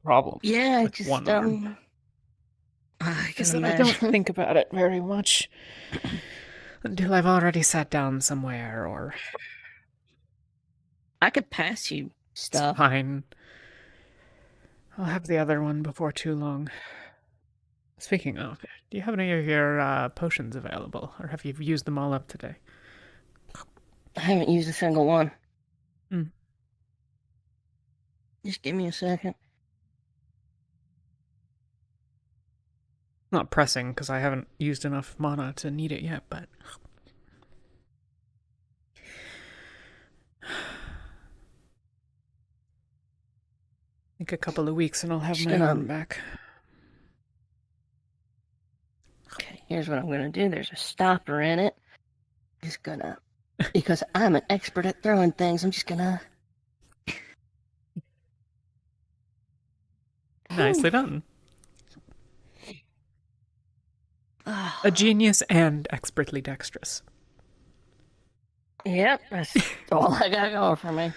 Problem. Yeah, I with just, one arm. I Is can that I don't imagine. think about it very much until I've already sat down somewhere or... I could pass you stuff. It's fine. I'll have the other one before too long. Speaking of, do you have any of your potions available, or have you used them all up today? I haven't used a single one. Hmm. Just give me a second. Not pressing, because I haven't used enough mana to need it yet, but... I think a couple of weeks and I'll have my arm back. Okay, here's what I'm gonna do. There's a stopper in it. Just gonna, because I'm an expert at throwing things, I'm just gonna... Nicely done. A genius and expertly dexterous. Yep, that's all I got going for me.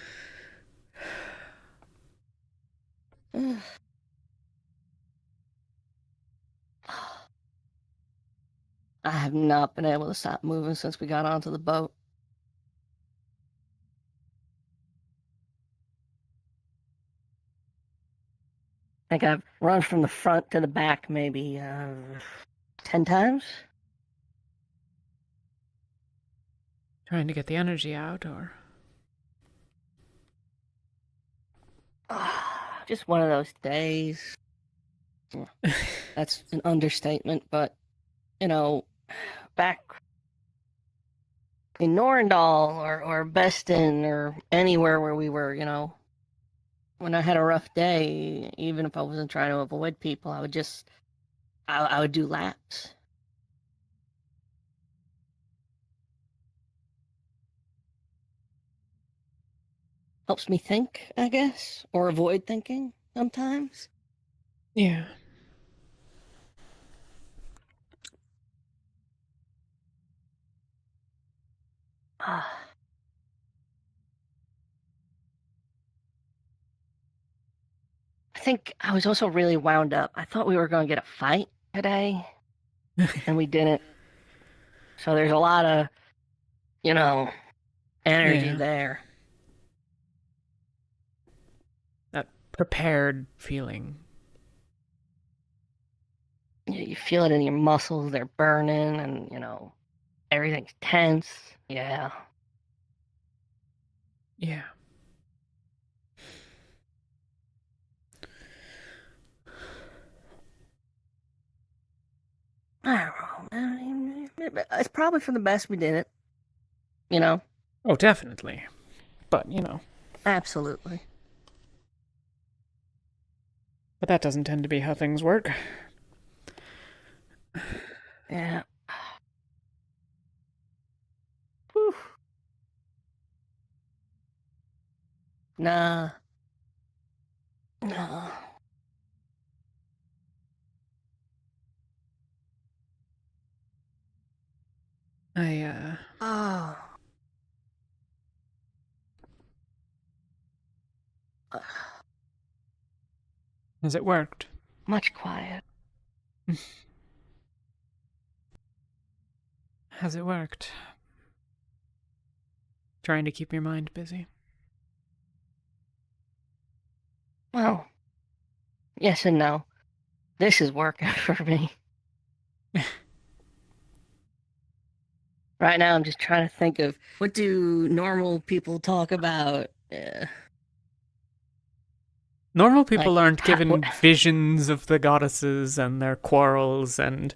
I have not been able to stop moving since we got onto the boat. I think I've run from the front to the back maybe 10 times. Trying to get the energy out, or... Just one of those days. That's an understatement, but, back in Norendal or Beston or anywhere where we were, when I had a rough day, even if I wasn't trying to avoid people, I would do laps. helps me think, I guess, or avoid thinking sometimes. Yeah. I think I was also really wound up. I thought we were going to get a fight today, and we didn't. So there's a lot of, energy Yeah. there. That prepared feeling. You feel it in your muscles. They're burning, and, everything's tense. Yeah. Yeah. I don't know. It's probably for the best we did it. Oh, definitely. But, Absolutely. But that doesn't tend to be how things work. Yeah. Whew. Nah. No. Oh. Has it worked? Much quiet. Has it worked? Trying to keep your mind busy? Well, yes and no. This is working for me. Right now, I'm just trying to think of what do normal people talk about. Normal people Like, aren't given visions of the goddesses and their quarrels and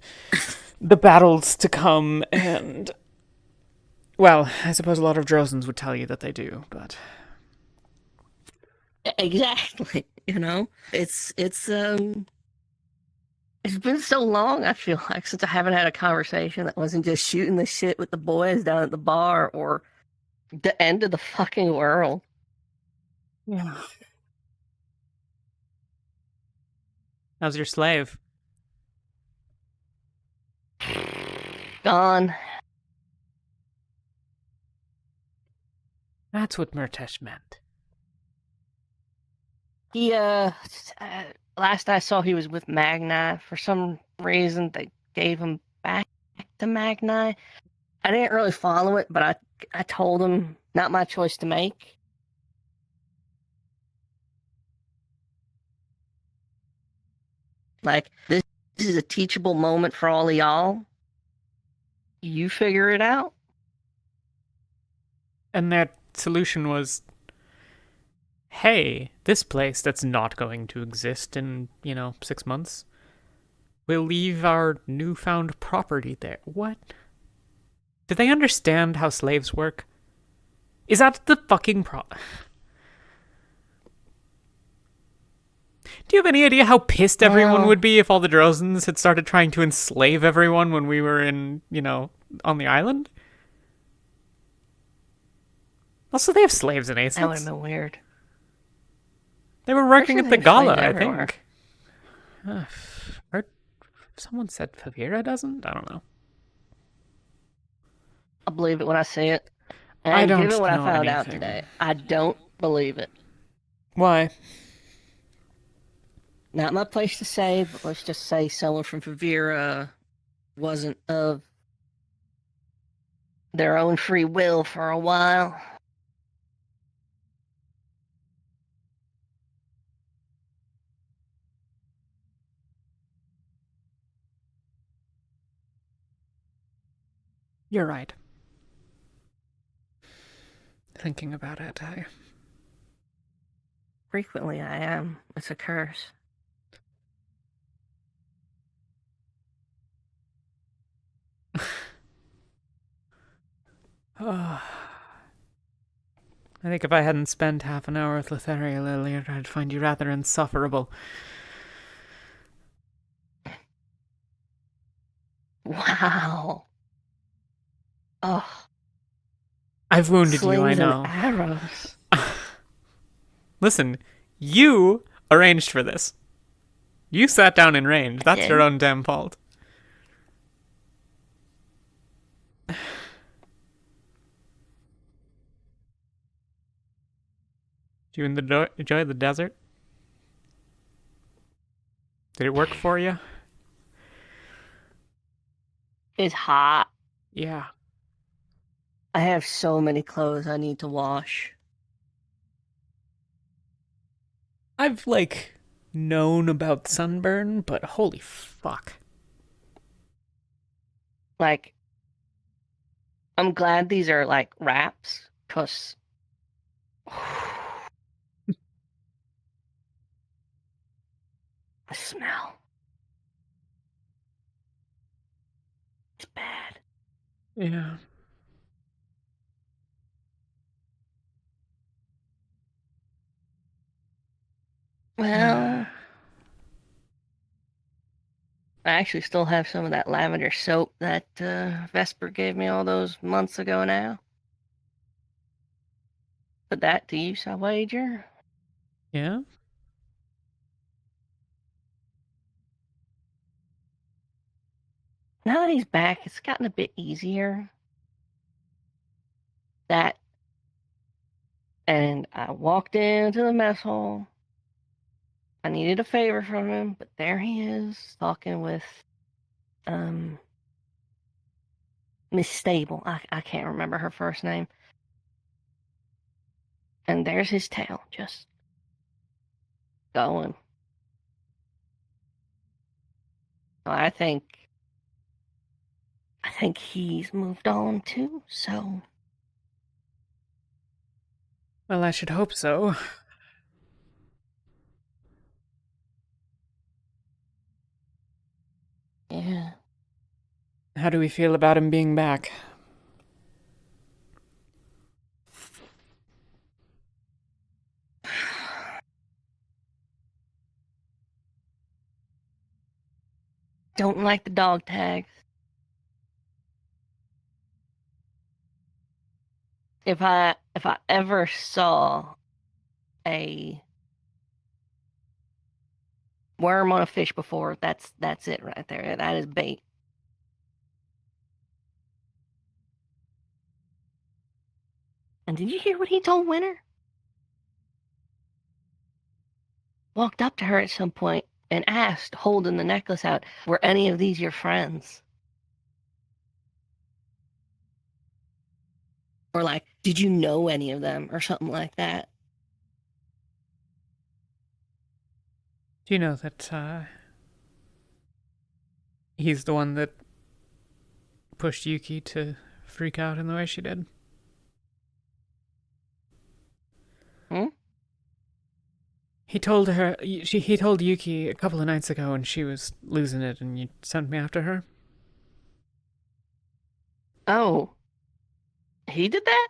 the battles to come, and... Well, I suppose a lot of Drozens would tell you that they do, but... Exactly, It's been so long, I feel like, since I haven't had a conversation that wasn't just shooting the shit with the boys down at the bar or the end of the fucking world. Yeah. How's your slave? Gone. That's what Murtesh meant. He, last I saw he was with Magni. For some reason, they gave him back to Magni. I didn't really follow it, but I told him, not my choice to make. Like, this is a teachable moment for all of y'all. You figure it out. And their solution was, hey, this place that's not going to exist in, 6 months, we'll leave our newfound property there. What? Do they understand how slaves work? Is that the fucking Do you have any idea how pissed everyone would be if all the Drozens had started trying to enslave everyone when we were in, on the island? Also, they have slaves in Aces. That would have been weird. They were working at the gala, I everywhere. think. Or someone said Favira doesn't? I don't know. I'll believe it when I see it. And I don't given what I know found out anything. today, I don't believe it. Why? Not my place to say, but let's just say someone from Favira wasn't of their own free will for a while. You're right. Thinking about it, Frequently I am. It's a curse. I think if I hadn't spent half an hour with Lathariel earlier, I'd find you rather insufferable. Wow. Oh. I've wounded you, I Slings know. and arrows. Listen, you arranged for this. You sat down in range. That's your own damn fault. Do you enjoy the desert? Did it work for you? It's hot. Yeah. I have so many clothes I need to wash. I've, like, known about sunburn, but holy fuck. Like, I'm glad these are, like, wraps, because... the smell. It's bad. Yeah. Well... I actually still have some of that lavender soap that Vesper gave me all those months ago now. Put that to use, I wager. Yeah? Now that he's back, it's gotten a bit easier. That, and I walked into the mess hall. I needed a favor from him, but there he is, talking with, Miss Stable. I can't remember her first name. And there's his tail, just going. I think he's moved on too, so... Well, I should hope so. Yeah. How do we feel about him being back? Don't like the dog tags. If I ever saw a worm on a fish before, that's it right there. That is bait. And did you hear what he told Winter? Walked up to her at some point and asked, holding the necklace out, were any of these your friends? Or like, did you know any of them? Or something like that. Do you know that, he's the one that pushed Yuki to freak out in the way she did? Hmm? He told Yuki a couple of nights ago when she was losing it and you sent me after her. Oh. He did that?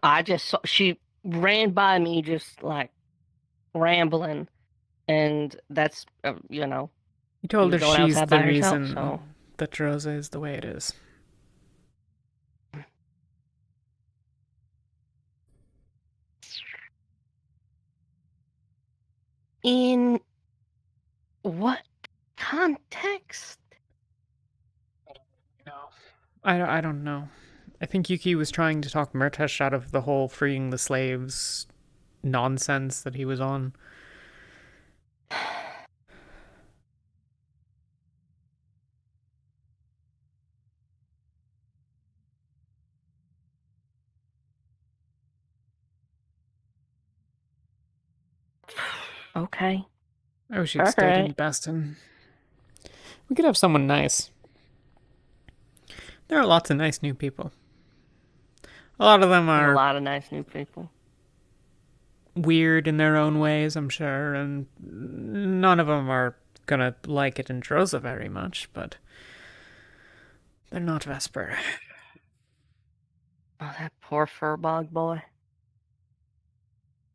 I just saw, she ran by me just like rambling, and that's, you know. He told her going she's outside the by herself, reason so. that Rosa is the way it is. In what context? I don't know. I think Yuki was trying to talk Murtesh out of the whole freeing the slaves nonsense that he was on. Okay. I wish he'd stayed in Beston. We could have someone nice. There are lots of nice new people. A lot of them are... A lot of nice new people. Weird in their own ways, I'm sure, and none of them are gonna like it in Droza very much, but they're not Vesper. Oh, that poor furbog boy.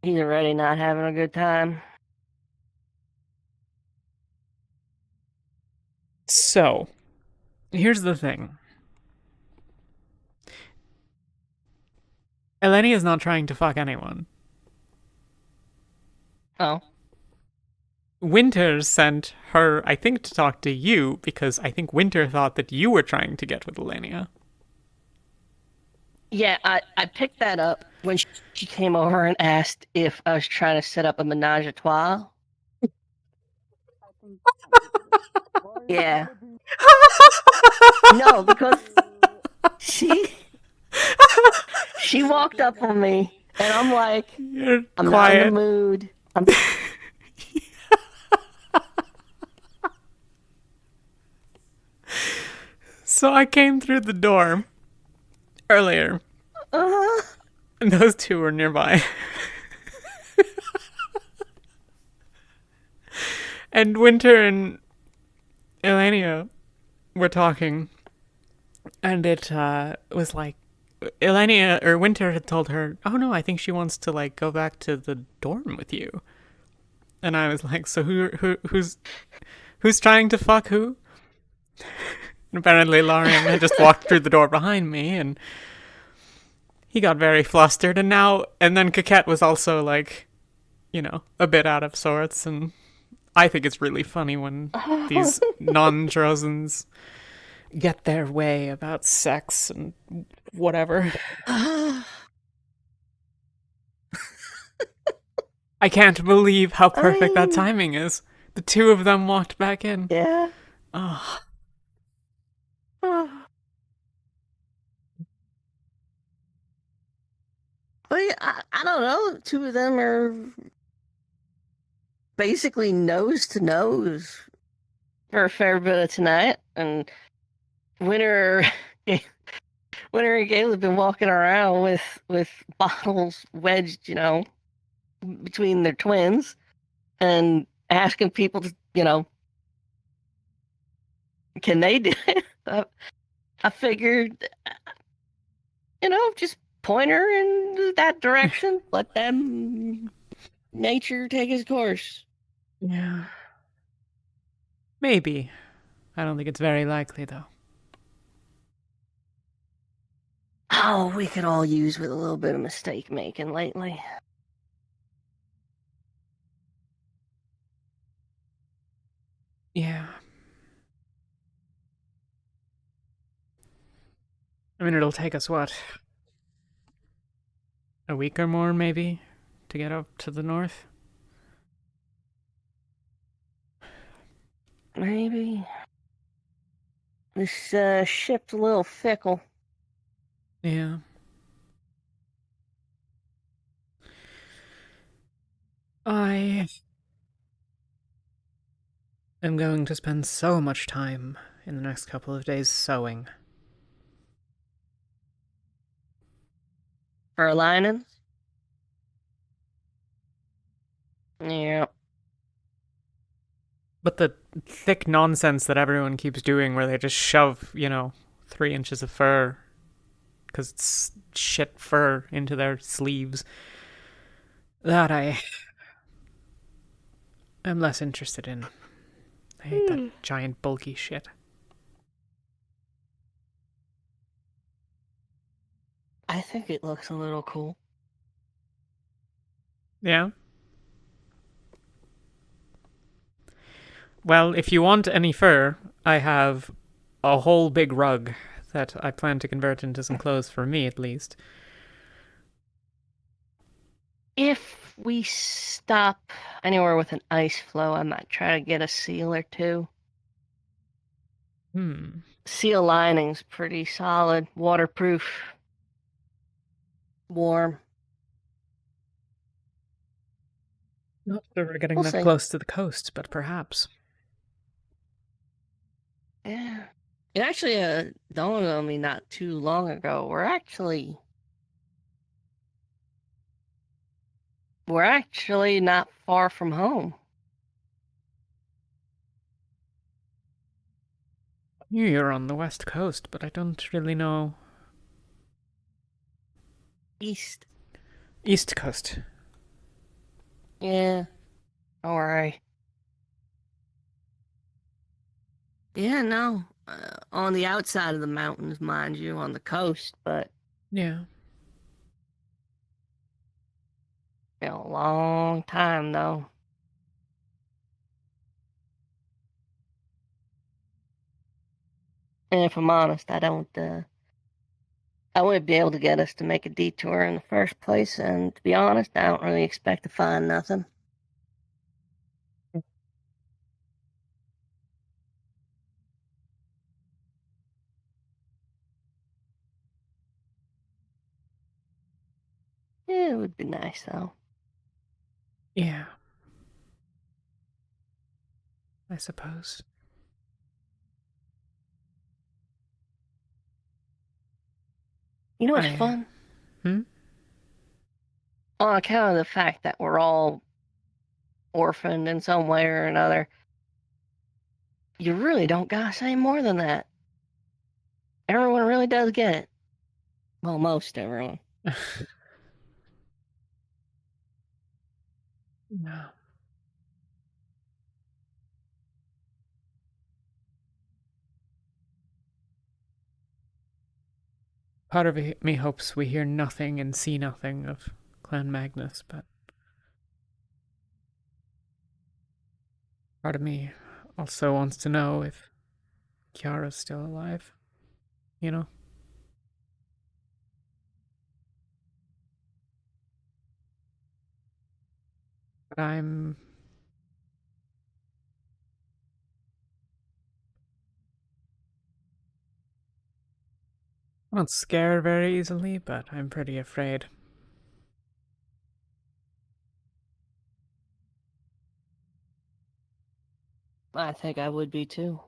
He's already not having a good time. So, here's the thing. Eleni is not trying to fuck anyone. Oh. Winter sent her, I think, to talk to you because I think Winter thought that you were trying to get with Elenia. Yeah, I picked that up when she came over and asked if I was trying to set up a menage a trois. Yeah. No, because she walked up on me and I'm like, I'm not in the mood. So I came through the door earlier. Uh-huh. And those two were nearby. And Winter and Elenia were talking. And it was like Elenia or Winter had told her, "Oh no, I think she wants to like go back to the dorm with you." And I was like, "So who's trying to fuck who?" And apparently Larian had just walked through the door behind me, and he got very flustered. And then Coquette was also like, you know, a bit out of sorts. And I think it's really funny when these non-Drozens get their way about sex and whatever. I can't believe how perfect that timing is. The two of them walked back in. Yeah. Oh. But I don't know. The two of them are basically nose to nose for a fair bit of tonight, and Winter and Gale have been walking around with bottles wedged, you know, between their twins, and asking people to, you know, can they do it? I figured, you know, just point her in that direction. Let them nature take its course. Yeah. Maybe. I don't think it's very likely, though. Oh, we could all use with a little bit of mistake making lately. Yeah. I mean, it'll take us, what? A week or more, maybe, to get up to the north? Maybe. This ship's a little fickle. Yeah. I am going to spend so much time in the next couple of days sewing. For linings? Yeah. But the thick nonsense that everyone keeps doing where they just shove, 3 inches of fur, because it's shit fur, into their sleeves, that I'm less interested in. I hate that giant bulky shit. I think it looks a little cool. Yeah? Well, if you want any fur, I have a whole big rug that I plan to convert into some clothes for me, at least. If we stop anywhere with an ice floe, I might try to get a seal or two. Seal lining's pretty solid, waterproof, warm. Not that we're getting that close to the coast, but perhaps. Yeah. It actually dawned on me not too long ago. We're actually not far from home. You're on the west coast, but I don't really know. East Coast. Yeah. Don't worry. Yeah, no. On the outside of the mountains, mind you, on the coast, but... Yeah. Been a long time, though. And if I'm honest, I wouldn't be able to get us to make a detour in the first place, and to be honest, I don't really expect to find nothing. Yeah, it would be nice, though. Yeah. I suppose. You know what's fun? Hmm? On account of the fact that we're all orphaned in some way or another, you really don't gotta say more than that. Everyone really does get it. Well, most everyone. No. Part of me hopes we hear nothing and see nothing of Clan Magnus, but part of me also wants to know if Kiara's still alive. You know? But I'm not scared very easily, but I'm pretty afraid. I think I would be too.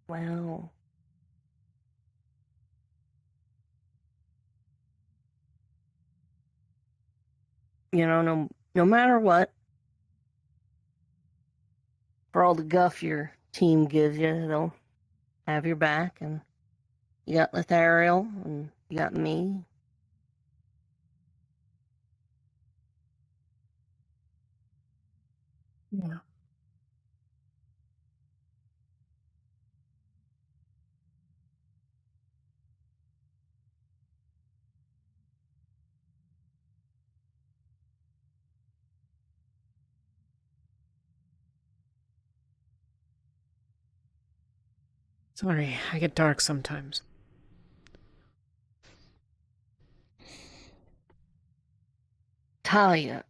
Well, you know, no matter what, for all the guff your team gives you, they'll have your back, and you got Lathariel, and you got me. Yeah. Sorry, I get dark sometimes. Talia.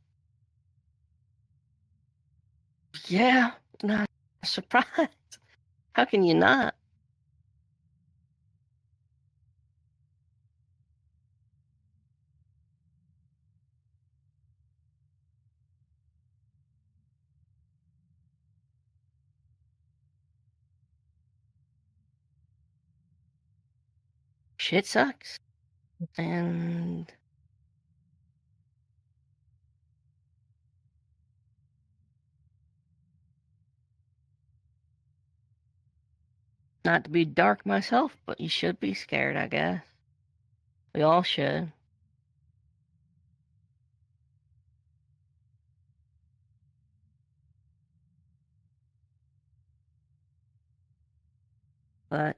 Yeah, not surprised. How can you not? Shit sucks. And not to be dark myself, but you should be scared, I guess. We all should. But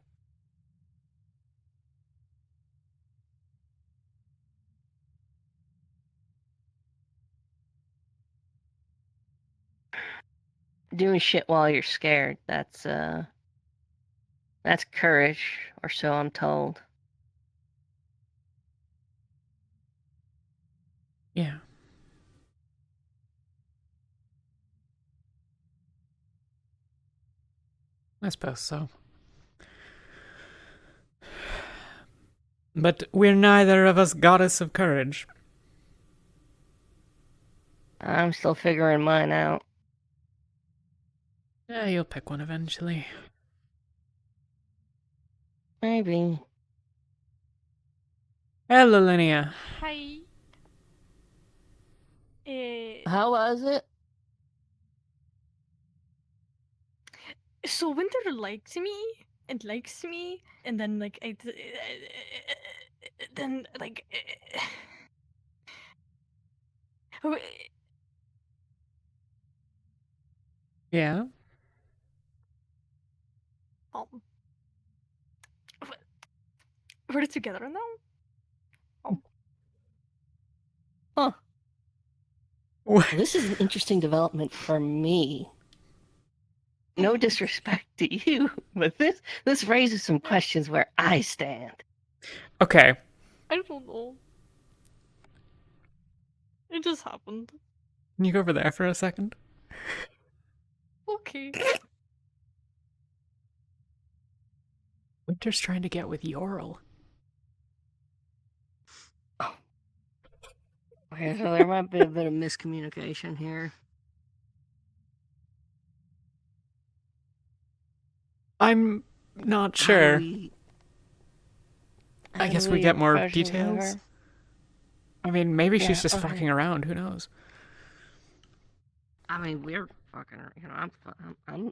doing shit while you're scared, that's courage, or so I'm told. Yeah. I suppose so. But we're neither of us goddess of courage. I'm still figuring mine out. Yeah, you'll pick one eventually. Maybe. Hello, Linnea. Hi. How was it? So Winter likes me and then like then like Yeah. um We're together now? Huh. This is an interesting development for me. No disrespect to you, but this raises some questions where I stand. Okay. I don't know. It just happened. Can you go over there for a second? Okay. Winter's trying to get with Yorl. Okay, so there might be a bit of miscommunication here. I'm not sure. I guess we get more details. I mean, maybe she's just fucking around. Who knows? I mean, we're fucking. You know, I'm.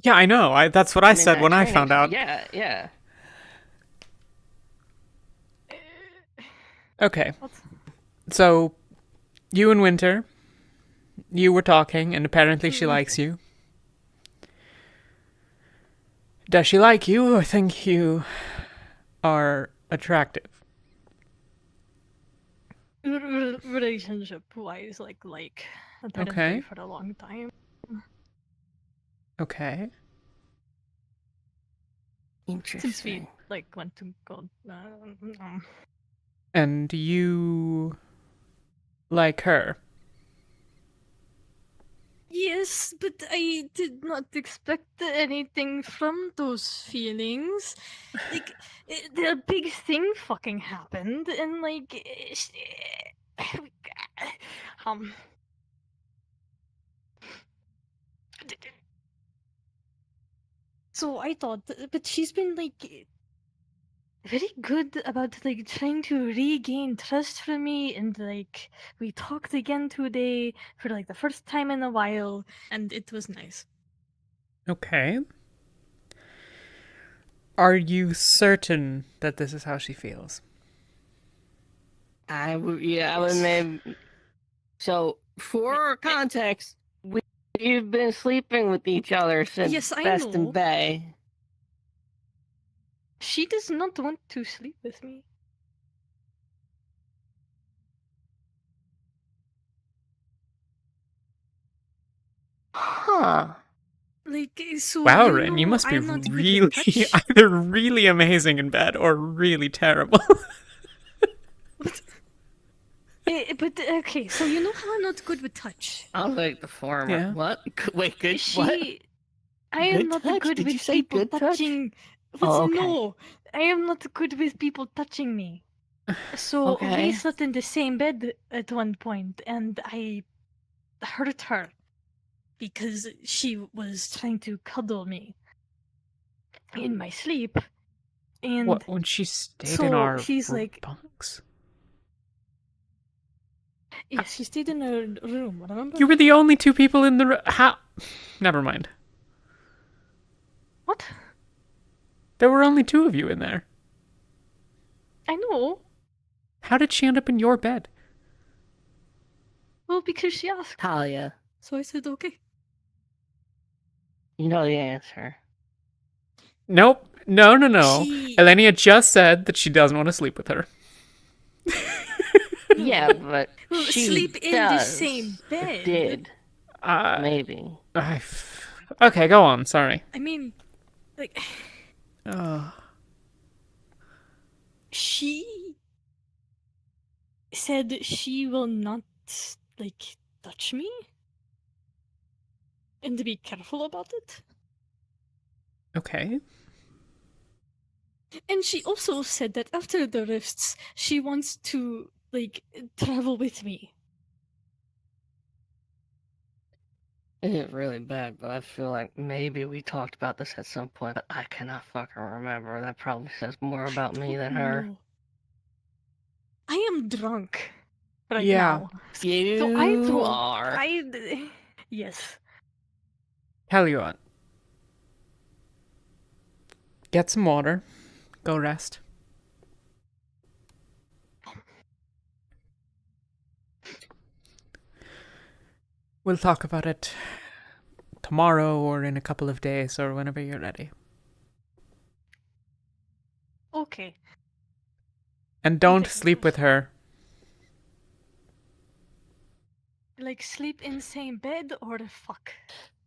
Yeah, I know. That's what I said when I found out. Yeah. Okay. So, you and Winter, you were talking, and apparently she likes you. Does she like you, or think you are attractive? Relationship-wise, I've been in for a long time. Okay. Interesting. Since we went to go. And you like her? Yes, but I did not expect anything from those feelings. The big thing fucking happened, and So I thought, but she's been very good about trying to regain trust from me, and we talked again today for the first time in a while, and it was nice. Okay. Are you certain that this is how she feels? I would maybe. So, for context, we've been sleeping with each other since Best in Bay. She does not want to sleep with me. Huh. So wow, Rin, you must be really either really amazing in bed or really terrible. But okay, so you know how I'm not good with touch. I'll like the former. Yeah. What? Wait, good. What? I am Good not touch? good Did with you say people good touch? touching. Oh, okay. No, I am not good with people touching me. So we slept in the same bed at one point, and I hurt her because she was trying to cuddle me in my sleep. And what, when she stayed in our she's bunks? Yes, she stayed in her room, remember? You were the only two people in the room. How? Never mind. What? There were only two of you in there. I know. How did she end up in your bed? Well, because she asked. Talia. So I said, okay. You know the answer. Nope. No. Elenia just said that she doesn't want to sleep with her. Yeah, but she sleep in the same bed. Did. Maybe. Okay, go on. Sorry. I mean, she said she will not touch me, and to be careful about it. Okay. And she also said that after the rifts, she wants to travel with me. It is really bad, but I feel like maybe we talked about this at some point, but I cannot fucking remember. That probably says more about me than her. No. I am drunk right Yeah. now. You so are. Yes. Tell you what. Get some water. Go rest. We'll talk about it tomorrow or in a couple of days or whenever you're ready. Okay. And don't sleep with her. Like, sleep in same bed or the fuck?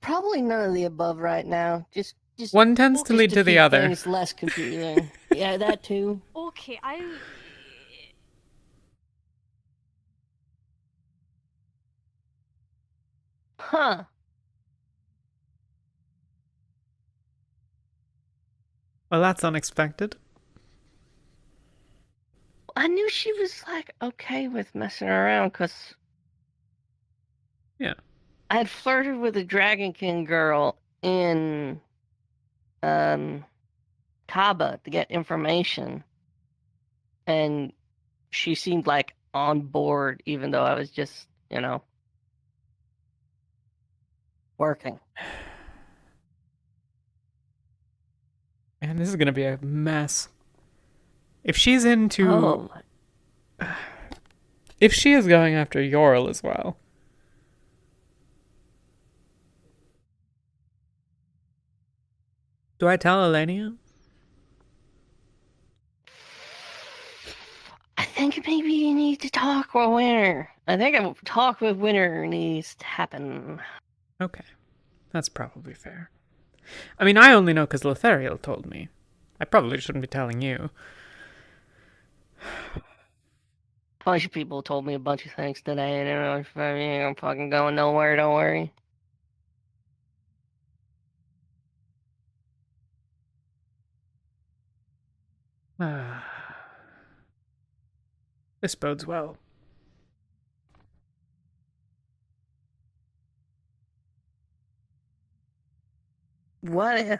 Probably none of the above right now. Just one tends to lead to the keep other. Things less confusing. Yeah, that too. Okay, Huh. Well, that's unexpected. I knew she was like okay with messing around because yeah, I had flirted with a Dragonkin girl in Khaba to get information, and she seemed like on board, even though I was just working. Man, this is gonna be a mess. If she's into... If she is going after Yorl as well... Do I tell Elenia? I think maybe you need to talk with Winter. I think a talk with Winter needs to happen. Okay. That's probably fair. I mean, I only know because Lathariel told me. I probably shouldn't be telling you. A bunch of people told me a bunch of things today, and I'm fucking going nowhere, don't worry. This bodes well. What if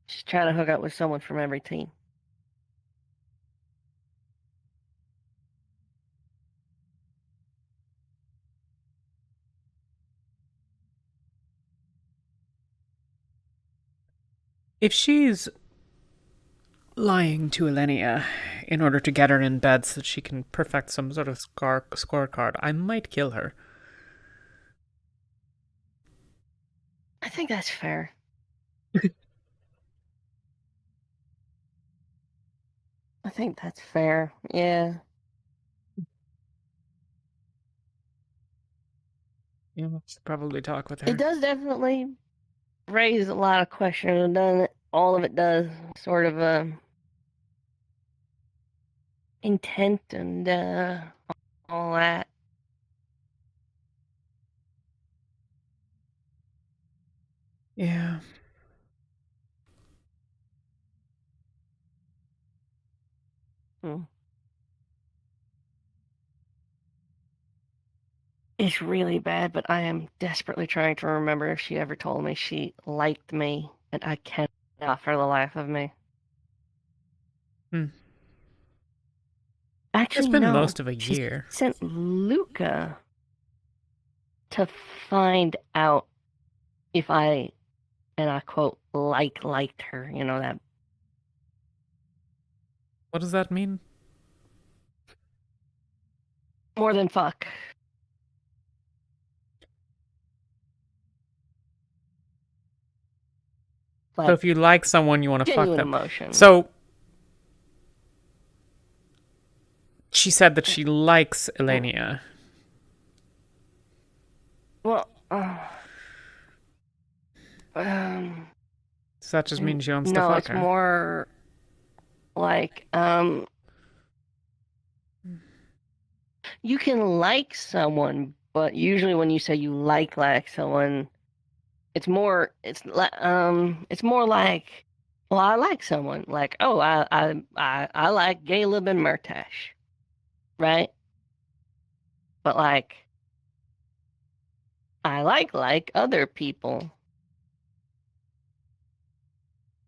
she's trying to hook up with someone from every team? If she's lying to Elenia in order to get her in bed so that she can perfect some sort of scorecard, I might kill her. I think that's fair. I think that's fair, yeah. Yeah, I should probably talk with her. It does definitely raise a lot of questions, doesn't it? All of it does. Sort of intent and all that. Yeah. It's really bad, but I am desperately trying to remember if she ever told me she liked me, and I cannot for the life of me. Actually, It's been no. most of a year. She sent Luca to find out if I, and I quote, liked her. You know that. What does that mean? More than fuck. So if you like someone, you want to fuck them. Emotion. So she said that she likes Elenia. Well, does that just mean she wants to no, fuck it's her? more like you can like someone, but usually when you say you like someone, it's more like, well, I like someone, like, oh, I like Caleb and Murtash, right? But like I like other people.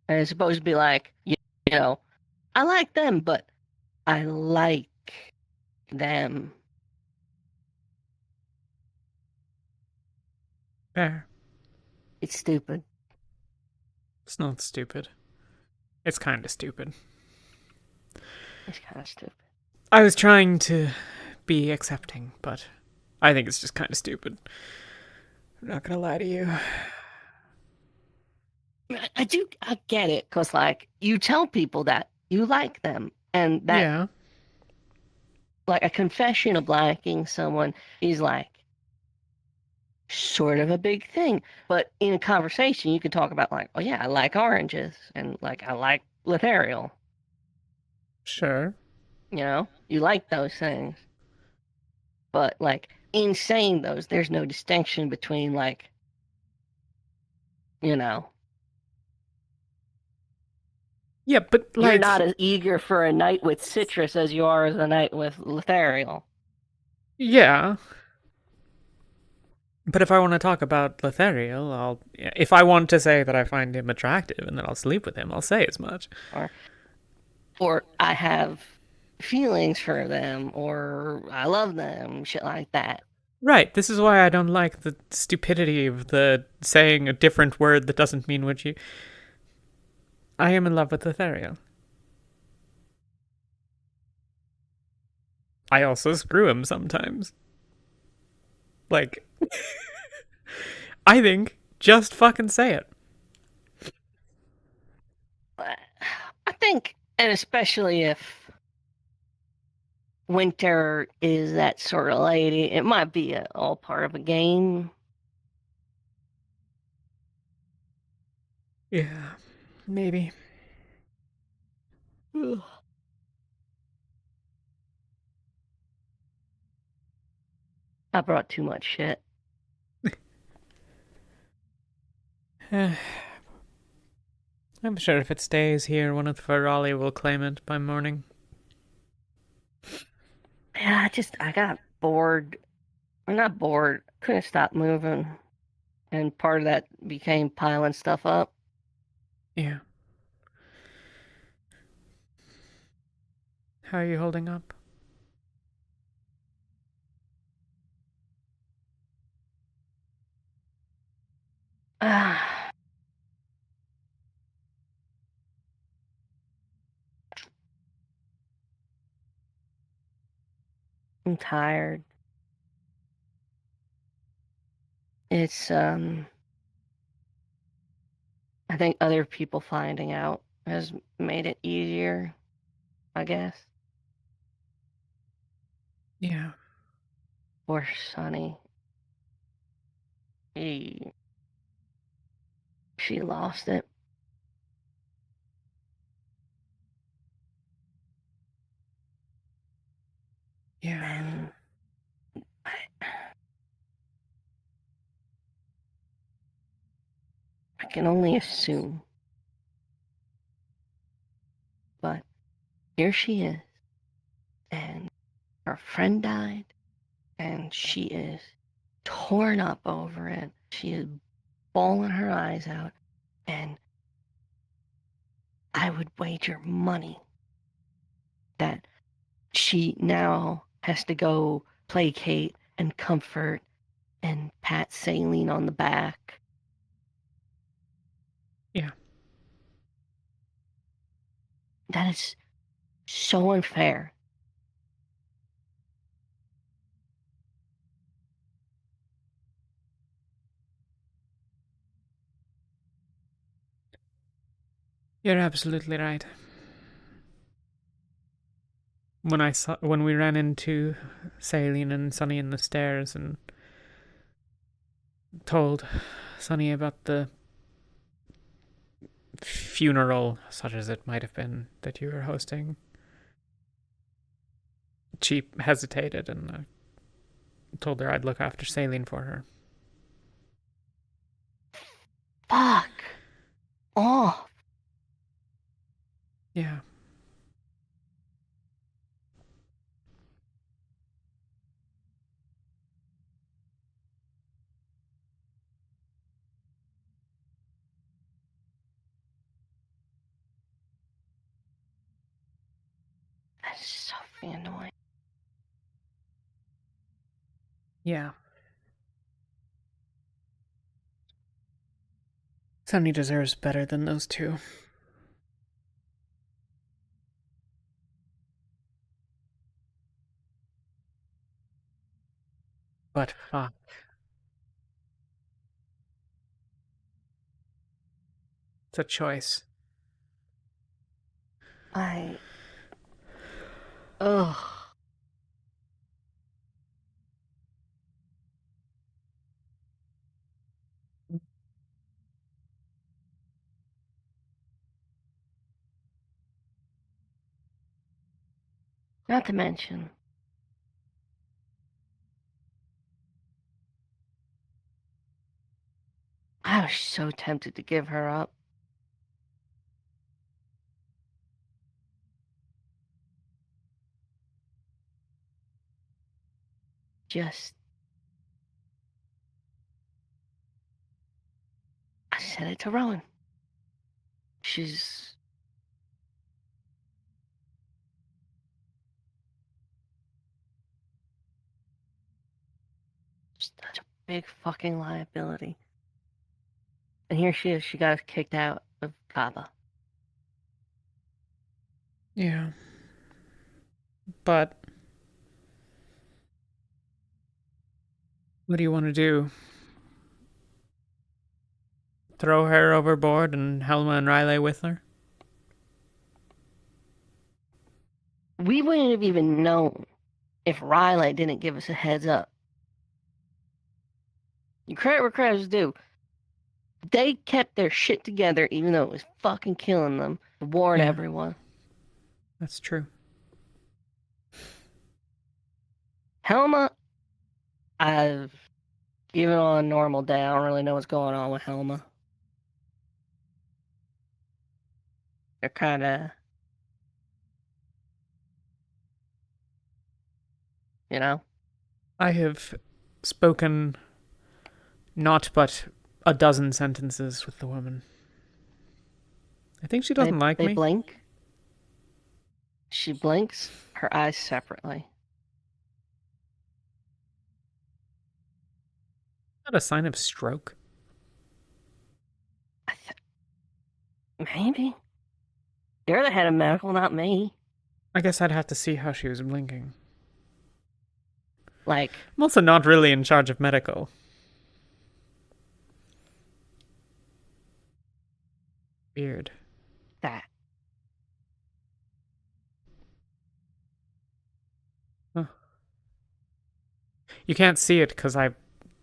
And it's supposed to be like, you know, I like them, but I like them. Fair. It's stupid. It's not stupid. It's kind of stupid. It's kind of stupid. I was trying to be accepting, but I think it's just kind of stupid. I'm not gonna lie to you. I get it, because, like, you tell people that you like them, and that like a confession of liking someone is like sort of a big thing. But in a conversation, you can talk about like, oh yeah, I like oranges, and like I like Lathariel. Sure. You know, you like those things. But like in saying those, there's no distinction between like, you know. Yeah, but like you're not as eager for a night with Citrus as you are as a night with Lathariel. Yeah. But if I want to talk about Lathariel, if I want to say that I find him attractive and that I'll sleep with him, I'll say as much. Or I have feelings for them, or I love them, shit like that. Right, this is why I don't like the stupidity of the saying a different word that doesn't mean what you... I am in love with Lathariel. I also screw him sometimes. Like... I think, just fucking say it. I think, and especially if Winter is that sort of lady, it might be all part of a game. Yeah, maybe. Ugh. I brought too much shit. I'm sure if it stays here, one of the Ferrali will claim it by morning. Yeah, I got bored. I'm not bored. Couldn't stop moving. And part of that became piling stuff up. Yeah. How are you holding up? I'm tired. It's, I think other people finding out has made it easier, I guess. Yeah. Poor Sunny. She lost it. Yeah. And I can only assume. But here she is. And her friend died. And she is torn up over it. She is bawling her eyes out. And I would wager money that she now has to go placate and comfort and pat Saline on the back. Yeah. That is so unfair. You're absolutely right. When we ran into Saline and Sunny in the stairs and told Sunny about the funeral, such as it might have been, that you were hosting, she hesitated, and I told her I'd look after Saline for her. Fuck off. Yeah. That's so annoying. Yeah. Sunny deserves better than those two. But fuck. It's a choice. Ugh. Not to mention, I was so tempted to give her up. I said it to Rowan. She's such a big fucking liability. And here she is. She got kicked out of Khaba. Yeah. But what do you want to do? Throw her overboard and Helma and Riley with her? We wouldn't have even known if Riley didn't give us a heads up. You credit where credit's due. They kept their shit together even though it was fucking killing them. To warn everyone. That's true. Helma, even on a normal day, I don't really know what's going on with Helma. They're kind of, you know? I have spoken not but a dozen sentences with the woman. I think she doesn't like me. They blink. She blinks, her eyes separately. Not a sign of stroke. Maybe. You're the head of medical, not me. I guess I'd have to see how she was blinking. Like, I'm also not really in charge of medical. Weird. That. Huh. You can't see it because I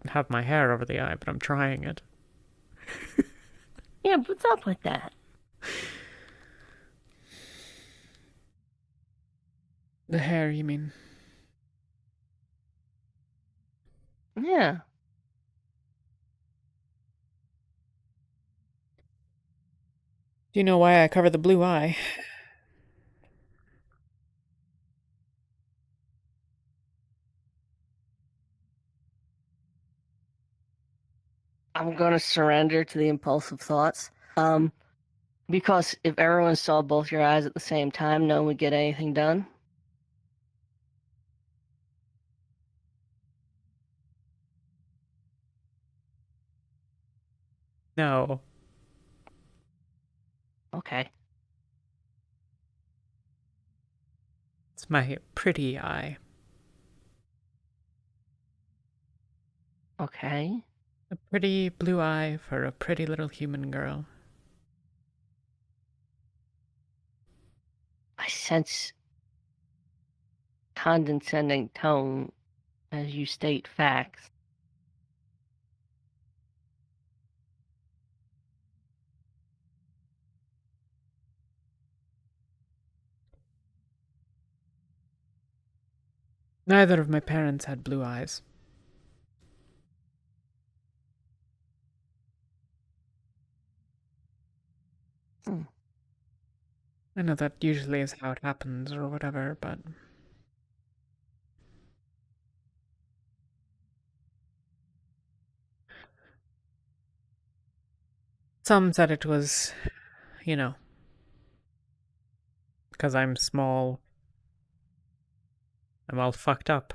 have my hair over the eye, but I'm trying it. Yeah, what's up with that? The hair, you mean? Yeah. Do you know why I cover the blue eye? I'm gonna surrender to the impulsive thoughts. Because if everyone saw both your eyes at the same time, no one would get anything done. No. Okay. It's my pretty eye. Okay. A pretty blue eye for a pretty little human girl. I sense condescending tone as you state facts. Neither of my parents had blue eyes. I know that usually is how it happens or whatever, but... Some said it was, you know, because I'm small. I'm all fucked up.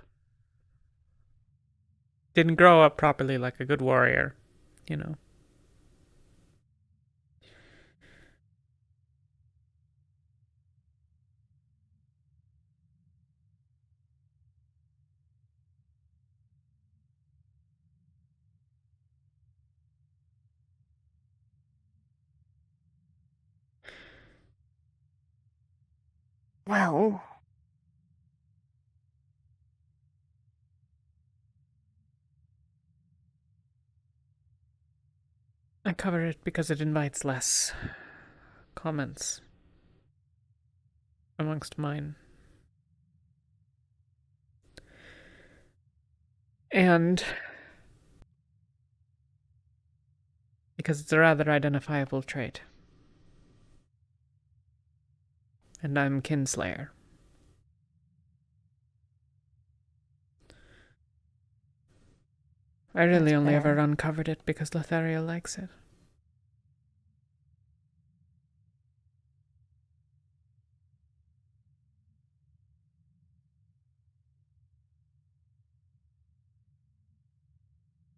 Didn't grow up properly like a good warrior, you know. Well, I cover it because it invites less comments amongst mine. And because it's a rather identifiable trait. And I'm Kinslayer. I really only ever uncovered it because Lathariel likes it.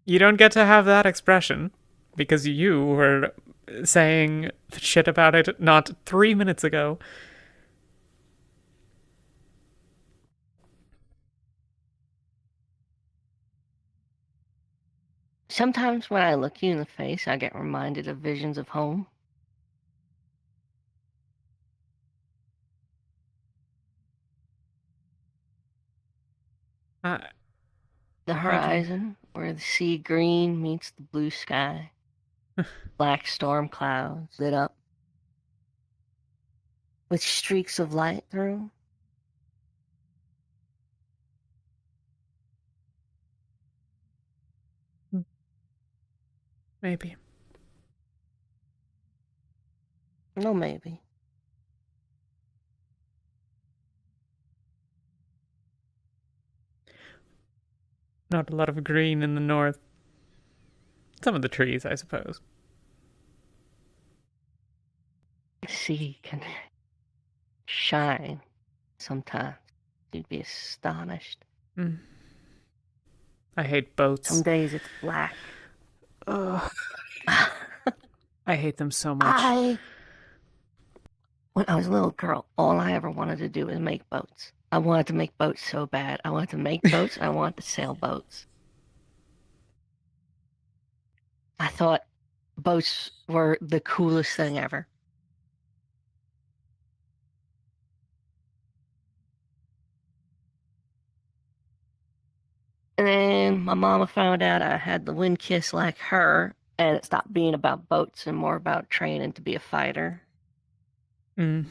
You don't get to have that expression because you were saying shit about it not 3 minutes ago. sometimes when I look you in the face, I get reminded of visions of home. The horizon, where the sea green meets the blue sky. Black storm clouds lit up with streaks of light through. Maybe. No, maybe. Not a lot of green in the north. Some of the trees, I suppose. The sea can shine sometimes. You'd be astonished. I hate boats. Some days it's black. Ugh. I hate them so much. When I was a little girl, all I ever wanted to do was make boats. I wanted to make boats so bad. I wanted to make boats. I wanted to sail boats. I thought boats were the coolest thing ever. And then my mama found out I had the wind kiss like her, and it stopped being about boats and more about training to be a fighter. Could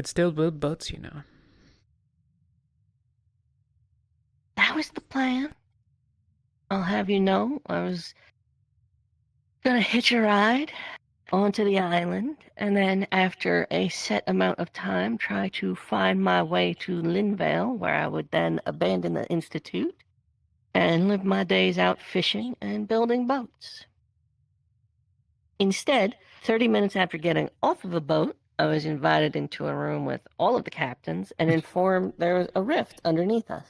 still build boats, you know. That was the plan. I'll have you know, I was gonna hitch a ride onto the island, and then after a set amount of time, try to find my way to Linvale, where I would then abandon the Institute and live my days out fishing and building boats. Instead, 30 minutes after getting off of a boat, I was invited into a room with all of the captains and informed there was a rift underneath us.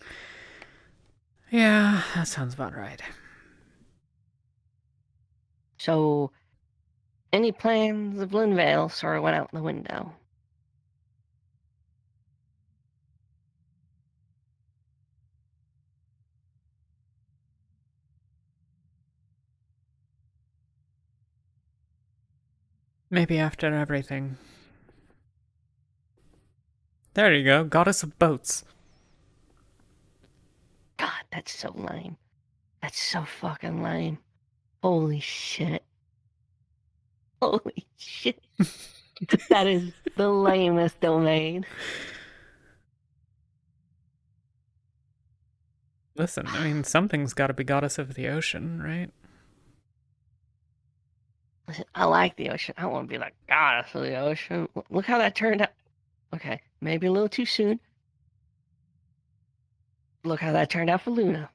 Yeah, that sounds about right. So, any plans of Linvale sort of went out the window. Maybe after everything. There you go, goddess of boats. God, that's so lame. That's so fucking lame. Holy shit. Holy shit. That is the lamest domain. Listen, I mean, something's gotta be goddess of the ocean, right? Listen, I like the ocean. I don't want to be like goddess of the ocean. Look how that turned out. Okay, maybe a little too soon. Look how that turned out for Luna.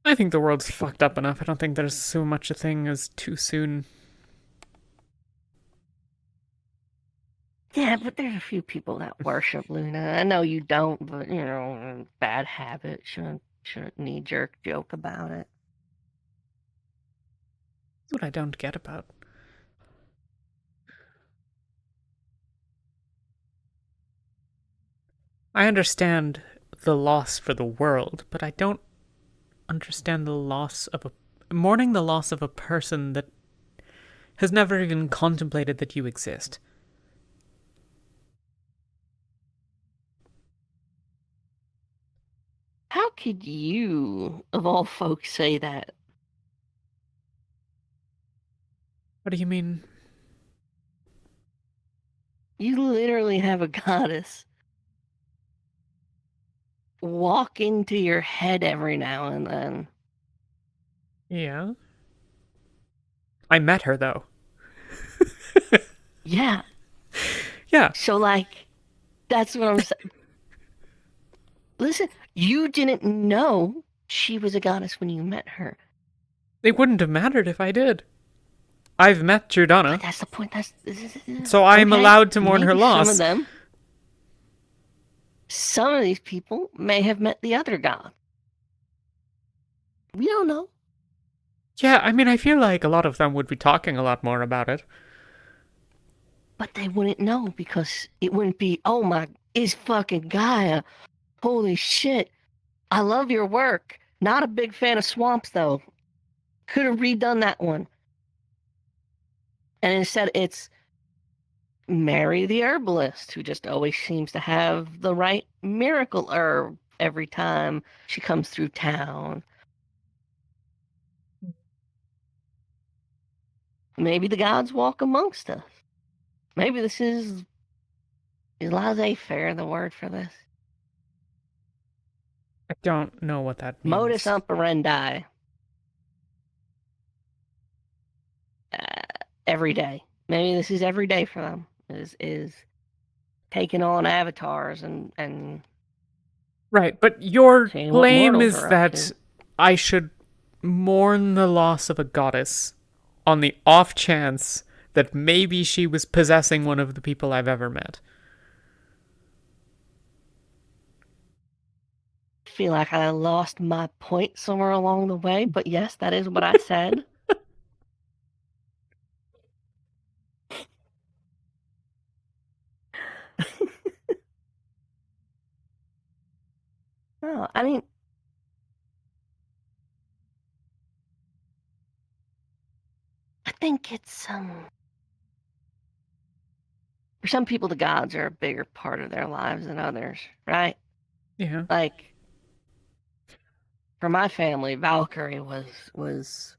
I think the world's fucked up enough. I don't think there's so much a thing as too soon. Yeah, but there's a few people that worship Luna. I know you don't, but, you know, bad habit. Shouldn't knee-jerk joke about it. what I don't get about. I understand the loss for the world, but I don't understand the loss of mourning the loss of a person that has never even contemplated that you exist. How could you, of all folks, say that? What do you mean? You literally have a goddess walk into your head every now and then. Yeah. I met her, though. Yeah. Yeah. So, like, that's what I'm saying. Listen, you didn't know she was a goddess when you met her. It wouldn't have mattered if I did. I've met Jordana. That's the point. So I'm allowed to mourn her maybe loss. Some of these people may have met the other god. We don't know. Yeah, I mean, I feel like a lot of them would be talking a lot more about it. But they wouldn't know because it wouldn't be, oh my, it's fucking Gaia. Holy shit. I love your work. Not a big fan of swamps, though. Could have redone that one. And instead, it's Mary the herbalist, who just always seems to have the right miracle herb every time she comes through town. Maybe the gods walk amongst us. Maybe this is laissez-faire the word for this? I don't know what that means. Modus operandi. Every day. Maybe this is every day for them. Is taking on avatars and right, but your seeing claim what is mortals are up that to. I should mourn the loss of a goddess on the off chance that maybe she was possessing one of the people I've ever met. I feel like I lost my point somewhere along the way, but yes, that is what I said. No, I mean, I think it's for some people the gods are a bigger part of their lives than others, right? Yeah. Like for my family, Valkyrie was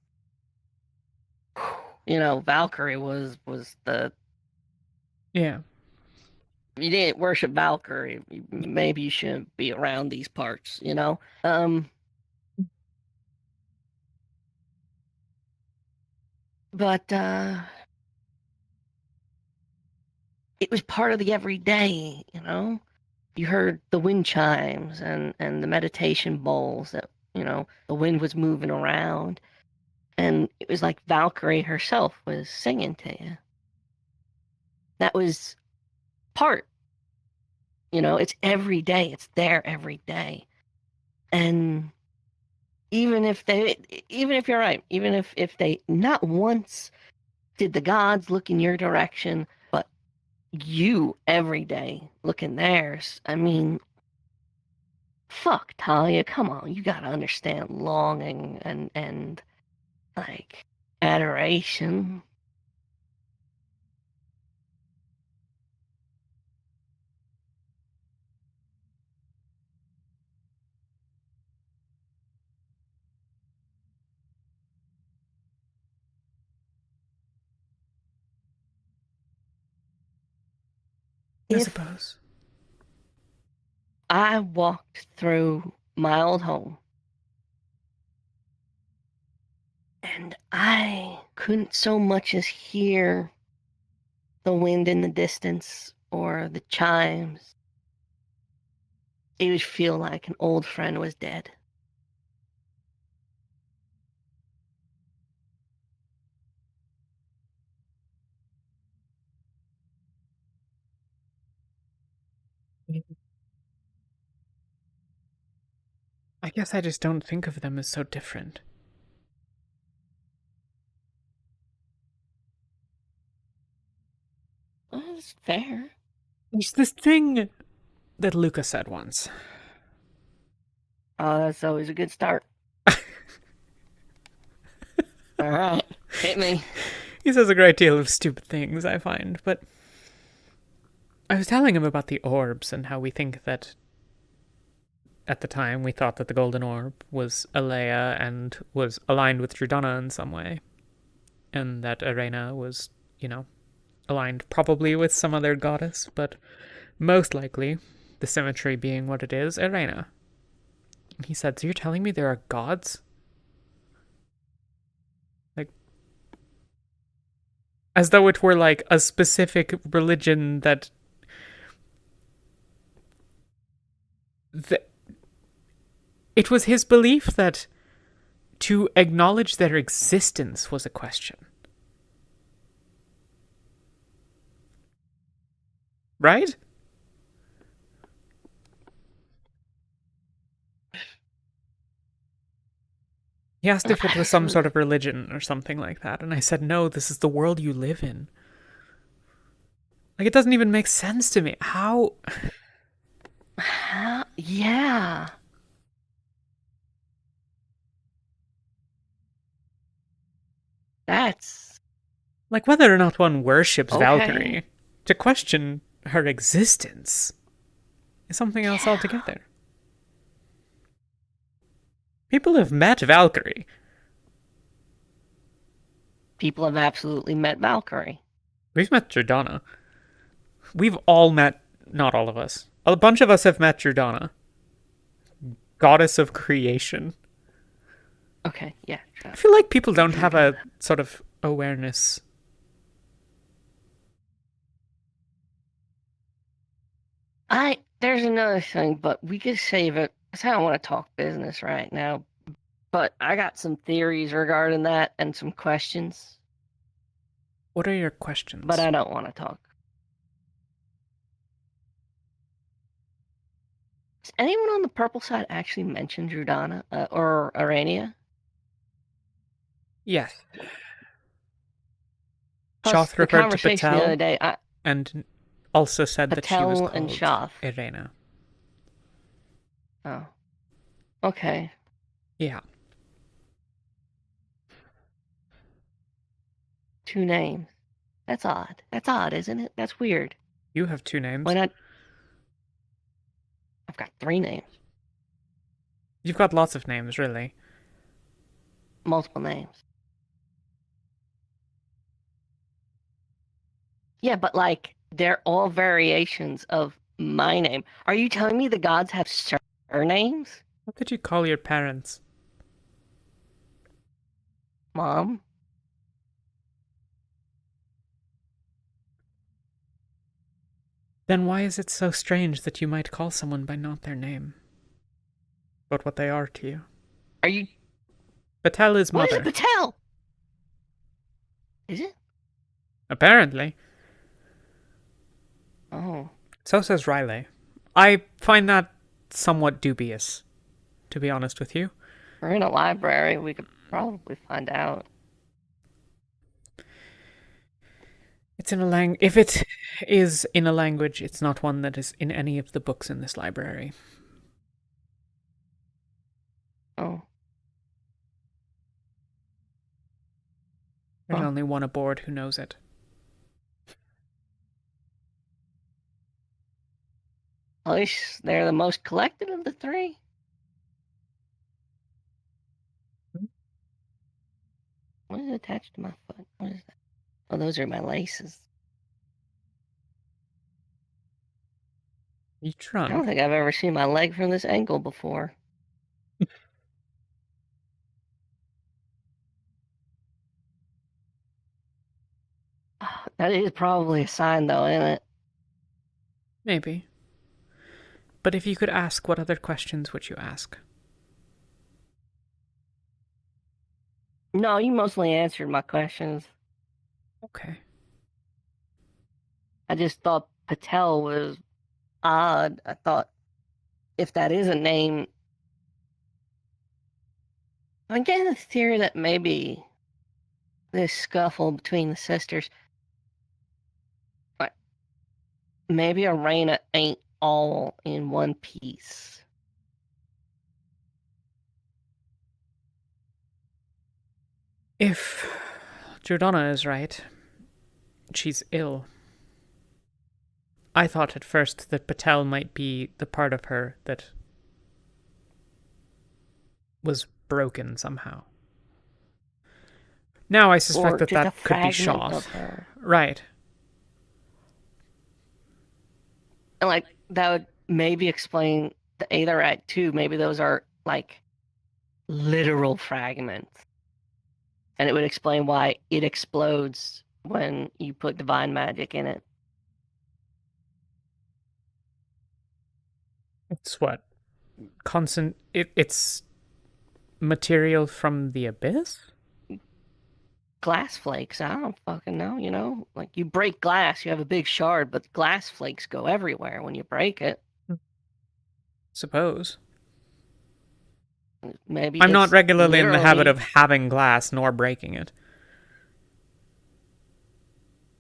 Valkyrie was the Yeah. If you didn't worship Valkyrie, maybe you shouldn't be around these parts, But it was part of the everyday, You heard the wind chimes and the meditation bowls that, the wind was moving around. And it was like Valkyrie herself was singing to you. That was part. It's every day. It's there every day. And even if you're right, even if they not once did the gods look in your direction, but you every day look in theirs. I mean, fuck, Talia, come on, you gotta understand longing and like adoration. I suppose. I walked through my old home and I couldn't so much as hear the wind in the distance or the chimes. It would feel like an old friend was dead. I guess I just don't think of them as so different. That's fair. There's this thing that Luca said once. Oh, that's always a good start. All right, hit me. He says a great deal of stupid things, I find, but I was telling him about the orbs and how we think that at the time we thought that the golden orb was Alea and was aligned with Jordana in some way, and that Arena was, aligned probably with some other goddess, but most likely, the symmetry being what it is, Arena. He said, so you're telling me there are gods? As though it were like a specific religion that it was his belief that to acknowledge their existence was a question. Right? He asked if it was some sort of religion or something like that, and I said, no, this is the world you live in. Like, it doesn't even make sense to me. How? Yeah. That's... Like, whether or not one worships Okay. Valkyrie, to question her existence is something else altogether. People have met Valkyrie. People have absolutely met Valkyrie. We've met Jordana. We've all met, not all of us, a bunch of us have met Jordana. Goddess of creation. Okay, yeah. Sure. I feel like people don't have a sort of awareness. There's another thing, but we could save it, because I don't want to talk business right now. But I got some theories regarding that and some questions. What are your questions? But I don't want to talk. Does anyone on the purple side actually mention Jordana or Arania? Yes. Plus, Shoth the referred to conversation Patel the other day, and also said that she was Patel called and Shoth. Irena. Oh. Okay. Yeah. 2 names. That's odd. That's odd, isn't it? That's weird. You have 2 names. Why not? I've got 3 names. You've got lots of names, really. Multiple names. Yeah, but like, they're all variations of my name. Are you telling me the gods have surnames? What did you call your parents? Mom? Then why is it so strange that you might call someone by not their name, but what they are to you? Are you... Patel is mother. What is it, Patel? Is it? Apparently. Oh. So says Riley. I find that somewhat dubious, to be honest with you. We're in a library. We could probably find out. It's in a if it is in a language, it's not one that is in any of the books in this library. Oh. There's only one aboard who knows it. At least they're the most collected of the 3. What is attached to my foot? What is that? Oh, those are my laces. You drunk? I don't think I've ever seen my leg from this angle before. That is probably a sign, though, isn't it? Maybe. But if you could ask, what other questions would you ask? No, you mostly answered my questions. Okay. I just thought Patel was odd. I thought if that is a name... I'm getting the theory that maybe this scuffle between the sisters... maybe Arena ain't all in one piece. If Jordana is right, she's ill. I thought at first that Patel might be the part of her that was broken somehow. Now I suspect that that could be shot. Right. And like that would maybe explain the Aetherite too. Maybe those are like literal fragments. And it would explain why it explodes when you put divine magic in it. It's what? It's material from the abyss? Glass flakes. I don't fucking know, you know? Like you break glass, you have a big shard, but glass flakes go everywhere when you break it. Suppose. Maybe I'm not regularly in the habit of having glass nor breaking it.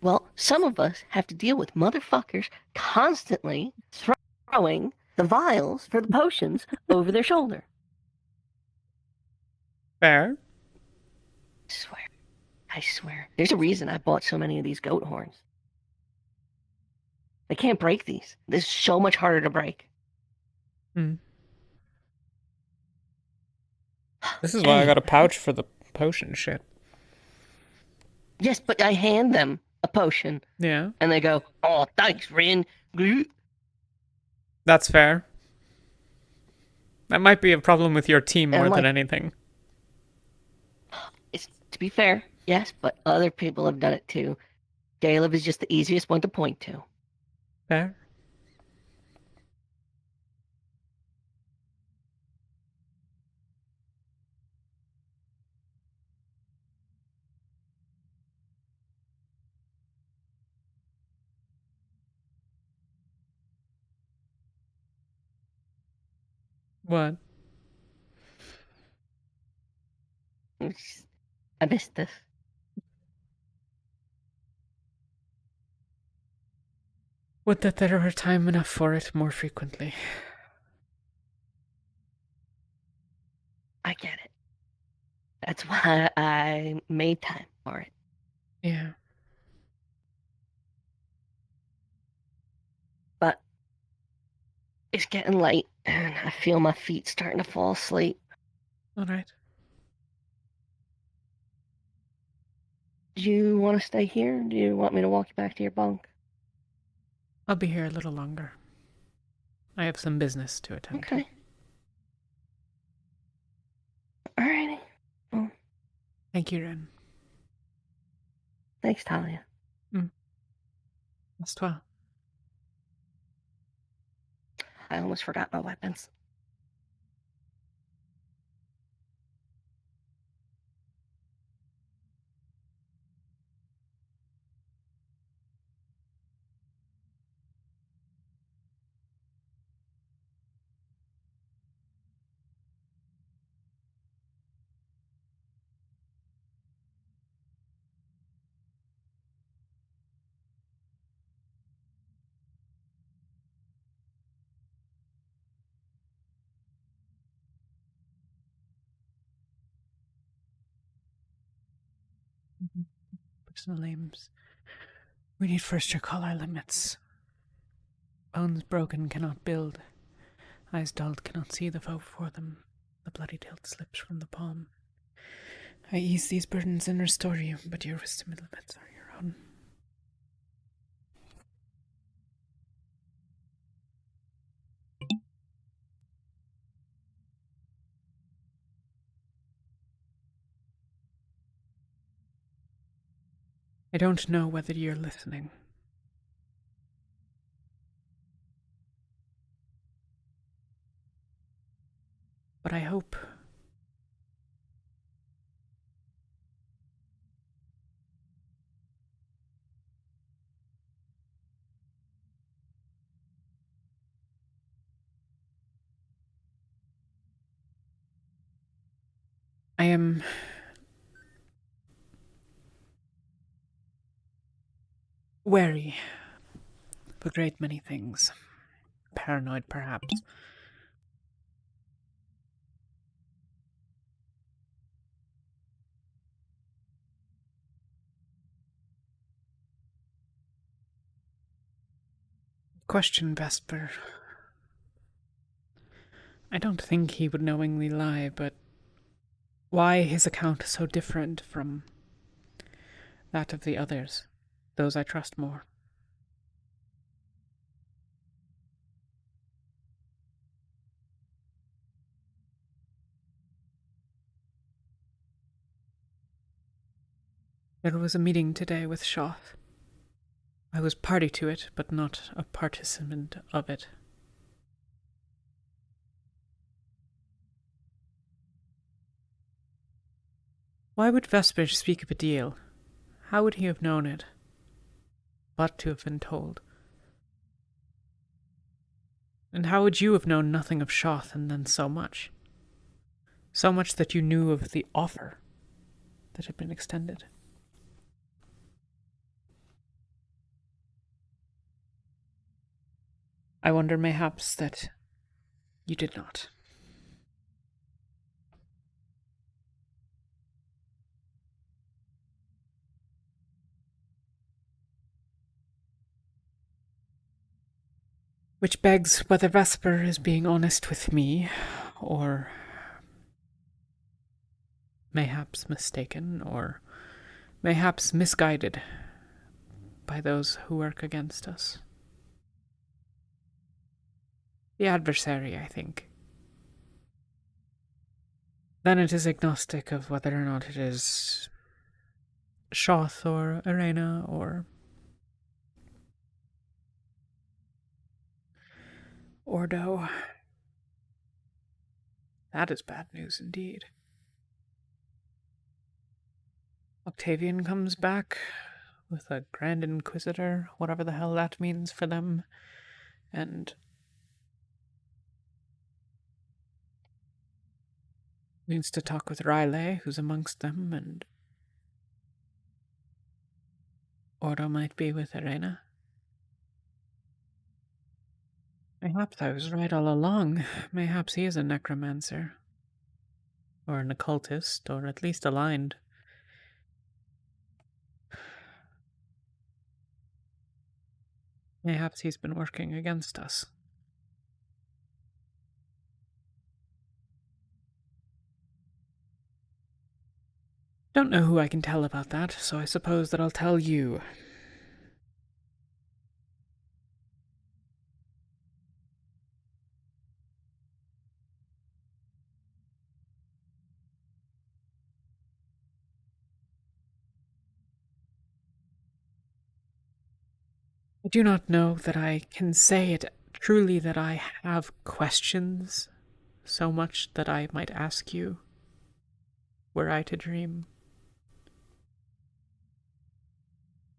Well, some of us have to deal with motherfuckers constantly throwing the vials for the potions over their shoulder. Fair. I swear. There's a reason I bought so many of these goat horns. They can't break these. This is so much harder to break. This is why I got a pouch for the potion shit. Yes, but I hand them a potion. Yeah. And they go, "Oh, thanks, Rin." That's fair. That might be a problem with your team more than anything. To be fair, yes, but other people have done it too. Caleb is just the easiest one to point to. Fair. What? I missed this. Would that there were time enough for it more frequently. I get it. That's why I made time for it. Yeah. But it's getting late, and I feel my feet starting to fall asleep. All right. Do you want to stay here? Do you want me to walk you back to your bunk? I'll be here a little longer. I have some business to attend to. Okay. Alrighty. Well, thank you, Ren. Thanks, Talia. That's 12. I almost forgot my weapons. Personal aims. We need first recall our limits. Bones broken cannot build. Eyes dulled cannot see the foe before them. The bloody hilt slips from the palm. I ease these burdens and restore you, but your wisdom and limits are your own. I don't know whether you're listening. But I hope I am wary a great many things. Paranoid, perhaps. Question, Vesper. I don't think he would knowingly lie, but why his account is so different from that of the others, those I trust more? There was a meeting today with Shoth. I was party to it, but not a participant of it. Why would Vesper speak of a deal? How would he have known it? But to have been told. And how would you have known nothing of Shoth and then so much? So much that you knew of the offer that had been extended. I wonder mayhaps that you did not. Which begs whether Vesper is being honest with me, or mayhaps mistaken, or mayhaps misguided by those who work against us. The adversary, I think. Then it is agnostic of whether or not it is Shoth or Arena or Ordo. That is bad news indeed. Octavian comes back with a Grand Inquisitor, whatever the hell that means for them, and needs to talk with Riley, who's amongst them, and Ordo might be with Arena. Mayhaps I was right all along. Mayhaps he is a necromancer. Or an occultist, or at least aligned. Mayhaps he's been working against us. Don't know who I can tell about that, so I suppose that I'll tell you. I do not know that I can say it truly that I have questions so much that I might ask you, were I to dream.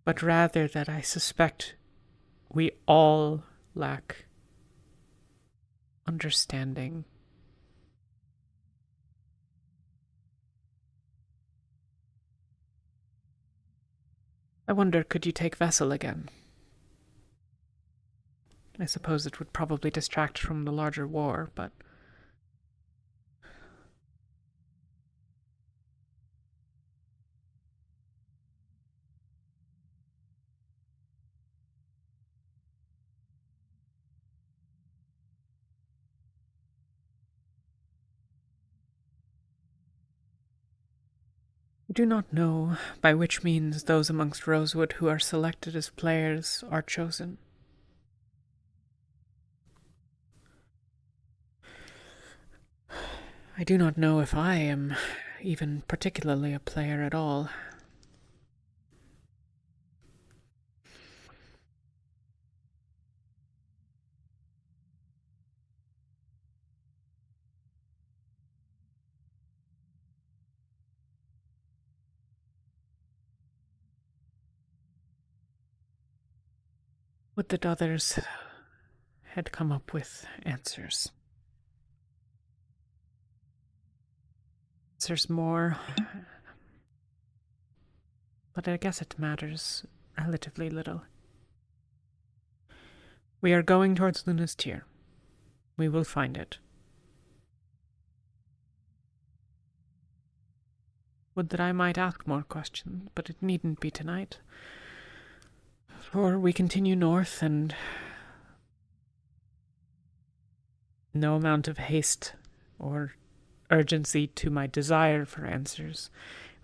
But rather that I suspect we all lack understanding. I wonder, could you take Vessel again? I suppose it would probably distract from the larger war, but... I do not know by which means those amongst Rosewood who are selected as players are chosen. I do not know if I am even particularly a player at all. Would that others had come up with answers. Answers more. But I guess it matters relatively little. We are going towards Luna's Tier. We will find it. Would that I might ask more questions, but it needn't be tonight. For we continue north, and no amount of haste or urgency to my desire for answers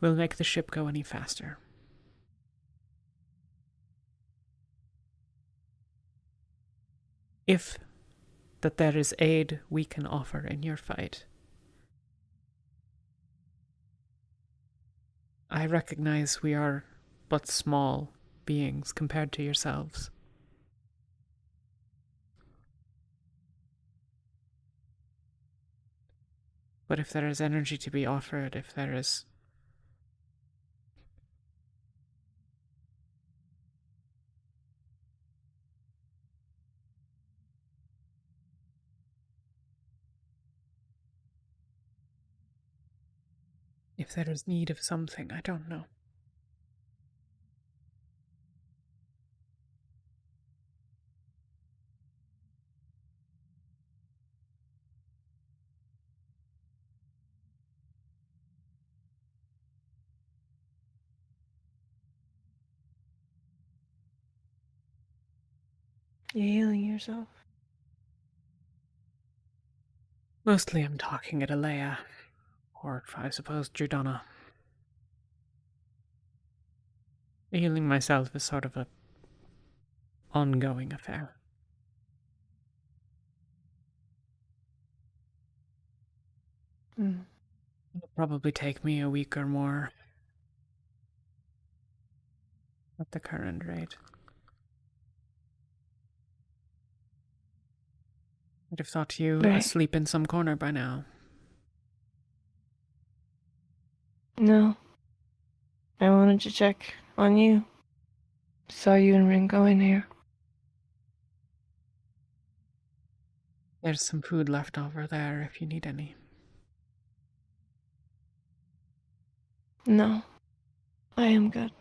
will make the ship go any faster. If that there is aid we can offer in your fight, I recognize we are but small beings compared to yourselves. But if there is energy to be offered, if there is need of something, I don't know. You healing yourself? Mostly I'm talking at Alea, or I suppose Jordana. Healing myself is sort of a ongoing affair. It'll probably take me a week or more at the current rate. I'd have thought you asleep in some corner by now. No. I wanted to check on you. Saw you and Ringo in here. There's some food left over there if you need any. No. I am good.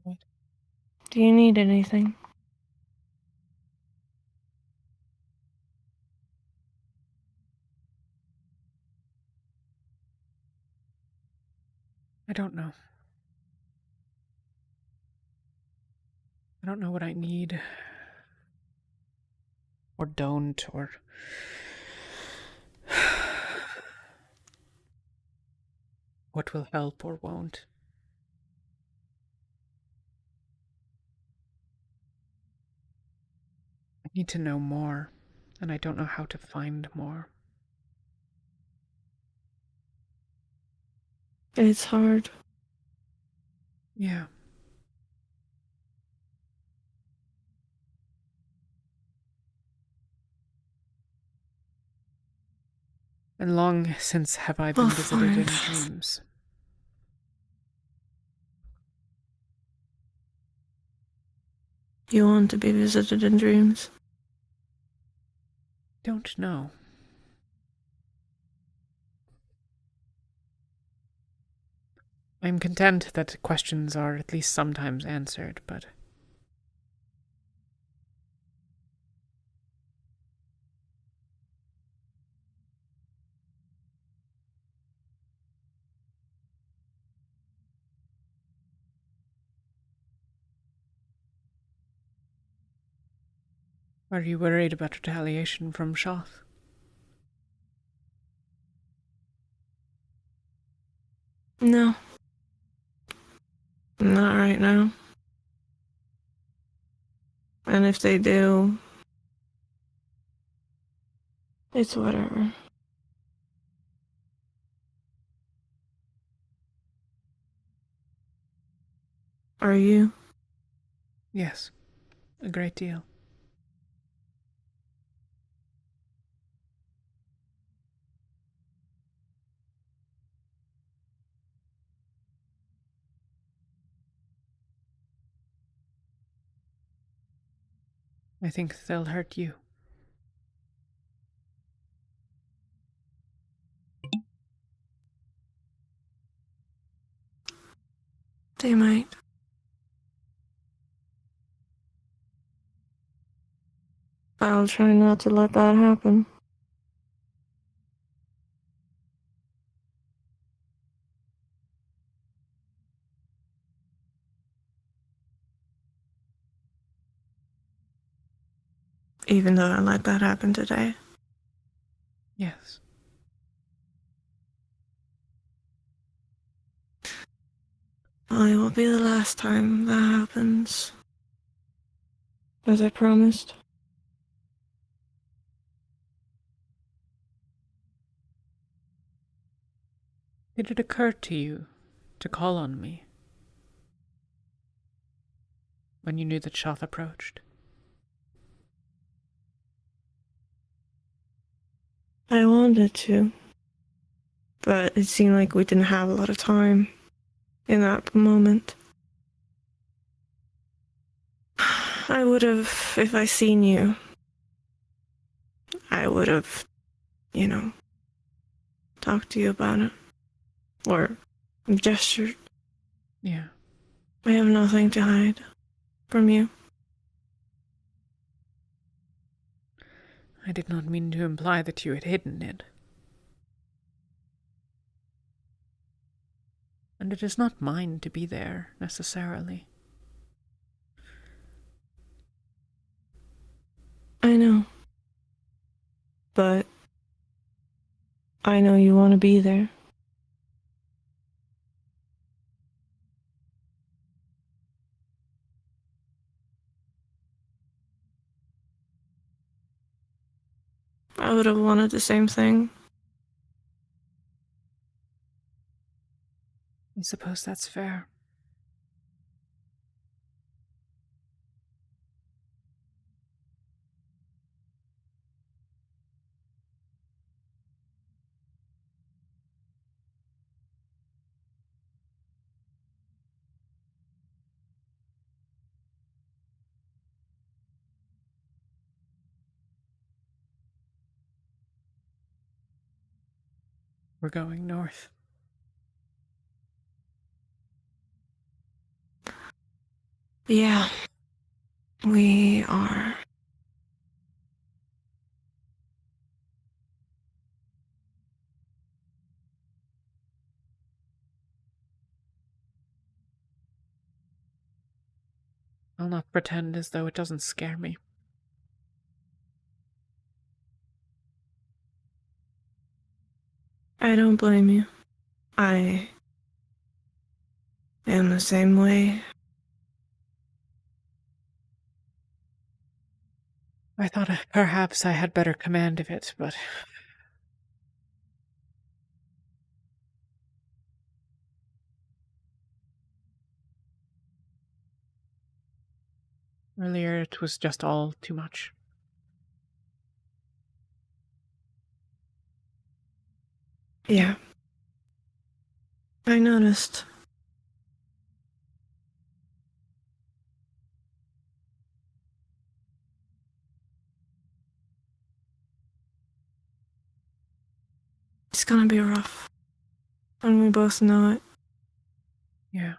What? Do you need anything? I don't know. I don't know what I need. Or don't, or... what will help or won't. I need to know more, and I don't know how to find more. It's hard. Yeah. And long since have I been visited in dreams. You want to be visited in dreams? Don't know. I'm content that questions are at least sometimes answered, but... Are you worried about retaliation from Shoth? No. Not right now. And if they do, it's whatever. Are you? Yes, a great deal. I think they'll hurt you. They might. I'll try not to let that happen. Even though I let that happen today. Yes. Well, it will be the last time that happens. As I promised. Did it occur to you to call on me when you knew that Shoth approached? I wanted to. But it seemed like we didn't have a lot of time in that moment. I would have, if I seen you, I would have, talked to you about it. Or gestured. Yeah. I have nothing to hide from you. I did not mean to imply that you had hidden it. And it is not mine to be there, necessarily. I know. But I know you want to be there. I would have wanted the same thing. I suppose that's fair. We're going north. Yeah. We are. I'll not pretend as though it doesn't scare me. I don't blame you. I am the same way. I thought perhaps I had better command of it, but... earlier it was just all too much. Yeah. I noticed. It's gonna be rough. And we both know it. Yeah.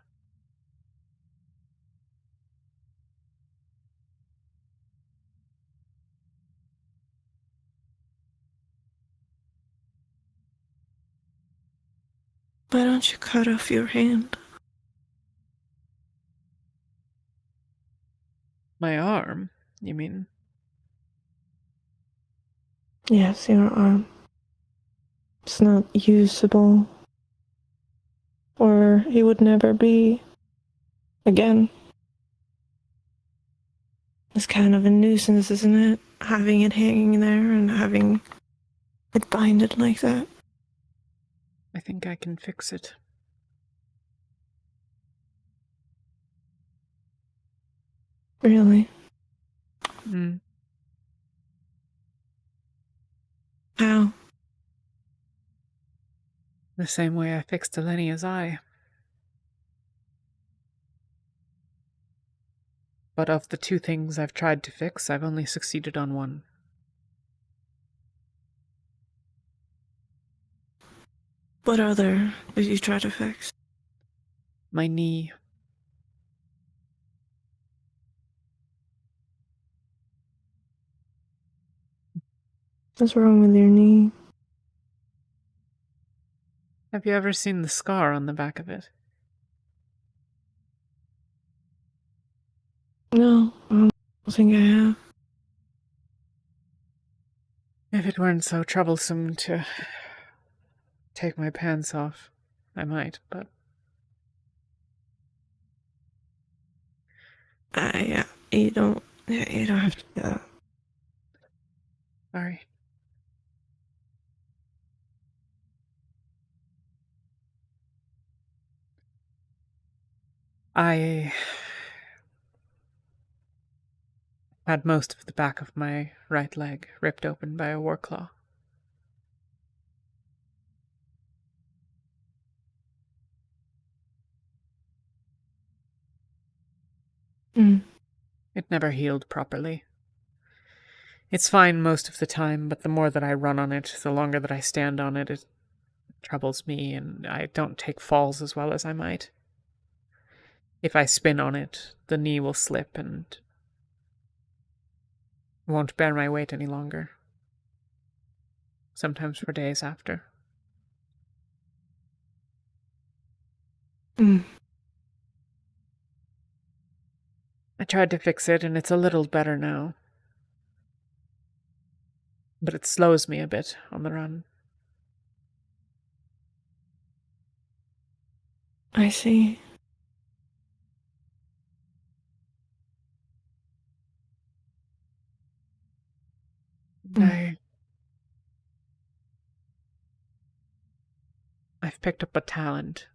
Why don't you cut off your hand? My arm, you mean? Yes, your arm. It's not usable. Or it would never be again. It's kind of a nuisance, isn't it? Having it hanging there and having it binded like that. I think I can fix it. Really? Hmm. How? The same way I fixed Elenia's eye. But of the two things I've tried to fix, I've only succeeded on one. What other did you try to fix? My knee. What's wrong with your knee? Have you ever seen the scar on the back of it? No, I don't think I have. If it weren't so troublesome to take my pants off, I might, but... Yeah, you don't have to do that. Sorry. I had most of the back of my right leg ripped open by a war claw. It never healed properly. It's fine most of the time, but the more that I run on it, the longer that I stand on it, it troubles me, and I don't take falls as well as I might. If I spin on it, the knee will slip and won't bear my weight any longer. Sometimes for days after. I tried to fix it, and it's a little better now. But it slows me a bit on the run. I see. I've picked up a talent.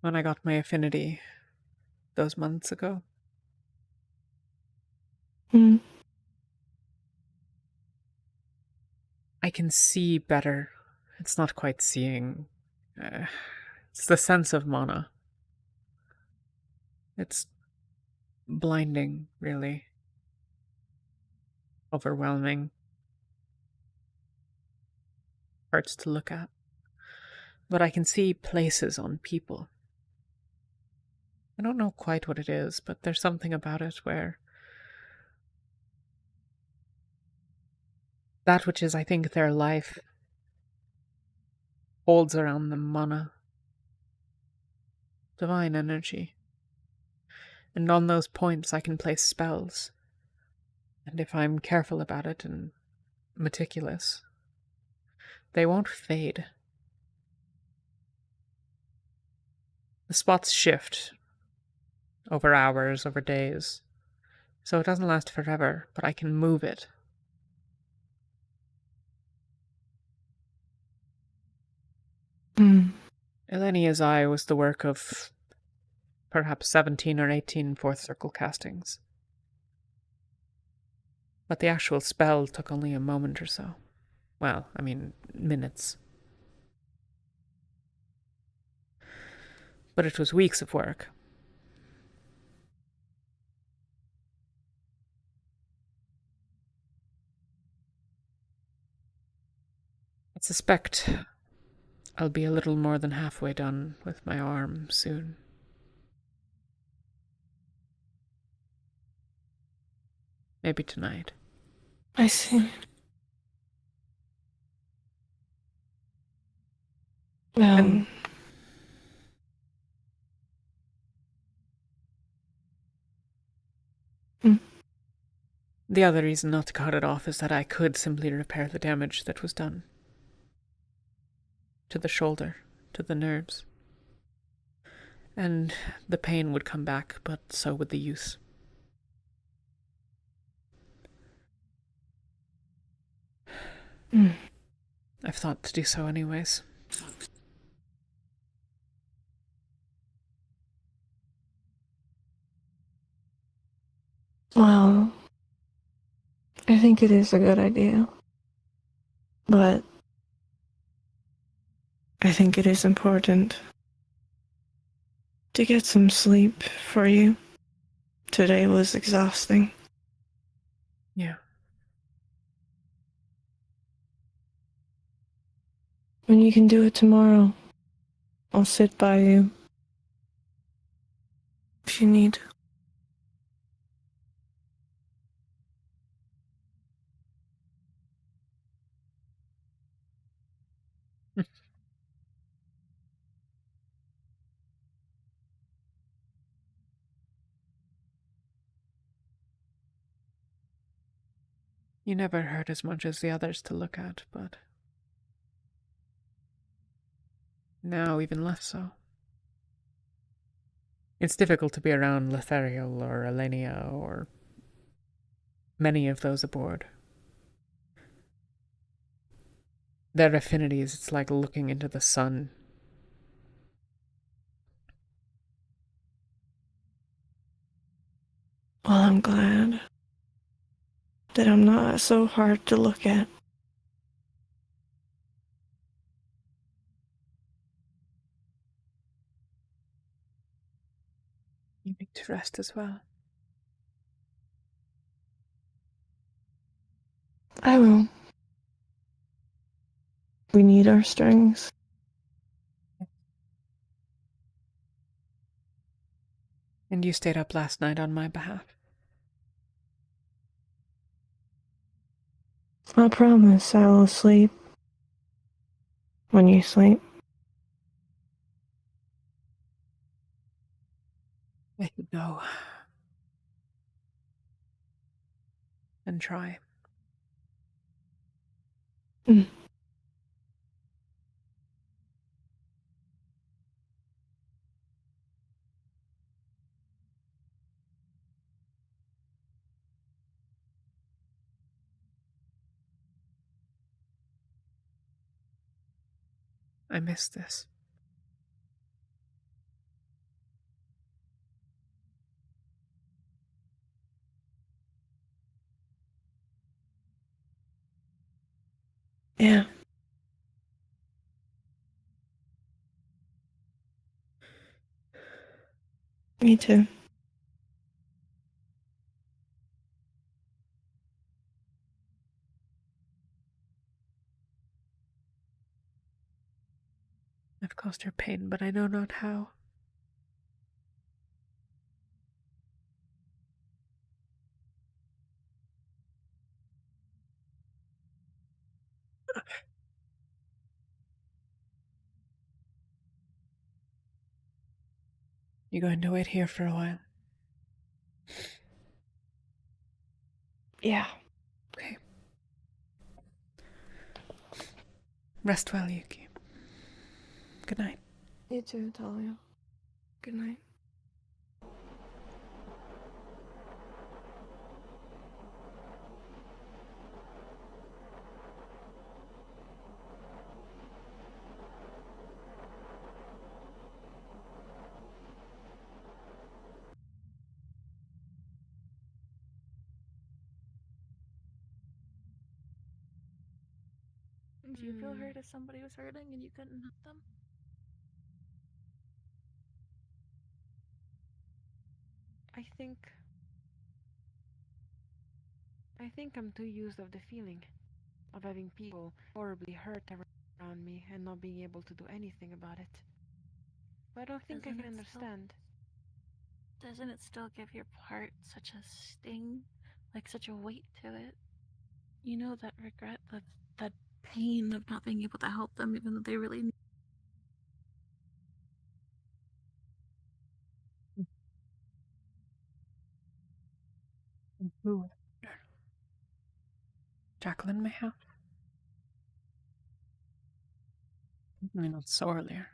When I got my affinity those months ago. I can see better. It's not quite seeing. It's the sense of mana. It's blinding, really. Overwhelming. Hurts to look at. But I can see places on people. I don't know quite what it is, but there's something about it where that which is, I think, their life holds around them mana. Divine energy. And on those points I can place spells. And if I'm careful about it and meticulous, they won't fade. The spots shift over hours, over days, so it doesn't last forever, but I can move it. Elenia's eye was the work of perhaps 17 or 18 fourth circle castings. But the actual spell took only a moment or so. Well, I mean, minutes. But it was weeks of work. I suspect I'll be a little more than halfway done with my arm soon. Maybe tonight. I see. The other reason not to cut it off is that I could simply repair the damage that was done. To the shoulder, to the nerves. And the pain would come back, but so would the use. I've thought to do so anyways. Well, I think it is a good idea. But I think it is important to get some sleep for you. Today was exhausting. Yeah. When you can do it tomorrow, I'll sit by you if you need. You never hurt as much as the others to look at, but now even less so. It's difficult to be around Lathariel or Elenia or many of those aboard. Their affinities, it's like looking into the sun. Well, I'm glad that I'm not so hard to look at. You need to rest as well. I will. We need our strings. And you stayed up last night on my behalf. I promise I will sleep when you sleep. I could go and try. I miss this. Yeah. Me too. I've caused her pain, but I know not how. You going to wait here for a while? Yeah. Okay. Rest well, Yuki. Good night. You too, Talia. Good night. Did you feel hurt if somebody was hurting and you couldn't help them? I think I'm too used of the feeling of having people horribly hurt around me and not being able to do anything about it. But I don't think I can understand. Doesn't it still give your part such a sting, like such a weight to it? You know, that regret, that pain of not being able to help them even though they really need. Who? Jacqueline may have? I mean, not so earlier.